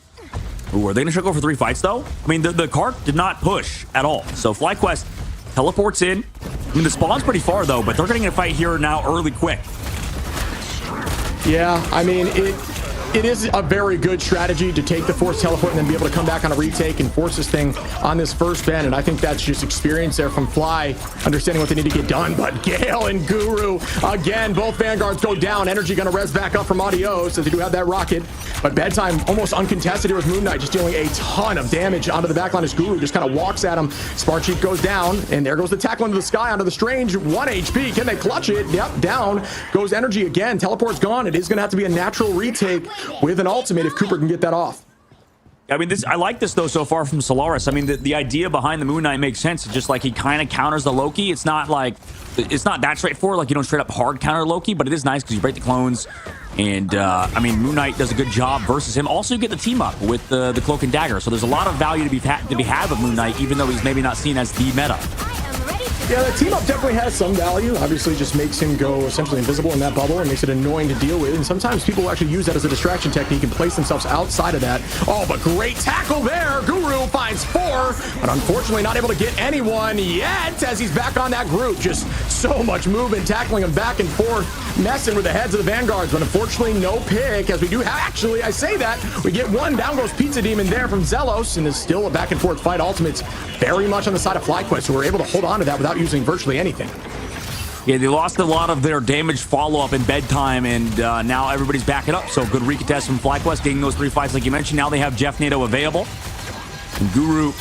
Ooh, are they going to go for 3 fights, though? I mean, the cart did not push at all. So FlyQuest teleports in. I mean, the spawn's pretty far, though, but they're getting a fight here now early quick. Yeah, I mean, it is a very good strategy to take the force teleport and then be able to come back on a retake and force this thing on this first bend. And I think that's just experience there from Fly, understanding what they need to get done. But Gale and Guru, again, both Vanguards go down. Energy going to res back up from Adios as they do have that rocket. But Bedtime almost uncontested here with Moon Knight, just dealing a ton of damage onto the backline as Guru just kind of walks at him. Spark Chief goes down, and there goes the tackle into the sky onto the Strange. 1 HP. Can they clutch it? Yep, down goes Energy again. Teleport's gone. It is going to have to be a natural retake with an ultimate if Cooper can get that off. I mean, I like this, though, so far from Solaris. I mean, the idea behind the Moon Knight makes sense. It's just like he kind of counters the Loki. It's not that straightforward. Like, you don't straight up hard counter Loki, but it is nice because you break the clones. And, I mean, Moon Knight does a good job versus him. Also, you get the team up with the Cloak and Dagger. So there's a lot of value to be had with Moon Knight, even though he's maybe not seen as the meta. Yeah, the team up definitely has some value. Obviously, just makes him go essentially invisible in that bubble and makes it annoying to deal with. And sometimes people will actually use that as a distraction technique and place themselves outside of that. Oh, but great tackle there. Guru finds 4, but unfortunately not able to get anyone yet as he's back on that group. Just so much movement, tackling him back and forth, messing with the heads of the Vanguards, but unfortunately no pick as we do have, actually, I say that, we get one. Down goes Pizza Demon there from Zelos, and there's still a back and forth fight. Ultimates very much on the side of FlyQuest, who were able to hold on to that without using virtually anything. Yeah, they lost a lot of their damage follow-up in Bedtime, and now everybody's backing up. So good recontest from FlyQuest, getting those 3 fights like you mentioned. Now they have Jeff NATO available. And Guru,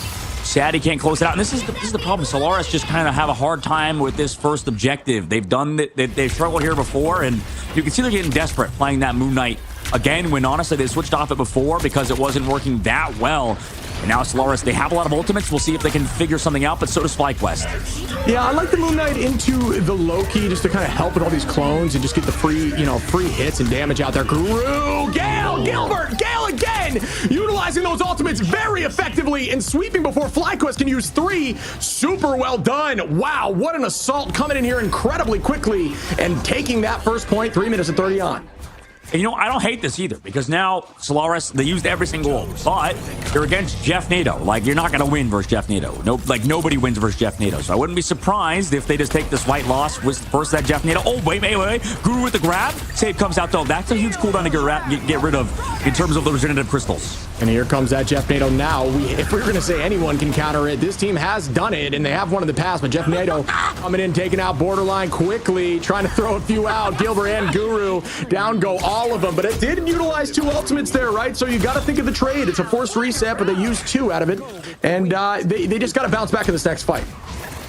sad he can't close it out. And this is the problem. Solaris just kind of have a hard time with this first objective. They've struggled here before, and you can see they're getting desperate playing that Moon Knight again when honestly they switched off it before because it wasn't working that well. And now Solaris, they have a lot of ultimates. We'll see if they can figure something out, but so does FlyQuest. Yeah, I like the Moon Knight into the Loki just to kind of help with all these clones and just get the free hits and damage out there. Guru, Gale, Gilbert, Gale again, utilizing those ultimates very effectively and sweeping before FlyQuest can use 3. Super well done. Wow, what an assault coming in here incredibly quickly and taking that first point, 3 minutes and 30 on. And I don't hate this either because now Solaris, they used every single ult, but they're against Jeff NATO. Like, you're not going to win versus Jeff NATO. Nobody wins versus Jeff NATO. So I wouldn't be surprised if they just take this white loss versus that Jeff NATO. Oh, wait. Guru with the grab. Save comes out, though. That's a huge cooldown to get rid of in terms of the regenerative crystals. And here comes that Jeff NATO now. If we were going to say anyone can counter it, this team has done it, and they have won in the past, but Jeff NATO coming in, taking out Borderline quickly, trying to throw a few out. Gilbert and Guru, down go all of them, but it did utilize 2 ultimates there, right? So you got to think of the trade. It's a forced reset, but they used 2 out of it, and they just got to bounce back in this next fight.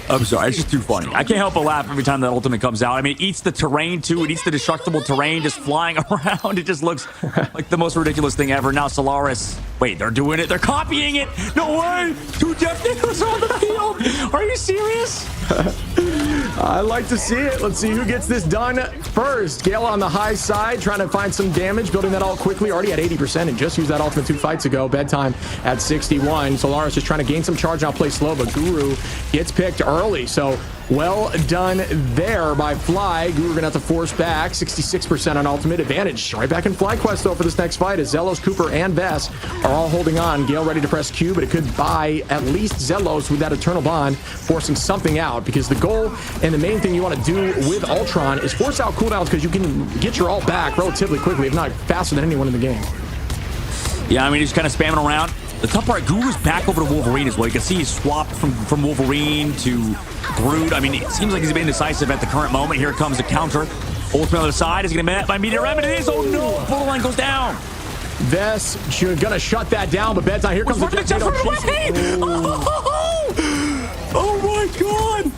I'm sorry, it's just too funny. I can't help but laugh every time that ultimate comes out. I mean, it eats the terrain too. It eats the destructible terrain just flying around. It just looks like the most ridiculous thing ever. Now Solaris, wait, they're doing it. They're copying it. No way. 2 Jeff Nichols on the field. Are you serious? I like to see it. Let's see who gets this done first. Gale on the high side, trying to find some damage, building that all quickly. Already at 80% and just used that ultimate 2 fights ago. Bedtime at 61. Solaris just trying to gain some charge, now play slow, but Guru gets picked early. So well done there by Fly. Guru gonna have to force back. 66% on ultimate advantage. Right back in FlyQuest though for this next fight as Zelos, Cooper, and Vess are all holding on. Gale ready to press Q, but it could buy at least Zelos with that Eternal Bond, forcing something out, because the goal and the main thing you want to do with Ultron is force out cooldowns because you can get your ult back relatively quickly, if not faster than anyone in the game. Yeah, I mean, he's kind of spamming around. The tough part, Guru's back over to Wolverine as well. You can see he's swapped from Wolverine to Groot. I mean, it seems like he's been indecisive at the current moment. Here comes the counter. Ultimate on the side is going to be met by Meteor Remedy. It is. Oh no, Borderline goes down. Vess gonna shut that down, but Bedtime, here comes the Oh my god!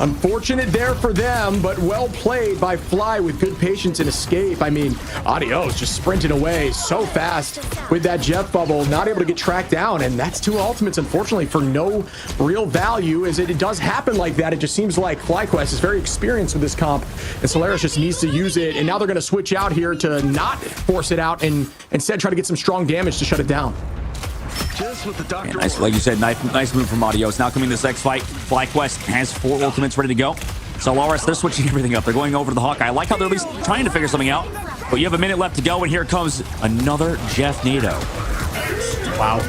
Unfortunate there for them, but well played by Fly with good patience and escape. I mean, Adios just sprinting away so fast with that Jeff bubble, not able to get tracked down, and that's 2 ultimates, unfortunately, for no real value. As it does happen like that, it just seems like FlyQuest is very experienced with this comp, and Solaris just needs to use it, and now they're going to switch out here to not force it out and instead try to get some strong damage to shut it down. Just what the doctor Nice, like you said, nice move from Adios. Now coming this next fight, FlyQuest has 4 ultimates ready to go. Solaris, they're switching everything up. They're going over to the Hawkeye. I like how they're at least trying to figure something out. But you have a minute left to go, and here comes another Jeff NATO. Wow.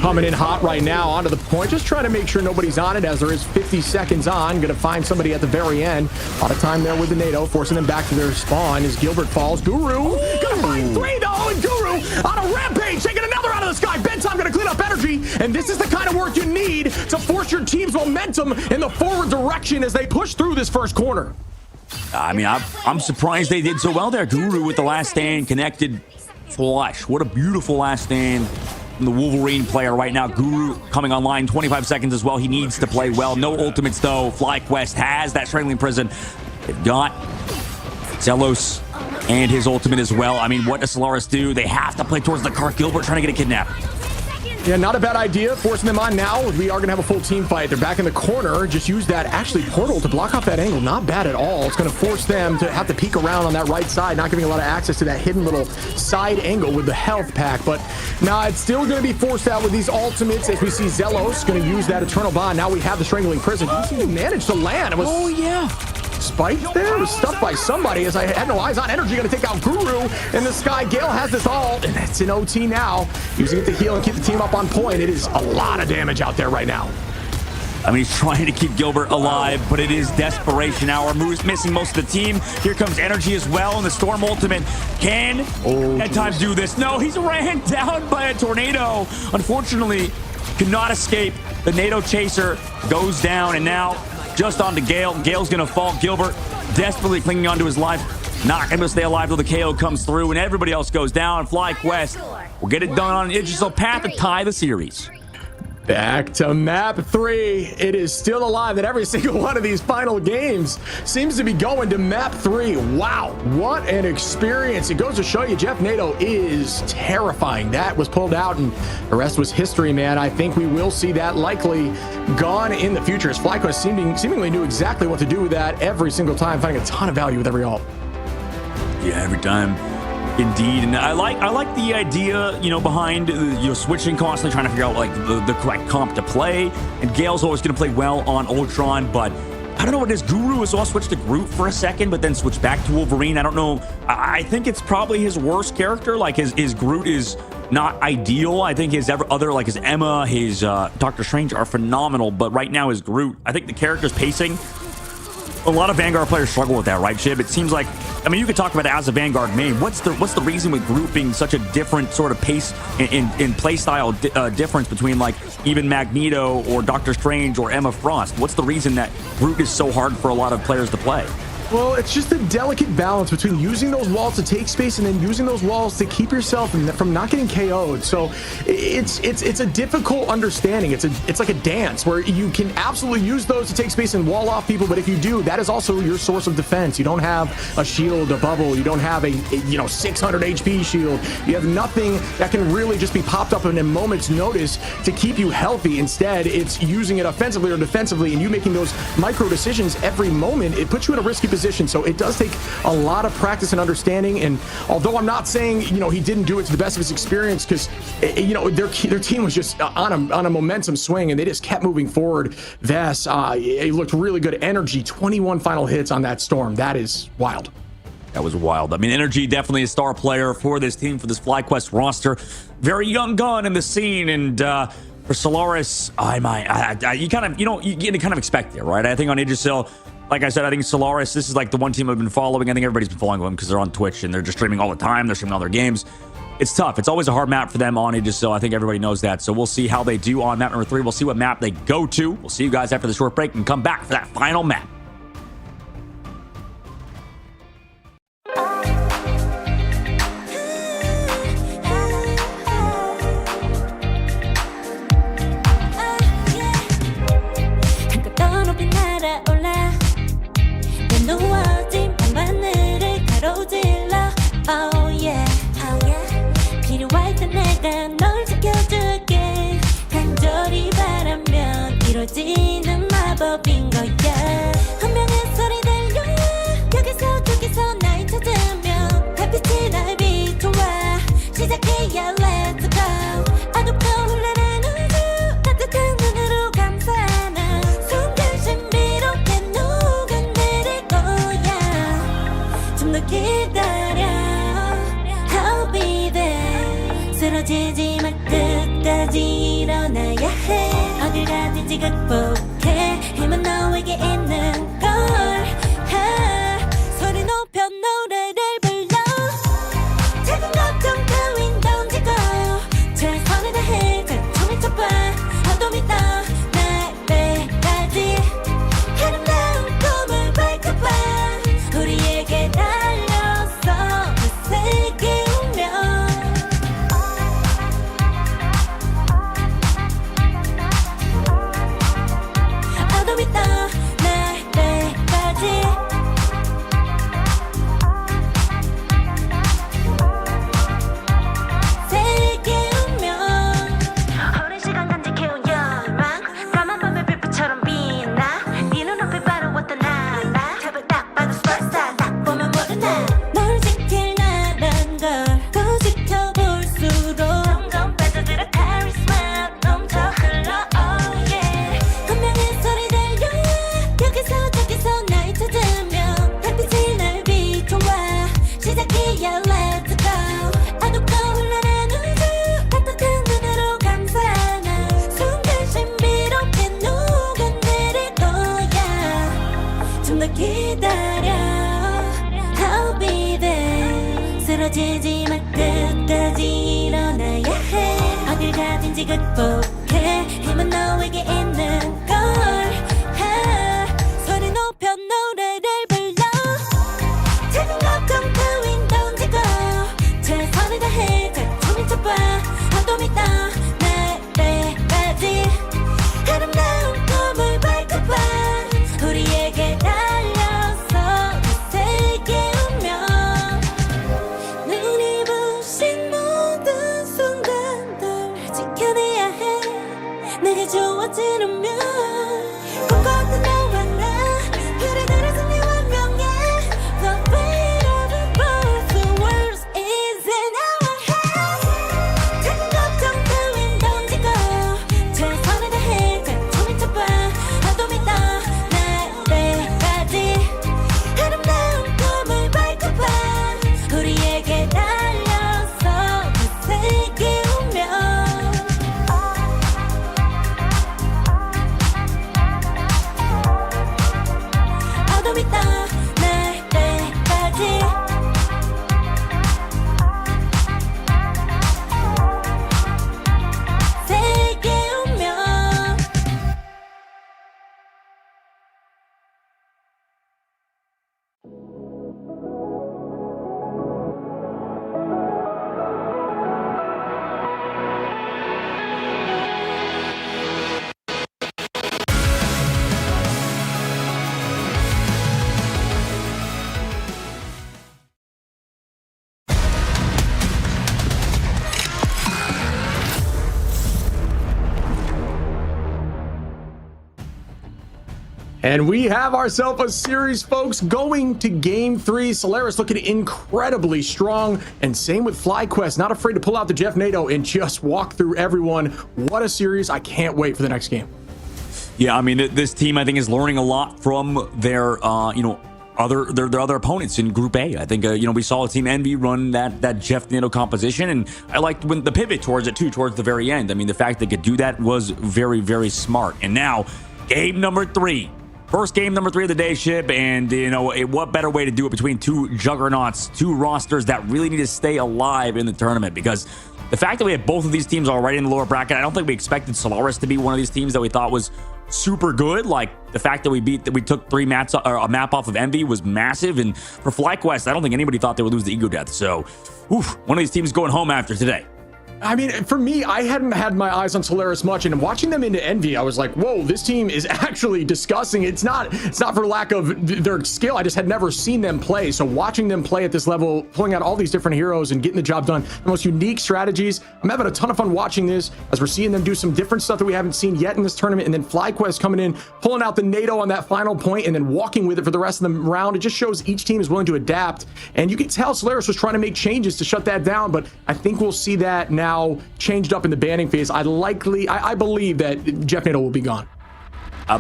Coming in hot right now onto the point, just trying to make sure nobody's on it as there is 50 seconds on. Gonna find somebody at the very end. A lot of time there with the NATO, forcing them back to their spawn as Gilbert falls. Guru gonna find 3 though, and Guru on a rampage, taking another out of the sky. Bedtime gonna clean up energy, and this is the kind of work you need to force your team's momentum in the forward direction as they push through this first corner. I mean, I'm surprised they did so well there. Guru with the last stand connected flush. What a beautiful last stand. The Wolverine player right now. Guru coming online, 25 seconds as well. He needs to play well. No ultimates though. FlyQuest has that Strangling Prison. They've got Zelos and his ultimate as well. I mean, what does Solaris do? They have to play towards the car. Gilbert trying to get a kidnap. Yeah, not a bad idea. Forcing them on now. We are going to have a full team fight. They're back in the corner. Just use that actually portal to block off that angle. Not bad at all. It's going to force them to have to peek around on that right side, not giving a lot of access to that hidden little side angle with the health pack. But now it's still going to be forced out with these ultimates as we see Zelos going to use that Eternal Bond. Now we have the Strangling Prison. He managed to land. It was, oh, yeah. Spike there was stuffed by somebody as I had no eyes on energy. Going to take out Guru in the sky. Gale has this ult, and it's an OT now. Using it to heal and keep the team up on point. It is a lot of damage out there right now. I mean, he's trying to keep Gilbert alive, but it is desperation hour. Moose missing most of the team. Here comes energy as well, and the Storm ultimate can at times do this. No, he's ran down by a tornado. Unfortunately, cannot escape. The NATO chaser goes down, and now just onto Gale. Gale's going to fall. Gilbert desperately clinging onto his life. Not going to stay alive till the KO comes through, and everybody else goes down. FlyQuest will get it done on an digital path to tie the series. Back to map 3. It is still alive that every single one of these final games seems to be going to map 3. Wow, what an experience. It goes to show you Jeff NATO is terrifying. That was pulled out and the rest was history, man. I think we will see that likely gone in the future, as FlyQuest seemingly knew exactly what to do with that every single time, finding a ton of value with every ult. Yeah, every time. Indeed, and I like the idea, behind switching constantly, trying to figure out like the correct comp to play. And Gale's always going to play well on Ultron, but I don't know what it is. Guru has all switched to Groot for a second, but then switched back to Wolverine. I don't know. I think it's probably his worst character. Like his Groot is not ideal. I think his other, like his Emma, his Doctor Strange are phenomenal, but right now his Groot, I think the character's pacing. A lot of Vanguard players struggle with that, right, Shib? It seems like, I mean, you could talk about it as a Vanguard main. What's the reason with Groot being such a different sort of pace in play style difference between like even Magneto or Doctor Strange or Emma Frost? What's the reason that Groot is so hard for a lot of players to play? Well, it's just a delicate balance between using those walls to take space and then using those walls to keep yourself from not getting KO'd. So it's a difficult understanding. It's like a dance where you can absolutely use those to take space and wall off people, but if you do, that is also your source of defense. You don't have a shield, a bubble. You don't have a 600 HP shield. You have nothing that can really just be popped up in a moment's notice to keep you healthy. Instead, it's using it offensively or defensively, and you making those micro decisions every moment. It puts you in a risky position. So it does take a lot of practice and understanding. And although I'm not saying, he didn't do it to the best of his experience, because, their team was just on a momentum swing and they just kept moving forward. Vess, it looked really good. Energy, 21 final hits on that Storm. That is wild. That was wild. I mean, Energy definitely a star player for this team, for this FlyQuest roster. Very young gun in the scene. And, for Solaris, you kind of expect it, right? I think on Aegis, like I said, I think Solaris, this is like the one team I've been following. I think everybody's been following them because they're on Twitch and they're just streaming all the time. They're streaming all their games. It's tough. It's always a hard map for them on Aegis, so I think everybody knows that. So we'll see how they do on map number 3. We'll see what map they go to. We'll see you guys after the short break and come back for that final map. 누워진 밤하늘을 가로질러 Oh yeah, oh yeah 필요할 때 내가 널 지켜줄게 간절히 바라면 이루어지는 마법인 거야 운명의 소리 들려 여기서 저기서 날 찾으면 달빛이 날 비춰와 시작해야 let's go 어둡고 흘러는 우주 따뜻한 눈으로 감싸는 순간 신비롭게 녹아내릴 거야 좀 더 기다려 I'll be there 쓰러지지 말 끝까지 일어나야 해 어딜 가든지 극복해 힘은 너에게 있는 걸 소리 높여 노래를 불러 작은 걱정 따윈 던지고 최선을 다해 잘 총을 쳐봐 어둠이 떠 날 때까지 아름다운 꿈을 밝혀봐 우리에게 달려서 그 세계 운명 어둠이 떠 날 때까지 세계 운명 오랜 시간 간직해온 열망 까만 밤의 빛처럼 빛나 네 눈앞에 바로 어떤 나라 탑을 딱 봐도 superstar 딱 보면 모르나 널 지킬 나란 걸 더 지켜볼수록 점점 빠져들어 카리스마 넘쳐 흘러 oh yeah 운명의 소리 들려 여기서 저기서 날 찾으면 달빛이 날 비춰와 시작이야 let's go 어둡고 흘러는 우주 따뜻한 눈으로 감싸는 순간 신비롭게 녹아내릴 거야 좀 더 기다려 I'll be there 쓰러지지 말 끝까지 일어나야 해 어딜 가든지 극복해 힘은 너에게 있는 걸 소리 높여 노래를 불러 작은 걱정 따윈 던지고 최선을 다해 잘 총을 쳐봐 어둠이 떠 날 때까지 어지르면 꿈꿔왔던 너와 나 그래 너를 승리 완명해 The weight of the both the world is in our hands 큰 걱정 따윈 던지고 최선을 다해 작품을 쳐봐 나도 믿어 날 때까지 아름다운 꿈을 밝혀봐 우리에게 달려서 그 세계 오면 나도 믿어 날 때까지 세계 오면 And we have ourselves a series, folks, going to game 3. Solaris looking incredibly strong, and same with FlyQuest, not afraid to pull out the Jeff NATO and just walk through everyone. What a series. I can't wait for the next game. Yeah, I mean, this team, I think, is learning a lot from their, their other opponents in Group A. I think, we saw Team Envy run that Jeff NATO composition, and I liked when the pivot towards it, too, towards the very end. I mean, the fact they could do that was very, very smart. And now, game number 3. First game number 3 of the day, Ship, and what better way to do it between two juggernauts, two rosters that really need to stay alive in the tournament, because the fact that we have both of these teams already in the lower bracket, I don't think we expected Solaris to be one of these teams that we thought was super good. Like the fact that we took a map off of Envy was massive, and for FlyQuest, I don't think anybody thought they would lose the Ego Death. So, one of these teams going home after today. I mean, for me, I hadn't had my eyes on Solaris much, and watching them into Envy, I was like, whoa, this team is actually disgusting. It's not for lack of their skill. I just had never seen them play. So watching them play at this level, pulling out all these different heroes and getting the job done, the most unique strategies. I'm having a ton of fun watching this as we're seeing them do some different stuff that we haven't seen yet in this tournament. And then FlyQuest coming in, pulling out the NATO on that final point and then walking with it for the rest of the round. It just shows each team is willing to adapt. And you can tell Solaris was trying to make changes to shut that down, but I think we'll see that now changed up in the banning phase. I believe that Jeff NATO will be gone.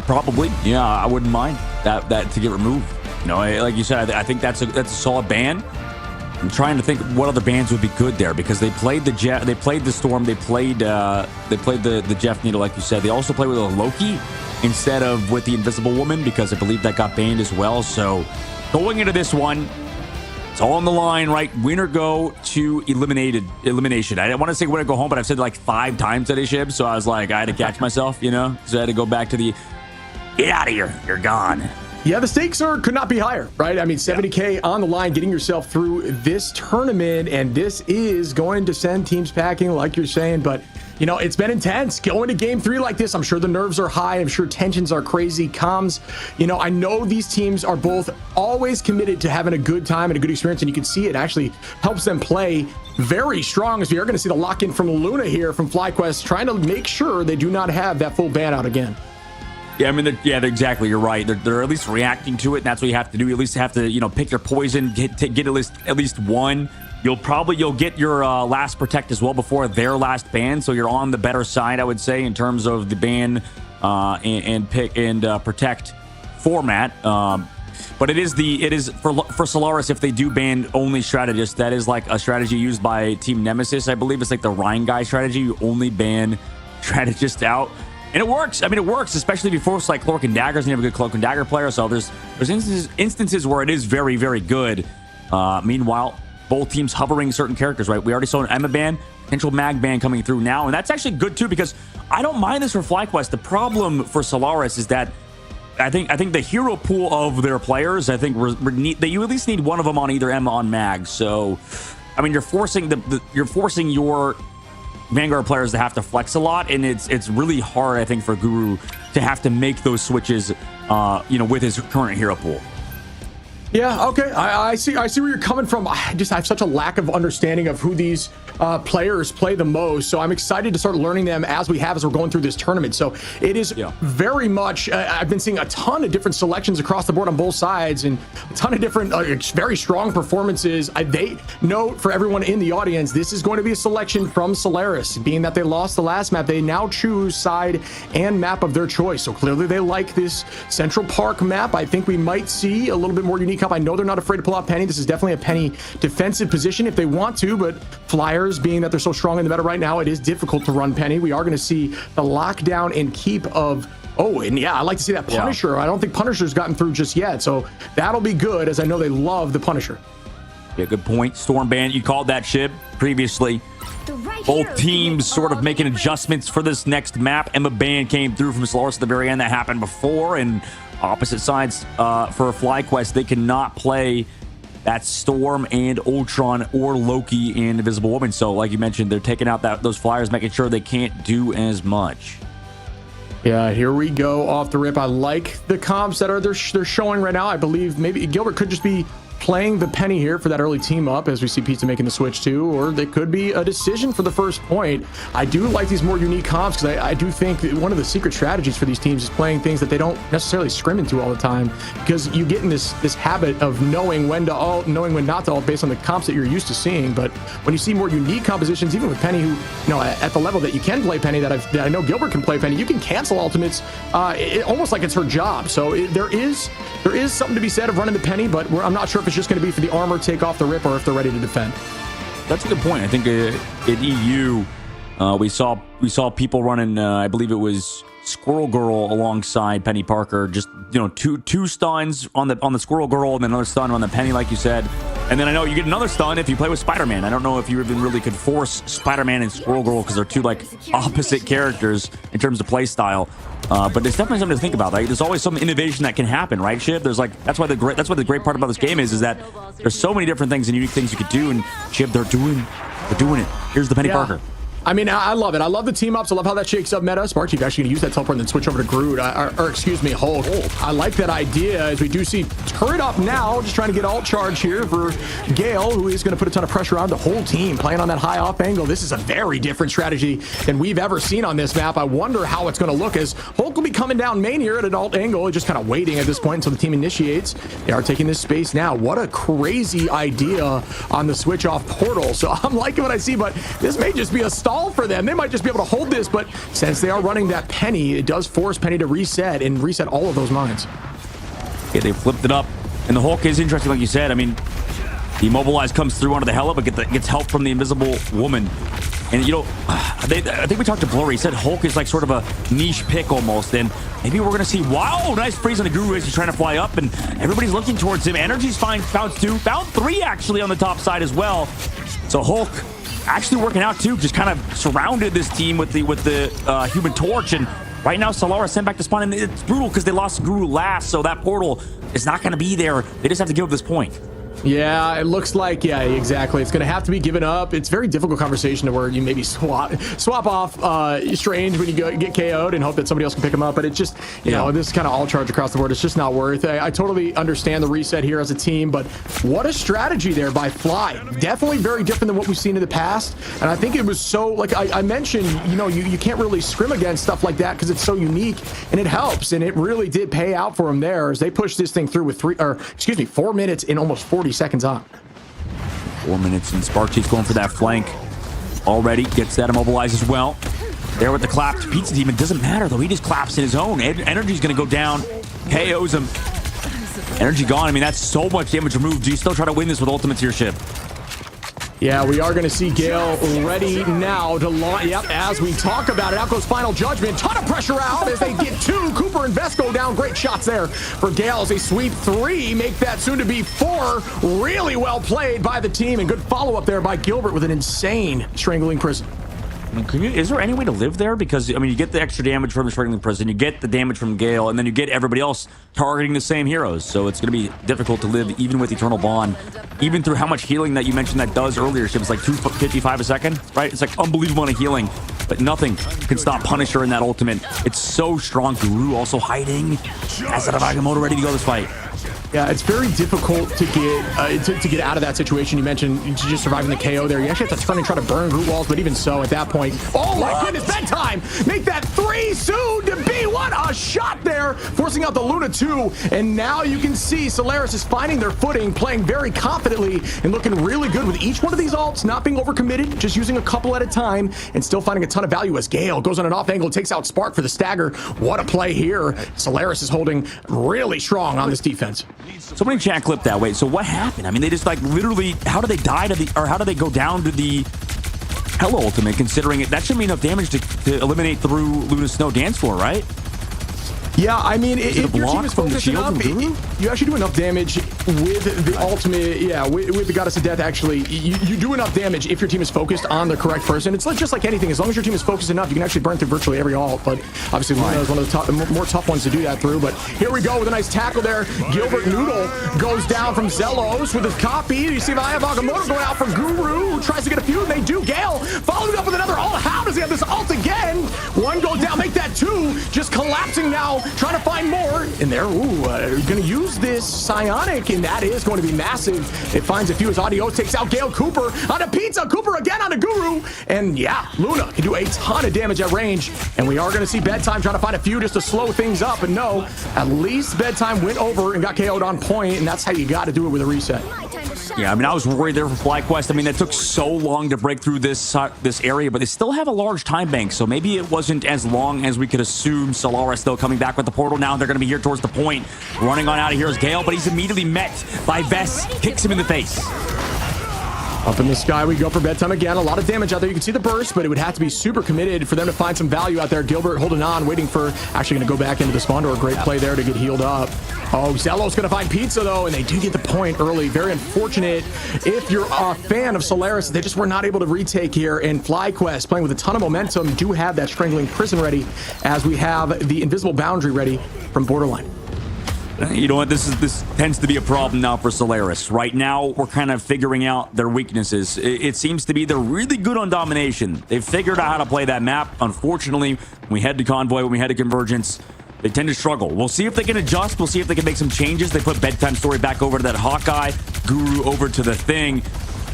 Probably, yeah. I wouldn't mind that to get removed. Like you said, I think that's a solid ban. I'm trying to think what other bans would be good there, because they played the Storm, they played the Jeff NATO, like you said. They also played with a Loki instead of with the Invisible Woman, because I believe that got banned as well. So going into this one, it's all on the line, right? Win or go to elimination. I didn't want to say win or go home, but I've said it like 5 times today, Shib. So I was like, I had to catch myself, because I had to go back to the get out of here. You're gone. Yeah, the stakes could not be higher, right? I mean, 70K on the line, getting yourself through this tournament, and this is going to send teams packing, like you're saying. But it's been intense going to game 3 like this. I'm sure the nerves are high. I'm sure tensions are crazy. Comms, I know these teams are both always committed to having a good time and a good experience, and you can see it actually helps them play very strong, as we are going to see the lock-in from Luna here from FlyQuest, trying to make sure they do not have that full ban out again. Yeah, I mean, exactly. You're right. They're at least reacting to it, and that's what you have to do. You at least have to, pick your poison, get at least one. You'll get your last protect as well before their last ban, so you're on the better side, I would say, in terms of the ban and protect format. But it is for Solaris, if they do ban only strategists, that is like a strategy used by Team Nemesis. I believe it's like the Rhine guy strategy. You only ban strategists out. And it works. I mean, it works, especially if you force like Cloak and Daggers and you have a good Cloak and Dagger player. So there's instances where it is very, very good. Meanwhile, both teams hovering certain characters, right? We already saw an Emma ban, potential mag ban coming through now. And that's actually good too, because I don't mind this for FlyQuest. The problem for Solaris is that I think the hero pool of their players, I think that you at least need one of them on either Emma on mag. So, I mean, you're forcing your Vanguard players to have to flex a lot, and it's really hard, I think, for Guru to have to make those switches, with his current hero pool. Yeah, okay. I see where you're coming from. I have such a lack of understanding of who these players play the most. So I'm excited to start learning them as we're going through this tournament. So it is very much, I've been seeing a ton of different selections across the board on both sides and a ton of different, very strong performances. They note for everyone in the audience, this is going to be a selection from Solaris. Being that they lost the last map, they now choose side and map of their choice. So clearly they like this Central Park map. I think we might see a little bit more unique up. I know they're not afraid to pull out Penny. This is definitely a Penny defensive position if they want to, but Flyers, being that they're so strong in the meta right now, it is difficult to run Penny. We are going to see the lockdown and keep of and yeah, I like to see that Punisher. I don't think Punisher's gotten through just yet, so that'll be good, as I know they love the Punisher. Yeah, good point. Stormband, you called that, Shib, previously. Both teams sort of making adjustments for this next map. Emma Band came through from Solaris at the very end. That happened before, and opposite sides for FlyQuest, they cannot play that Storm and Ultron or Loki and Invisible Woman. So like you mentioned, they're taking out those Flyers, making sure they can't do as much. Yeah, here we go off the rip. I like the comps that they're showing right now. I believe maybe Gilbert could just be playing the Penny here for that early team up, as we see Pizza making the switch too, or they could be a decision for the first point. I do like these more unique comps, because I do think that one of the secret strategies for these teams is playing things that they don't necessarily scrim into all the time, because you get in this habit of knowing when to ult, knowing when not to ult based on the comps that you're used to seeing. But when you see more unique compositions, even with Penny, who, at the level that you can play Penny, that I know Gilbert can play Penny, you can cancel ultimates almost like it's her job. So there is something to be said of running the Penny, but I'm not sure if it's just going to be for the armor take off the rip or if they're ready to defend. That's a good point. I think in EU, we saw people running, I believe it was Squirrel Girl alongside Penny Parker. Just, two stuns on the Squirrel Girl and then another stun on the Penny, like you said. And then I know you get another stun if you play with Spider-Man. I don't know if you even really could force Spider-Man and Squirrel Girl, because they're two opposite characters in terms of play style. But it's definitely something to think about. There's always some innovation that can happen, right, Shiv? There's that's why the great part about this game is that there's so many different things and unique things you could do. And Shiv, they're doing it. Here's the Penny Parker. I mean, I love it. I love the team ups. I love how that shakes up meta. Spark Chief actually going to use that teleport and then switch over to Groot, or excuse me, Hulk. I like that idea, as we do see turret up now, just trying to get alt charge here for Gale, who is going to put a ton of pressure on the whole team, playing on that high off angle. This is a very different strategy than we've ever seen on this map. I wonder how it's going to look, as Hulk will be coming down main here at an alt angle, just kind of waiting at this point until the team initiates. They are taking this space now. What a crazy idea on the switch off portal. So I'm liking what I see, but this may just be a stall for them. They might just be able to hold this, but since they are running that Penny, it does force Penny to reset all of those mines. Yeah, they flipped it up, and the Hulk is interesting, like you said. I mean, the Immobilize comes through onto the Hela, but gets help from the Invisible Woman. And I think we talked to Blurry. He said Hulk is sort of a niche pick almost, and maybe we're gonna see. Wow, nice freeze on the Guru as he's trying to fly up, and everybody's looking towards him. Energy's fine, found 2, found 3 actually on the top side as well. So Hulk actually working out too, just kind of surrounded this team with the Human Torch, and right now Solaris sent back to spawn, and it's brutal because they lost Guru last, so that portal is not going to be there. They just have to give up this point. Yeah, it looks like, yeah, exactly. It's going to have to be given up. It's a very difficult conversation to where you maybe swap off Strange when you get KO'd and hope that somebody else can pick him up. But it's just, you know, this kind of all charge across the board. It's just not worth it. I totally understand the reset here as a team, but what a strategy there by Fly. Definitely very different than what we've seen in the past. And I think it was so, like I mentioned, you can't really scrim against stuff like that because it's so unique, and it helps. And it really did pay out for them there as they pushed this thing through with 4 minutes in almost 40 seconds on. 4 minutes, and Sparky's going for that flank already. Gets that immobilized as well. There with the clapped Pizza Demon. Doesn't matter though. He just claps in his own. Energy's going to go down. KOs him. Energy gone. I mean, that's so much damage removed. Do you still try to win this with ultimates here, Ship? Yeah, we are going to see Gale ready now to launch. Yep, as we talk about it, out goes Final Judgment. Ton of pressure out as they get 2. Cooper and Vesco down. Great shots there for Gale as they sweep 3. Make that soon to be 4. Really well played by the team, and good follow-up there by Gilbert with an insane Strangling Prison. Is there any way to live there? Because, I mean, you get the extra damage from the Strangling Prison, you get the damage from Gale, and then you get everybody else targeting the same heroes. So it's going to be difficult to live even with Eternal Bond, even through how much healing that you mentioned that does earlier. It was like 255 a second, right? It's like unbelievable amount of healing, but nothing can stop Punisher in that ultimate. It's so strong. Guru also hiding. Has that Agamotto ready to go this fight. Yeah, it's very difficult to get out of that situation. You mentioned just surviving the KO there. You actually have to turn and try to burn group walls, but even so, at that point, oh my goodness, bedtime! Make that 3 soon to be. What a shot there, forcing out the Luna 2. And now you can see Solaris is finding their footing, playing very confidently and looking really good with each one of these ults, not being overcommitted, just using a couple at a time and still finding a ton of value as Gale goes on an off angle, takes out Spark for the stagger. What a play here. Solaris is holding really strong on this defense. Somebody chat clip that way. So what happened? I mean, they just like literally, how do they die to the, or how do they go down to the Hella ultimate, considering it? That shouldn't be enough damage to eliminate through Luna's Snow dance floor, right? Yeah, I mean, if your team is from the focused shield enough, you actually do enough damage with the ultimate, yeah, with the Goddess of Death, actually. You do enough damage if your team is focused on the correct person. It's just like anything. As long as your team is focused enough, you can actually burn through virtually every ult. But obviously, Luna is one of the more tough ones to do that through. But here we go with a nice tackle there. Gilbert Noodle goes down from Zelos with his copy. You see Vaya Bagamoto going out for Guru, who tries to get a few, and they do. Gale followed up with another ult. How does he have this ult again? One goes down, make that 2. Just collapsing now, trying to find more. And they're going to use this Psionic, and that is going to be massive. It finds a few as Adios takes out Gale Cooper on a pizza. Cooper again on a Guru. And yeah, Luna can do a ton of damage at range. And we are going to see Bedtime trying to find a few just to slow things up. And no, at least Bedtime went over and got KO'd on point, and that's how you got to do it with a reset. Yeah, I mean, I was worried there for FlyQuest. I mean, it took so long to break through this area, but they still have a large time bank, so maybe it wasn't as long as we could assume. Solaris still coming back with the portal now. They're going to be here towards the point. Running on out of here is Gale, but he's immediately met by Vess. Kicks him in the face. Up in the sky we go for Bedtime again. A lot of damage out there. You can see the burst, but it would have to be super committed for them to find some value out there. Gilbert holding on, waiting for, actually going to go back into the spawn door. Great play there to get healed up. Oh, Zelo's going to find Pizza, though, and they do get the point early. Very unfortunate if you're a fan of Solaris. They just were not able to retake here. And FlyQuest, playing with a ton of momentum, do have that Strangling Prison ready, as we have the Invisible Boundary ready from Borderline. You know what? This tends to be a problem now for Solaris. Right now, we're kind of figuring out their weaknesses. It seems to be they're really good on domination. They've figured out how to play that map. Unfortunately, when we head to Convoy, when we head to Convergence, they tend to struggle. We'll see if they can adjust. We'll see if they can make some changes. They put Bedtime Story back over to that Hawkeye, Guru over to the Thing.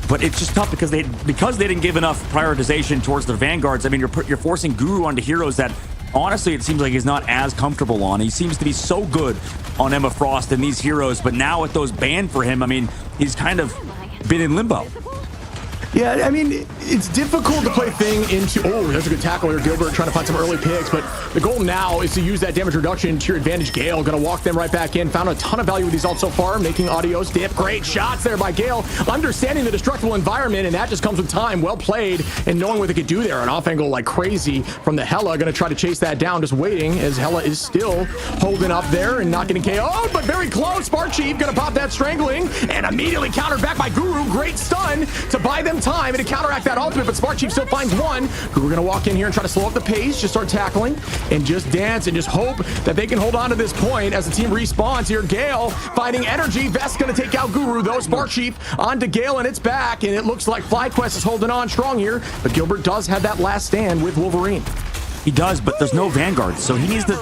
But it's just tough because they didn't give enough prioritization towards their vanguards. I mean, you're forcing Guru onto heroes that honestly it seems like he's not as comfortable on. He seems to be so good on Emma Frost and these heroes, but now with those banned for him, I mean, he's kind of been in limbo. Yeah, I mean, it's difficult to play Thing into... Oh, there's a good tackle here. Gilbert trying to find some early picks, but the goal now is to use that damage reduction to your advantage. Gale going to walk them right back in. Found a ton of value with these ults so far, making Adios dip. Great shots there by Gale, understanding the destructible environment, and that just comes with time. Well played, and knowing what they could do there. An off angle like crazy from the Hella. Going to try to chase that down, just waiting, as Hella is still holding up there and not getting KO'd, but very close. Spark Chief going to pop that Strangling, and immediately countered back by Guru. Great stun to buy them time and to counteract that ultimate, but Spark Chief still finds one. We're gonna walk in here and try to slow up the pace, just start tackling and just dance and just hope that they can hold on to this point as the team respawns here. Gale finding energy. Vest gonna take out Guru though. Spark Chief onto Gale and it's back, and it looks like FlyQuest is holding on strong here, but Gilbert does have that last stand with Wolverine. He does, but there's no vanguard, so he needs to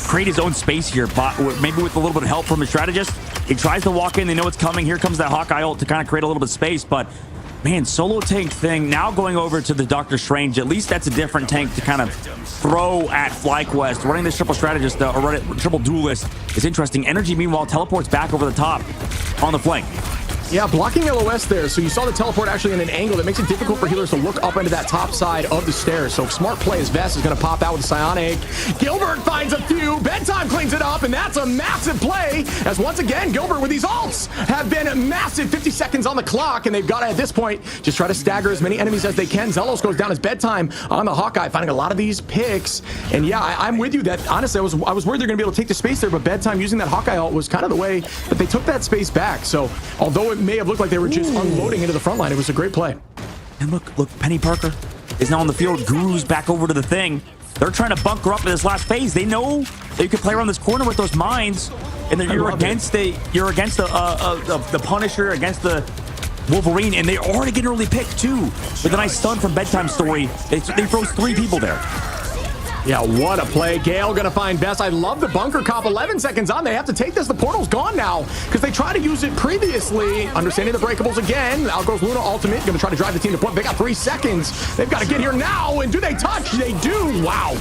create his own space here, but maybe with a little bit of help from his strategist. He tries to walk in, they know it's coming. Here comes that Hawkeye ult to kind of create a little bit of space, but man, solo tank Thing now going over to the Doctor Strange. At least that's a different tank to kind of throw at FlyQuest. Running this triple strategist or triple duelist is interesting. Energy, meanwhile, teleports back over the top on the flank. Yeah, blocking LOS there. So you saw the teleport actually in an angle that makes it difficult for healers to look up into that top side of the stairs. So smart play as Vest is going to pop out with the Psionic. Gilbert finds a few. Bedtime cleans it up, and that's a massive play. As once again, Gilbert with these ults have been massive. 50 seconds on the clock, and they've got to, at this point, just try to stagger as many enemies as they can. Zelos goes down as Bedtime on the Hawkeye, finding a lot of these picks. And yeah, I'm with you that honestly, I was worried they're going to be able to take the space there, but Bedtime using that Hawkeye ult was kind of the way that they took that space back. So although it may have looked like they were just unloading into the front line, it was a great play. And look, Penny Parker is now on the field. Guru's back over to the Thing. They're trying to bunker up in this last phase. They know that you can play around this corner with those mines, and then you're against the Punisher, against the Wolverine, and they already get an early pick too with a nice stun from Bedtime Story. They froze 3 people there. Yeah, what a play. Gale gonna find Best. I love the bunker cop. 11 seconds on. They have to take this. The portal's gone now because they tried to use it previously. Understanding the breakables again. Out goes Luna ultimate. Gonna try to drive the team to point. They got 3 seconds. They've got to get here now. And do they touch? They do. Wow.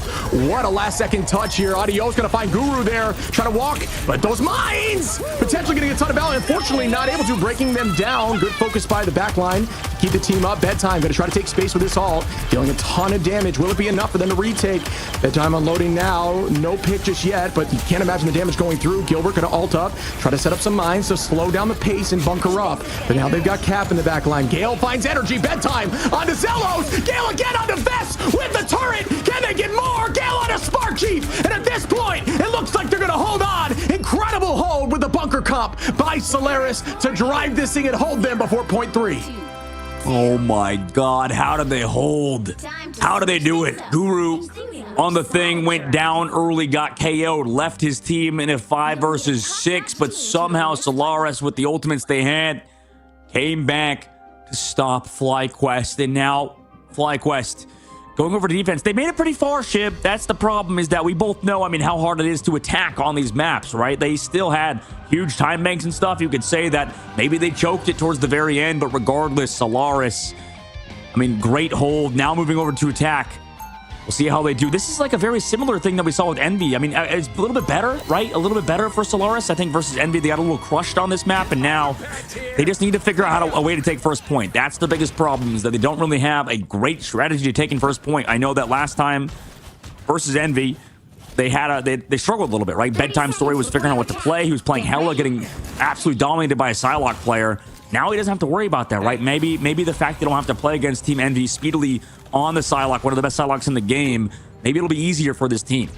What a last second touch here. Adios gonna find Guru there. Trying to walk, but those mines potentially getting a ton of value. Unfortunately, not able to, breaking them down. Good focus by the back line. Keep the team up. Bedtime gonna try to take space with this ult. Dealing a ton of damage. Will it be enough for them to retake? Bedtime unloading now. No pick just yet, but you can't imagine the damage going through. Gilbert gonna ult up, try to set up some mines to slow down the pace and bunker up. But now they've got Cap in the back line. Gale finds energy. Bedtime onto Zelos. Gale again onto Vest with the turret. Can they get more? Gale on a Spark Chief. And at this point, it looks like they're gonna hold on. Incredible hold with the bunker comp by Solaris to drive this thing and hold them before point 3. Oh my God, how did they hold? How did they do it? Guru on the thing went down early, got KO'd, left his team in a 5 versus 6, but somehow Solaris, with the ultimates they had, came back to stop FlyQuest. And now FlyQuest going over to defense. They made it pretty far, Shib. That's the problem, is that we both know, I mean, how hard it is to attack on these maps, right? They still had huge time banks and stuff. You could say that maybe they choked it towards the very end, but regardless, Solaris, I mean, great hold. Now moving over to attack. We'll see how they do. This is like a very similar thing that we saw with Envy. I mean, it's a little bit better, right? A little bit better for Solaris. I think versus Envy, they got a little crushed on this map, and now they just need to figure out a way to take first point. That's the biggest problem, is that they don't really have a great strategy to taking first point. I know that last time versus Envy, they struggled a little bit, right? Bedtime Story was figuring out what to play. He was playing Hella, getting absolutely dominated by a Psylocke player. Now he doesn't have to worry about that, right? Maybe the fact they don't have to play against Team Envy speedily on the Psylocke, one of the best Psylocks in the game, maybe it'll be easier for this team.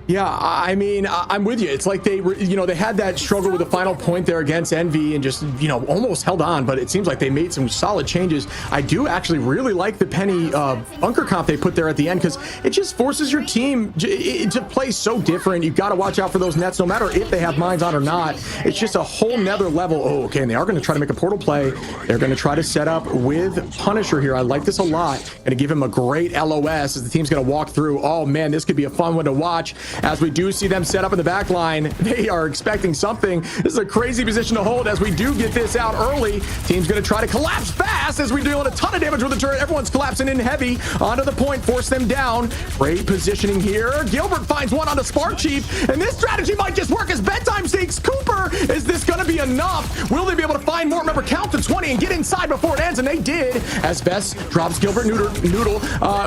Yeah, I mean, I'm with you. It's like they had that struggle with the final point there against Envy and just, almost held on, but it seems like they made some solid changes. I do actually really like the Penny bunker comp they put there at the end, because it just forces your team to play so different. You've got to watch out for those nets, no matter if they have mines on or not. It's just a whole nother level. Oh, okay, and they are going to try to make a portal play. They're going to try to set up with Punisher here. I like this a lot. Going to give him a great LOS as the team's going to walk through. Oh, man, this could be a fun one to watch. As we do see them set up in the back line, they are expecting something. This is a crazy position to hold as we do get this out early. Team's going to try to collapse fast as we deal a ton of damage with the turret. Everyone's collapsing in heavy onto the point, force them down. Great positioning here. Gilbert finds one on the Spark Chief, and this strategy might just work as Bedtime seeks Cooper. Is this going to be enough? Will they be able to find more? Remember, count to 20 and get inside before it ends, and they did. As Best drops Gilbert Noodle.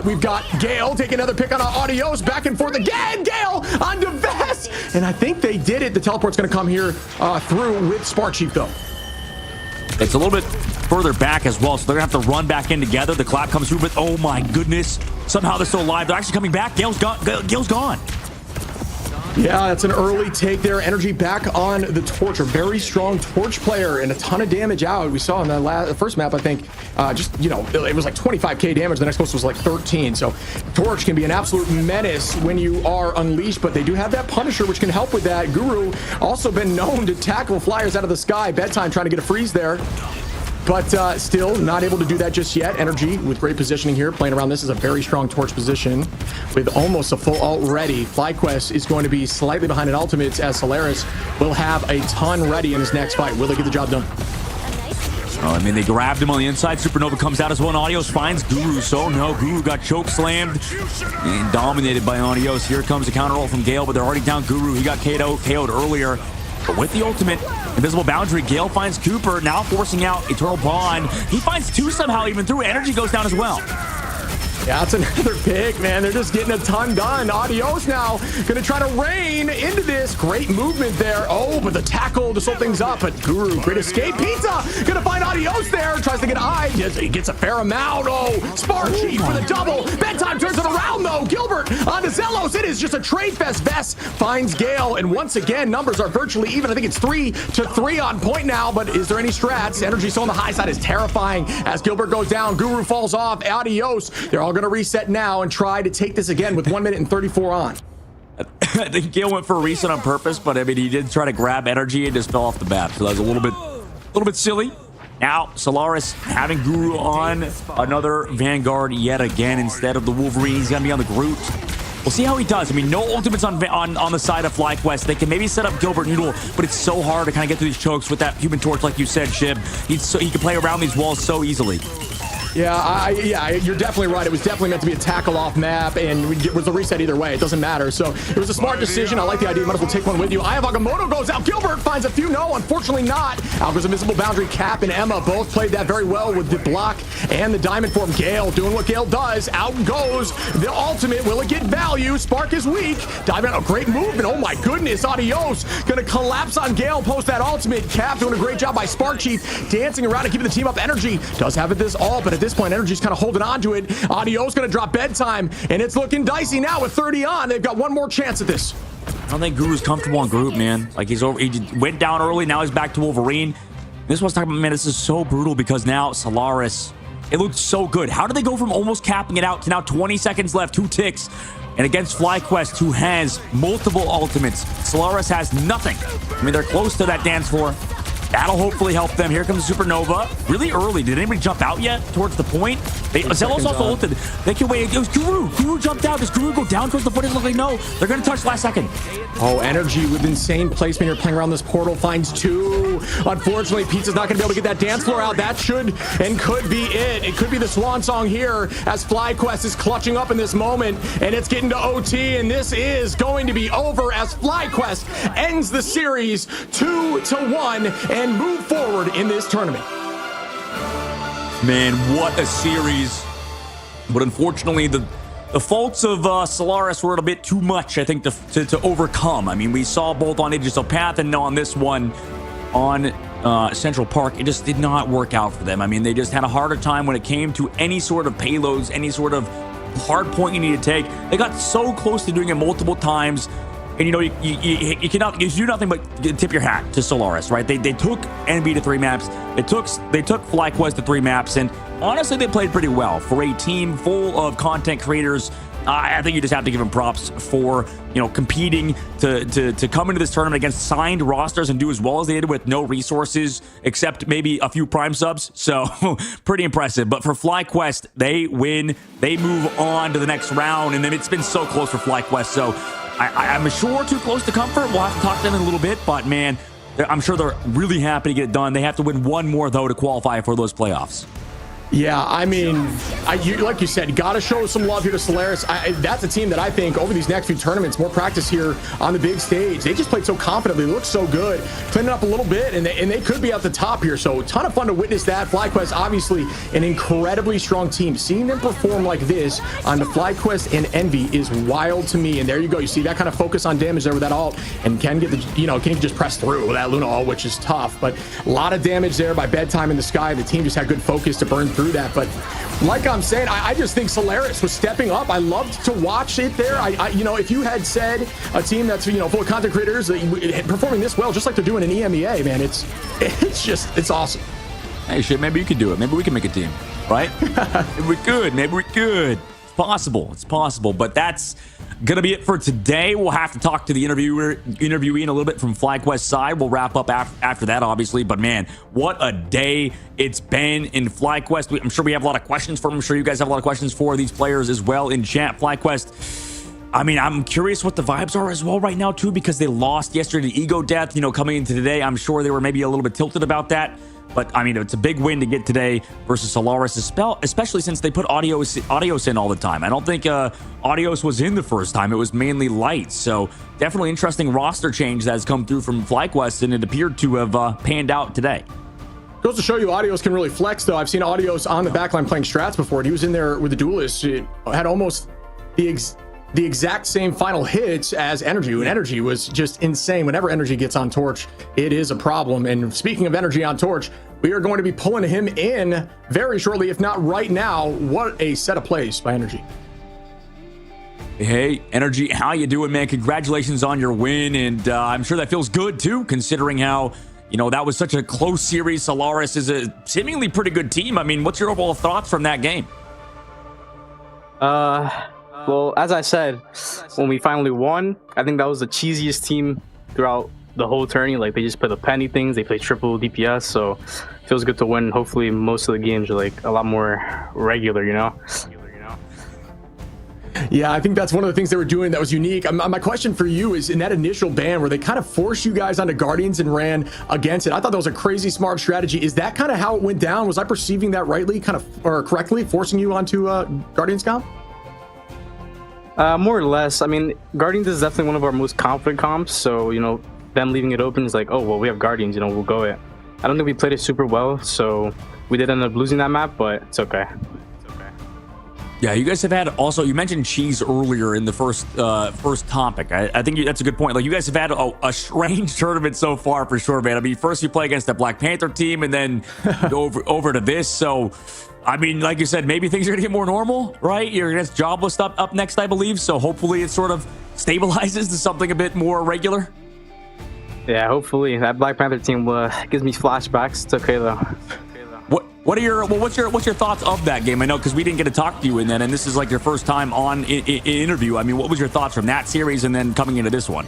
We've got Gale taking another pick on Adios. Back and forth again. Gale on to Vest, and I think they did it. The teleport's going to come here through with Spark Chief, though. It's a little bit further back as well, so they're going to have to run back in together. The clap comes through, but oh my goodness, somehow they're still alive. They're actually coming back. Gale's gone. Yeah, that's an early take there. Energy back on the Torch. A very strong Torch player and a ton of damage out. We saw in the first map, I think, it was like 25k damage. The next post was like 13. So Torch can be an absolute menace when you are unleashed, but they do have that Punisher, which can help with that. Guru also been known to tackle flyers out of the sky. Bedtime trying to get a freeze there, but still not able to do that just yet. Energy with great positioning here, playing around. This is a very strong Torch position with almost a full ult ready. FlyQuest is going to be slightly behind in ultimates, as Solaris will have a ton ready in his next fight. Will they get the job done? Oh, I mean, they grabbed him on the inside. Supernova comes out as well. Adios finds Guru. So no, Guru got choke slammed and dominated by Adios. Here comes a counter ult from Gale, but they're already down Guru. He got KO'd earlier. But with the ultimate, invisible boundary, Gale finds Cooper, now forcing out Eternal Bond. He finds 2 somehow even through. Energy goes down as well. Yeah, that's another pick, man. They're just getting a ton done. Adios now gonna try to rain into this. Great movement there. Oh, but the tackle to slow things up. But Guru, great escape. Pizza gonna find Adios there. Tries to get eyed. He gets a fair amount. Oh, Spark Chief for the double. Bedtime turns it around though. Gilbert onto Zelos. It is just a trade fest. Vest finds Gale, and once again, numbers are virtually even. I think it's 3-3 on point now, but is there any strats? Energy so on the high side is terrifying as Gilbert goes down. Guru falls off. Adios. They're all going to reset now and try to take this again with 1 minute and 34 on. I think Gale went for a reset on purpose, but I mean, he did try to grab Energy and just fell off the bat. So that was a little bit silly. Now, Solaris having Guru on another Vanguard yet again instead of the Wolverine. He's going to be on the Groot. We'll We'll see how he does. I mean, no ultimates on the side of FlyQuest. They can maybe set up Gilbert Noodle, but it's so hard to kind of get through these chokes with that Human Torch, like you said, Shib. He can play around these walls so easily. Yeah, you're definitely right. It was definitely meant to be a tackle-off map, and it was a reset either way. It doesn't matter. So it was a smart decision. I like the idea. Might as well take one with you. Eye of Agamotto goes out. Gilbert finds a few. No, unfortunately not. Algo's Invisible Boundary, Cap and Emma both played that very well with the block and the diamond form. Gale doing what Gale does. Out goes the ultimate. Will it get value? Spark is weak. Diamond, a great movement. Oh my goodness. Adios. Gonna collapse on Gale post that ultimate. Cap doing a great job by Spark Chief, dancing around and keeping the team up. Energy does have it this all, but at this point, Energy's kind of holding on to it. Audio's going to drop bedtime, and it's looking dicey now with 30 on. They've got one more chance at this. I don't think Guru's comfortable on group, man. Like, he went down early. Now he's back to Wolverine. This was talking about, man, this is so brutal because now Solaris, it looked so good. How did they go from almost capping it out to now 20 seconds left, 2 ticks, and against FlyQuest, who has multiple ultimates? Solaris has nothing. I mean, they're close to that dance floor. That'll hopefully help them. Here comes the Supernova. Really early. Did anybody jump out yet towards the point? Zelos also ulted. They can wait. It was Guru. Guru jumped out. Does Guru go down towards the footage? Look like no. They're going to touch last second. Oh, Energy with insane placement here, playing around this portal, finds 2. Unfortunately, Pizza's not going to be able to get that dance floor out. That should and could be it. It could be the swan song here as FlyQuest is clutching up in this moment, and it's getting to OT, and this is going to be over as FlyQuest ends the series 2-1 and move forward in this tournament. Man, what a series. But unfortunately, the faults of Solaris were a bit too much, I think, to overcome. I mean, we saw both on Aegis of Path and on this one on Central Park. It just did not work out for them. I mean, they just had a harder time when it came to any sort of payloads, any sort of hard point you need to take. They got so close to doing it multiple times. And, you know, you do nothing but tip your hat to Solaris, right? They took NB to 3 maps. They took FlyQuest to 3 maps. And honestly, they played pretty well. For a team full of content creators, I think you just have to give them props for, you know, competing to come into this tournament against signed rosters and do as well as they did with no resources except maybe a few Prime subs. So pretty impressive. But for FlyQuest, they win. They move on to the next round. And then it's been so close for FlyQuest. So I'm sure too close to comfort. We'll have to talk to them in a little bit, but man, I'm sure they're really happy to get it done. They have to win one more, though, to qualify for those playoffs. Yeah, I mean, like you said, got to show some love here to Solaris. That's a team that I think over these next few tournaments, more practice here on the big stage. They just played so confidently, looked so good, cleaning up a little bit, and they could be at the top here. So a ton of fun to witness that. FlyQuest, obviously an incredibly strong team. Seeing them perform like this on the FlyQuest and Envy is wild to me. And there you go. You see that kind of focus on damage there with that ult, and can get the, can just press through with that Luna ult, which is tough. But a lot of damage there by bedtime in the sky. The team just had good focus to burn through that. But like I'm saying, I just think Solaris was stepping up. I loved to watch it there. If you had said a team that's full of content creators performing this well, just like they're doing in EMEA, man, it's awesome. Hey, shit, maybe you could do it. Maybe we can make a team, right? Maybe we could. It's possible. But that's gonna be it for today. We'll have to talk to the interviewee in a little bit from FlyQuest side. We'll wrap up after that, obviously. But man, what a day it's been in FlyQuest. I'm sure we have a lot of questions for them. I'm sure you guys have a lot of questions for these players as well in chat. FlyQuest, I mean, I'm curious what the vibes are as well right now too, because they lost yesterday to Ego Death. Coming into today, I'm sure they were maybe a little bit tilted about that. But, I mean, it's a big win to get today versus Solaris, especially since they put Audios in all the time. I don't think Audios was in the first time. It was mainly Light. So, definitely interesting roster change that has come through from FlyQuest, and it appeared to have panned out today. Goes to show you Audios can really flex, though. I've seen Audios on the backline playing strats before, and he was in there with the Duelist. It had almost the exact same final hits as Energy, and Energy was just insane. Whenever Energy gets on Torch, it is a problem. And speaking of Energy on Torch, we are going to be pulling him in very shortly, if not right now. What a set of plays by Energy. Hey, Energy, how you doing, man? Congratulations on your win, and I'm sure that feels good, too, considering how, that was such a close series. Solaris is a seemingly pretty good team. I mean, what's your overall thoughts from that game? Well, as I said, when we finally won, I think that was the cheesiest team throughout the whole tourney. Like, they just play the penny things, they play triple DPS, so it feels good to win. Hopefully most of the games are like a lot more regular, Yeah, I think that's one of the things they were doing that was unique. My question for you is, in that initial ban where they kind of forced you guys onto Guardians and ran against it, I thought that was a crazy smart strategy. Is that kind of how it went down? Was I perceiving that rightly, kind of, or correctly, forcing you onto Guardians comp? More or less. I mean, Guardians is definitely one of our most confident comps, so, you know, them leaving it open is like, oh, well, we have Guardians, you know, we'll go it. I don't think we played it super well, so we did end up losing that map, but it's okay. Yeah, you guys have had also, you mentioned cheese earlier in the first topic. I think that's a good point. Like, you guys have had a strange tournament so far for sure, man. I mean, first you play against the Black Panther team and then go over to this. So, I mean, like you said, maybe things are going to get more normal, right? You're against Jobless up next, I believe. So hopefully it sort of stabilizes to something a bit more regular. Yeah, hopefully. That Black Panther team gives me flashbacks. It's okay, though. What's your thoughts of that game? I know, because we didn't get to talk to you in that, and this is like your first time on in interview. I mean, what was your thoughts from that series and then coming into this one?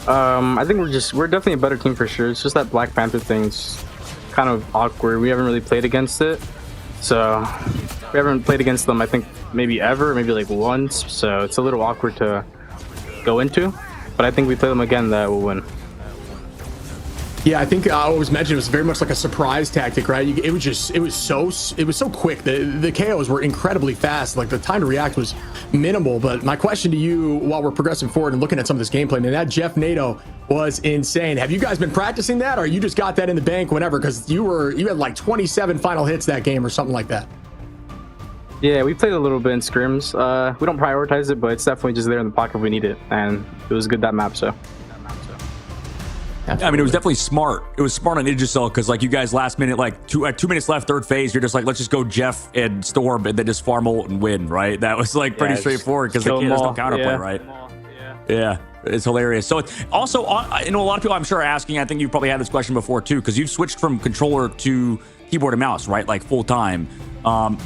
I think we're definitely a better team for sure. It's just that Black Panther thing's kind of awkward. We haven't really played against it, so we haven't played against them, I think, maybe ever, maybe like once. So it's a little awkward to go into, but I think we play them again, that we'll win. Yeah, I think I always mentioned it was very much like a surprise tactic, right? It was so quick. The KOs were incredibly fast. Like, the time to react was minimal. But my question to you, while we're progressing forward and looking at some of this gameplay, man, that Jeff NATO was insane. Have you guys been practicing that, or you just got that in the bank whenever? Because you had like 27 final hits that game or something like that. Yeah, we played a little bit in scrims. We don't prioritize it, but it's definitely just there in the pocket if we need it, and it was good that map. So. I mean, it was definitely smart. It was smart on Idricel because, like, you guys last minute, like 2 minutes left, third phase, you're just like, let's just go Jeff and Storm and then just farm ult and win, right? That was like pretty straightforward because there's no counterplay, right? Yeah, it's hilarious. So it's also, you know, a lot of people I'm sure are asking, I think you've probably had this question before too, because you've switched from controller to keyboard and mouse, right? Like full time.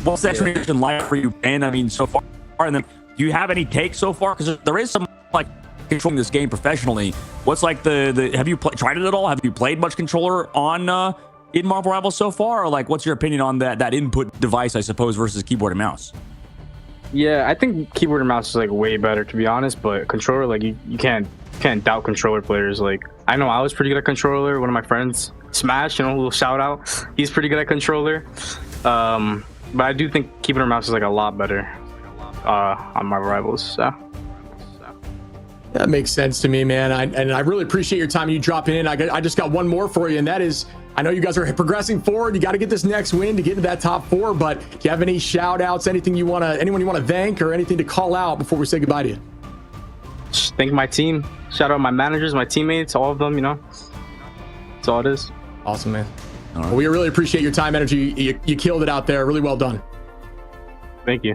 What's that transition like for you? And I mean, so far, and then do you have any takes so far? Because there is some, like, controlling this game professionally. What's like the have you tried it at all? Have you played much controller on in Marvel Rivals so far? Or like, what's your opinion on that input device, I suppose, versus keyboard and mouse? Yeah, I think keyboard and mouse is like way better, to be honest, but controller, like, you can't doubt controller players. Like, I know I was pretty good at controller. One of my friends, Smash, you know, a little shout out, he's pretty good at controller. But I do think keyboard and mouse is like a lot better on Marvel Rivals. So that makes sense to me, man. I really appreciate your time. You dropping in. I just got one more for you, and that is, I know you guys are progressing forward. You got to get this next win to get into that top 4. But do you have any shout outs, anyone you want to thank, or anything to call out before we say goodbye to you? Just thank my team. Shout out my managers, my teammates, all of them. You know, that's all it is. Awesome, man. Right. Well, we really appreciate your time, energy. You killed it out there. Really well done. Thank you.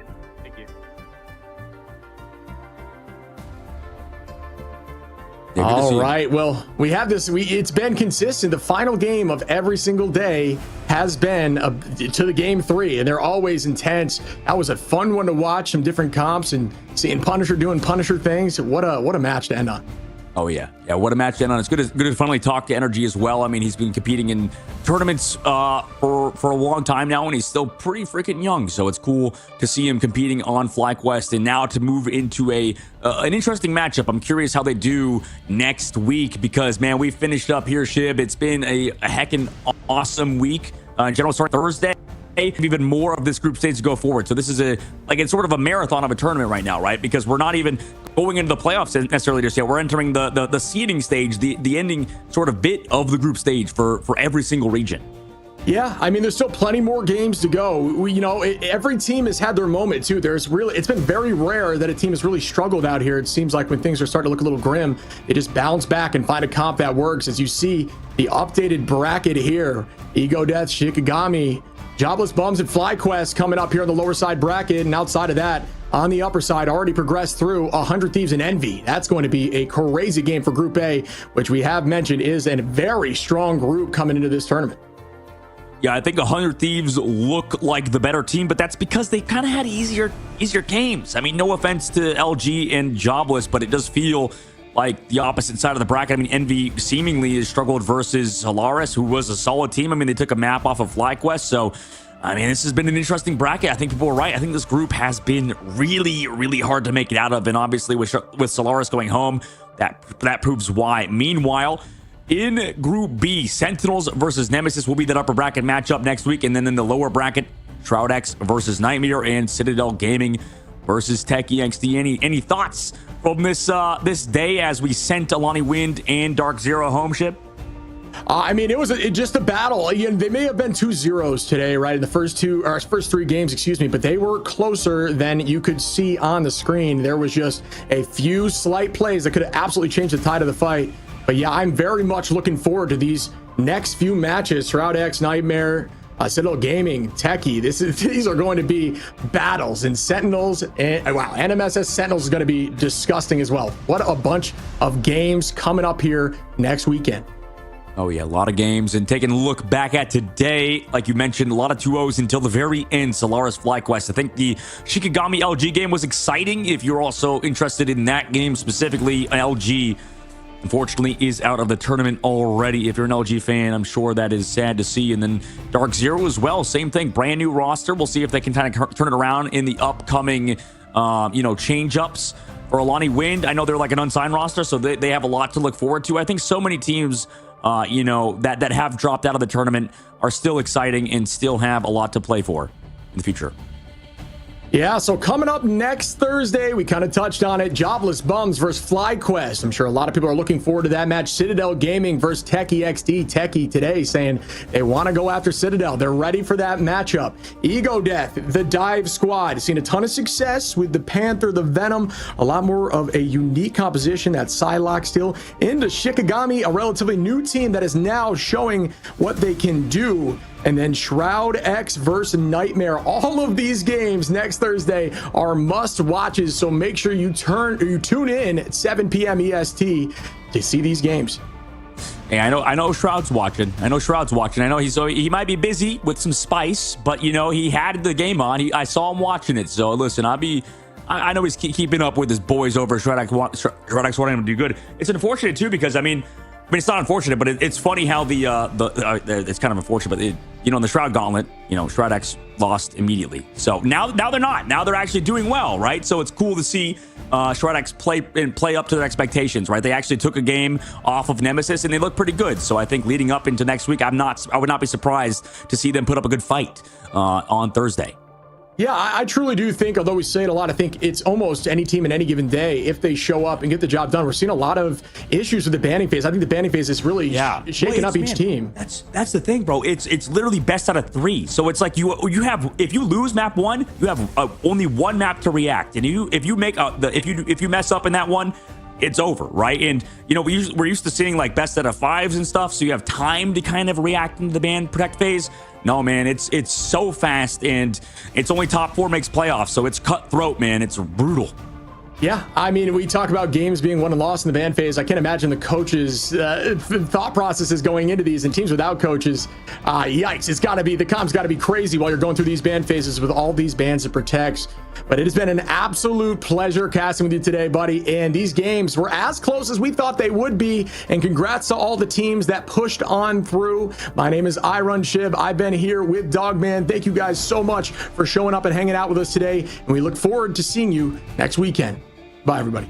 All right. Well, we have this. It's been consistent. The final game of every single day has been to the game 3, and they're always intense. That was a fun one to watch. Some different comps and seeing Punisher doing Punisher things. What a match to end on. Oh yeah, what a match to end on. It's good to finally talk to Energy as well. I mean, he's been competing in tournaments for a long time now, and he's still pretty freaking young. So it's cool to see him competing on FlyQuest, and now to move into an interesting matchup. I'm curious how they do next week because, man, we finished up here, Shib. It's been a heckin' awesome week. In general, starting Thursday. Even more of this group stage to go forward. So this is it's sort of a marathon of a tournament right now, right? Because we're not even going into the playoffs necessarily just yet. We're entering the seeding stage, the ending sort of bit of the group stage for every single region. Yeah, I mean, there's still plenty more games to go. Every team has had their moment too. It's been very rare that a team has really struggled out here. It seems like when things are starting to look a little grim, they just bounce back and find a comp that works. As you see the updated bracket here, Ego Death, Shikigami, Jobless Bums, and FlyQuest coming up here on the lower side bracket. And outside of that, on the upper side, already progressed through 100 Thieves and Envy. That's going to be a crazy game for Group A, which we have mentioned is a very strong group coming into this tournament. Yeah, I think 100 Thieves look like the better team, but that's because they kind of had easier games. I mean, no offense to LG and Jobless, but it does feel like the opposite side of the bracket. I mean, Envy seemingly has struggled versus Solaris, who was a solid team. I mean, they took a map off of FlyQuest, so I mean, this has been an interesting bracket. I think people are right. I think this group has been really, really hard to make it out of. And obviously with Solaris going home, that proves why. Meanwhile, in Group B, Sentinels versus Nemesis will be that upper bracket matchup next week. And then in the lower bracket, ShroudX versus Nightmare and Citadel Gaming versus Techie XD. Any thoughts from this day as we sent Alani Wind and Dark Zero home, Ship? I mean, it was just a battle. They may have been 2-0s today, right? In the first three games, excuse me, but they were closer than you could see on the screen. There was just a few slight plays that could have absolutely changed the tide of the fight. But yeah, I'm very much looking forward to these next few matches. ShroudX, Nightmare, Citadel Gaming, Techie. These are going to be battles, and Sentinels, and wow, NMSS Sentinels is going to be disgusting as well. What a bunch of games coming up here next weekend. Oh, yeah, a lot of games. And taking a look back at today, like you mentioned, a lot of 2-0s until the very end. Solaris FlyQuest. I think the Shikigami LG game was exciting. If you're also interested in that game specifically, LG, unfortunately, is out of the tournament already. If you're an LG fan, I'm sure that is sad to see. And then Dark Zero as well. Same thing. Brand new roster. We'll see if they can kind of turn it around in the upcoming, change-ups. For Alani Wind, I know they're like an unsigned roster, so they have a lot to look forward to. I think so many teams that have dropped out of the tournament are still exciting and still have a lot to play for in the future. Yeah, so coming up next Thursday, we kind of touched on it, Jobless Bums versus FlyQuest. I'm sure a lot of people are looking forward to that match. Citadel Gaming versus Techie XD. Techie today saying they want to go after Citadel. They're ready for that matchup. Ego Death, the Dive Squad, seen a ton of success with the Panther, the Venom, a lot more of a unique composition, that Psylocke still into Shikigami, a relatively new team that is now showing what they can do. And then ShroudX versus Nightmare. All of these games next Thursday are must watches, so make sure you tune in at 7 p.m. EST to see these games. Hey, I know Shroud's watching. I know he might be busy with some spice, but he had the game on. I saw him watching it. So listen, I know he's keeping up with his boys over ShroudX wanting him to do good. It's unfortunate too because I mean, it's not unfortunate, but it's funny how it's kind of unfortunate, but in the Shroud Gauntlet, ShroudX lost immediately. So now they're not. Now they're actually doing well, right? So it's cool to see ShroudX play up to their expectations, right? They actually took a game off of Nemesis and they look pretty good. So I think leading up into next week, I would not be surprised to see them put up a good fight on Thursday. Yeah, I truly do think, although we say it a lot, I think it's almost any team in any given day, if they show up and get the job done. We're seeing a lot of issues with the banning phase. I think the banning phase is really shaking up each team. That's the thing, bro. It's literally best out of 3. So it's like you have, if you lose map 1, you have only one map to react. And if you mess up in that one, it's over, right? And we're used to seeing like best out of 5s and stuff, so you have time to kind of react into the ban protect phase. No, man, it's so fast, and it's only top 4 makes playoffs, so it's cutthroat, man. It's brutal. Yeah, I mean, we talk about games being won and lost in the ban phase. I can't imagine the coaches' thought processes going into these, and teams without coaches. Yikes! The comp's got to be crazy while you're going through these ban phases with all these bans it protects. But it has been an absolute pleasure casting with you today, buddy. And these games were as close as we thought they would be. And congrats to all the teams that pushed on through. My name is iRunShib. I've been here with Dogman. Thank you guys so much for showing up and hanging out with us today. And we look forward to seeing you next weekend. Bye, everybody.